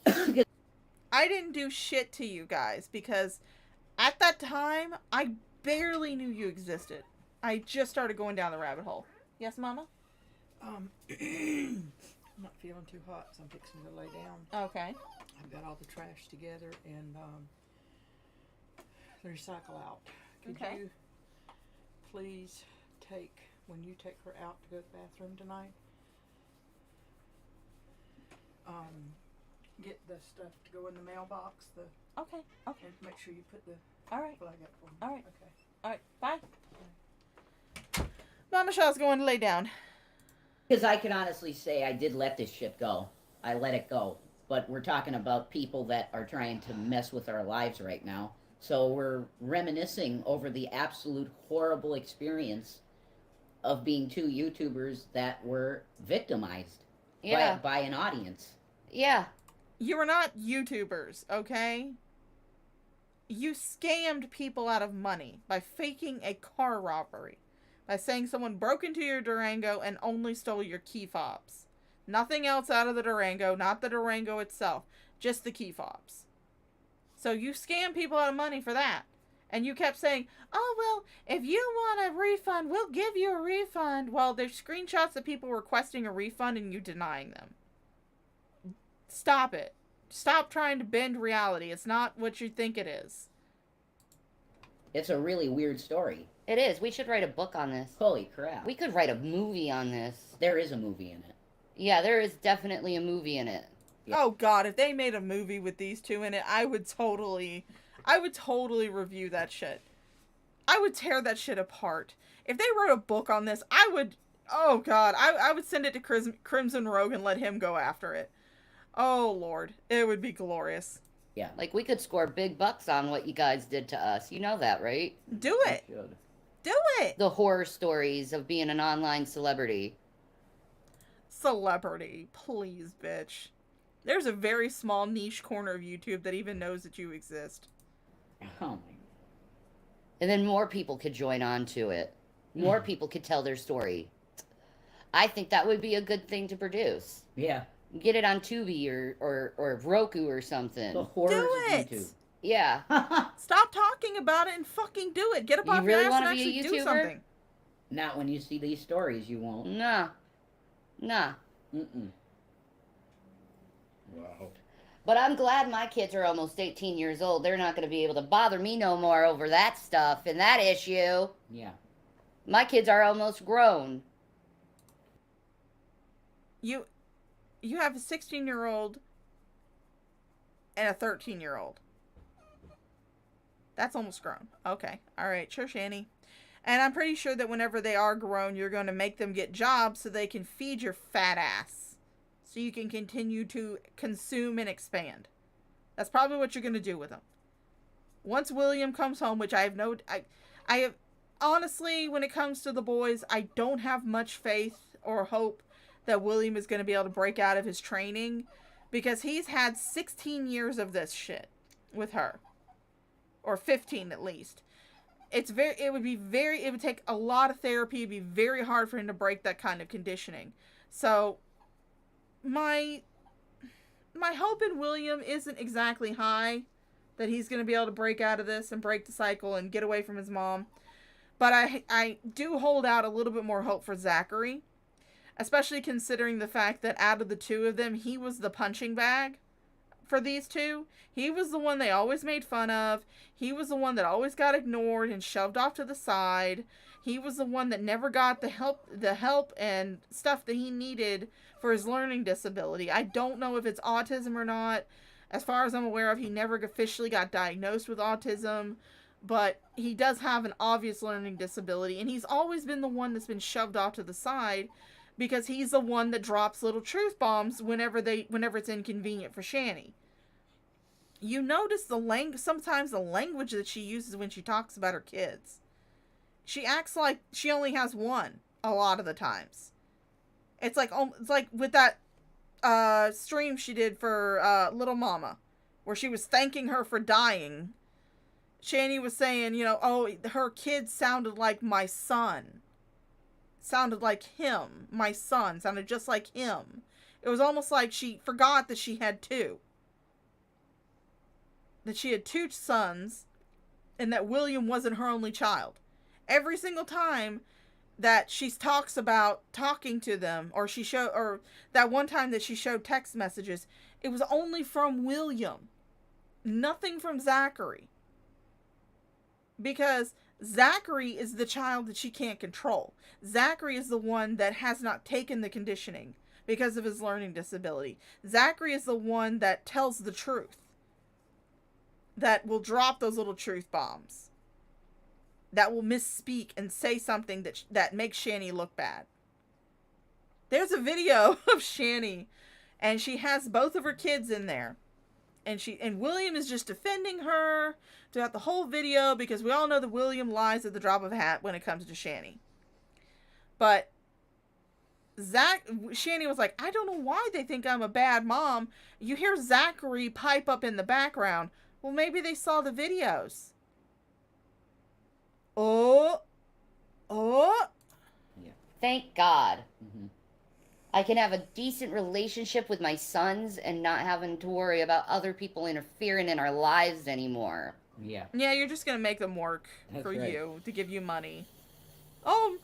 I didn't do shit to you guys because at that time, I barely knew you existed. I just started going down the rabbit hole. Yes, Mama? I'm not feeling too hot, so I'm fixing to lay down. Okay. I've got all the trash together and the recycle out. Could you please when you take her out to go to the bathroom tonight, get the stuff to go in the mailbox. Okay. And make sure you put the Alright. flag up for me. Alright. Okay. Alright, bye. Mama Shaw's going to lay down. Because I can honestly say I did let this shit go. I let it go. But we're talking about people that are trying to mess with our lives right now. So we're reminiscing over the absolute horrible experience of being two YouTubers that were victimized by an audience. Yeah. You were not YouTubers, okay? You scammed people out of money by faking a car robbery. By saying someone broke into your Durango and only stole your key fobs. Nothing else out of the Durango, not the Durango itself, just the key fobs. So you scam people out of money for that. And you kept saying, oh, well, if you want a refund, we'll give you a refund. Well, there's screenshots of people requesting a refund and you denying them. Stop it. Stop trying to bend reality. It's not what you think it is. It's a really weird story. It is. We should write a book on this. Holy crap. We could write a movie on this. There is a movie in it. Yeah, there is definitely a movie in it. Yeah. Oh God, if they made a movie with these two in it, I would totally review that shit. I would tear that shit apart. If they wrote a book on this, I would, oh God, I would send it to Crimson Rogue and let him go after it. Oh Lord, it would be glorious. Yeah. Like, we could score big bucks on what you guys did to us. You know that, right? Do it. Do it. The horror stories of being an online celebrity. Celebrity, please, bitch. There's a very small niche corner of YouTube that even knows that you exist. Oh my. And then more people could join on to it. More people could tell their story. I think that would be a good thing to produce. Yeah. Get it on Tubi or Roku or something. The horrors Do of it. YouTube. Yeah. Stop talking about it and fucking do it. Get up You off really your ass and wanna be a actually do YouTuber? something. Not when you see these stories, you won't. Nah. Mm-mm. Wow. But I'm glad my kids are almost 18 years old. They're not going to be able to bother me no more over that stuff and that issue. Yeah. My kids are almost grown. You have a 16-year-old and a 13-year-old. That's almost grown. Okay. All right. Sure, Shanny. And I'm pretty sure that whenever they are grown, you're going to make them get jobs so they can feed your fat ass. So you can continue to consume and expand. That's probably what you're going to do with them. Once William comes home, which I have, honestly, when it comes to the boys, I don't have much faith or hope that William is going to be able to break out of his training. Because he's had 16 years of this shit with her. Or 15 at least. It would take a lot of therapy. It'd be very hard for him to break that kind of conditioning. So, my hope in William isn't exactly high that he's going to be able to break out of this and break the cycle and get away from his mom. But I do hold out a little bit more hope for Zachary. Especially considering the fact that out of the two of them, he was the punching bag for these two. He was the one they always made fun of. He was the one that always got ignored and shoved off to the side. He was the one that never got the help and stuff that he needed for his learning disability. I don't know if it's autism or not. As far as I'm aware of, he never officially got diagnosed with autism, but he does have an obvious learning disability, and he's always been the one that's been shoved off to the side because he's the one that drops little truth bombs whenever it's inconvenient for Shanny. You notice sometimes the language that she uses when she talks about her kids. She acts like she only has one a lot of the times. It's like with that stream she did for Little Mama, where she was thanking her for dying. Shanny was saying, her kids sounded like my son. Sounded like him. My son sounded just like him. It was almost like she forgot that she had two. That she had two sons, and that William wasn't her only child. Every single time that she talks about talking to them, or that one time that she showed text messages, it was only from William. Nothing from Zachary. Because Zachary is the child that she can't control. Zachary is the one that has not taken the conditioning because of his learning disability. Zachary is the one that tells the truth. That will drop those little truth bombs. That will misspeak and say something that makes Shanny look bad. There's a video of Shanny, and she has both of her kids in there. And William is just defending her throughout the whole video, because we all know that William lies at the drop of a hat when it comes to Shanny. But Shanny was like, I don't know why they think I'm a bad mom. You hear Zachary pipe up in the background. Well, maybe they saw the videos. Oh. Yeah. Thank God. Mm-hmm. I can have a decent relationship with my sons and not having to worry about other people interfering in our lives anymore. Yeah. Yeah, you're just going to make them work for you to give you money. Oh,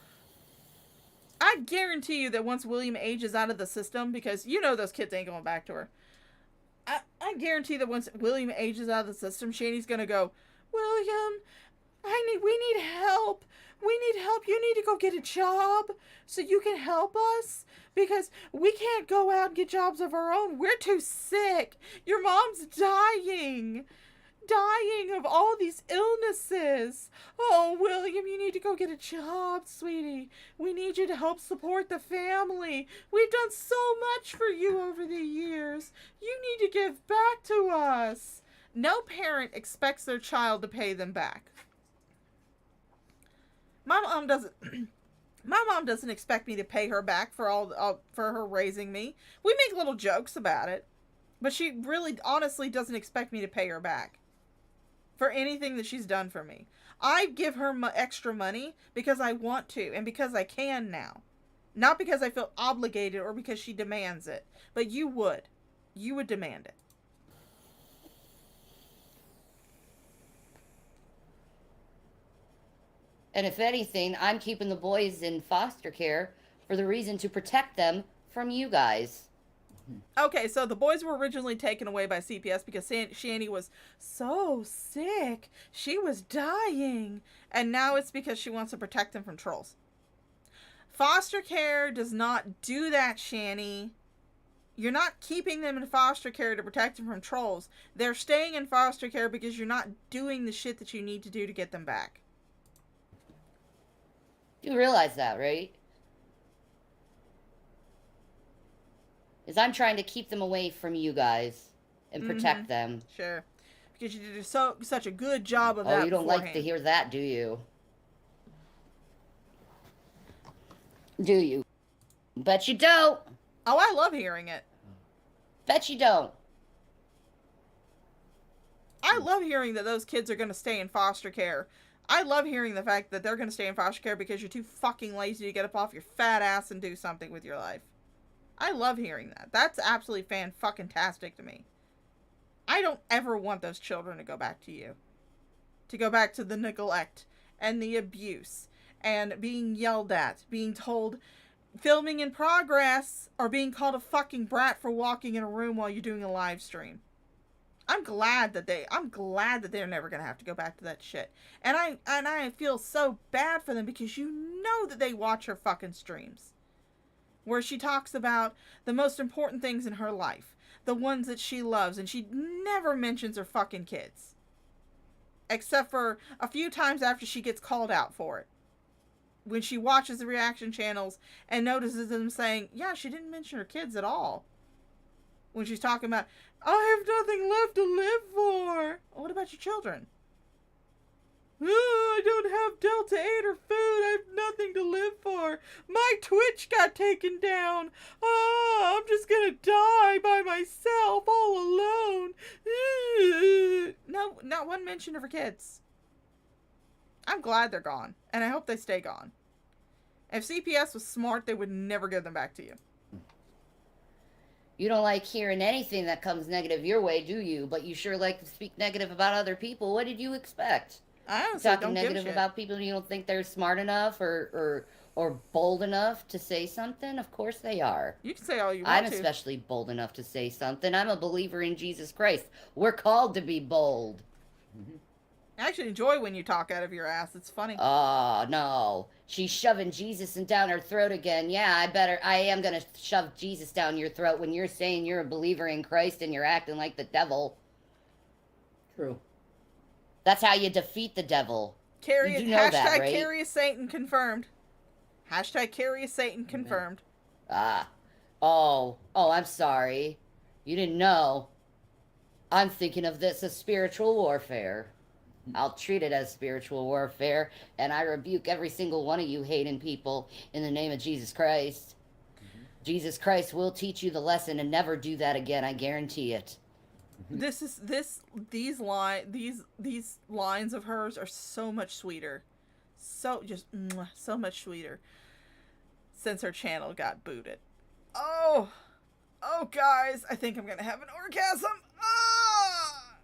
I guarantee you that once William ages out of the system, because those kids ain't going back to her. I guarantee that once William ages out of the system, Shanny's gonna go, William, we need help. We need help. You need to go get a job so you can help us, because we can't go out and get jobs of our own. We're too sick. Your mom's dying of all these illnesses. Oh, William, you need to go get a job, sweetie. We need you to help support the family. We've done so much for you over the years. You need to give back to us. No parent expects their child to pay them back. My mom doesn't expect me to pay her back for her raising me. We make little jokes about it, but she really honestly doesn't expect me to pay her back for anything that she's done for me. I give her extra money because I want to and because I can now. Not because I feel obligated or because she demands it. But you would demand it. And if anything, I'm keeping the boys in foster care for the reason to protect them from you guys. Okay, so the boys were originally taken away by CPS because Shanny was so sick. She was dying. And now it's because she wants to protect them from trolls. Foster care does not do that, Shanny. You're not keeping them in foster care to protect them from trolls. They're staying in foster care because you're not doing the shit that you need to do to get them back. You realize that, right? Is I'm trying to keep them away from you guys and protect them. Sure. Because you did such a good job of that. Oh, you don't like to hear that, do you? Do you? Bet you don't. Oh, I love hearing it. Bet you don't. I love hearing that those kids are going to stay in foster care. I love hearing the fact that they're going to stay in foster care because you're too fucking lazy to get up off your fat ass and do something with your life. I love hearing that. That's absolutely fan-fucking-tastic to me. I don't ever want those children to go back to you. To go back to the neglect and the abuse and being yelled at, being told, filming in progress or being called a fucking brat for walking in a room while you're doing a live stream. I'm glad that they're never gonna have to go back to that shit. And I feel so bad for them because you know that they watch her fucking streams. Where she talks about the most important things in her life. The ones that she loves, and she never mentions her fucking kids. Except for a few times after she gets called out for it. When she watches the reaction channels and notices them saying, yeah, she didn't mention her kids at all. When she's talking about, I have nothing left to live for. What about your children? Oh, I don't have Delta 8 or food. I have nothing to live for. My Twitch got taken down. Oh, I'm just gonna die by myself, all alone. No, not one mention of her kids. I'm glad they're gone, and I hope they stay gone. If CPS was smart, they would never give them back to you. You don't like hearing anything that comes negative your way, do you? But you sure like to speak negative about other people. What did you expect? I honestly Talking don't give a negative shit. about people you don't think they're smart enough or bold enough to say something? Of course they are. You can say all you want I'm to. especially bold enough to say something. I'm a believer in Jesus Christ. We're called to be bold. I actually enjoy when you talk out of your ass. It's funny. Oh, no. She's shoving Jesus down her throat again. Yeah, I am going to shove Jesus down your throat when you're saying you're a believer in Christ and you're acting like the devil. True. That's how you defeat the devil. Carry You it. do know Hashtag that, right? carry a Satan confirmed. Hashtag carry a Satan confirmed. Oh, I'm sorry. You didn't know. I'm thinking of this as spiritual warfare. I'll treat it as spiritual warfare, and I rebuke every single one of you hating people in the name of Jesus Christ. Jesus Christ will teach you the lesson and never do that again, I guarantee it. These lines of hers are so much sweeter. So much sweeter. Since her channel got booted. Oh guys, I think I'm gonna have an orgasm.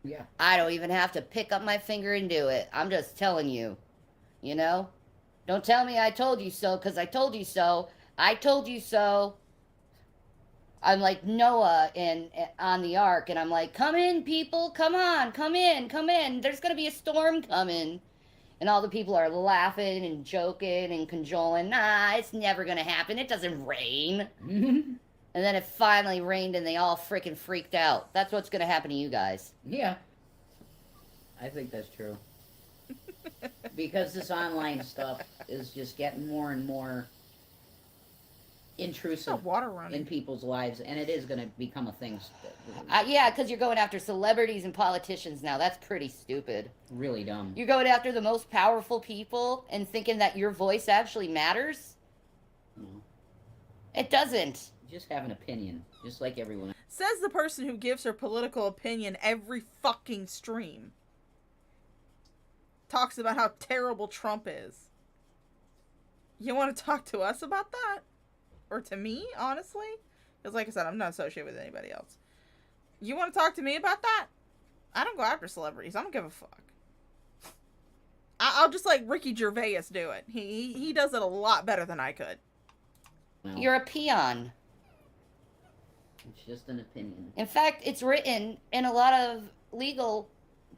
Yeah. I don't even have to pick up my finger and do it. I'm just telling you. You know? Don't tell me I told you so, because I told you so. I told you so. I'm like Noah on the ark, and I'm like, come in, people, come on, come in. There's going to be a storm coming. And all the people are laughing and joking and cajoling. Nah, it's never going to happen. It doesn't rain. And then it finally rained, and they all freaking freaked out. That's what's going to happen to you guys. Yeah. I think that's true. Because this online stuff is just getting more and more intrusive in people's lives, and it is going to become a thing. Yeah, because you're going after celebrities and politicians now. That's pretty stupid. Really dumb. You're going after the most powerful people and thinking that your voice actually matters? No. It doesn't. Just have an opinion, just like everyone else. Says the person who gives her political opinion every fucking stream. Talks about how terrible Trump is. You want to talk to us about that? Or to me, honestly? Because like I said, I'm not associated with anybody else. You want to talk to me about that? I don't go after celebrities. I don't give a fuck. I'll just let Ricky Gervais do it. He does it a lot better than I could. Well, You're a peon. it's just an opinion. In fact, it's written in a lot of legal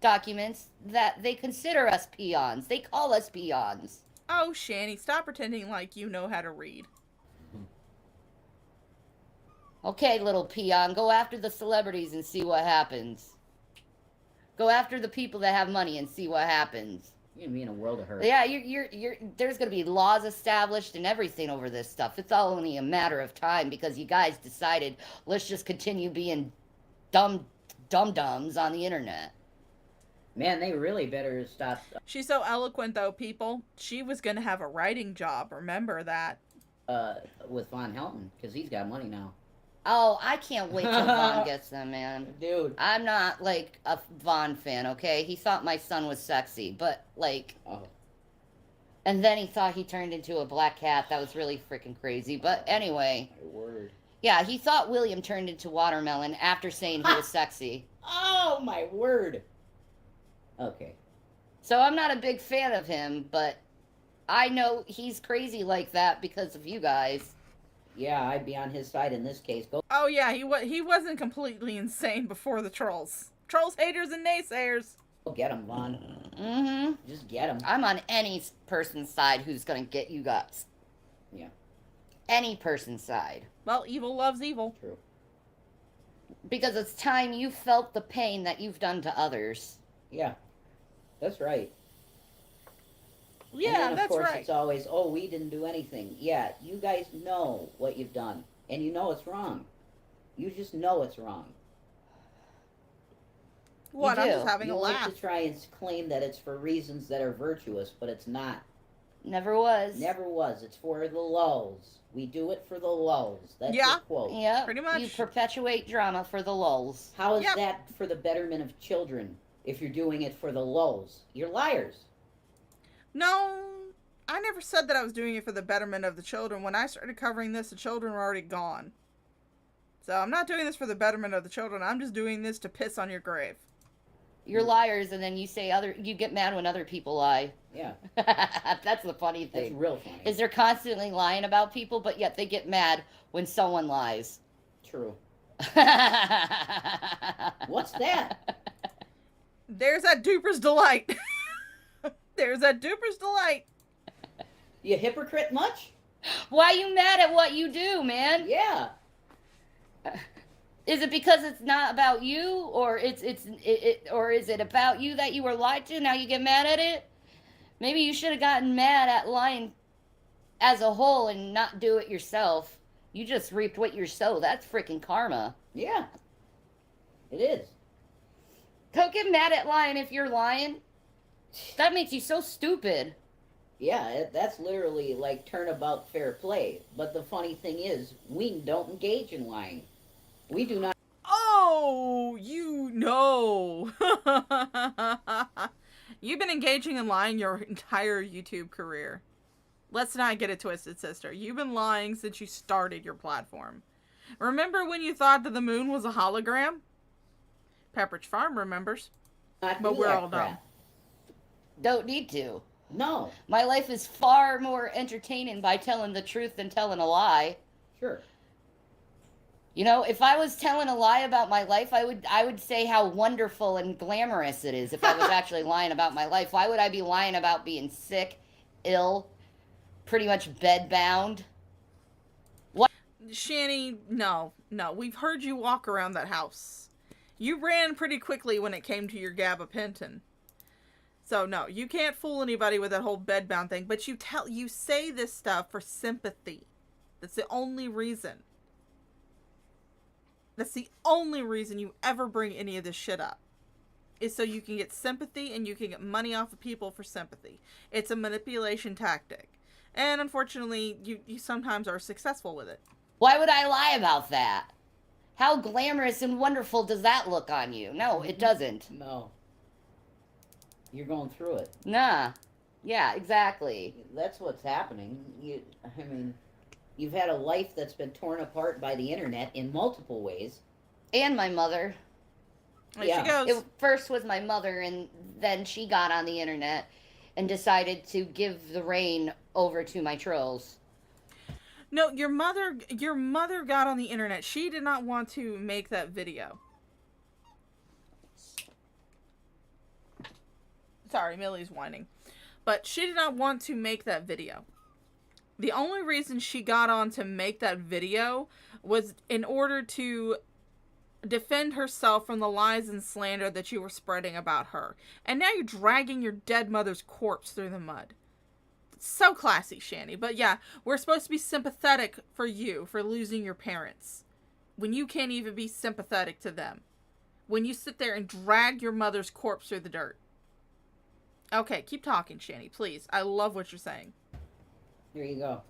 documents that they consider us peons. They call us peons. Oh, Shanny, stop pretending like you know how to read. Okay, little peon, go after the celebrities and see what happens. Go after the people that have money and see what happens. You're gonna be in a world of hurt. Yeah, there's gonna be laws established and everything over this stuff. It's all only a matter of time because you guys decided let's just continue being dum-dums on the internet. Man, they really better stop. She's so eloquent, though, people. She was gonna have a writing job. Remember that. With Von Helton, because he's got money now. Oh, I can't wait till Vaughn gets them, man. Dude. I'm not, like, a Vaughn fan, okay? He thought my son was sexy, but, like... Oh. And then he thought he turned into a black cat. That was really freaking crazy. But anyway... My word. Yeah, he thought William turned into watermelon after saying he was sexy. Oh, my word. Okay. So I'm not a big fan of him, but I know he's crazy like that because of you guys. Yeah, I'd be on his side in this case. Go Oh yeah, he wasn't completely insane before the trolls. Trolls, haters, and naysayers. get him, Vaughn. Mm-hmm. Just get him. I'm on any person's side who's gonna get you guys. Yeah. Any person's side. Well, evil loves evil. True. Because it's time you felt the pain that you've done to others. Yeah. That's right. Yeah, and then, of that's course, right. It's always, oh, we didn't do anything. Yeah, you guys know what you've done, and you know it's wrong. You just know it's wrong. What? I'm just having you a like laugh. to try and claim that it's for reasons that are virtuous, but it's not. Never was. Never was. It's for the lulls. We do it for the lulls. That's the quote. Yeah, pretty much. You perpetuate drama for the lulls. How is that for the betterment of children if you're doing it for the lulls? You're liars. No, I never said that I was doing it for the betterment of the children. When I started covering this, the children were already gone. So I'm not doing this for the betterment of the children. I'm just doing this to piss on your grave. You're liars, and then you get mad when other people lie. Yeah. That's the funny thing. That's real funny. Is they're constantly lying about people, but yet they get mad when someone lies. True. What's that? There's that duper's delight. There's that duper's delight. You hypocrite much? Why you mad at what you do, man? Yeah. Is it because it's not about you, or or is it about you that you were lied to? Now you get mad at it. Maybe you should have gotten mad at lying as a whole and not do it yourself. You just reaped what you sow. That's freaking karma. Yeah. It is. Don't get mad at lying if you're lying. That makes you so stupid. Yeah, that's literally like turnabout fair play. But the funny thing is, we don't engage in lying. We do not. Oh, you know. You've been engaging in lying your entire YouTube career. Let's not get it twisted, sister. You've been lying since you started your platform. Remember when you thought that the moon was a hologram? Pepperidge Farm remembers. But we're all dumb. Don't need to. No. My life is far more entertaining by telling the truth than telling a lie. Sure. You know, if I was telling a lie about my life, I would say how wonderful and glamorous it is if I was actually lying about my life. Why would I be lying about being sick, ill, pretty much bedbound? What? Shanny, no. We've heard you walk around that house. You ran pretty quickly when it came to your gabapentin. So no, you can't fool anybody with that whole bedbound thing, but you say this stuff for sympathy. That's the only reason. That's the only reason you ever bring any of this shit up. Is so you can get sympathy and you can get money off of people for sympathy. It's a manipulation tactic. And unfortunately, you sometimes are successful with it. Why would I lie about that? How glamorous and wonderful does that look on you? No, it doesn't. No. You're going through it. Nah. Yeah, exactly. That's what's happening. You've had a life that's been torn apart by the internet in multiple ways. And my mother. There she goes. It first was my mother, and then she got on the internet and decided to give the reign over to my trolls. No, your mother got on the internet. She did not want to make that video. Sorry, Millie's whining. But she did not want to make that video. The only reason she got on to make that video was in order to defend herself from the lies and slander that you were spreading about her. And now you're dragging your dead mother's corpse through the mud. So classy, Shanny. But yeah, we're supposed to be sympathetic for you for losing your parents. When you can't even be sympathetic to them. When you sit there and drag your mother's corpse through the dirt. Okay, keep talking, Shanny, please. I love what you're saying. There you go.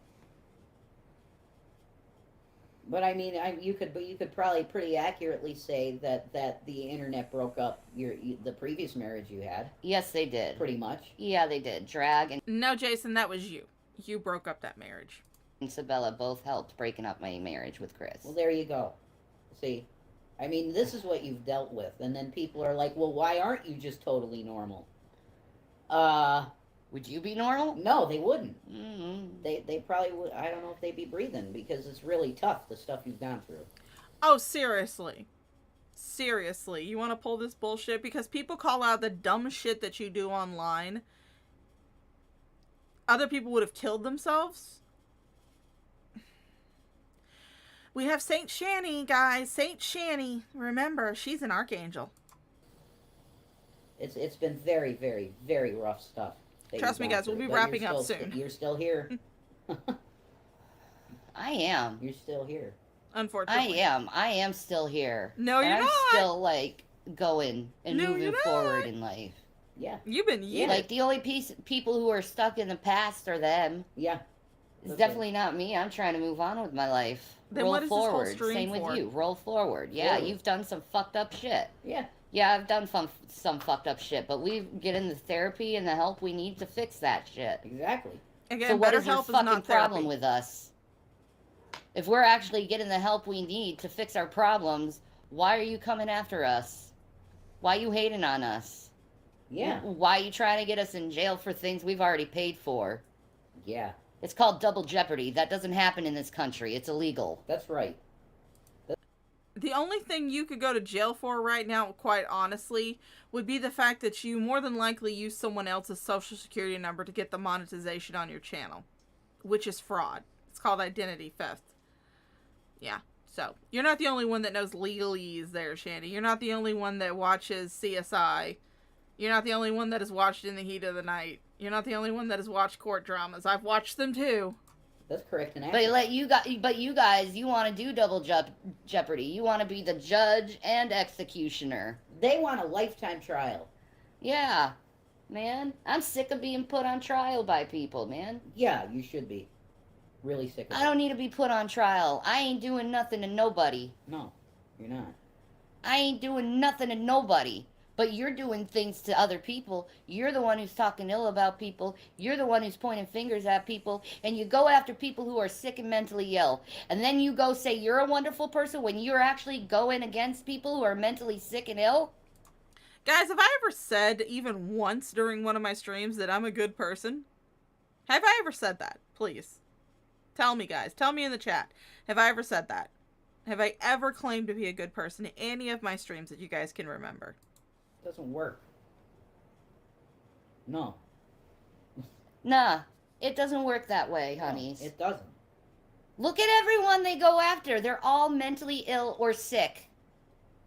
But I mean, you could probably pretty accurately say that the internet broke up the previous marriage you had. Yes, they did. Pretty much. Yeah, they did. Drag and... No, Jason, that was you. You broke up that marriage. And Sabella both helped breaking up my marriage with Chris. Well, there you go. See? I mean, this is what you've dealt with. And then people are like, well, why aren't you just totally normal? Would you be normal? No, they wouldn't. Mm-hmm. They probably would. I don't know if they'd be breathing because it's really tough, the stuff you've gone through. Oh, seriously. Seriously, you want to pull this bullshit? Because people call out the dumb shit that you do online. Other people would have killed themselves. We have Saint Shanny, guys. Saint Shanny. Remember, she's an archangel. It's been very, very, very rough stuff. Trust me, guys, we'll be wrapping up soon. You're still here. I am. You're still here. Unfortunately. I am still here. No, you're and not. I'm still, like, going and No, moving you're forward not. in life. Yeah. You've been yeeted. Like, the only people who are stuck in the past are them. Yeah. It's definitely not me. I'm trying to move on with my life. Then Roll what is this whole forward. stream Same for? with you. Roll forward. Yeah, Forward. you've done some fucked up shit. Yeah. Yeah, I've done some fucked up shit, but we get in the therapy and the help we need to fix that shit. Exactly. Again, So what better is your help is fucking not problem therapy. with us? If we're actually getting the help we need to fix our problems, why are you coming after us? Why are you hating on us? Yeah. Why are you trying to get us in jail for things we've already paid for? Yeah. It's called double jeopardy. That doesn't happen in this country. It's illegal. That's right. The only thing you could go to jail for right now, quite honestly, would be the fact that you more than likely used someone else's social security number to get the monetization on your channel, which is fraud. It's called identity theft. Yeah. So, you're not the only one that knows legalese there, Shanny. You're not the only one that watches CSI. You're not the only one that has watched In the Heat of the Night. You're not the only one that has watched court dramas. I've watched them too. That's correct and But accurate. you guys, you want to do double jeopardy. You want to be the judge and executioner. They want a lifetime trial. Yeah, man. I'm sick of being put on trial by people, man. Yeah, you should be. Really sick of I don't need to be put on trial. I ain't doing nothing to nobody. No, you're not. I ain't doing nothing to nobody. But you're doing things to other people. You're the one who's talking ill about people. You're the one who's pointing fingers at people. And you go after people who are sick and mentally ill. And then you go say you're a wonderful person when you're actually going against people who are mentally sick and ill? Guys, have I ever said even once during one of my streams that I'm a good person? Have I ever said that? Please. Tell me, guys. Tell me in the chat. Have I ever said that? Have I ever claimed to be a good person in any of my streams that you guys can remember? Doesn't work. No. Nah, it doesn't work that way, honeys. It doesn't. Look at everyone they go after. They're all mentally ill or sick.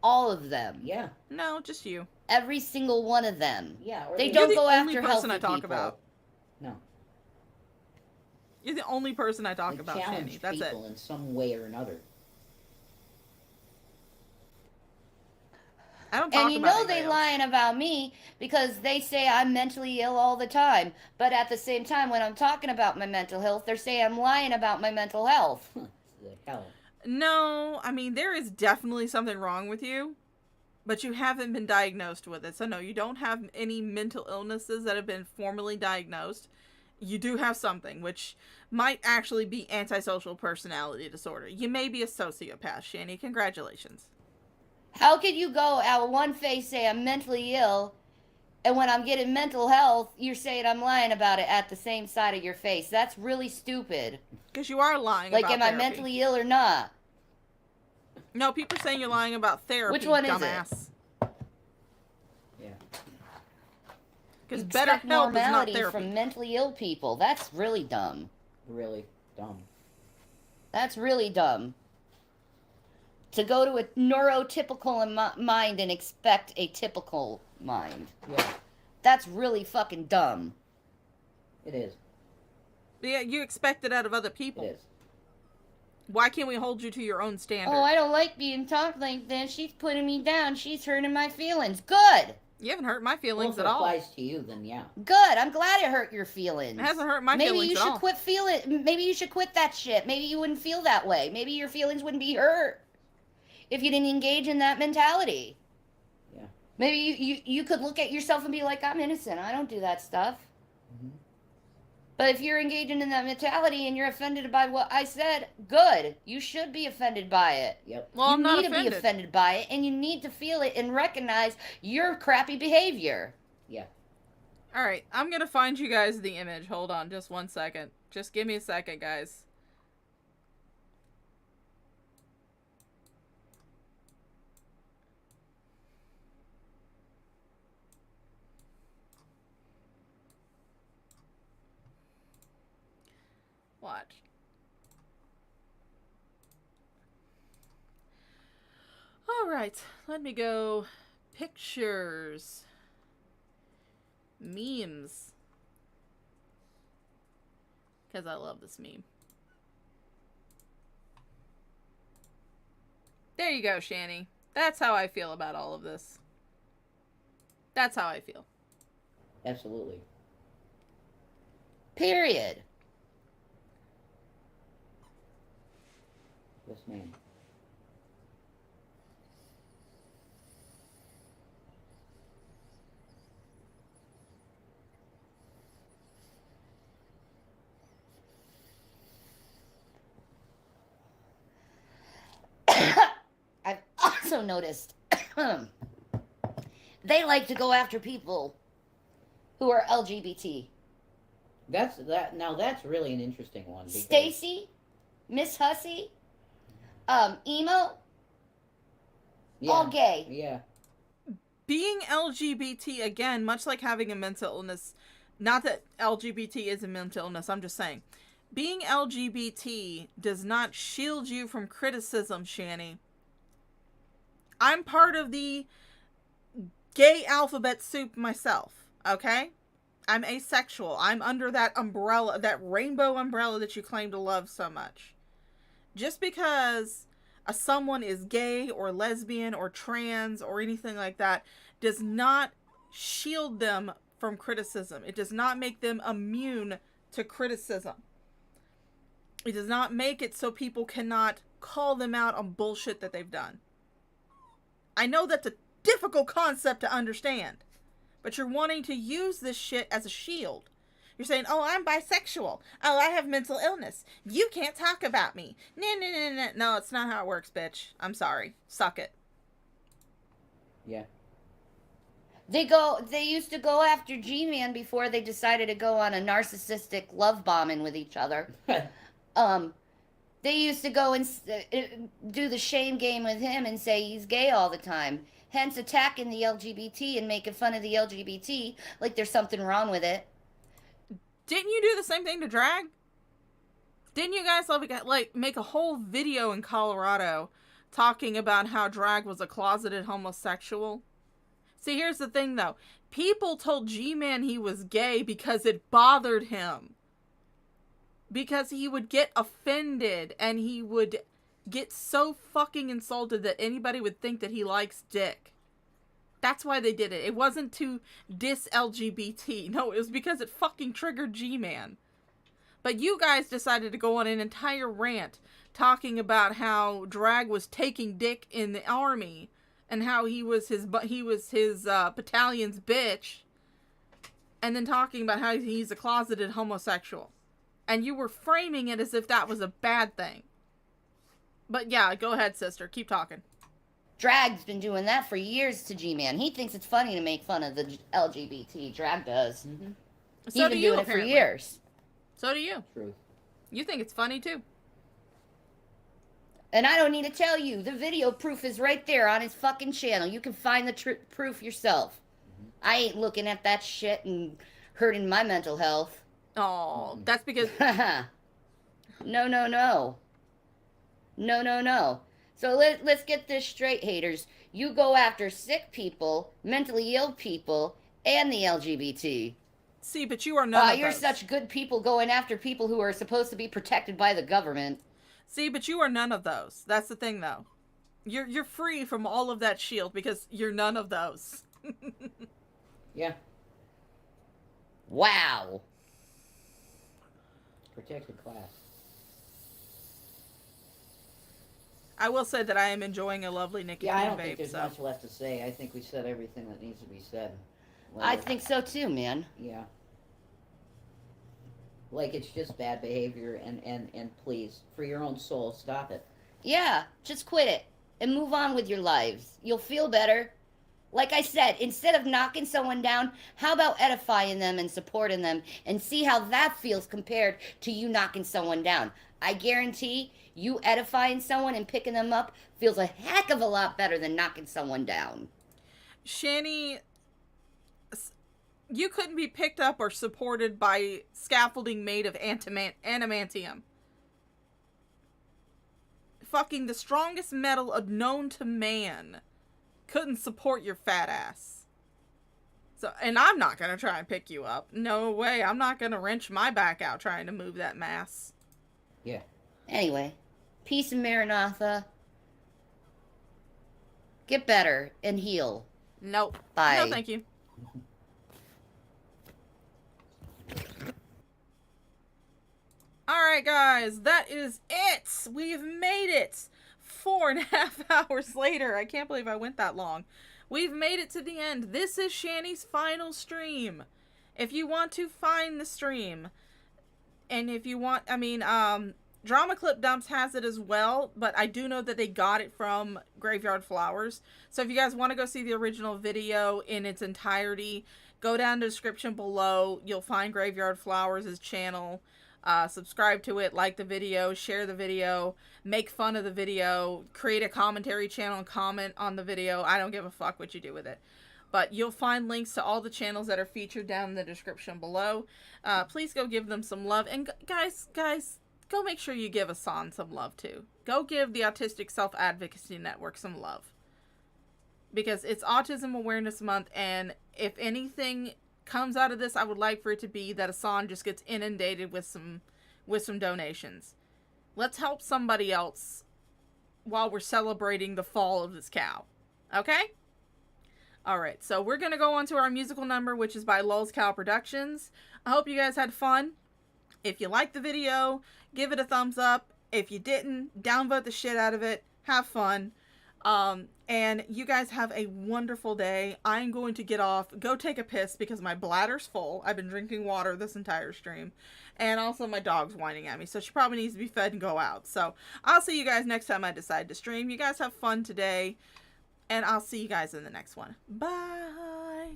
All of them. Yeah. No, just you. Every single one of them. Yeah. Or They don't You're go the only after person healthy I talk people. about. No. You're the only person I talk They about, challenge Shanny. That's it. people in some way or another. I don't talk And you about know they anybody else. lying about me because they say I'm mentally ill all the time. But at the same time, when I'm talking about my mental health, they're saying I'm lying about my mental health. The hell. No, I mean, there is definitely something wrong with you, but you haven't been diagnosed with it. So no, you don't have any mental illnesses that have been formally diagnosed. You do have something, which might actually be antisocial personality disorder. You may be a sociopath, Shanny. Congratulations. How could you go out one face say I'm mentally ill, and when I'm getting mental health, you're saying I'm lying about it at the same side of your face? That's really stupid. Because you are lying Like, about am I therapy. mentally ill or not? No, people are saying you're lying about therapy, Which one is it? dumbass. Yeah. Because You better expect help is not normality therapy. from mentally ill people. That's really dumb. Really dumb. That's really dumb. To go to a neurotypical mind and expect a typical mind. Yeah. That's really fucking dumb. It is. Yeah, you expect it out of other people. It is. Why can't we hold you to your own standard? Oh, I don't like being talked like this. She's putting me down. She's hurting my feelings. Good. You haven't hurt my feelings Well, if at it all. applies to you, then yeah. Good. I'm glad it hurt your feelings. It hasn't hurt my Maybe feelings you at should all. quit feeling. Maybe you should quit that shit. Maybe you wouldn't feel that way. Maybe your feelings wouldn't be hurt if you didn't engage in that mentality. Yeah. Maybe you could look at yourself and be like, I'm innocent. I don't do that stuff. Mm-hmm. But if you're engaging in that mentality and you're offended by what I said, good. You should be offended by it. Yep. Well, you I'm not need to be offended. offended by it, and you need to feel it and recognize your crappy behavior. Yeah. Alright, I'm gonna find you guys the image. Hold on, just 1 second. Just give me a second, guys. Watch. Alright, let me go. Pictures. Memes. Because I love this meme. There you go, Shanny. That's how I feel about all of this. That's how I feel. Absolutely. Period. Yes, ma'am. I've also noticed they like to go after people who are LGBT. Now that's really an interesting one. Because... Stacy, Miss Hussey, emo, yeah. all gay. Yeah. Being LGBT, again, much like having a mental illness, not that LGBT is a mental illness, I'm just saying, being LGBT does not shield you from criticism, Shanny. I'm part of the gay alphabet soup myself, okay? I'm asexual. I'm under that umbrella, that rainbow umbrella that you claim to love so much. Just because someone is gay or lesbian or trans or anything like that does not shield them from criticism. It does not make them immune to criticism. It does not make it so people cannot call them out on bullshit that they've done. I know that's a difficult concept to understand, but you're wanting to use this shit as a shield. You're saying, oh, I'm bisexual. Oh, I have mental illness. You can't talk about me. No. No, it's not how it works, bitch. I'm sorry. Suck it. Yeah. They used to go after G-Man before they decided to go on a narcissistic love bombing with each other. They used to go and do the shame game with him and say he's gay all the time. Hence attacking the LGBT and making fun of the LGBT like there's something wrong with it. Didn't you do the same thing to drag? Didn't you guys like make a whole video in Colorado talking about how drag was a closeted homosexual? See, here's the thing though. People told G-Man he was gay because it bothered him. Because he would get offended and he would get so fucking insulted that anybody would think that he likes dick. That's why they did it. It wasn't to diss LGBT. No, it was because it fucking triggered G-Man. But you guys decided to go on an entire rant talking about how drag was taking dick in the army and how he was his battalion's bitch, and then talking about how he's a closeted homosexual. And you were framing it as if that was a bad thing. But yeah, go ahead, sister. Keep talking. Drag's been doing that for years to G-Man. He thinks it's funny to make fun of the LGBT. Drag does. Mm-hmm. So He's been doing it for years. So do you. True. You think it's funny too. And I don't need to tell you. The video proof is right there on his fucking channel. You can find the proof yourself. Mm-hmm. I ain't looking at that shit and hurting my mental health. Oh, that's because... No. So let's get this straight, haters. You go after sick people, mentally ill people, and the LGBT. See, but you are none of You're those. such good people going after people who are supposed to be protected by the government. See, but you are none of those. That's the thing, though. You're free from all of that shield because you're none of those. Yeah. Wow. Protected class. I will say that I am enjoying a lovely Nicki Yeah, I don't Babe, think there's so. much left to say. I think we said everything that needs to be said. I think so too, man. Yeah. Like, it's just bad behavior, and please, for your own soul, stop it. Yeah, just quit it and move on with your lives. You'll feel better. Like I said, instead of knocking someone down, how about edifying them and supporting them and see how that feels compared to you knocking someone down? I guarantee you edifying someone and picking them up feels a heck of a lot better than knocking someone down. Shanny, you couldn't be picked up or supported by scaffolding made of adamantium. Fucking the strongest metal known to man couldn't support your fat ass. So, and I'm not gonna try and pick you up. No way. I'm not gonna wrench my back out trying to move that mass. Yeah. Anyway, peace and Maranatha. Get better and heal. Nope. Bye. No, thank you. Alright, guys. That is it. We've made it. 4.5 hours later. I can't believe I went that long. We've made it to the end. This is Shanny's final stream. If you want to find the stream, and if you want, Drama Clip Dumps has it as well, but I do know that they got it from Graveyard Flowers. So if you guys want to go see the original video in its entirety, go down to the description below. You'll find Graveyard Flowers' channel. Subscribe to it, like the video, share the video, make fun of the video, create a commentary channel and comment on the video. I don't give a fuck what you do with it. But you'll find links to all the channels that are featured down in the description below. Please go give them some love. And guys, go make sure you give Asan some love too. Go give the Autistic Self Advocacy Network some love. Because it's Autism Awareness Month, and if anything comes out of this, I would like for it to be that Asan just gets inundated with some donations. Let's help somebody else while we're celebrating the fall of this cow. Okay? Alright, so we're going to go on to our musical number, which is by Lulz Cow Productions. I hope you guys had fun. If you liked the video, give it a thumbs up. If you didn't, downvote the shit out of it. Have fun. And you guys have a wonderful day. I'm going to get off, go take a piss because my bladder's full. I've been drinking water this entire stream. And also my dog's whining at me, so she probably needs to be fed and go out. So I'll see you guys next time I decide to stream. You guys have fun today. And I'll see you guys in the next one. Bye!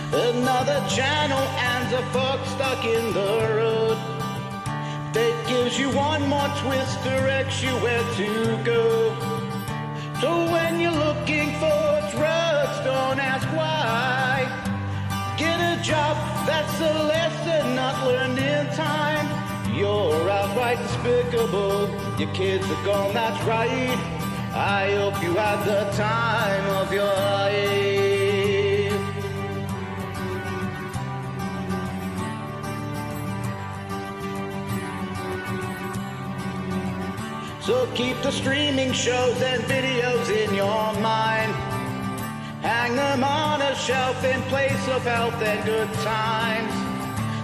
Another channel and a fuck stuck in the road. That gives you one more twist, directs you where to go. So when you're looking for drugs, don't ask why. Get a job, that's a lesson not learned in time. You're outright despicable, your kids are gone, that's right. I hope you had the time of your life. So keep the streaming shows and videos in your mind. Hang them on a shelf in place of health and good times.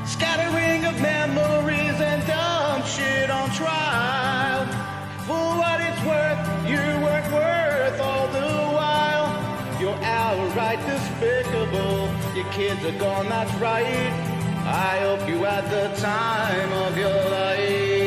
Scattering of memories and dumb shit on trial. For what it's worth, you weren't worth all the while. You're outright despicable, your kids are gone, that's right. I hope you had the time of your life.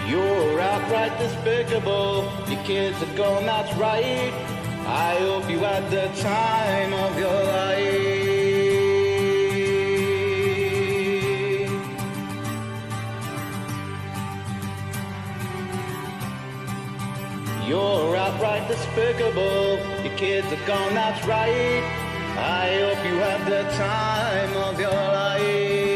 You're outright despicable, your kids are gone, that's right. I hope you had the time of your life. You're outright despicable, your kids are gone, that's right. I hope you had the time of your life.